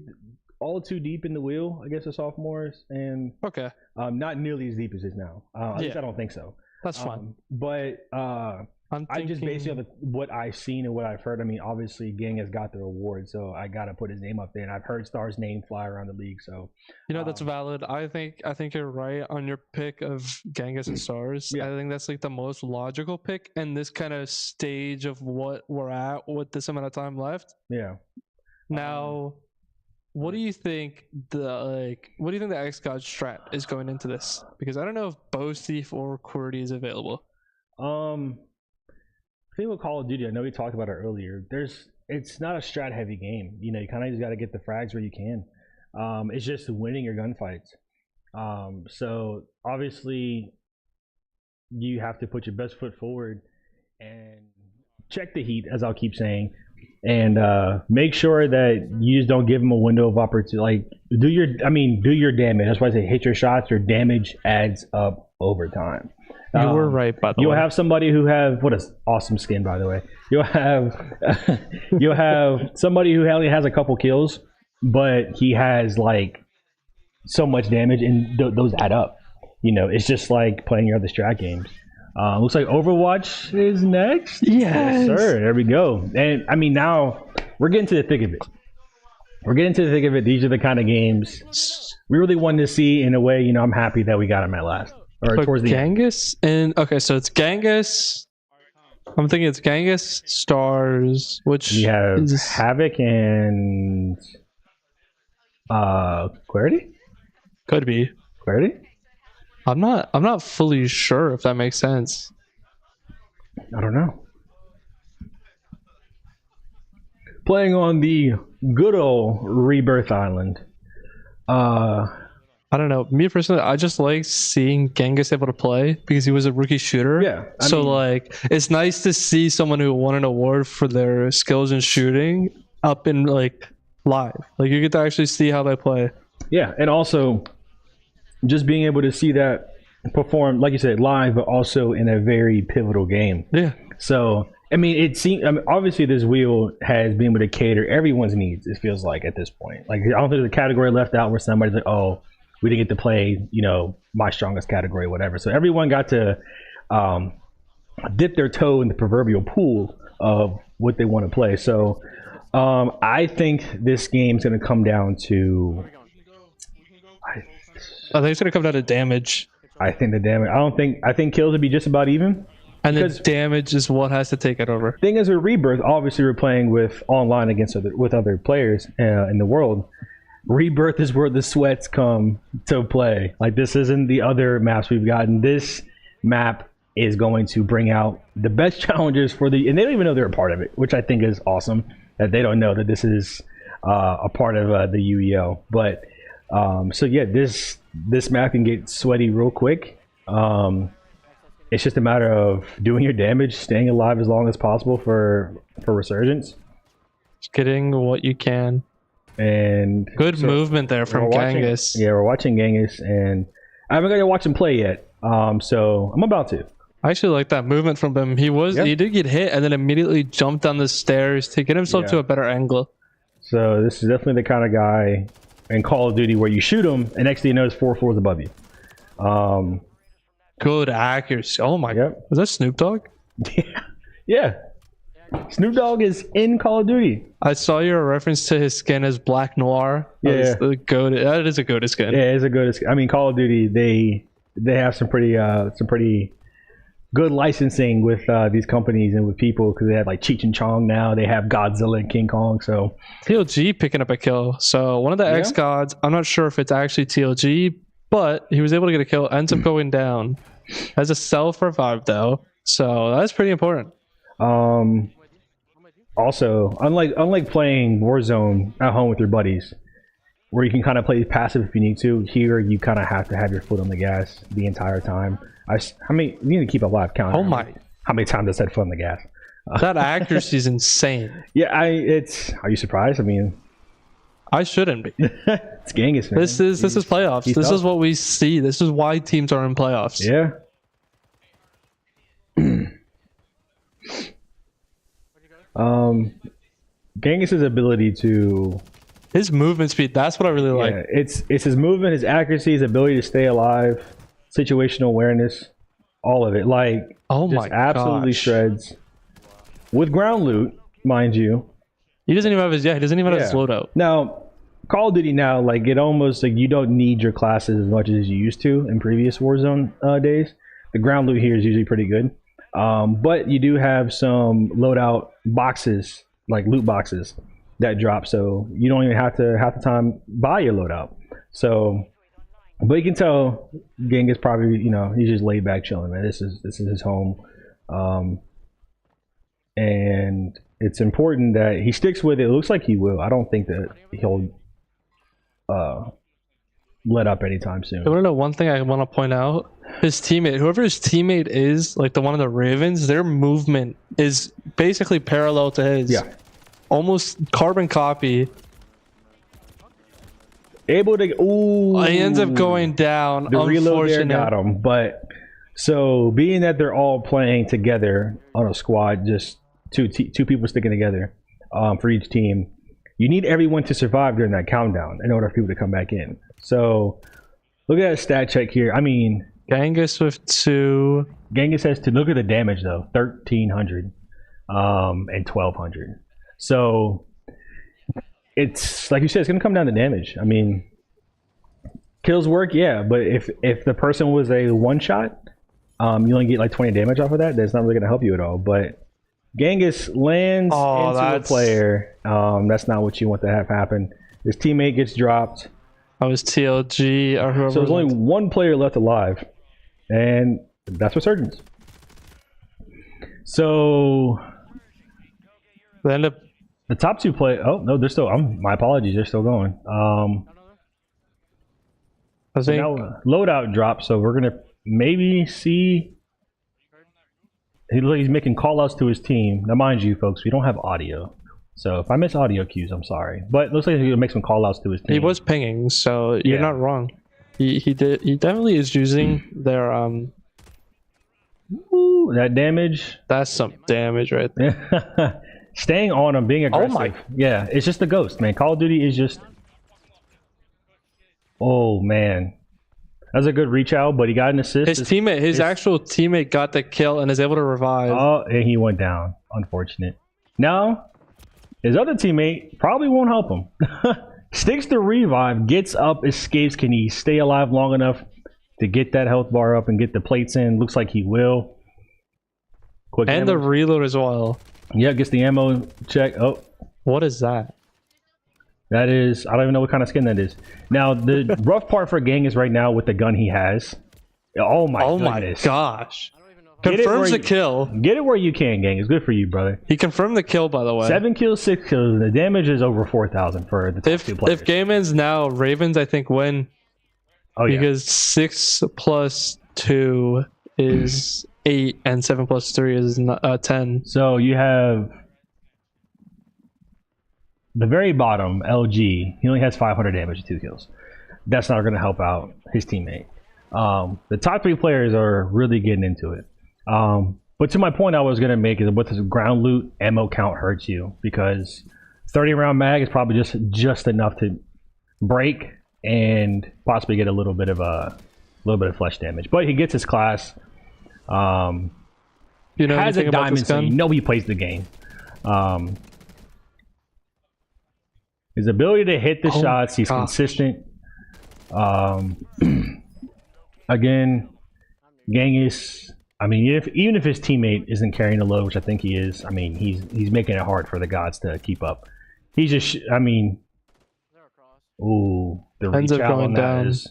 all too deep in the wheel against the sophomores, and okay, not nearly as deep as it is now. At least I don't think so. That's fine. But I'm just basing on what I've seen and what I've heard. Obviously, Gang has got the award, so I gotta put his name up there. And I've heard Star's name fly around the league, so that's valid. I think you're right on your pick of Genghis and Stars. I think that's like the most logical pick in this kind of stage of what we're at with this amount of time left. Yeah. Now, what do you think the xGODS strat is going into this? Because I don't know if both Thief or QWERTY is available. I think with Call of Duty, I know we talked about it earlier. It's not a strat heavy game. You kind of just got to get the frags where you can. It's just winning your gunfights. So obviously, you have to put your best foot forward and check the heat, as I'll keep saying, and make sure that you just don't give them a window of opportunity. Like do your damage. That's why I say hit your shots. Your damage adds up over time. You were right, by the way. You'll have somebody who what an awesome skin, by the way. You'll have somebody who only has a couple kills, but he has like so much damage, and those add up. It's just like playing your other strat games. Looks like Overwatch is next. Yes, sir. There we go. And now we're getting to the thick of it. These are the kind of games we really wanted to see. In a way, I'm happy that we got them at last. Or towards the Genghis and okay, so it's Genghis. I'm thinking it's Genghis, Stars, which we have Havoc and QWERTY. Could be QWERTY. I'm not fully sure if that makes sense. I don't know. Playing on the good old Rebirth Island. I don't know. Me personally, I just like seeing Genghis able to play because he was a rookie shooter. Yeah. It's nice to see someone who won an award for their skills in shooting up in live. Like you get to actually see how they play. Yeah, and also just being able to see that perform, like you said, live, but also in a very pivotal game. Yeah. So it seems. Obviously, this wheel has been able to cater everyone's needs. It feels like at this point. Like I don't think there's a category left out where somebody's like, oh, we didn't get to play, my strongest category, whatever. So everyone got to dip their toe in the proverbial pool of what they want to play. So I think this game's going to come down to. I think it's going to come down to damage. I think the damage. I think kills would be just about even. And the damage is what has to take it over. Thing is, with Rebirth, obviously we're playing with online with other players in the world. Rebirth is where the sweats come to play. Like this isn't the other maps we've gotten. This map is going to bring out the best challengers and they don't even know they're a part of it, which I think is awesome. That they don't know that this is a part of the UEL. But this map can get sweaty real quick. It's just a matter of doing your damage, staying alive as long as possible for Resurgence. Just getting what you can. And good movement there from Genghis. We're watching Genghis, and I haven't got to watch him play yet. So I'm about to. I actually like that movement from him. He did get hit and then immediately jumped down the stairs to get himself to a better angle. So this is definitely the kind of guy in Call of Duty where you shoot him and next thing you know, it's 4 floors above you. Good accuracy. Oh my god. Was that Snoop Dogg? Yeah. Snoop Dogg is in Call of Duty. I saw your reference to his skin as Black Noir. That is a GOAT skin. Yeah, it's a GOAT skin. I mean, Call of Duty, they have some pretty good licensing with these companies and with people because they have like Cheech and Chong now. They have Godzilla and King Kong. So TLG picking up a kill. So one of the xGODS, I'm not sure if it's actually TLG, but he was able to get a kill. Ends up going down. Has a self revive though, so that's pretty important. Also, unlike playing Warzone at home with your buddies, where you can kind of play passive if you need to, here you kind of have to have your foot on the gas the entire time. You need to keep a live count. Oh my! How many times I said foot on the gas? That accuracy is insane. Yeah, are you surprised? I mean, I shouldn't be. It's Genghis, man. This is playoffs. This is what we see. This is why teams are in playoffs. Yeah. Genghis's ability to his movement speed, that's what I really like. It's his movement, his accuracy, his ability to stay alive, situational awareness, all of it. Like, oh my gosh, absolutely shreds. With ground loot, mind you. He doesn't even have his have his loadout. Now, Call of Duty now, like, it almost like you don't need your classes as much as you used to in previous Warzone days. The ground loot here is usually pretty good. But you do have some loadout boxes, like loot boxes, that drop, so you don't even have to half the time buy your loadout. So, but you can tell Genghis probably, he's just laid back chilling, man. This is his home, and it's important that he sticks with it. It looks like he will. I don't think that he'll let up anytime soon. I want to know one thing I want to point out. His teammate, whoever his teammate is, like the one of the Ravens, their movement is basically parallel to his. Yeah. Almost carbon copy. Able to. Ooh. He ends up going down. The reload there got him. But so being that they're all playing together on a squad, just two people sticking together for each team, you need everyone to survive during that countdown in order for people to come back in. So look at that stat check here. I mean, Genghis with 2. Genghis has 2. Look at the damage though, 1,300 and 1,200. So it's like you said, it's gonna come down to damage. I mean, kills work, yeah, but if the person was a one shot, you only get like 20 damage off of that. That's not really gonna help you at all. But Genghis lands into a player. That's not what you want to have happen. His teammate gets dropped. I was TLG or whoever. So there's only one player left alive, and that's Resurgence. So they end up. The top 2 play. Oh no, they're still. My apologies. They're still going. I think now loadout drop. So we're gonna maybe see. He's making call outs to his team. Now, mind you, folks, we don't have audio. So if I miss audio cues, I'm sorry. But it looks like he's gonna make some call outs to his team. He was pinging, so you're not wrong. He definitely is using their Ooh, that damage. That's some damage right there. Staying on him, being aggressive. Oh my. Yeah, it's just the ghost, man. Call of Duty is just. Oh man, that's a good reach out, but he got an assist. His actual teammate got the kill and is able to revive. Oh, and he went down. Unfortunate. Now, his other teammate probably won't help him. Sticks to revive, gets up, escapes. Can he stay alive long enough to get that health bar up and get the plates in? Looks like he will. Quick and the reload as well. Yeah, gets the ammo check. Oh, what is that? That is, I don't even know what kind of skin that is. Now, the rough part for Gang is right now with the gun he has. Oh my goodness. My gosh. Confirms the kill. Get it where you can, Gang. It's good for you, brother. He confirmed the kill, by the way. 7 kills, 6 kills. The damage is over 4,000 for the top 2 players. If game ends now, Ravens, I think, win. Oh, yeah. Because 6 plus 2 is 8, and 7 plus 3 is 10. So you have the very bottom, LG. He only has 500 damage and 2 kills. That's not going to help out his teammate. The top 3 players are really getting into it. But to my point I was gonna make is with this ground loot, ammo count hurts you because 30 round mag is probably just enough to break and possibly get a little bit of flesh damage. But he gets his class. You know has a anything about diamond, this so gun? you know he plays the game. His ability to hit the shots, he's consistent. Again, Genghis. I mean, even if his teammate isn't carrying the load, which I think he is, I mean, he's making it hard for the gods to keep up. He's just, I mean, ooh, the reach Ends up out on going that down. is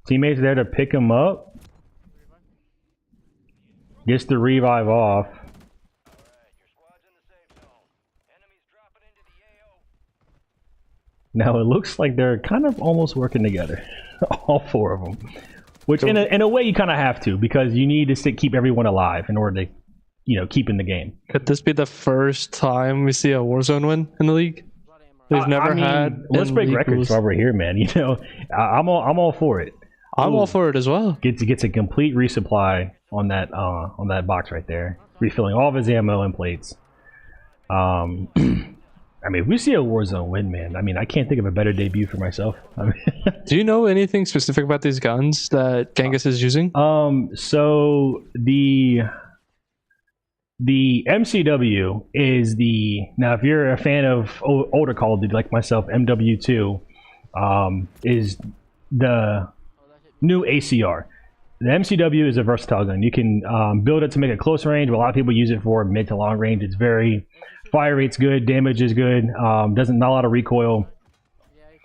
teammates there to pick him up. Gets the revive off. Now it looks like they're kind of almost working together, all four of them. Which in a way you kind of have to, because you need to keep everyone alive in order to, keep in the game. Could this be the first time we see a Warzone win in the league? We've never had. Let's break records while we're here, man. I'm all for it. I'm all for it as well. Gets a complete resupply on that box right there, refilling all of his ammo and plates. I mean, if we see a Warzone win, man, I mean, I can't think of a better debut for myself. I mean, do you know anything specific about these guns that Genghis is using? So the MCW is now if you're a fan of older Call of Duty like myself, MW2 is the new ACR. The MCW is a versatile gun. You can build it to make it close range, but a lot of people use it for mid to long range. It's very fire rate's good, damage is good, not a lot of recoil.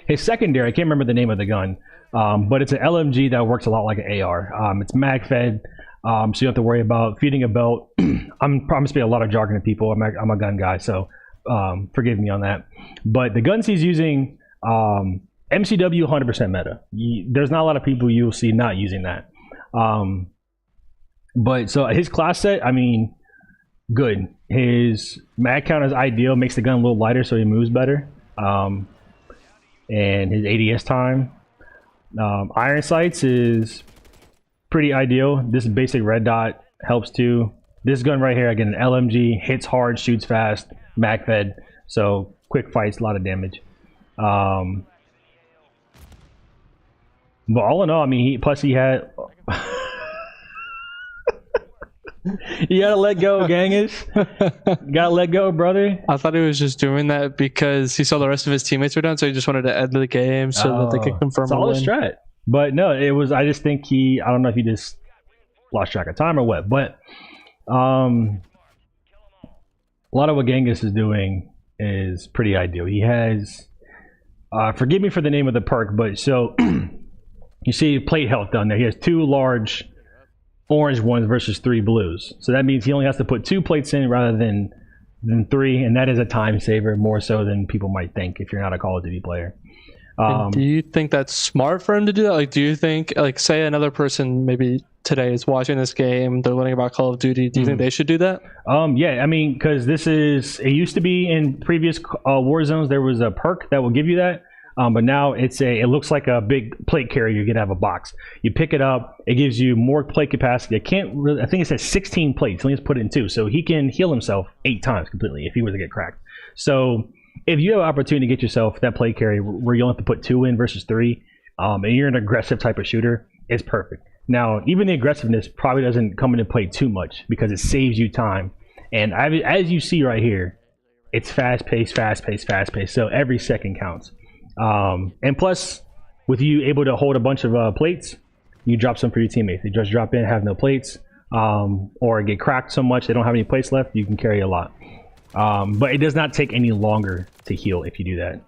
His secondary, I can't remember the name of the gun, but it's an LMG that works a lot like an AR. It's mag fed, so you don't have to worry about feeding a belt. I'm promised to be a lot of jargon to people. I'm a gun guy, so forgive me on that. But the guns he's using, MCW 100% meta. There's not a lot of people you'll see not using that. But so his class set, I mean, good. His mag count is ideal, makes the gun a little lighter so he moves better. And his ADS time. Iron sights is pretty ideal. This basic red dot helps too. This gun right here, again, an LMG, hits hard, shoots fast, mag fed. So quick fights, a lot of damage. But all in all, I mean, he had... You gotta let go, Genghis. Gotta let go, brother. I thought he was just doing that because he saw the rest of his teammates were done, so he just wanted to end the game so that they could confirm a win. Strat. But no, it was. I just think I don't know if he just lost track of time or what. But a lot of what Genghis is doing is pretty ideal. He has. Forgive me for the name of the perk, but so you see plate health down there. He has 2 large orange ones versus 3 blues, so that means he only has to put 2 plates in rather than 3, and that is a time saver more so than people might think if you're not a Call of Duty player. Do you think that's smart for him to do that? Like, do you think, like, say another person maybe today is watching this game, they're learning about Call of Duty, do you think they should do that? Yeah, I mean, because it used to be in previous war zones there was a perk that will give you that. But now it looks like a big plate carrier. You can have a box. You pick it up. It gives you more plate capacity. I think it says 16 plates. Let me just put it in 2. So he can heal himself 8 times completely if he were to get cracked. So if you have an opportunity to get yourself that plate carrier where you only have to put 2 in versus 3, and you're an aggressive type of shooter, it's perfect. Now, even the aggressiveness probably doesn't come into play too much because it saves you time. And as you see right here, it's fast-paced. So every second counts. And plus, with you able to hold a bunch of plates, you drop some for your teammates. They just drop in, have no plates, or get cracked so much they don't have any plates left, you can carry a lot. But it does not take any longer to heal if you do that.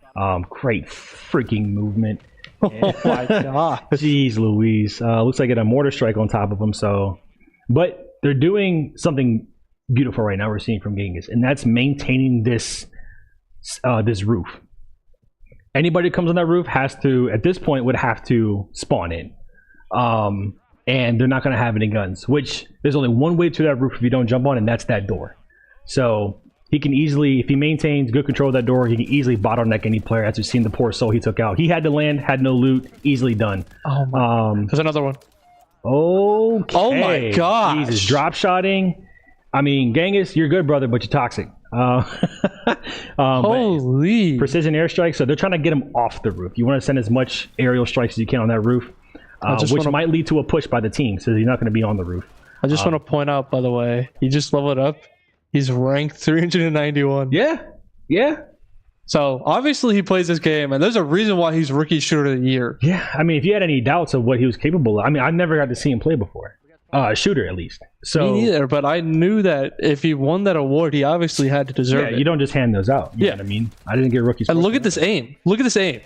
Great freaking movement. Oh my god. Jeez Louise. Looks like it a mortar strike on top of them. But they're doing something beautiful right now we're seeing from Genghis, and that's maintaining this roof. Anybody who comes on that roof has to, at this point, would have to spawn in. And they're not going to have any guns, which there's only one way to that roof if you don't jump on, and that's that door. So he can easily, if he maintains good control of that door, he can easily bottleneck any player, as we've seen the poor soul he took out. He had to land, had no loot, easily done. Oh my. There's another one. Okay. Oh my gosh. Jesus, drop shotting. I mean, Genghis, you're good, brother, but you're toxic. Holy. Precision airstrike. So they're trying to get him off the roof. You want to send as much aerial strikes as you can on that roof, which might lead to a push by the team. So you're not going to be on the roof. I just want to point out, by the way, he just leveled up. He's ranked 391. Yeah. Yeah. So obviously he plays this game, and there's a reason why he's rookie shooter of the year. Yeah. I mean, if you had any doubts of what he was capable of, I mean, I've never got to see him play before. Shooter at least. So me neither, but I knew that if he won that award, he obviously had to deserve it. You don't just hand those out. You know what I mean? I didn't get rookies. And look at this aim. Look at this aim.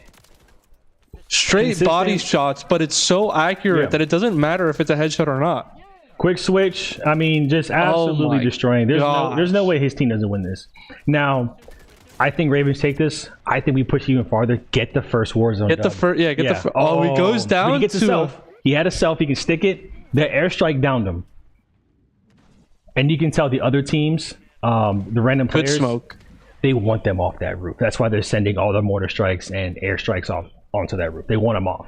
Straight Consistent body shots, but it's so accurate that it doesn't matter if it's a headshot or not. Quick switch. I mean, just absolutely destroying. There's no way his team doesn't win this. Now, I think Ravens take this. I think we push even farther. Get the first Warzone. Get the first. Yeah. Get the first. Oh, he goes down. He gets a self. He had a self. He can stick it. The airstrike downed him, and you can tell the other teams, the random players, good smoke. They want them off that roof. That's why they're sending all their mortar strikes and airstrikes off onto that roof. They want them off.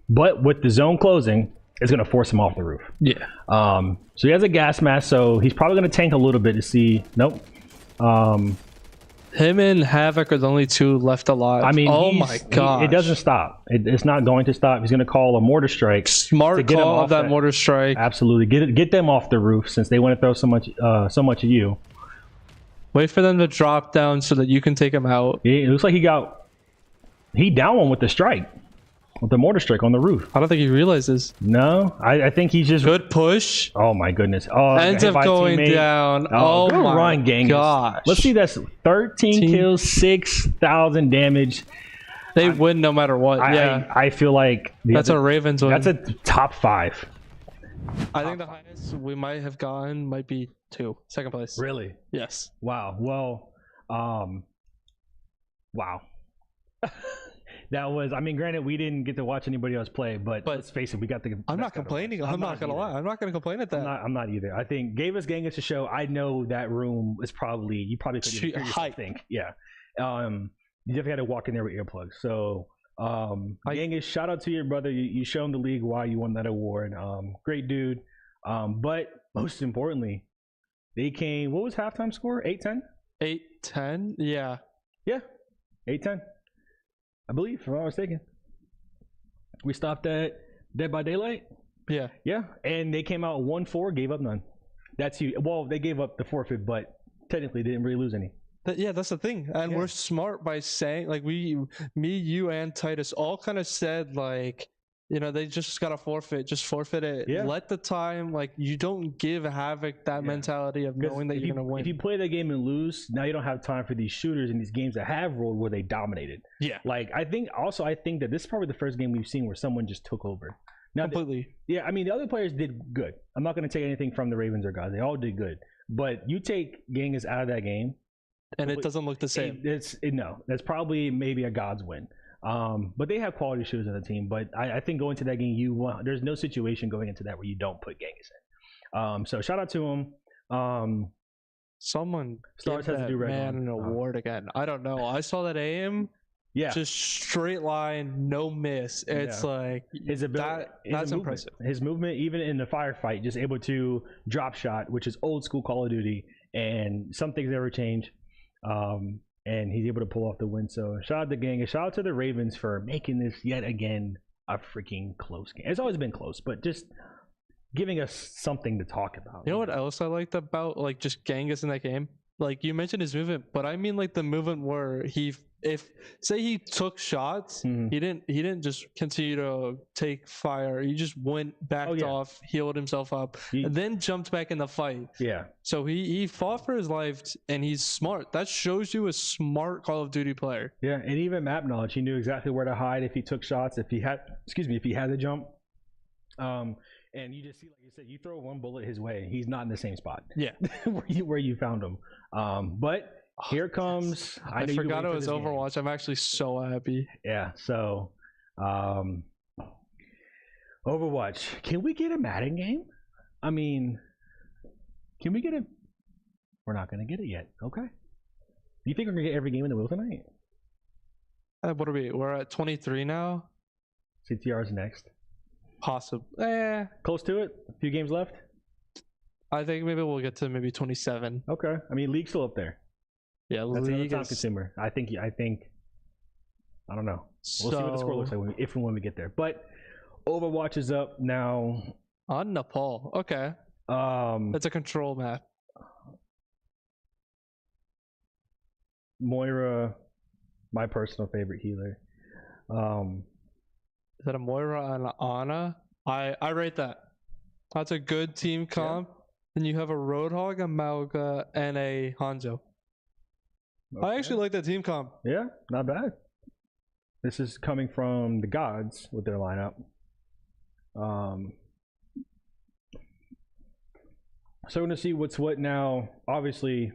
But with the zone closing, it's going to force him off the roof. Yeah. So he has a gas mask, so he's probably going to tank a little bit to see. Nope. Him and Havoc are the only two left alive. I mean, oh my god, it doesn't stop. It's not going to stop. He's going to call a mortar strike. Smart call of that mortar strike. Absolutely, get them off the roof since they want to throw so much at you. Wait for them to drop down so that you can take them out. It looks like he down one with the strike. With the mortar strike on the roof. I don't think he realizes. No, I think he's just good push. Oh my goodness! Oh, ends up going down. Oh my run, gang! Gosh! Let's see. That's 13 kills, 6,000 damage. They win no matter what. I feel like that's a Ravens win. That's a top 5. I think the highest we might have gotten might be 2, second place. Really? Yes. Wow. Well, wow. That was, I mean, granted, we didn't get to watch anybody else play, but let's face it, we got the. I'm not complaining. I'm not gonna lie. I'm not gonna complain at that. I'm not either. I think gave us Genghis a show. I know that room is probably you probably could hear yourself, I think. Yeah. You definitely had to walk in there with earplugs. So, Genghis, shout out to your brother. You shown the league why you won that award. Great dude. But most importantly, they came. What was halftime score? 8-10. 8-10. Yeah. Yeah. 8-10. I believe, if I'm not mistaken. We stopped at Dead by Daylight. Yeah. Yeah. And they came out 1-4, gave up none. That's huge. Well, they gave up the forfeit, but technically they didn't really lose any. Yeah, that's the thing. And we're smart by saying, like, me, you, and Titus all kind of said, like, you know, they just got to forfeit. Just forfeit it. Yeah. Let the time, like, you don't give Havoc that mentality of knowing that you're going to win. If you play that game and lose, now you don't have time for these shooters in these games that have rolled where they dominated. Yeah. Like, I think that this is probably the first game we've seen where someone just took over. Now, completely. I mean, the other players did good. I'm not going to take anything from the Ravens or guys. They all did good. But you take Genghis out of that game, and it doesn't look the same. No, that's probably maybe a God's win. But they have quality shooters on the team. But I think going to that game, there's no situation going into that where you don't put Genghis in. So shout out to him. Someone Stars has to do red man an award again. I don't know. I saw that aim. Yeah. Just straight line, no miss. It's like his ability. That's impressive. His movement, even in the firefight, just able to drop shot, which is old school Call of Duty, and some things never change. And he's able to pull off the win. So shout out to the gang and shout out to the Ravens for making this yet again a freaking close game. It's always been close, but just giving us something to talk about. You know what else I liked about like just Genghis in that game? Like you mentioned his movement, but I mean like the movement where if say he took shots, he didn't just continue to take fire. He just went backed off, healed himself up, and then jumped back in the fight. Yeah. So he fought for his life, and he's smart. That shows you a smart Call of Duty player. Yeah, and even map knowledge. He knew exactly where to hide if he took shots. If he had to jump. And you just see, like you said, you throw one bullet his way, he's not in the same spot. Yeah. where you found him. But here comes. I forgot it was Overwatch. Game. I'm actually so happy. Yeah. So, Overwatch. Can we get a Madden game? I mean, can we get it? We're not going to get it yet. Okay. Do you think we're going to get every game in the wheel tonight? What are we? We're at 23 now. CTR's next. Possibly. Close to it. A few games left. I think maybe we'll get to maybe 27. Okay. I mean, league's still up there. Yeah, That's another league time is. consumer. I think. I don't know. We'll see what the score looks like if and when we get there. But Overwatch is up now. On Nepal. Okay. It's a control map. Moira, my personal favorite healer. Is that a Moira and an Ana? I rate that. That's a good team comp. And you have a Roadhog, a Mauga, and a Hanzo. Okay. I actually like that team comp. Yeah, not bad. This is coming from the gods with their lineup. So we're gonna see what's what now. Obviously,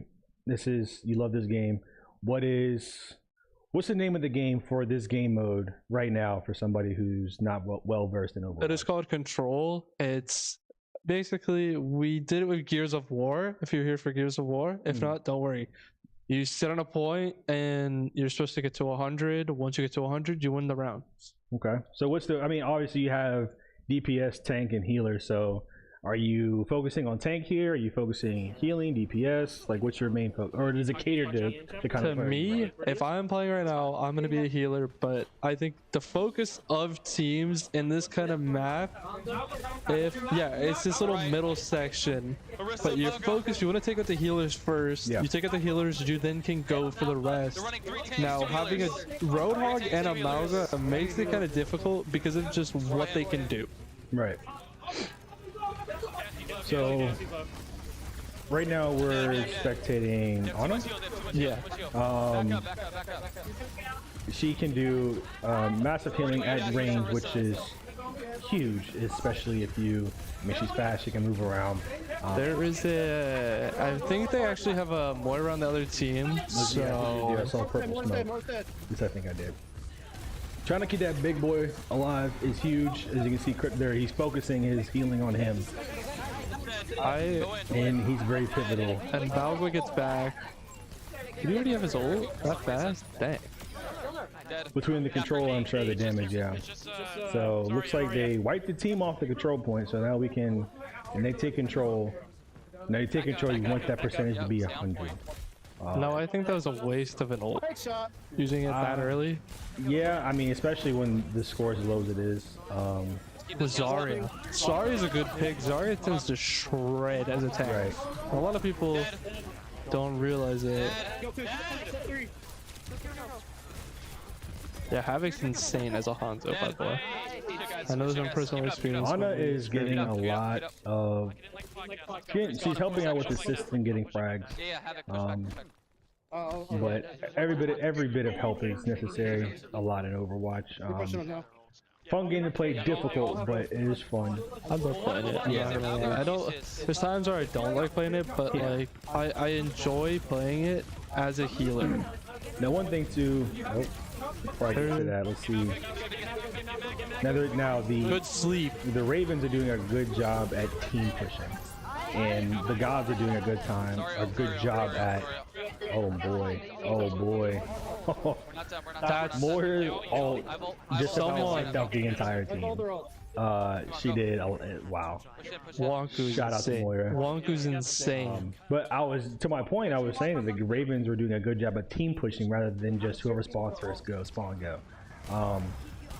you love this game. What's the name of the game for this game mode right now for somebody who's not well versed in Overwatch? It is called Control. It's basically, we did it with Gears of War. If you're here for Gears of War, if not, don't worry. You sit on a point and you're supposed to get to 100. Once you get to 100, you win the round. Okay. So obviously you have DPS, tank, and healer. So are you focusing on tank here? Are you focusing healing, DPS? Like, what's your main focus? Or does it cater to kind of... To me, if I'm playing right now, I'm going to be a healer, but I think the focus of teams in this kind of map, it's this little middle section, but your focus, you want to take out the healers first. You take out the healers, you then can go for the rest. Now, having a Roadhog and a Mauga makes it kind of difficult because of just what they can do. Right. So right now we're spectating Ana. Yeah. She can do massive healing at range, which is huge, especially if she's fast, she can move around. I think they actually have a Moira on the other team. So I saw purple smoke. Yes, I think I did. Trying to keep that big boy alive is huge. As you can see there, he's focusing his healing on him. And he's very pivotal. And Balgua gets back. Did he already have his ult? That fast? Dang. Between the control, I'm sure the damage, yeah. So looks like they wiped the team off the control point. So now and they take control. Now you take control, you want that percentage to be 100. No, I think that was a waste of an ult. Using it that early. Yeah, I mean, especially when the score is as low as it is. With Zarya. Zarya's a good pick. Zarya tends to shred as a tank. Right. A lot of people don't realize it. Yeah, Havoc's insane as a Hanzo, by the way. I know this from personal experience. Ana is getting a lot of... She's helping out with assist and getting frags. But every bit of help is necessary a lot in Overwatch. Fun game to play, difficult, but it is fun. I love playing it. I don't. There's times where I don't like playing it, but like I enjoy playing it as a healer. Now, one thing too. Before I get to that, let's see. Now the good sleep. The Ravens are doing a good job at team pushing, and the gods are doing a good job at. Oh boy. That's more just about wiped out the entire team. She did. Wow. Wonku's Shout out to Moira. Wonku's insane. But to my point, I was saying that the Ravens were doing a good job of team pushing rather than just whoever spawns first go, spawn go.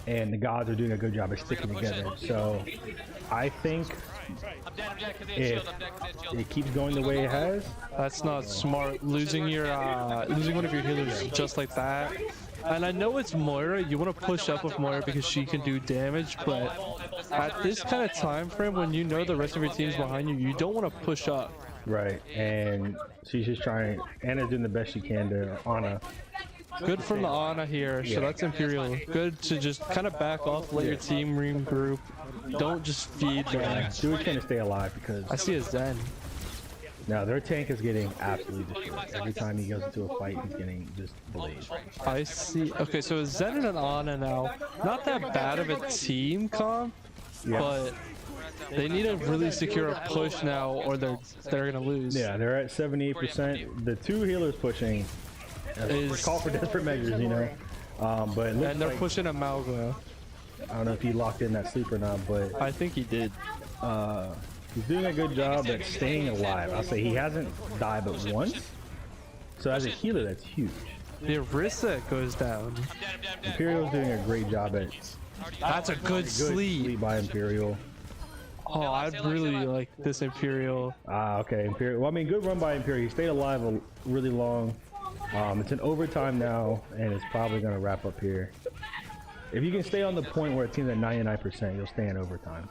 And the gods are doing a good job of sticking together. So I think if it keeps going the way it has, that's not smart. Losing one of your healers just like that. And I know it's Moira. You want to push up with Moira because she can do damage, but at this kind of time frame, when you know the rest of your team's behind you, you don't want to push up. Right, and she's just trying. Anna's doing the best she can to Ana. Good from the Ana here. So that's Imperial. Good to just kind of back off, let your team regroup. Don't just feed them. Do what you can to stay alive because I see a Zen. Now their tank is getting absolutely destroyed. Every time he goes into a fight, he's getting just blazed. I see. Okay, so a Zen and an Ana now. Not that bad of a team comp, but they need to really secure a push now, or they're gonna lose. Yeah, they're at 78%. The two healers pushing is call for desperate measures, you know. But and they're pushing a Mauga. I don't know if he locked in that sleep or not, but I think he did. he's doing a good job at staying alive. I'll say he hasn't died but once. So as a healer, that's huge. The Orisa goes down. Imperial's doing a great job at That's a good sleep. by Imperial. Oh, I'd really like this Imperial. Ah, okay, Imperial. Well, I mean, good run by Imperial. He stayed alive really long. It's in overtime now, and it's probably going to wrap up here. If you can stay on the point where it team's at 99%, you'll stay in overtime.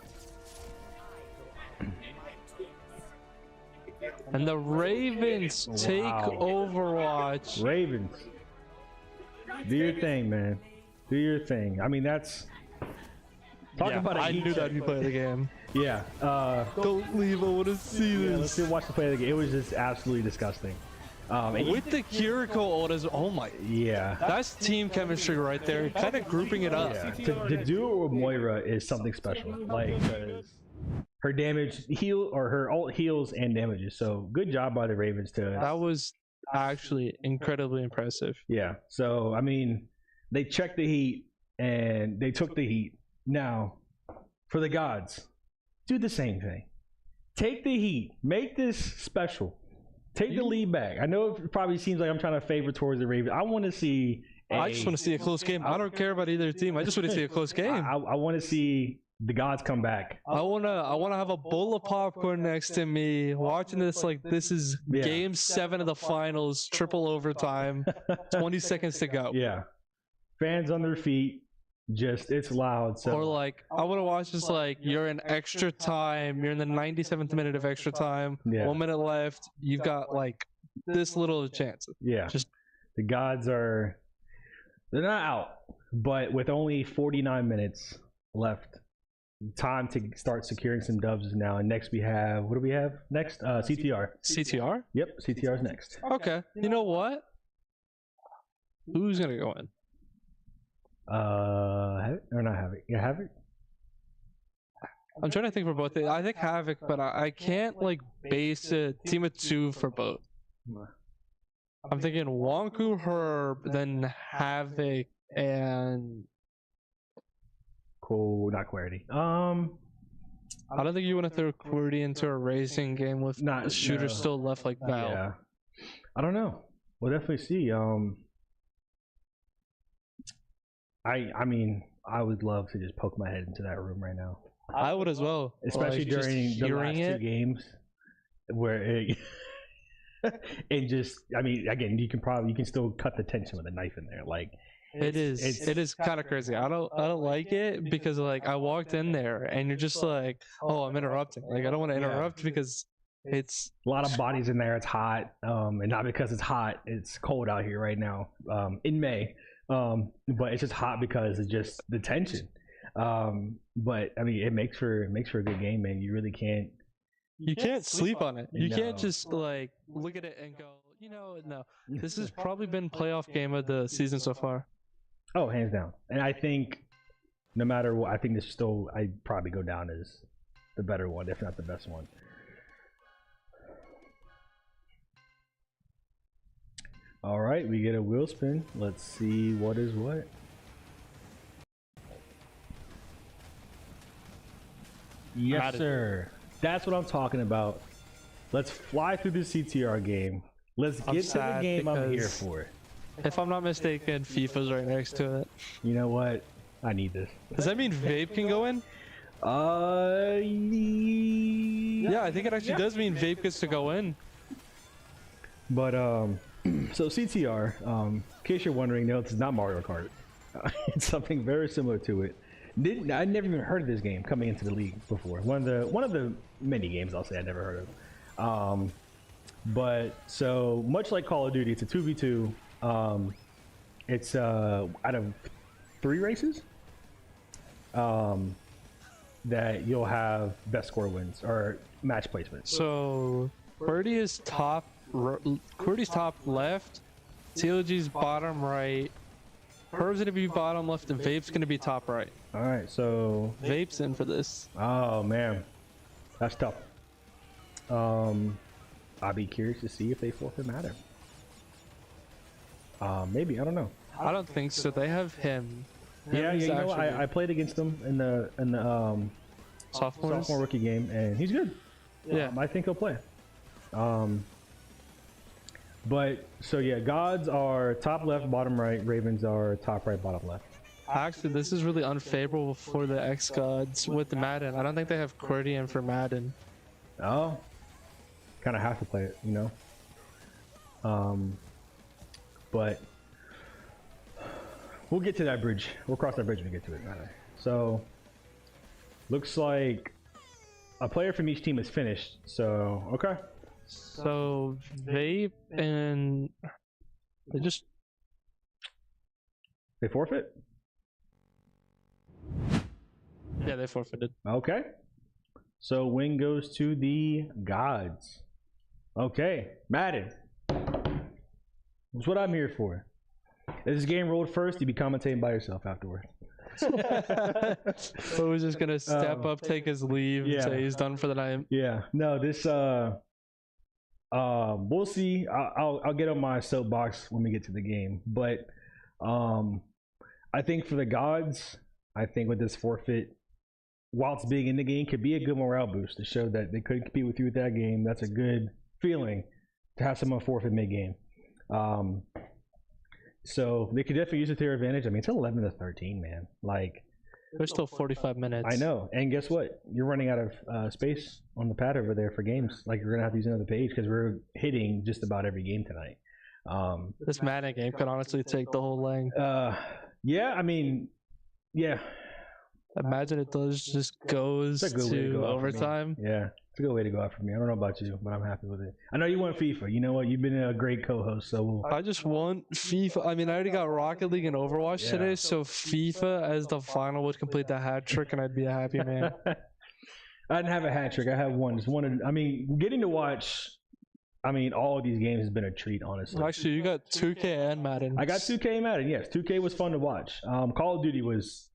And the Ravens take Overwatch. Ravens, do your thing, man. Do your thing. I mean, that's... Talk about a I heat knew check. that you played the game. Yeah. Don't leave. I want to see Let's this. watch the play of the game. It was just absolutely disgusting. With the Kiriko orders, oh my. Yeah. That's team chemistry right there. Kind of grouping it up. Yeah. To do it with Moira is something special. Like, her damage her ult heals and damages. So good job by the Ravens to. That was actually incredibly impressive. Yeah. So I mean, they checked the heat and they took the heat. Now, for the gods, do the same thing. Take the heat. Make this special. Take the lead back. I know it probably seems like I'm trying to favor towards the Ravens. I want to see. I just want to see a close game. I don't care about either team. I just want to see a close game. I want to see the gods come back. I wanna have a bowl of popcorn next to me, watching this like this is game 7 of the finals, triple overtime, 20 seconds to go. Yeah, fans on their feet. Just it's loud. So. Or like I want to watch this like you're in extra time. You're in the 97th minute of extra time. Yeah. 1 minute left. You've got like this little chance. Yeah. Just the gods are. They're not out, but with only 49 minutes left, time to start securing some dubs now. And next we have what do we have next? CTR. CTR. Yep, CTR's next. Okay. You know what? Who's gonna go in? Havoc or not Havoc? Yeah, Havoc. I'm trying to think for both. I think Havoc, but I can't like base a team of 2 for both. I'm thinking Wonku, Herb, then Havoc, and Cool, not Clarity. I don't think you want to throw QWERTY into a racing game with Not- shooters no. still left like Val. Yeah, I don't know. We'll definitely see. I mean, I would love to just poke my head into that room right now, I would as well, especially like, just during the hearing last 2 it. games where it, it just. I mean, again, you can still cut the tension with a knife in there. Like It is kind of crazy. I don't like it because like I walked in there and you're just like, oh, I'm interrupting. Like I don't want to interrupt because it's a lot of bodies in there. It's hot, and not because it's hot. It's cold out here right now, in May. But it's just hot because it's just the tension. But I mean, it makes for a good game, man. You really can't. you can't sleep on it. You No. can't just like look at it and go, no. This has probably been playoff game of the season so far. Oh, hands down. And I think no matter what, I think this still I'd probably go down as the better one, if not the best one. All right, we get a wheel spin. Let's see what is what. Yes, sir. That's what I'm talking about. Let's fly through the CTR game. Let's I'm get to the sad game I'm here because- for. If I'm not mistaken, FIFA's right next to it. You know what? I need this. Does that mean Vape can go in? Yeah, I think it actually does mean Vape gets to go in. But so CTR, in case you're wondering, no, this is not Mario Kart. It's something very similar to it. I never even heard of this game coming into the league before. One of the many games I'll say I never heard of. But so much like Call of Duty, it's a 2v2. It's out of 3 races. That you'll have best score wins or match placement. So QWERTY is QWERTY's top left, TLG's bottom right, Herb's gonna be bottom left, and Vape's gonna be top right. All right, so Vape's in for this. oh man, that's tough. I'll be curious to see if they forfeit matter. Maybe, I don't know. I don't think so. They have him. Yeah, He's you know, actually I played against him in the sophomore. sophomore rookie game, and he's good. Yeah. I think he'll play. But so yeah, gods are top left, bottom right. Ravens are top right, bottom left. Actually, this is really unfavorable for the xGODS with the Madden. I don't think they have Quirdian for Madden. Oh, kind of have to play it, you know. But we'll get to that bridge. We'll cross that bridge when we get to it. So looks like a player from each team is finished. So okay. So they and they forfeit. Yeah, they forfeited. Okay. So win goes to the gods. Okay, Madden. That's what I'm here for. If this game rolled first, you'd be commentating by yourself afterward. So he's just gonna step up, take his leave, and say he's done for the night. Yeah. No, this we'll see. I'll get on my soapbox when we get to the game. But I think for the gods, I think with this forfeit, while it's being in the game, could be a good morale boost to show that they couldn't compete with you with that game. That's a good feeling to have someone forfeit mid-game. So they could definitely use it to their advantage. I mean, it's 11-13, man. Like, there's still 45 minutes. I know. And guess what? You're running out of space on the pad over there for games. Like, you're gonna have to use another page because we're hitting just about every game tonight. This Madden game could honestly take the whole length. Yeah, I mean, yeah. Imagine it just goes to overtime. Yeah, it's a good way to go out for me. I don't know about you, but I'm happy with it. I know you want FIFA. You know what? You've been a great co-host, so I just want FIFA. I mean, I already got Rocket League and Overwatch today, so FIFA as the final would complete the hat trick, and I'd be a happy man. I didn't have a hat trick. I have one. Just wanted. I mean, getting to watch. I mean, all of these games has been a treat, honestly. Actually, you got 2K and Madden. I got 2K and Madden. Yes, 2K was fun to watch. Call of Duty was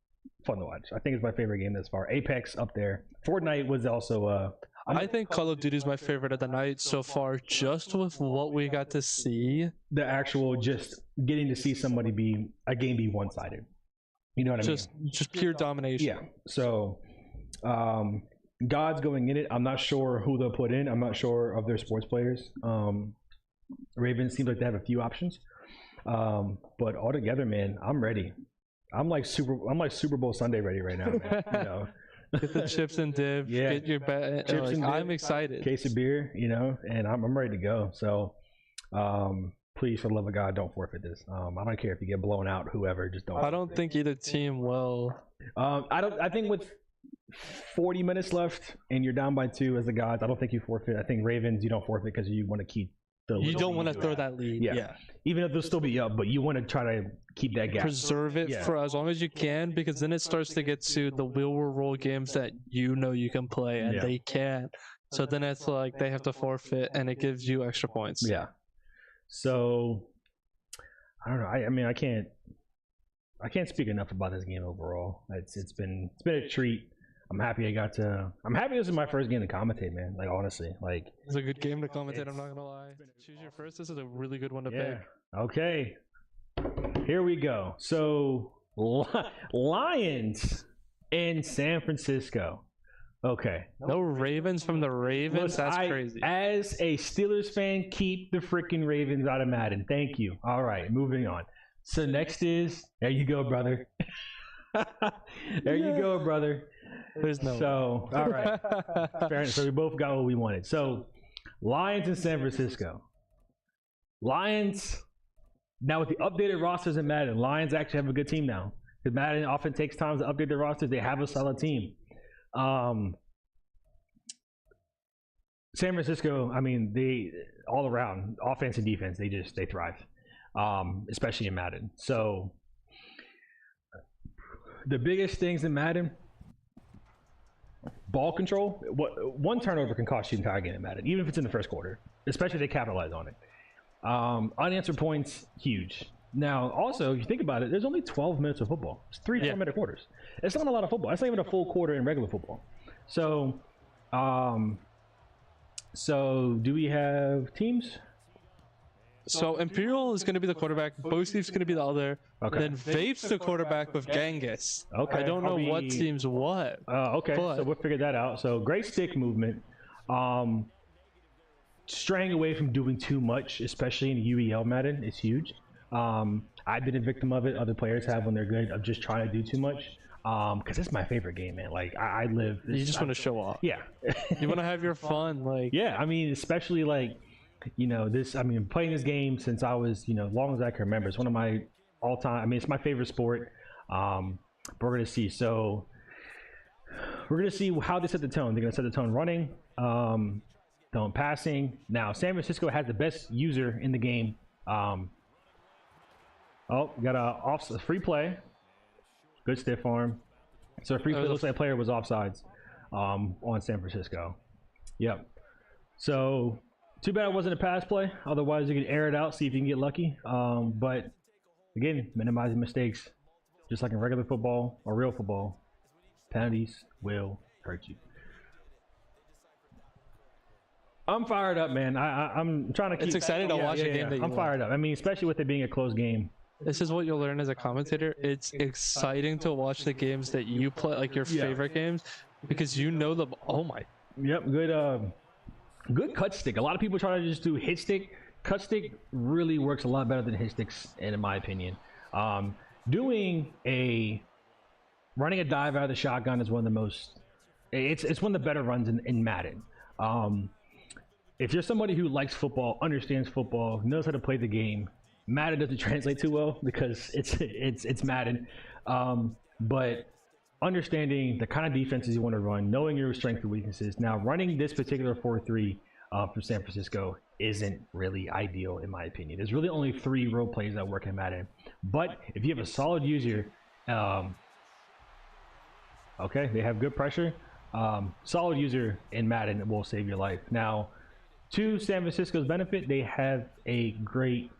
fun to watch. I think it's my favorite game thus far. Apex up there. Fortnite was also. I think Call of Duty is my favorite of the night so far, just with what we got to see. The actual just getting to see somebody be a game be one-sided. You know what I mean? Just pure domination. Yeah. So, God's going in it. I'm not sure who they'll put in. I'm not sure of their sports players. Ravens seems like they have a few options. But altogether, man, I'm ready. I'm like Super Bowl Sunday ready right now, man. You know. Get the chips and dip. Yeah. Get your bet. Chips and dip, I'm excited. Case of beer, you know, and I'm ready to go. So, please, for the love of God, don't forfeit this. I don't care if you get blown out, whoever, just don't. I don't think either team will. I think with 40 minutes left and you're down by 2 as the gods, I don't think you forfeit. I think Ravens, you don't forfeit because you want to keep the. You don't want to throw that lead. Yeah. Even if they'll still be up, but you want to try to keep that gap. Preserve it for as long as you can, because then it starts to get to the wheel roll games that you know you can play and they can't. So then it's like they have to forfeit and it gives you extra points. Yeah. So I don't know. I mean, I can't speak enough about this game overall. It's been a treat. I'm happy this is my first game to commentate, man. Like, honestly, like, it's a good game to commentate. I'm not gonna lie. Choose your first. This is a really good one to pick. Okay, here we go. So Lions in San Francisco. Okay. No Ravens from the Ravens. That's crazy. As a Steelers fan, keep the freaking Ravens out of Madden. Thank you. All right, moving on. So next is, there you go, brother. There you go, brother. There's no. So, all right. Fair enough. So we both got what we wanted. So, Lions in San Francisco. Lions, now with the updated rosters in Madden, Lions actually have a good team now. Because Madden often takes time to update their rosters. They have a solid team. San Francisco, I mean, they all around, offense and defense, they thrive. Especially in Madden. So, the biggest things in Madden, ball control. One turnover can cost you the entire game in Madden, even if it's in the first quarter, especially if they capitalize on it. Unanswered points, huge. Now, also, if you think about it, there's only 12 minutes of football. It's 3 4-minute quarters. It's not a lot of football. It's not even a full quarter in regular football. So, do we have teams? So Imperial is going to be the quarterback. Boseef's going to be the other. Okay. Then Vape's the quarterback with Genghis. Okay. I don't know what team's what. Okay, but so we'll figure that out. So great stick movement. Straying away from doing too much, especially in UEL Madden, is huge. I've been a victim of it. Other players have when they're good of just trying to do too much. Because it's my favorite game, man. Like I live. You just want to show off. Yeah. You want to have your fun, like. Yeah, I mean, especially like, you know, playing this game since I was, long as I can remember. It's one of my all-time. I mean, it's my favorite sport. We're gonna see. So we're gonna see how they set the tone. They're gonna set the tone running, tone passing. Now, San Francisco has the best user in the game. Got a free play. Good stiff arm. So free play looks like a player was offsides on San Francisco. Yep. So too bad it wasn't a pass play. Otherwise, you could air it out, see if you can get lucky. But again, minimizing mistakes, just like in regular football or real football, penalties will hurt you. I'm fired up, man. I'm trying to keep. It's exciting to watch a game that you I'm fired up. I mean, especially with it being a close game. This is what you'll learn as a commentator. It's exciting to watch the games that you play, like your favorite games, because you know them. Oh my. Yep. Good cut stick. A lot of people try to just do hit stick. Cut stick really works a lot better than hit sticks, in my opinion. Running a dive out of the shotgun is one of the most. It's one of the better runs in Madden. If you're somebody who likes football, understands football, knows how to play the game, Madden doesn't translate too well because it's Madden. But understanding the kind of defenses you want to run, knowing your strengths and weaknesses. Now, running this particular 4-3 from San Francisco isn't really ideal, in my opinion. There's really only 3 role plays that work in Madden. But if you have a solid user, okay, they have good pressure. Solid user in Madden will save your life. Now, to San Francisco's benefit, they have a great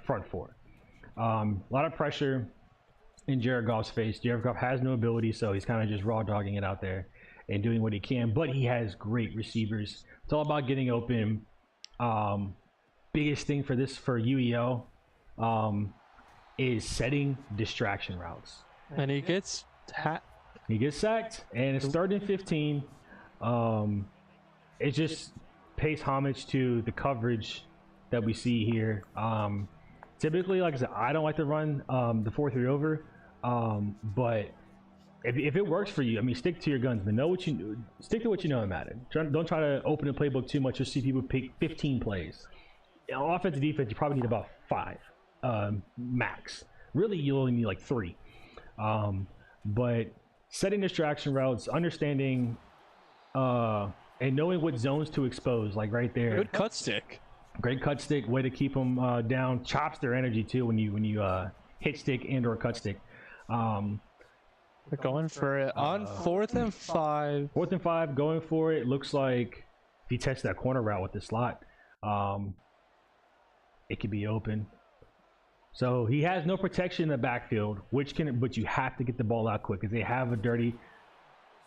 front four. A lot of pressure in Jared Goff's face. Jared Goff has no ability, so he's kind of just raw dogging it out there and doing what he can, but he has great receivers. It's all about getting open. Biggest thing for UEL is setting distraction routes. And he gets sacked, and it's 3rd and 15. It just pays homage to the coverage that we see here. Typically, like I said, I don't like to run the 4-3 over, but if it works for you, I mean, stick to your guns, but stick to what you know in Madden. Don't try to open the playbook too much. You'll see people pick 15 plays. On offense and defense, you probably need about 5 max. Really, you only need like 3. But setting distraction routes, understanding and knowing what zones to expose, like right there. Good cut stick. Great cut stick, way to keep them down. Chops their energy too when you hit stick and or cut stick. They're going for it on 4th and 5. 4th and 5, going for it. Looks like if you test that corner route with the slot, it could be open. So he has no protection in the backfield, but you have to get the ball out quick because they have a dirty.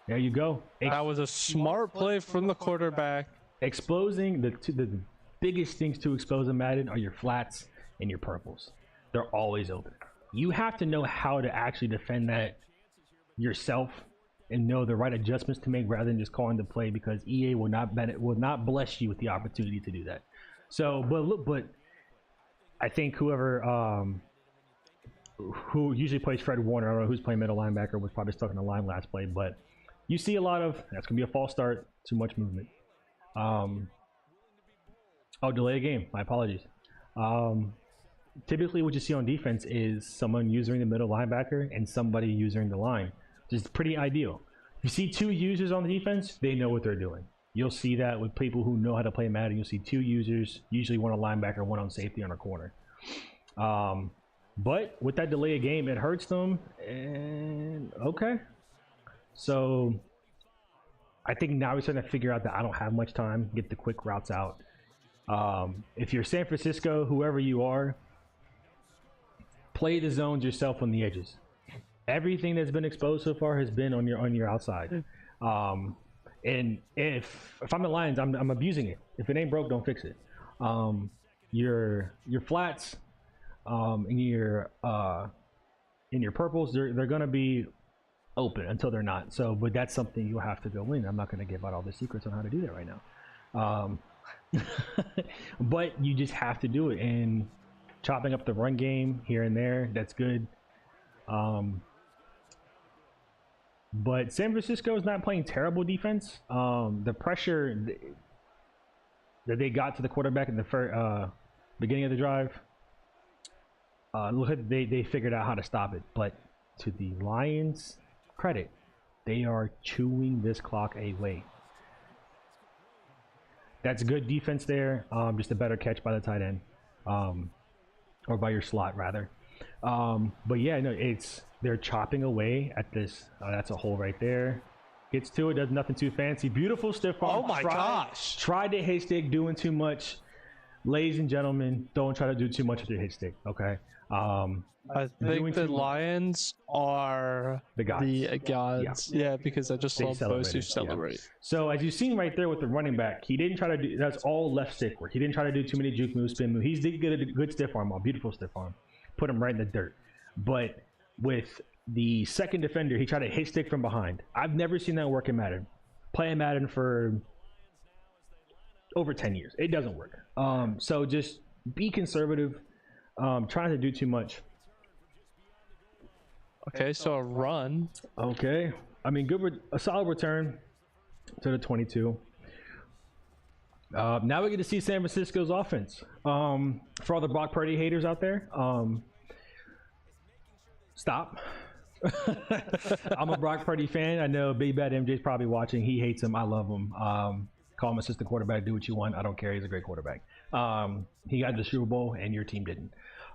There you go. That was a smart play from the quarterback. Exposing the biggest things to expose in Madden are your flats and your purples. They're always open. You have to know how to actually defend that yourself and know the right adjustments to make rather than just calling the play, because EA will not bless you with the opportunity to do that. So, but I think who usually plays Fred Warner, I don't know who's playing middle linebacker, was probably stuck in the line last play, but you see a lot of, that's going to be a false start, too much movement. Delay a game, my apologies. Typically what you see on defense is someone using the middle linebacker and somebody using the line, which is pretty ideal. If you see 2 users on the defense, they know what they're doing. You'll see that with people who know how to play Madden. You'll see 2 users, usually one on linebacker, one on safety on a corner. But with that delay of game, it hurts them. And okay. So I think now we're starting to figure out that I don't have much time, get the quick routes out. If you're San Francisco, whoever you are, play the zones yourself on the edges. Everything that's been exposed so far has been on your outside. And if I'm the Lions, I'm abusing it. If it ain't broke, don't fix it. Your flats, and your purples, they're gonna be open until they're not. So, but that's something you'll have to go in. I'm not gonna give out all the secrets on how to do that right now. But you just have to do it, and chopping up the run game here and there, that's good. But San Francisco is not playing terrible defense. The pressure that they got to the quarterback in the beginning of the drive, look at they figured out how to stop it. But to the Lions' credit, they are chewing this clock away. That's good defense there. Just a better catch by the tight end, or by your slot rather. But yeah, no, they're chopping away at this. That's a hole right there. Gets to it, does nothing too fancy. Beautiful stiff arm. Oh my gosh! Tried to hit stick, doing too much. Ladies and gentlemen, don't try to do too much with your hit stick. Okay. I think the Lions are the gods. Yeah, because I just saw Bosu celebrate. Yeah. So as you've seen right there with the running back, he didn't try to do. That's all left stick work. He didn't try to do too many juke moves, spin moves. He's did get a good stiff arm, a beautiful stiff arm. Put him right in the dirt. But with the second defender, he tried to hit stick from behind. I've never seen that work in Madden. Playing Madden for over 10 years. It doesn't work. So just be conservative. Trying to do too much. Okay, so a run. Okay. I mean, a solid return to the 22. Now we get to see San Francisco's offense. For all the Brock Purdy haters out there, stop. I'm a Brock Purdy fan. I know Big Bad MJ's probably watching. He hates him. I love him. Call him assistant quarterback. Do what you want. I don't care. He's a great quarterback. He got the Super Bowl, and your team didn't.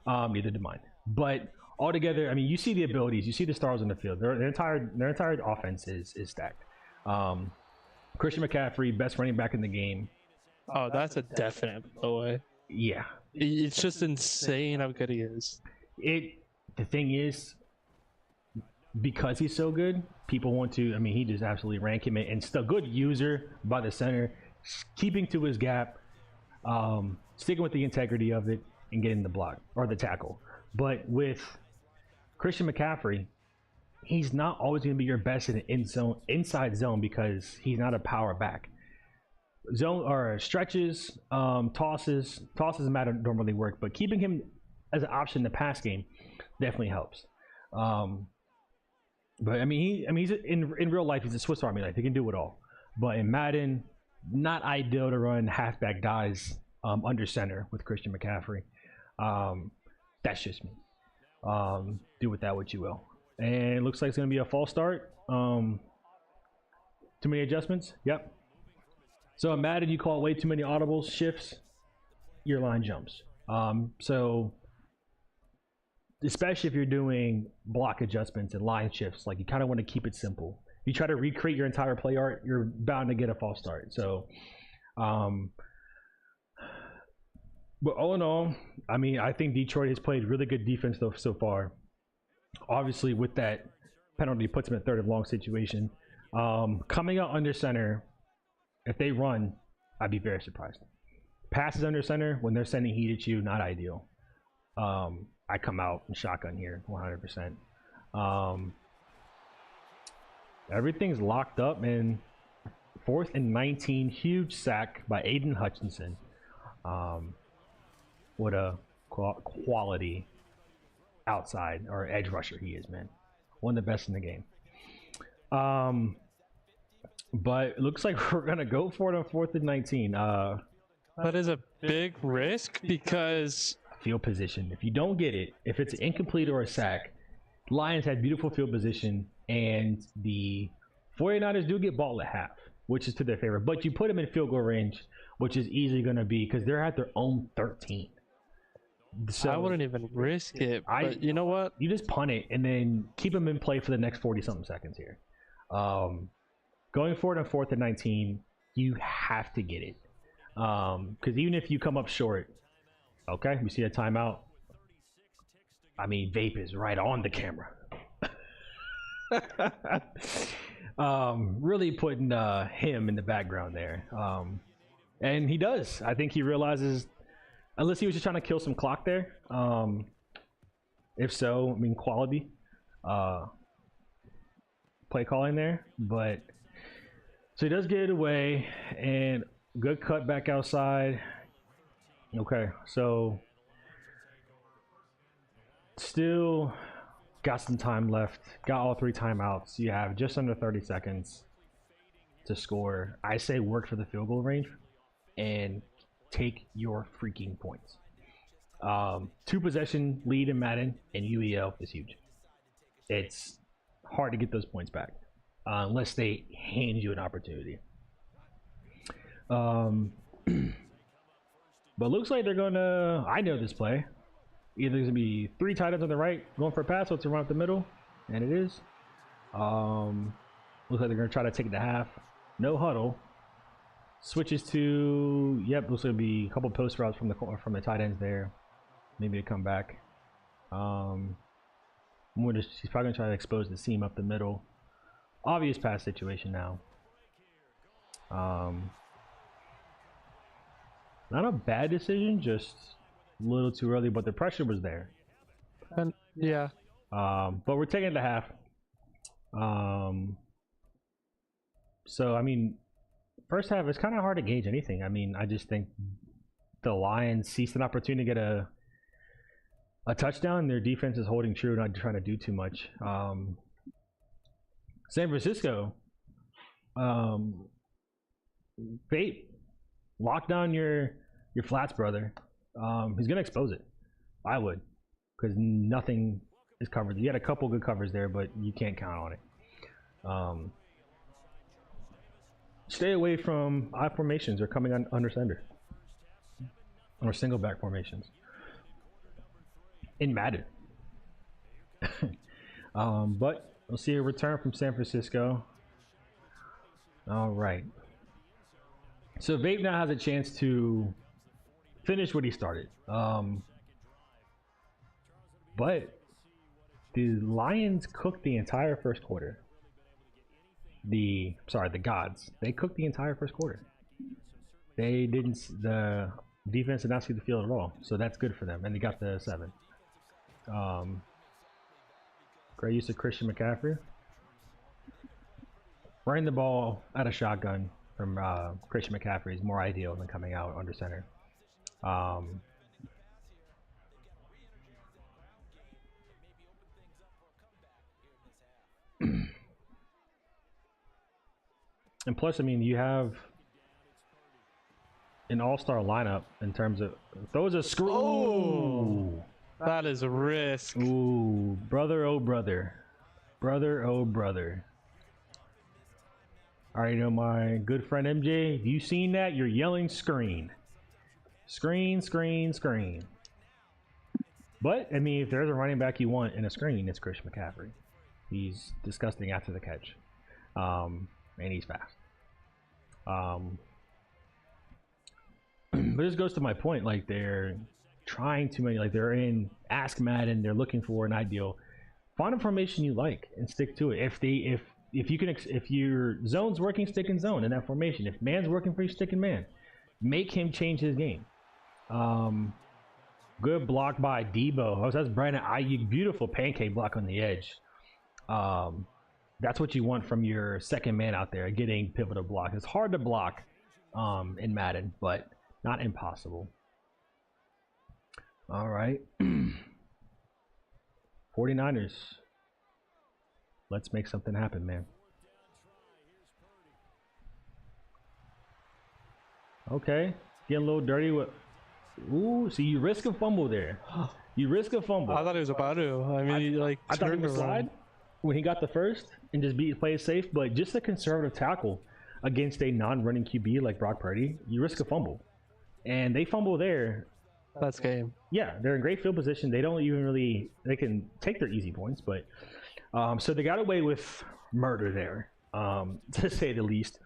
Neither did mine. But altogether, I mean, you see the abilities. You see the stars on the field. Their entire offense is stacked. Christian McCaffrey, best running back in the game. Oh, that's a definite away. Yeah. It's just insane how good he is. The thing is, because he's so good, people want to, I mean, he just absolutely rank him, and still good user by the center, keeping to his gap, sticking with the integrity of it, and getting the block or the tackle. But with Christian McCaffrey, he's not always going to be your best in an inside zone because he's not a power back. Zone or stretches, tosses don't really work, but keeping him as an option in the pass game definitely helps. But I mean, he's in real life, he's a Swiss Army knife. He can do it all. But in Madden, not ideal to run halfback dives under center with Christian McCaffrey. That's just me. Do with that what you will. And it looks like it's going to be a false start. Too many adjustments. Yep. So in Madden, you call way too many audibles, shifts, your line jumps. So especially if you're doing block adjustments and line shifts, like you kind of want to keep it simple. If you try to recreate your entire play art, you're bound to get a false start. So, but all in all, I mean, I think Detroit has played really good defense though so far. Obviously, with that penalty, puts them at third and long situation. Coming out under center, if they run, I'd be very surprised. Passes under center when they're sending heat at you, not ideal. I come out in shotgun here, 100%. Everything's locked up, and 4th and 19, huge sack by Aiden Hutchinson. What a quality outside or edge rusher he is, man. One of the best in the game. But it looks like we're gonna go for it on 4th and 19. That is a big risk because field position. If you don't get it, if it's an incomplete or a sack, Lions had beautiful field position, and the 49ers do get ball at half, which is to their favor. But you put them in field goal range, which is easily going to be because they're at their own 13. So I wouldn't even risk it. But you know what? You just punt it and then keep them in play for the next 40-something seconds here. Going forward on 4th and 19, you have to get it. Because even if you come up short, okay, we see a timeout. I mean, Vape is right on the camera. Really putting him in the background there. And he does. I think he realizes unless he was just trying to kill some clock there. If so, I mean quality play calling there, but so he does get it away and good cut back outside. Okay, so still got some time left. Got all 3 timeouts. You have just under 30 seconds to score. I say work for the field goal range and take your freaking points. 2 possession lead in Madden and UEL is huge. It's hard to get those points back unless they hand you an opportunity. But looks like they're gonna, I know this play. Either there's gonna be 3 tight ends on the right going for a pass, so it's around the middle, and it is. Looks like they're gonna try to take it to half. No huddle. Switches to, yep, looks like it'll be a couple post routes from the tight ends there. Maybe a comeback. He's probably gonna try to expose the seam up the middle. Obvious pass situation now. Not a bad decision, just a little too early, but the pressure was there. And yeah. But we're taking it to half. So I mean, first half it's kind of hard to gauge anything. I mean, I just think the Lions seized an opportunity to get a touchdown. Their defense is holding true, not trying to do too much. San Francisco, Fate, lock down your flats, brother. He's gonna expose it. I would, because nothing is covered. You had a couple good covers there, but you can't count on it. Stay away from I formations or coming under center or single back formations in Madden. But we'll see a return from San Francisco. All right. So Vape now has a chance to finish what he started. But the Lions cooked the entire first quarter. The GODS. They cooked the entire first quarter. The defense did not see the field at all. So that's good for them. And they got the 7. Great use of Christian McCaffrey. Running the ball at a shotgun from Christian McCaffrey is more ideal than coming out under center. And plus, I mean, you have an all-star lineup in terms of throws a screw. Oh, that is a risk. Ooh, brother, oh brother, brother, oh brother. All right, you know my good friend MJ. If you seen that, you're yelling screen, screen, screen, screen. But I mean, if there's a running back you want in a screen, it's Christian McCaffrey. He's disgusting after the catch, and he's fast. But this goes to my point, like they're trying too many, like they're in Ask Madden, they're looking for an ideal. Find a formation you like and stick to it. If your zone's working, stick in zone in that formation. If man's working for you, stick in man. Make him change his game. Good block by Debo. Oh, that's Brandon Ayuk. Beautiful pancake block on the edge. That's what you want from your second man out there, getting pivotal block. It's hard to block in Madden, but not impossible. All right. 49ers. Let's make something happen, man. Okay. Getting a little dirty with... Ooh, see, you risk a fumble there. You risk a fumble. I thought he was about to. I mean, I thought he would slide when he got the first and just play it safe, but just a conservative tackle against a non-running QB like Brock Purdy, you risk a fumble. And they fumble there. That's game. Yeah, they're in great field position. They don't even really, they can take their easy points, but so they got away with murder there, to say the least.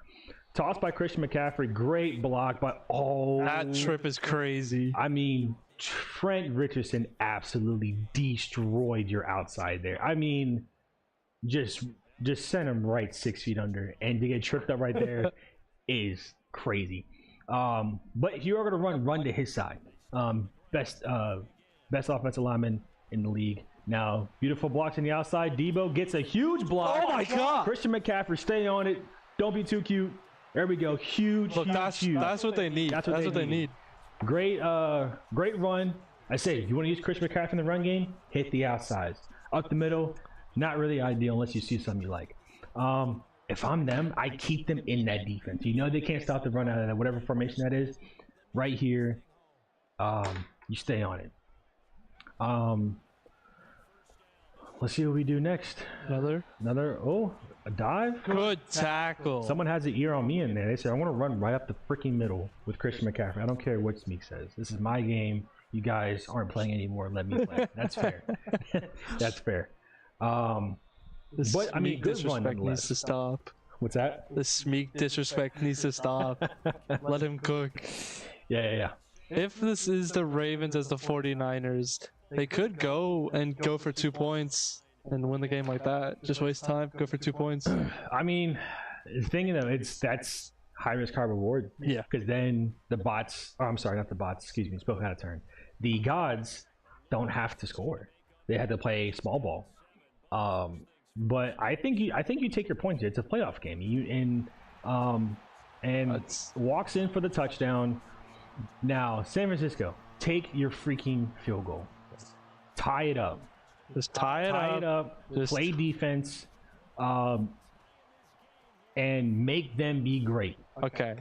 Tossed by Christian McCaffrey, great block, but that trip is crazy. I mean, Trent Richardson absolutely destroyed your outside there. I mean, just sent him right 6 feet under, and to get tripped up right there is crazy. But if you are going to run to his side. Best offensive lineman in the league. Now, beautiful blocks on the outside. Debo gets a huge block. Oh my God. Christian McCaffrey, stay on it. Don't be too cute. There we go. Huge, Look, huge. that's what they need. That's what they need. Great run. I say, if you want to use Christian McCaffrey in the run game, hit the outsides. Up the middle, not really ideal unless you see something you like. If I'm them, I keep them in that defense. You know they can't stop the run out of that, whatever formation that is. Right here, you stay on it. Let's see what we do next. Another, a dive. good tackle. Someone has an ear on me in there. They said, I want to run right up the freaking middle with Christian McCaffrey. I don't care what Smeek says. This is my game. You guys aren't playing anymore. Let me play. That's fair. That's fair. But I mean, good run disrespect needs to stop. What's that? The Smeek disrespect needs to stop. Let him cook. Yeah. If this is the Ravens as the 49ers, they could go for 2 points and win the game like that. Just waste time, go for 2 points. I mean, the thing that's high risk, high reward. Yeah. Because then the bots, I'm sorry, not the bots, excuse me, spoke out of turn. The gods don't have to score. They had to play small ball. But I think you take your points. It's a playoff game. And walks in for the touchdown. Now, San Francisco, take your freaking field goal. Tie it up. Just tie it up. Just play defense, and make them be great. Okay.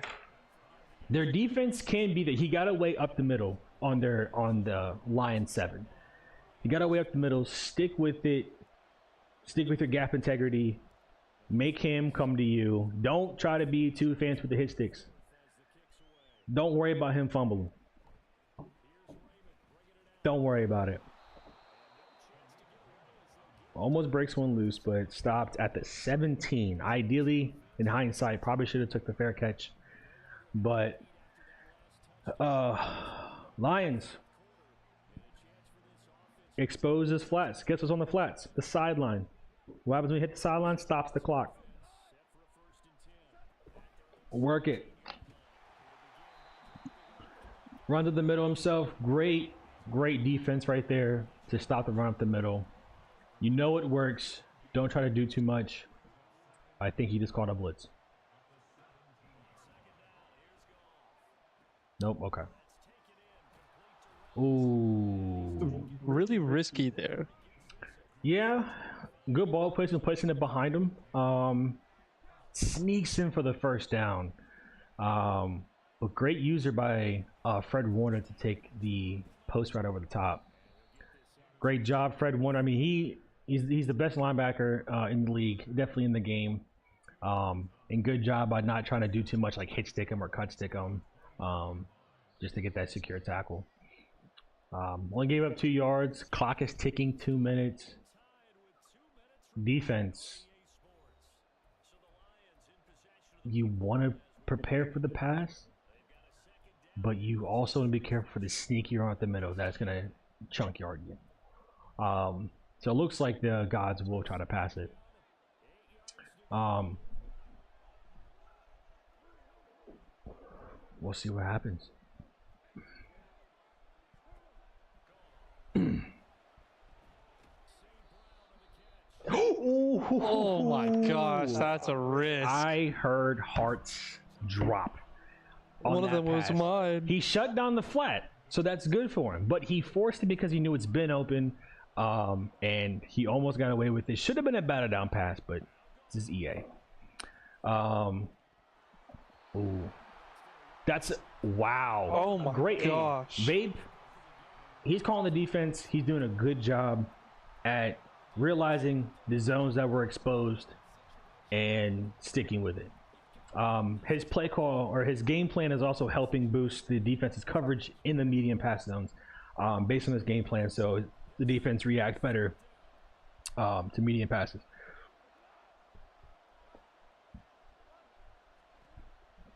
Their defense can be that he got away up the middle on the Lion 7. He got away up the middle. Stick with it. Stick with your gap integrity. Make him come to you. Don't try to be too fancy with the hit sticks. Don't worry about him fumbling. Don't worry about it. Almost breaks one loose, but stopped at the 17. Ideally, in hindsight, probably should have took the fair catch. But Lions exposes flats. Guess what's on the flats? The sideline. What happens when you hit the sideline? Stops the clock. Work it. Run to the middle himself. Great defense right there to stop the run up the middle. You know it works. Don't try to do too much. I think he just called a blitz. Nope, okay. Ooh. Really risky there. Yeah. Good ball placement, placing it behind him. Sneaks in for the first down. A great user by Fred Warner to take the post right over the top. Great job, Fred Warner. I mean, he's the best linebacker in the league, definitely in the game. And good job by not trying to do too much like hit stick him or cut stick him, just to get that secure tackle. Only gave up 2 yards. Clock is ticking, 2 minutes. Defense. You want to prepare for the pass, but you also want to be careful for the sneaky run at the middle that's going to chunk yard you. So it looks like the gods will try to pass it. We'll see what happens. Oh my gosh, that's a risk. I heard hearts drop. One of them was mine. He shut down the flat, so that's good for him. But he forced it because he knew it's been open, and he almost got away with it. Should have been a battle down pass, but this is EA. Ooh, that's wow. Oh my great gosh. Vape. He's calling the defense. He's doing a good job at realizing the zones that were exposed and sticking with it. His play call or his game plan is also helping boost the defense's coverage in the medium pass zones based on his game plan, so the defense reacts better to medium passes.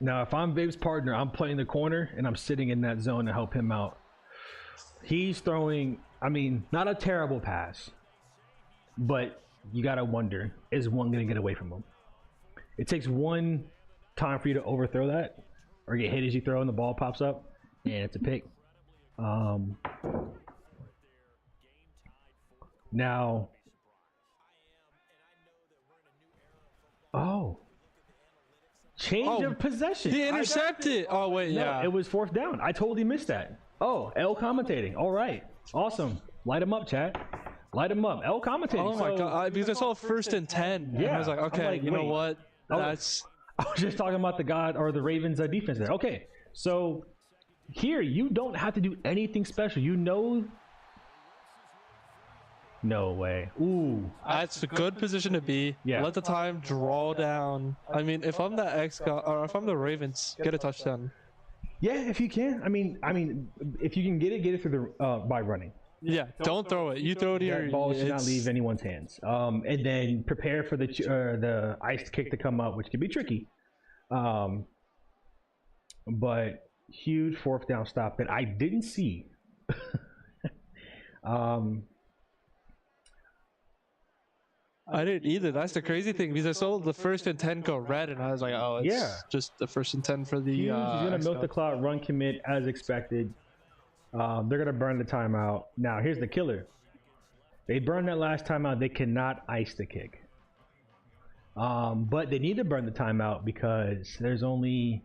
Now, if I'm Vape's partner, I'm playing the corner and I'm sitting in that zone to help him out. He's throwing, I mean, not a terrible pass, but you got to wonder, is one going to get away from him? It takes one time for you to overthrow that or get hit as you throw and the ball pops up, and it's a pick. Now, change of possession. He intercepted. Oh wait, No, yeah. it was 4th down. I totally missed that. Oh, L commentating. All right, awesome. Light him up, chat. Light him up. L commentating. Oh my So- god! Because I saw 1st and 10. And Yeah, I was like, I'm okay, like, you know wait. what? Oh. That's I was just talking about the Ravens defense there. Okay, so here you don't have to do anything special. You know. No way. Ooh. that's a good position to be. Yeah. Let the time draw down. I mean, if I'm the or if I'm the Ravens, get a touchdown. Yeah, if you can. I mean, if you can get it through the by running. Yeah, don't throw it. You throw it here. That ball should not it's- leave anyone's hands. And then prepare for the ice kick to come up, which can be tricky. But huge 4th down stop that I didn't see. I didn't either. That's the crazy thing because I saw the 1st and 10 go red, and I was like, oh, it's Yeah. just the 1st and 10 for the. He's gonna milk the xGODS. clock, run commit as expected. They're gonna burn the timeout. Now here's the killer. They burned that last timeout. They cannot ice the kick. But they need to burn the timeout because there's only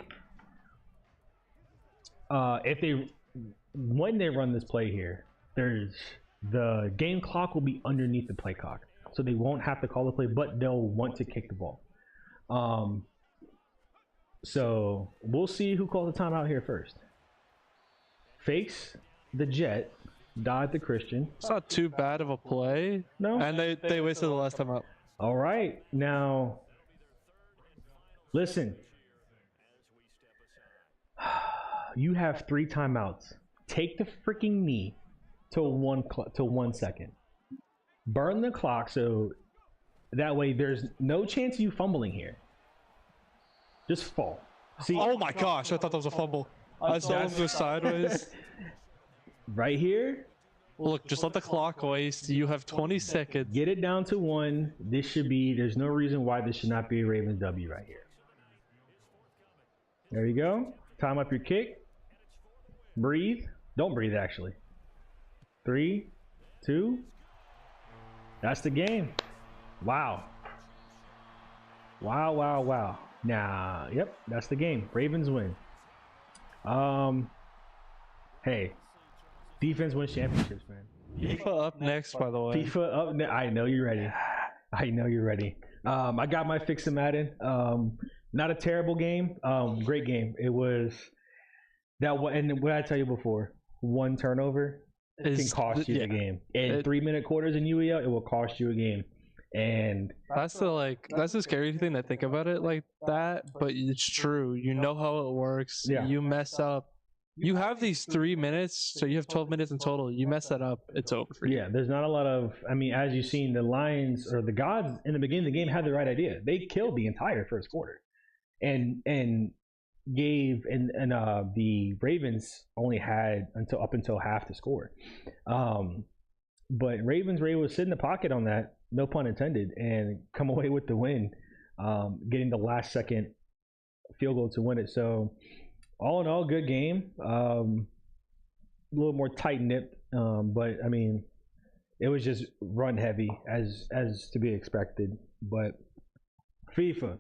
when they run this play here, there's the game clock will be underneath the play clock, so they won't have to call the play, but they'll want to kick the ball. So we'll see who calls the timeout here first. Fakes the jet, dodge the Christian. It's not too bad of a play. No. And they wasted the last time out. All right, now listen. You have 3 timeouts. Take the freaking knee to 1 second. Burn the clock so that way there's no chance of you fumbling here. Just fall. See, Oh my gosh! I thought that was a fumble. I saw him go sideways. right here, Look, just let the clock waste. You have 20 seconds. get it down to 1. This should be, there's no reason why this should not be a Ravens W right here. There you go. Time up your kick. Breathe. Don't breathe, actually. 3, 2. That's the game. Wow. Wow, wow, wow. Nah, yep, that's the game. Ravens win. Hey, defense wins championships, man. FIFA up next, by the way. FIFA up. I know you're ready. I know you're ready. I got my fix in Madden. Not a terrible game. Great game. It was that one. And what I tell you before, one turnover can cost you the game. In 3-minute quarters in UEL, it will cost you a game. And that's the scary thing to think about it like that, but it's true. You know how it works. Yeah. You mess up. You have these 3 minutes, so you have 12 minutes in total. You mess that up, it's over for you. yeah, there's not a lot of. I mean, as you've seen, the Lions or the Gods in the beginning of the game had the right idea. They killed the entire first quarter, and gave and the Ravens only had up until half to score. But Ravens were able to sit in the pocket on that, no pun intended, and come away with the win, getting the last second field goal to win it. So all in all, good game. A little more tight knit, but I mean, it was just run heavy as to be expected. But FIFA,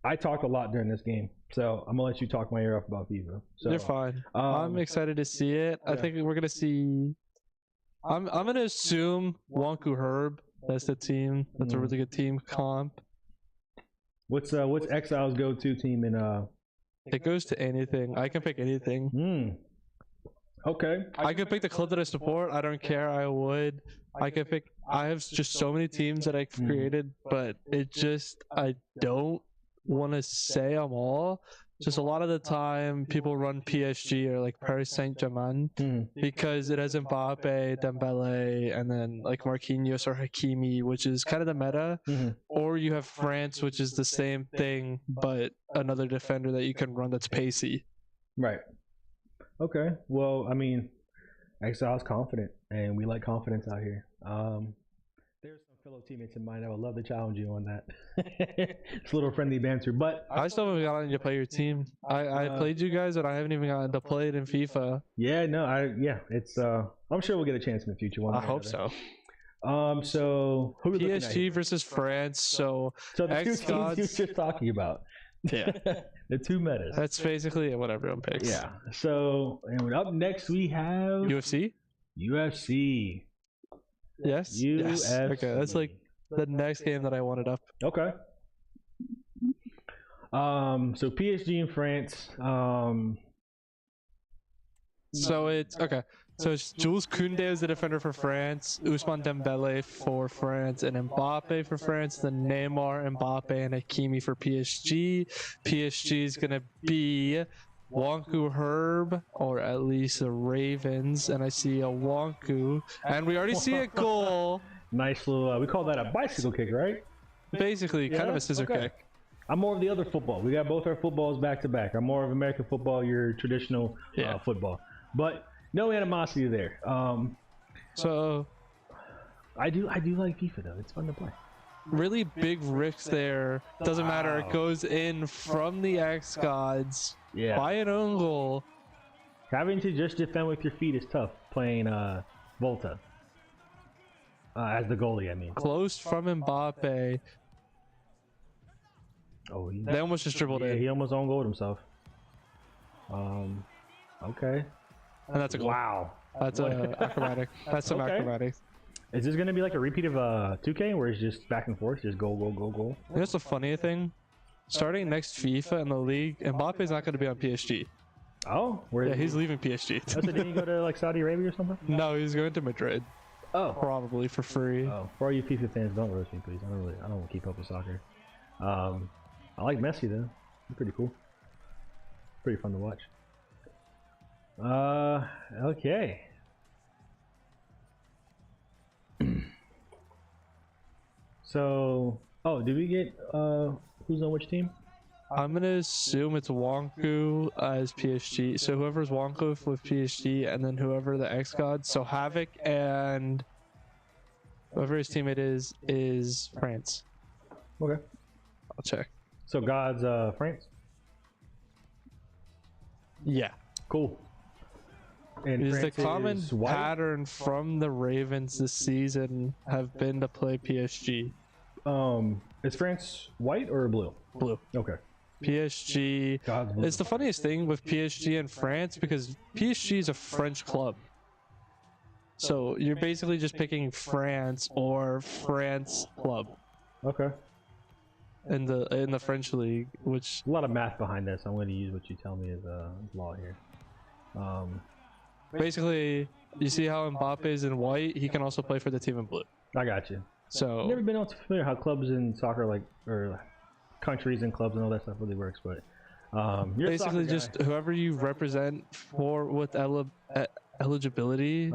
I talked a lot during this game, so I'm gonna let you talk my ear off about FIFA. So You're fine. I'm excited to see it. I think we're gonna see. I'm gonna assume Wonku Herb. That's the team. That's a really good team comp. What's Exile's go-to team in It goes to anything. I can pick anything. Okay. I could pick the club that I support. I don't care. I would. I could pick. I have just so many teams that I've created, but it just I don't want to say them all. Just a lot of the time, people run PSG or like Paris Saint-Germain because it has Mbappe, Dembele, and then like Marquinhos or Hakimi, which is kind of the meta. Or you have France, which is the same thing, but another defender that you can run that's pacey. Right. Okay. Well, I mean, Exile's confident, and we like confidence out here. There's some fellow teammates of mine. I would love to challenge you on that. It's a little friendly banter, but I still haven't gotten to play your team. I played you guys, but I haven't even gotten to play it in FIFA. yeah, no, it's I'm sure we'll get a chance in the future. One I way or hope another. so. So who are we looking at PSG here? versus France. So So the two teams you were xGODS. just talking about. Yeah, The two metas. that's basically what everyone picks. Yeah. So and up next we have UFC. UFC. Yes. Yes. Okay, that's like the next game that I wanted up. Okay. So PSG in France. So it's okay. So it's Jules Koundé is the defender for France, Ousmane Dembele for France, and Mbappe for France. Then Neymar, Mbappe, and Hakimi for PSG. PSG is gonna be Wonku Herb, or at least the Ravens, and I see a Wonku, and we already see a goal. Nice little. We call that a bicycle kick, right? Basically, kind of a scissor Okay. kick. I'm more of the other football. We got both our footballs back to back. I'm more of American football. Your traditional Yeah. football, but no animosity there. So I do like FIFA though. It's fun to play. really big risk there. Doesn't matter. It goes in from the xGODS Yeah. by an own goal. Having to just defend with your feet is tough. Playing Volta as the goalie. I mean. Close from Mbappe. Oh, They almost just dribbled yeah, in, he almost on goaled himself. Okay. and that's a goal. Wow. That's acrobatic. That's some Okay. acrobatics. Is this gonna be like a repeat of 2K where it's just back and forth, just goal, goal, goal, goal? You know what's the funny thing? Starting next FIFA in the league, Mbappe's not going to be on PSG. Oh, where? Yeah, he's leaving PSG. Oh, so didn't he go to like Saudi Arabia or something? No, he's going to Madrid, Oh. probably for free. Oh, for all you FIFA fans, don't roast me, please. I don't keep up with soccer. I like Messi though. He's pretty cool. Pretty fun to watch. Okay. So, did we get who's on which team? I'm going to assume it's Wonku as PSG. So whoever's Wonku with PSG, and then whoever the xGODS. So Havoc and whoever his teammate is France. Okay. I'll check. So God's France. Yeah. Cool. And Is the France common is white? pattern from the Ravens this season have been to play PSG. Is France white or blue? Blue. Okay. PSG. God's blue. It's the funniest thing with PSG and France because PSG is a French club. So you're basically just picking France or France club Okay. in the French league, which A lot of math behind this. I'm going to use what you tell me as law here. basically you see how Mbappe is in white, he can also play for the team in blue. I got you. So Never been all too familiar how clubs in soccer, or countries and clubs and all that stuff really works, but you're a basically soccer just guy. whoever you represent for with eligibility,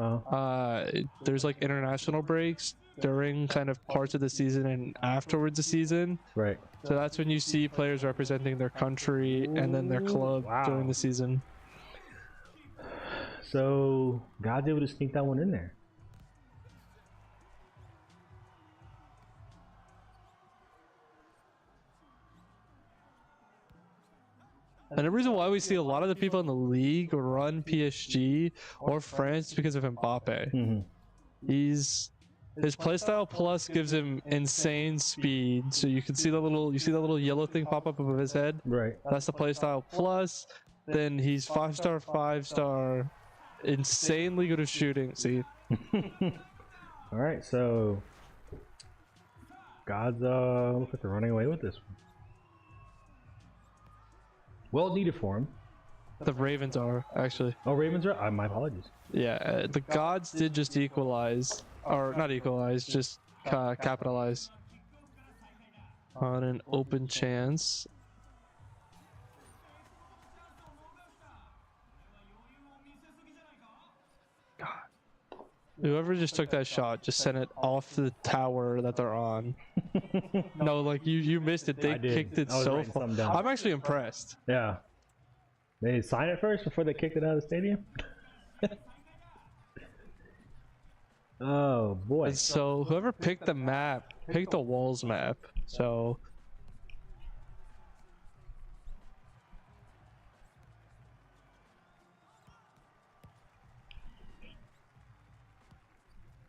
there's like international breaks during kind of parts of the season and afterwards the season. Right. So that's when you see players representing their country and then their club Wow. during the season. So God's able to sneak that one in there. And the reason why we see a lot of the people in the league run PSG or France is because of Mbappe. Mm-hmm. His playstyle plus gives him insane speed. So you can see that little yellow thing pop up above his head. Right. That's the playstyle plus. Then he's 5-star, insanely good at shooting. See, All right. So God's looks like they're running away with this one. Well needed for him. the Ravens are actually. Oh, Ravens are. My apologies. Yeah, the gods did just equalize, or not equalize, just capitalize on an open chance. God. Whoever just took that shot, just sent it off the tower that they're on. No, like you missed it. They I did. kicked it I was so writing far. something down. I'm actually impressed. Yeah. They sign it first before they kicked it out of the stadium. Oh boy. And so whoever picked the map picked the walls map. So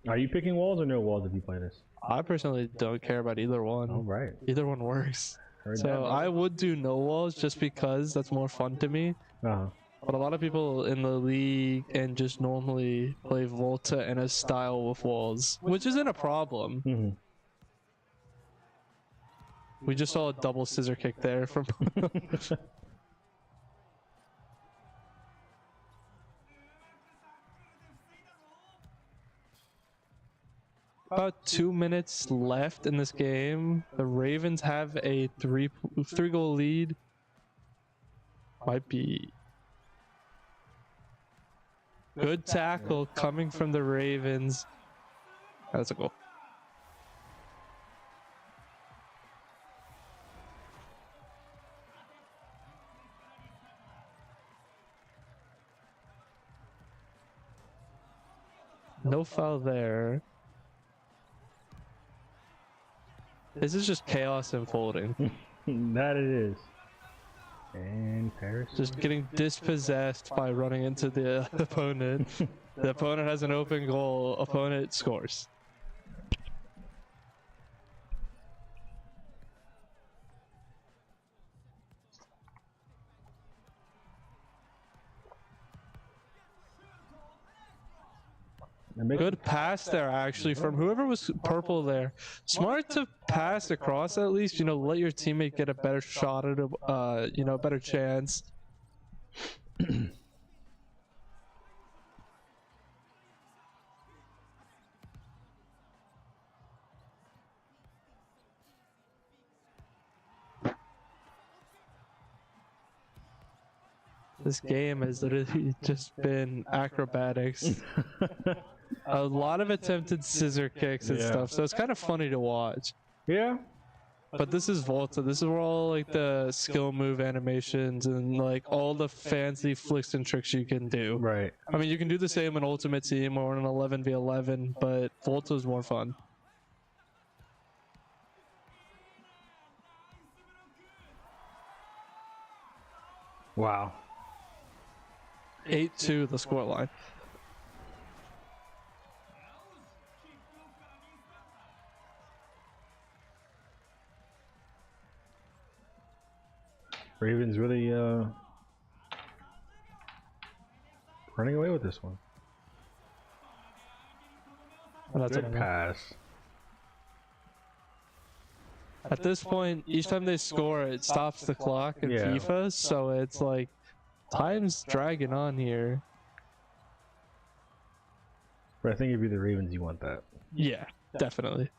Are you picking walls or no walls if you play this? I personally don't care about either one. All right. Either one works. Heard So that, I would do no walls just because that's more fun to me. Uh-huh. But a lot of people in the league and just normally play Volta in a style with walls, which isn't a problem. Mm-hmm. We just saw a double scissor kick there from about 2 minutes left in this game. The Ravens have a three goal lead. Might be good tackle coming from the Ravens. That's a goal. No foul there. This is just chaos unfolding. That it is. And Paris. Just getting dispossessed by running into the opponent. The opponent has an open goal. Opponent scores. Good pass there, actually, from whoever was purple there. Smart to pass across at least, you know, let your teammate get a better shot at a, you know, better chance. This game has literally just been acrobatics. A lot of attempted scissor kicks and stuff, so it's kind of funny to watch. Yeah. But this is Volta. This is where all like the skill move animations and like all the fancy flicks and tricks you can do. Right. I mean, you can do the same in Ultimate Team or in an 11v11, but Volta is more fun. Wow. 8-2 the scoreline. Ravens really running away with this one. And that's Good what I mean. pass. At this point, each time they score, it stops the clock in Yeah. FIFA, so it's like time's dragging on here. But I think if you're the Ravens, you want that. Yeah, definitely.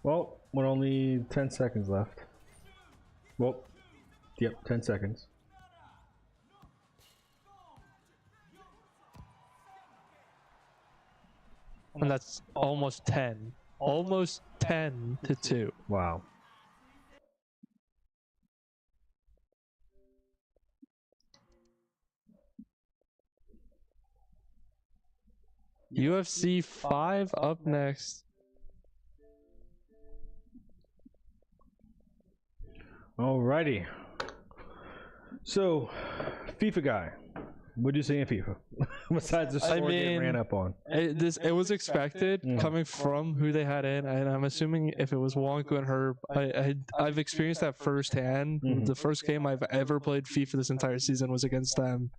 Well, we're only 10 seconds left. Well, yep, 10 seconds. And that's almost 10. Almost 10-2. Wow. UFC 5 up next. Alrighty. So, FIFA guy, what'd you see in FIFA? Besides the score they ran up on. It was expected coming from who they had in, and I'm assuming if it was Wonku and Herb, I've experienced that firsthand. The first game I've ever played FIFA this entire season was against them.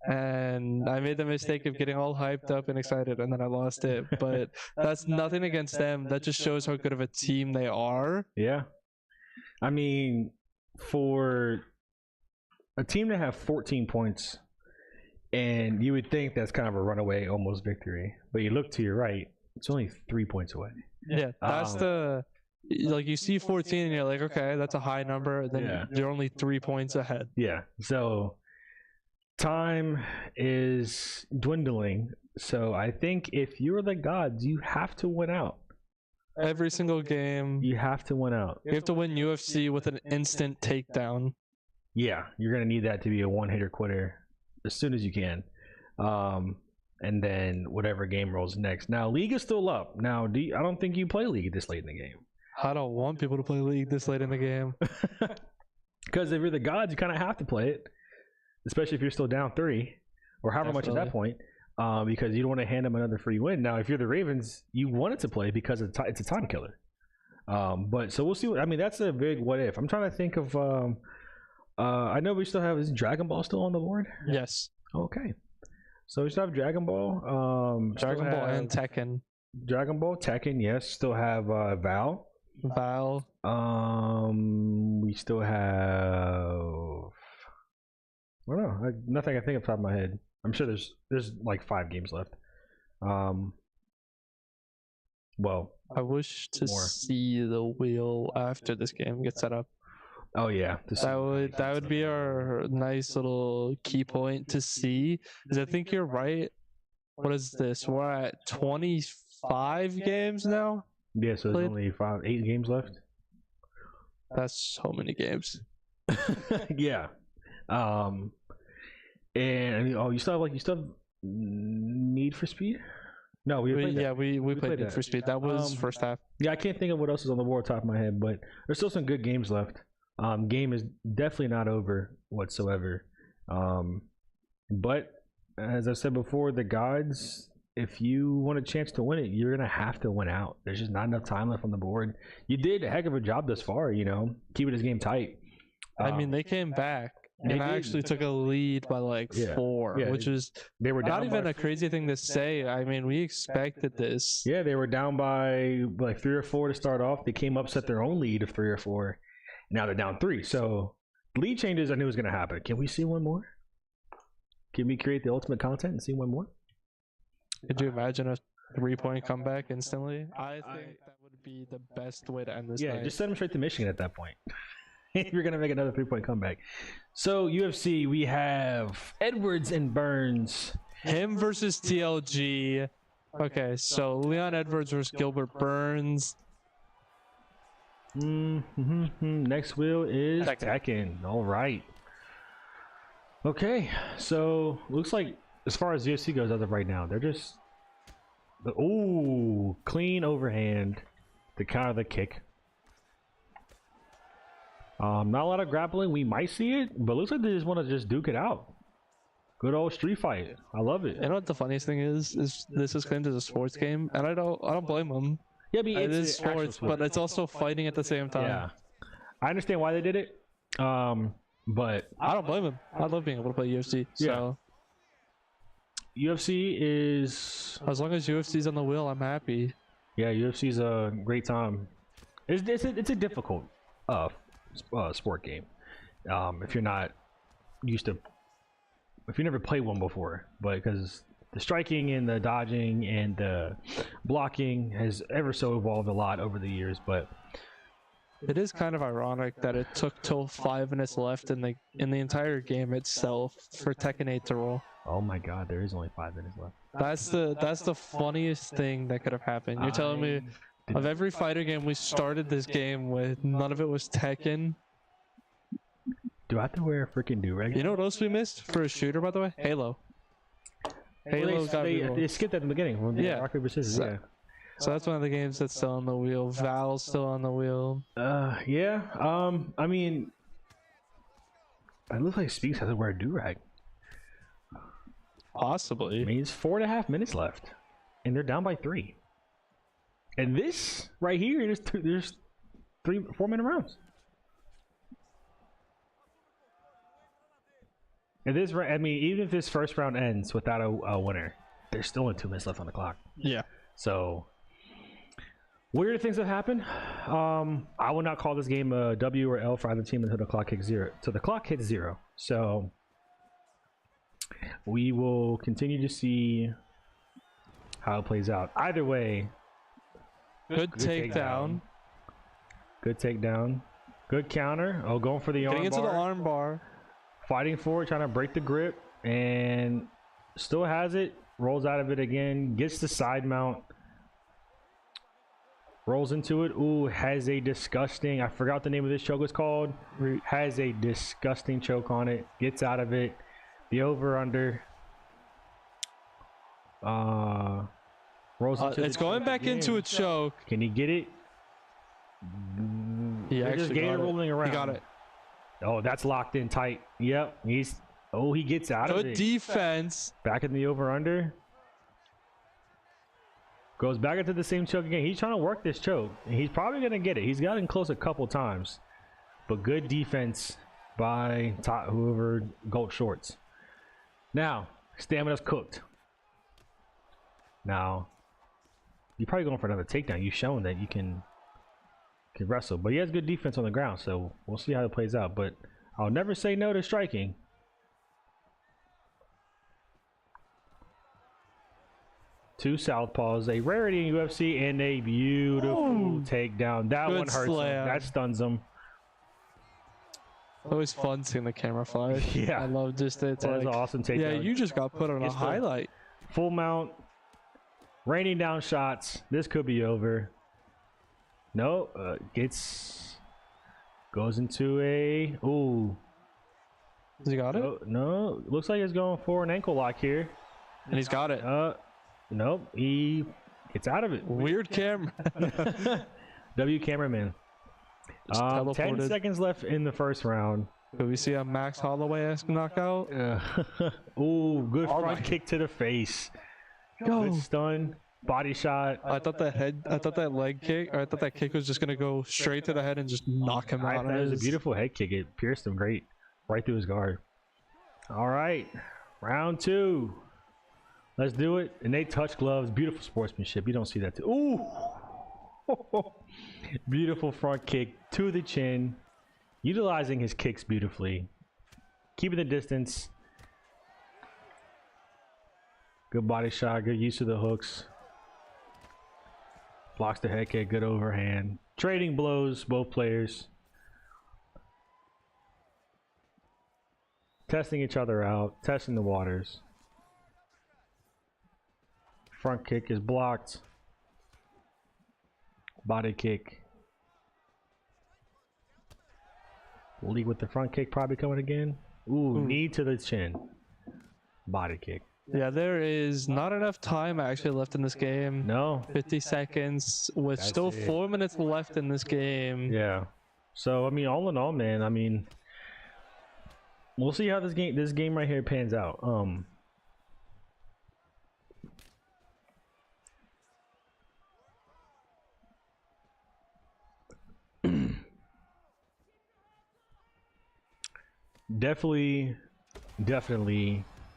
And I made the mistake of getting all hyped up and excited, and then I lost it. But that's nothing against them. That just shows how good of a team they are. Yeah. I mean, for a team to have 14 points, and you would think that's kind of a runaway almost victory, but you look to your right, it's only 3 points away. Yeah, that's like you see 14 and you're like, okay, that's a high number. Then you're only 3 points ahead. Yeah. So time is dwindling. So I think if you're the gods, you have to win out. Every single game. You have to win out. You have to win UFC with an instant takedown. Yeah, you're going to need that to be a one-hitter quitter as soon as you can. and then whatever game rolls next. Now, League is still up. Now, I don't think you play League this late in the game. I don't want people to play League this late in the game. Because if you're the gods, you kind of have to play it, especially if you're still down 3 or however much at that point, because you don't want to hand them another free win. Now, if you're the Ravens, you want it to play because it's a time killer. But so we'll see. I mean, that's a big what if. I'm trying to think of. I know we still have, is Dragon Ball still on the board? Yes. Okay. So we still have Dragon Ball. Dragon Ball and Tekken. Dragon Ball, Tekken, yes. Still have Val. We still have. I don't know. Nothing I think off the top of my head. I'm sure there's like 5 games left. Well, I wish to see the wheel after this game gets set up. Oh yeah, that would be our nice little key point to see. Because I think you're right. What is this? We're at 25 games now. Yeah, so there's only 8 games left. That's so many games. Yeah. And you still have Need for Speed? No, we played Need for Speed. That was first half. Yeah, I can't think of what else is on the board top of my head, but there's still some good games left. Game is definitely not over whatsoever. But as I said before, the gods, if you want a chance to win it, you're gonna have to win out. There's just not enough time left on the board. You did a heck of a job thus far, keeping this game tight. I mean, they came back and I actually took a lead by like 4, which is they were not even a crazy thing to say. I mean, we expected this. Yeah, they were down by like 3 or 4 to start off. They came up, set their own lead of 3 or 4. Now they're down 3. So lead changes I knew was going to happen. Can we see one more? Can we create the ultimate content and see one more? Could you imagine a 3-point comeback instantly? I think that would be the best way to end this night. Just send them straight to Michigan at that point. If you're going to make another 3-point comeback. So UFC, we have Edwards and Burns. Him versus TLG. Okay, so Leon Edwards versus Gilbert Burns. Next wheel is Tekken. All right. Okay, so looks like as far as UFC goes as of right now, they're just clean overhand to counter the kick. Not a lot of grappling. We might see it, but looks like they just want to just duke it out. Good old street fight. I love it. You know what the funniest thing is this is claimed as a sports game, and I don't blame them. Yeah, I mean, it is sports, but it's also fighting at the same time. Yeah, I understand why they did it. But I don't blame them. I love being able to play UFC. So UFC is, as long as UFC's on the wheel, I'm happy. Yeah, UFC's a great time. It's a difficult sport game. If you're not used to, if you never played one before, but because the striking and the dodging and the blocking has ever so evolved a lot over the years. But it is kind of ironic that it took till 5 minutes left in the entire game itself for Tekken 8 to roll. Oh my God, there is only 5 minutes left. That's the funniest thing that could have happened. You're telling me of every fighter game we started this game with, none of it was Tekken? Do I have to wear a freaking do-rag? You know what else we missed for a shooter, by the way? Halo. They skipped at the beginning. Yeah. So that's one of the games that's still on the wheel. Val's still on the wheel. Yeah. I mean, it looks like Speaks has to wear a do-rag. Possibly. I mean, it's 4.5 minutes left, and they're down by 3. And this right here, there's 4-minute rounds. And this, I mean, even if this first round ends without a winner, there's still only 2 minutes left on the clock. Yeah. So weird things have happened. I will not call this game a W or L for either team until the clock hits 0. So the clock hits 0. So we will continue to see how it plays out. Either way, good takedown. Good takedown. Good counter. Oh, going for the arm bar. Getting into the arm bar. Fighting for it, trying to break the grip, and still has it. Rolls out of it again. Gets the side mount. Rolls into it. Ooh, has a disgusting, I forgot the name of this choke was called. Has a disgusting choke on it. Gets out of it. The over-under. Rolls into It's the going choke back again. into a choke. Can he get it? He They're just actually Gator got it. rolling around. He got it. Oh, that's locked in tight. Yep. He gets out of Good it. defense. Back in the over-under. Goes back into the same choke again. He's trying to work this choke. And he's probably going to get it. He's gotten close a couple times. But good defense by whoever gold shorts. Now, stamina's cooked. Now, you're probably going for another takedown. You've shown that you can wrestle. But he has good defense on the ground. So we'll see how it plays out. But I'll never say no to striking. Two southpaws, a rarity in UFC, and a beautiful takedown. That Good one hurts slam. him. That stuns him. Always fun seeing the camera flash. Yeah. I love just it's That was like, an awesome takedown. yeah, you just got put on a Gets the highlight. Full mount, raining down shots. This could be over. No, goes into a Has he got it? no. Looks like he's going for an ankle lock here. And he's got it. Nope. He gets out of it. Weird camera. W cameraman. Just 10 teleported. seconds left in the first round. Could we see a Max Holloway-esque knockout? Good front kick to the face. Go. Good stun. Body shot. I thought that leg kick, or I thought that kick was just gonna go straight to the head and just knock him out. That was a beautiful head kick. It pierced him great, right through his guard. All right, round 2. Let's do it. And they touch gloves. Beautiful sportsmanship. You don't see that too. Ooh, beautiful front kick to the chin, utilizing his kicks beautifully, keeping the distance. Good body shot. Good use of the hooks. Blocks the head kick. Good overhand. Trading blows, both players. Testing each other out. Testing the waters. Front kick is blocked. Body kick. Lead with the front kick probably coming again. Ooh, knee to the chin. Body kick. Yeah, there is not enough time actually left in this game. No. 50 seconds with That's still it. 4 minutes left in this game. Yeah. So I mean, all in all, man, I mean, we'll see how this game right here pans out. Definitely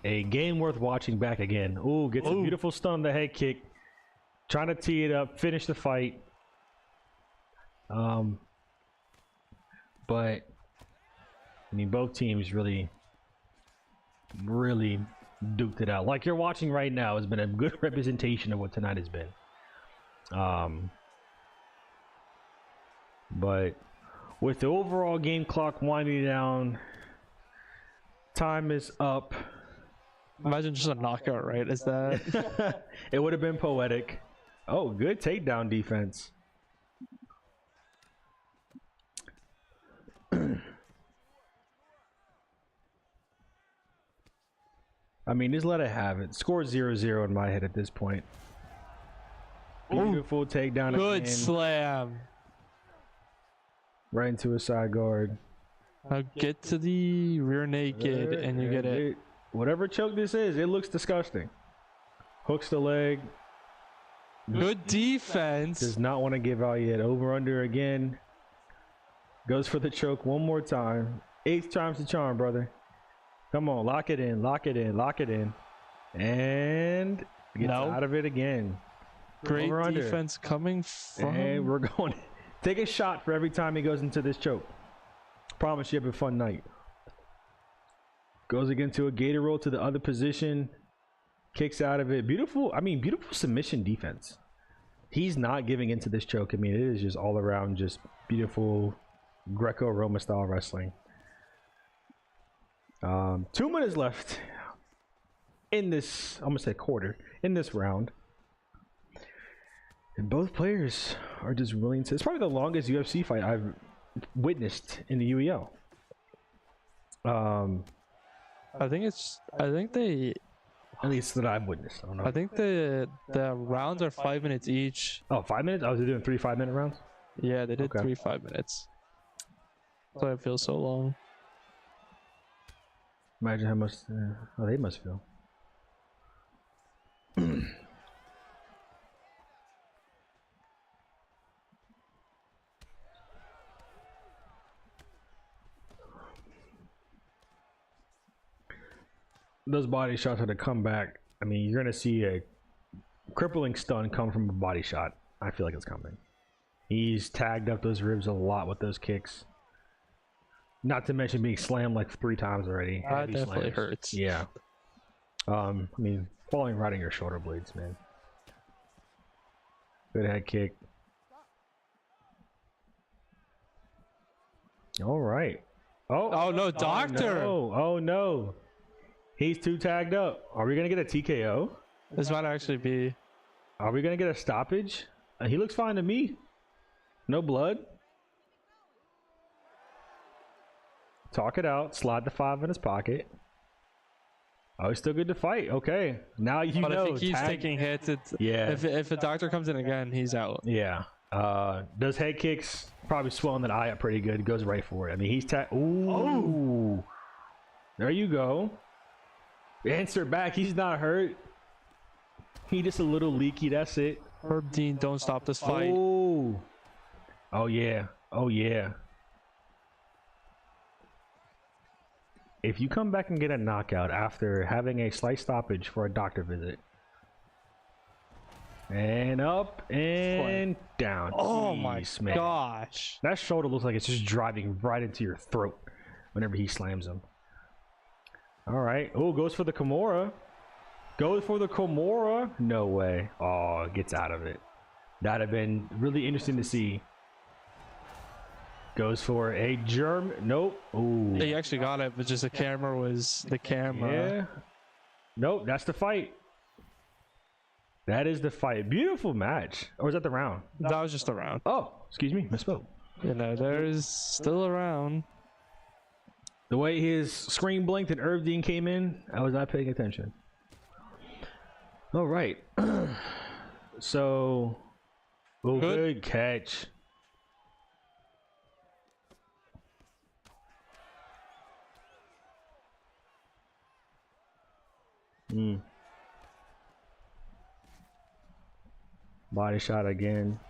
a game worth watching back again. Ooh, gets a beautiful stun, the head kick. Trying to tee it up, finish the fight. But I mean, both teams really duked it out. Like you're watching right now has been a good representation of what tonight has been. But with the overall game clock winding down, time is up. Imagine just a knockout, right? Is that? It would have been poetic. Oh, good takedown defense. I mean, just let it have it. Score 0-0 in my head at this point. Beautiful takedown. Good again. slam. Right into a side guard. Now get to the rear naked and you get it. Whatever choke this is, it looks disgusting. Hooks the leg. Good defense. Does not want to give out yet. Over under again. Goes for the choke one more time. 8th time's the charm, brother. Come on, lock it in, lock it in, lock it in. And gets out of it again. Great defense coming from. And we're going. Take a shot for every time he goes into this choke. Promise you have a fun night. Goes again to a gator roll to the other position. Kicks out of it. Beautiful. I mean, beautiful submission defense. He's not giving into this choke. I mean, it is just all around just beautiful Greco-Roman style wrestling. 2 minutes left in this, I'm gonna say quarter, in this round. And both players are just willing to, it's probably the longest UFC fight I've witnessed in the UEL. I think they At least that I've witnessed. I don't know. I think the rounds are 5 minutes each. Oh, 5 minutes? Oh, they're doing 3 5-minute rounds? Yeah, they did Okay. 3 5 minutes. That's why it feels so long. Imagine how much. Oh, they must feel. Those body shots are to come back. I mean, you're gonna see a crippling stun come from a body shot. I feel like it's coming. He's tagged up those ribs a lot with those kicks. Not to mention being slammed like 3 times already. That Heavy definitely slams. hurts. Yeah. I mean, falling right on your shoulder blades, man. Good head kick. All right. Oh no, doctor! Oh no. He's too tagged up. Are we gonna get a TKO? This might actually be. Are we gonna get a stoppage? He looks fine to me. No blood. Talk it out. Slide the 5 in his pocket. Oh, he's still good to fight. Okay. Now you But know. I think he's taking hits. Yeah. If the doctor comes in again, he's out. Yeah. Those head kicks probably swelling that eye up pretty good. Goes right for it. I mean, he's Ooh. There you go. Answer back. He's not hurt. He just a little leaky. That's it. Herb Dean, don't stop this fight. Oh. Oh yeah. Oh yeah. If you come back and get a knockout after having a slight stoppage for a doctor visit. And up and down. Oh my Jeez, man. gosh. That shoulder looks like it's just driving right into your throat whenever he slams him. All right. Oh, goes for the Kimura. Goes for the Kimura. No way. Oh, gets out of it. That'd have been really interesting to see. Goes for a germ. Nope. Ooh. He actually got it, but just the camera was the camera. Yeah. Nope. That's the fight. That is the fight. Beautiful match. Or was that the round? That was just a round. Oh, excuse me. Misspoke. You know, there's still a round. The way his screen blinked and Irv Dean came in, I was not paying attention. All right. So, good catch. Body shot again.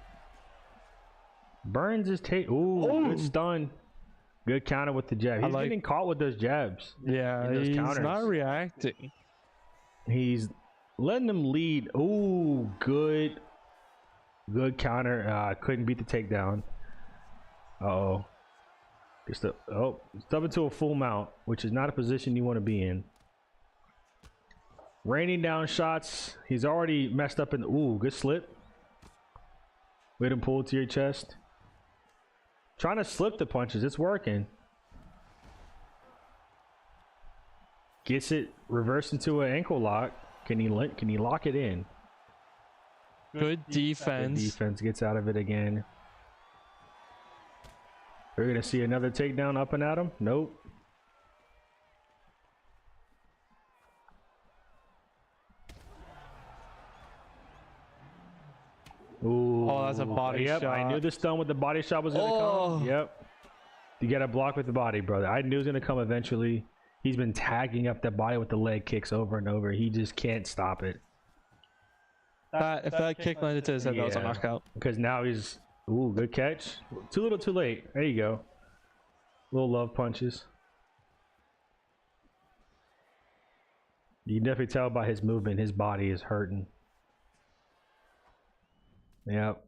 Burns his tape. Ooh, good stun. Good counter with the jab. He's getting caught with those jabs. Yeah, those he's counters. not reacting. He's letting them lead. Ooh, good counter. Couldn't beat the takedown. Uh-oh. Just stub into a full mount, which is not a position you want to be in. Raining down shots. He's already messed up in the... Ooh, good slip. Way to pull to your chest. Trying to slip the punches. It's working. Gets it reversed into an ankle lock. Can he lock it in? Good defense. Good defense. Gets out of it again. We're going to see another takedown up and at him. Nope. Ooh. Oh, that's a body shot. I knew the stun with the body shot was going to come. Yep. You got to block with the body, brother. I knew it was going to come eventually. He's been tagging up that body with the leg kicks over and over. He just can't stop it. If that kick landed to his head, that was a knockout. Because now he's... Ooh, good catch. Too little, too late. There you go. Little love punches. You can definitely tell by his movement, his body is hurting. Yep.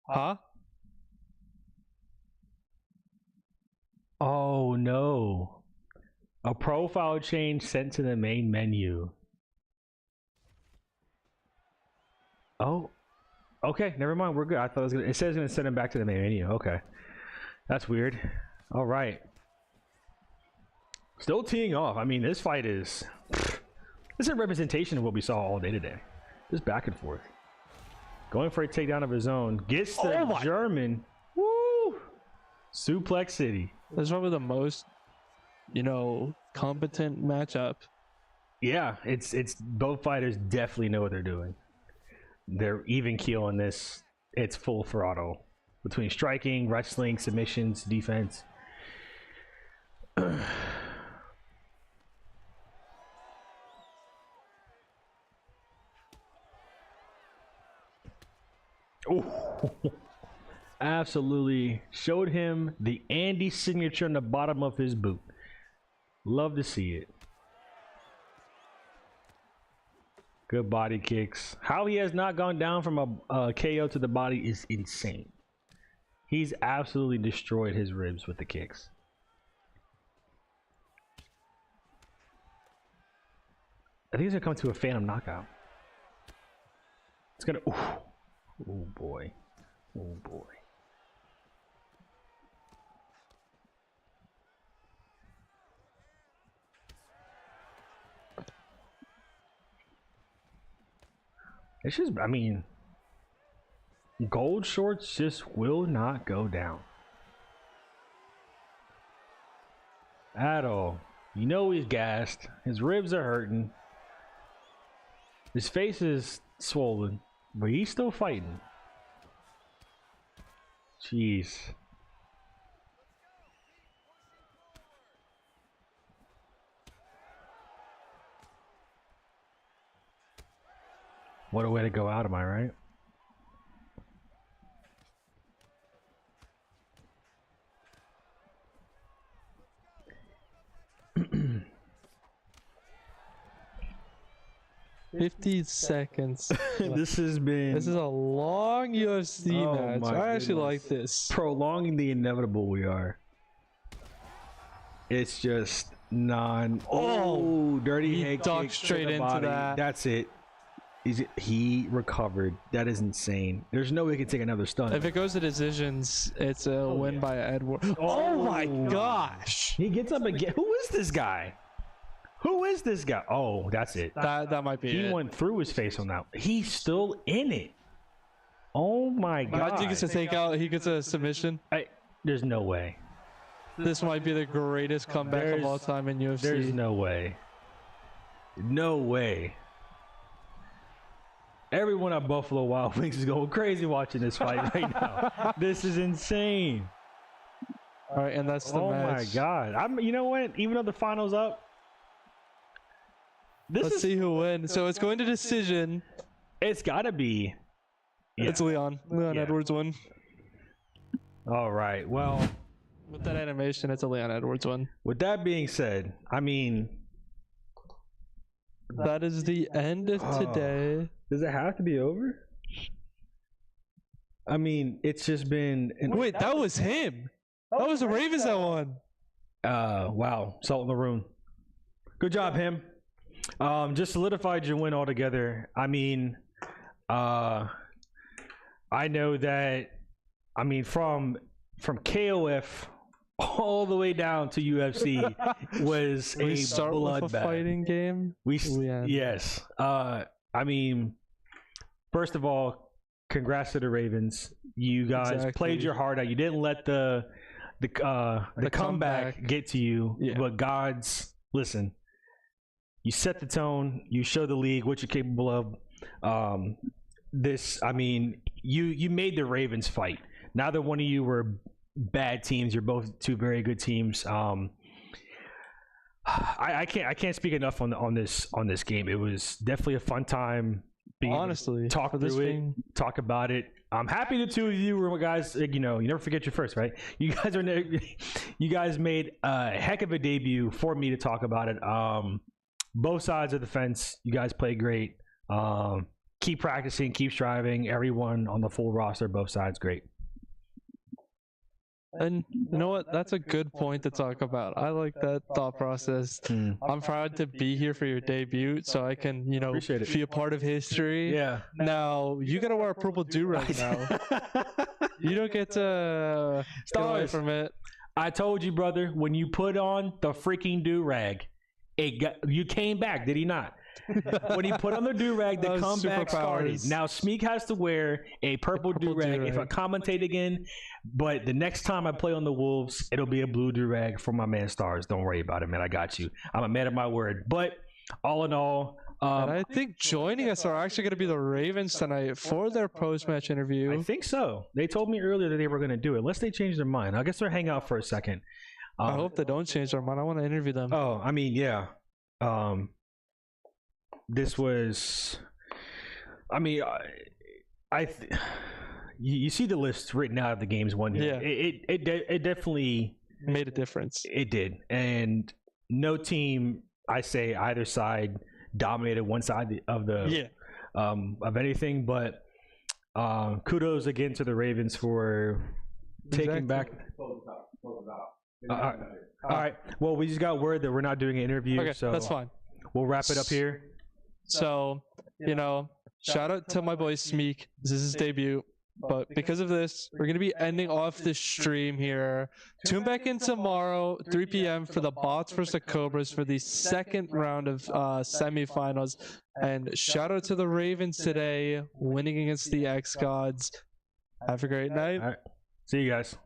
Huh? Oh no. A profile change sent to the main menu. Oh. Okay, never mind. We're good. I thought it was gonna, it says it's gonna send him back to the main menu. Okay. That's weird. All right. Still teeing off. I mean, this fight is... This is a representation of what we saw all day today. Just back and forth. Going for a takedown of his own. Gets the German. Woo! Suplex City. That's probably the most competent matchup. Yeah, it's both fighters definitely know what they're doing. They're even keel on this. It's full throttle between striking, wrestling, submissions, defense. Oh, absolutely showed him the Andy signature on the bottom of his boot. Love to see it. Good body kicks. How he has not gone down from a KO to the body is insane. He's absolutely destroyed his ribs with the kicks. I think he's gonna come to a phantom knockout. It's gonna. Oh boy. Oh boy. It's just, I mean, gold shorts just will not go down. At all. You know he's gassed. His ribs are hurting. His face is swollen, but he's still fighting. Jeez. What a way to go out, am I right? $50 seconds. This has been. This is a long UFC match. I actually like this. Prolonging the inevitable, we are. It's just dirty he head ducked kick straight to the into body. that. That's it. He recovered. That is insane. There's no way he can take another stun. If it goes to decisions, it's a win by Edward. Oh my gosh! He gets up again. Who is this guy? Who is this guy? Oh, that's it. That might be He it. went through his face on that. He's still in it. Oh my god! He gets a takeout. He gets a submission. There's no way. This might be the greatest comeback of all time in UFC. There's no way. No way. Everyone at Buffalo Wild Wings is going crazy watching this fight right now. This is insane. All right, and that's the match. Oh my god! You know what? Even though the finals up, let's see who wins. So it's going to decision. It's got to be. Yeah. It's Leon. Leon Edwards win. All right. Well, with that animation, it's a Leon Edwards win. With that being said, I mean, that is the end of today. Does it have to be over? I mean, it's just been. Wait, that was him. That was the Ravens that won. Wow. Salt in the room. Good job, him. Just solidified your win altogether. I mean, I know that. I mean, from KOF all the way down to UFC was we a start with a fighting game. Yes. I mean, first of all, congrats to the Ravens. You guys played your heart out. You didn't let the comeback get to you. Yeah. But GODS, listen. You set the tone. You show the league what you're capable of. I mean, you made the Ravens fight. Neither one of you were bad teams. You're both two very good teams. I can't speak enough on this game. It was definitely a fun time. Honestly, talk through it, talk about it. I'm happy the two of you were guys. You never forget your first, right? You guys made a heck of a debut for me to talk about it. Both sides of the fence, you guys played great. Keep practicing, keep striving. Everyone on the full roster, both sides, great. And you know what? That's a good point to talk about. I like that thought process. I'm proud to be here for your debut, so I can, be a part of history. Yeah. Now you gotta wear a purple do-rag now. You don't get to get away from it. I told you, brother, when you put on the freaking do-rag, you came back, did he not? When he put on the do-rag, the comeback started. Superpowers. Now Smeek has to wear a purple do-rag if I commentate again. But the next time I play on the Wolves, it'll be a blue do-rag for my man Stars. Don't worry about it, man. I got you. I'm a man of my word. But all in all, and I think joining us are actually going to be the Ravens tonight for their post-match interview. I think so. They told me earlier that they were going to do it, unless they changed their mind. I guess they'll hang out for a second. I hope they don't change their mind. I want to interview them. Oh, I mean, yeah. This was, I mean, you see the list written out of the games won here. Yeah. It definitely made a difference. It did, and no team, I say either side, dominated one side of the of anything. But kudos again to the Ravens for taking back. All right. Well, we just got word that we're not doing an interview, Okay, so that's fine. We'll wrap it up here. So, you know, shout out to my boy Smeek. This is his debut. But because of this, we're going to be ending off this stream here. Tune back in tomorrow, 3 p.m. for the Bots versus the Cobras for the second round of semifinals. And shout out to the Ravens today, winning against the xGODS. Have a great night. All right. See you guys.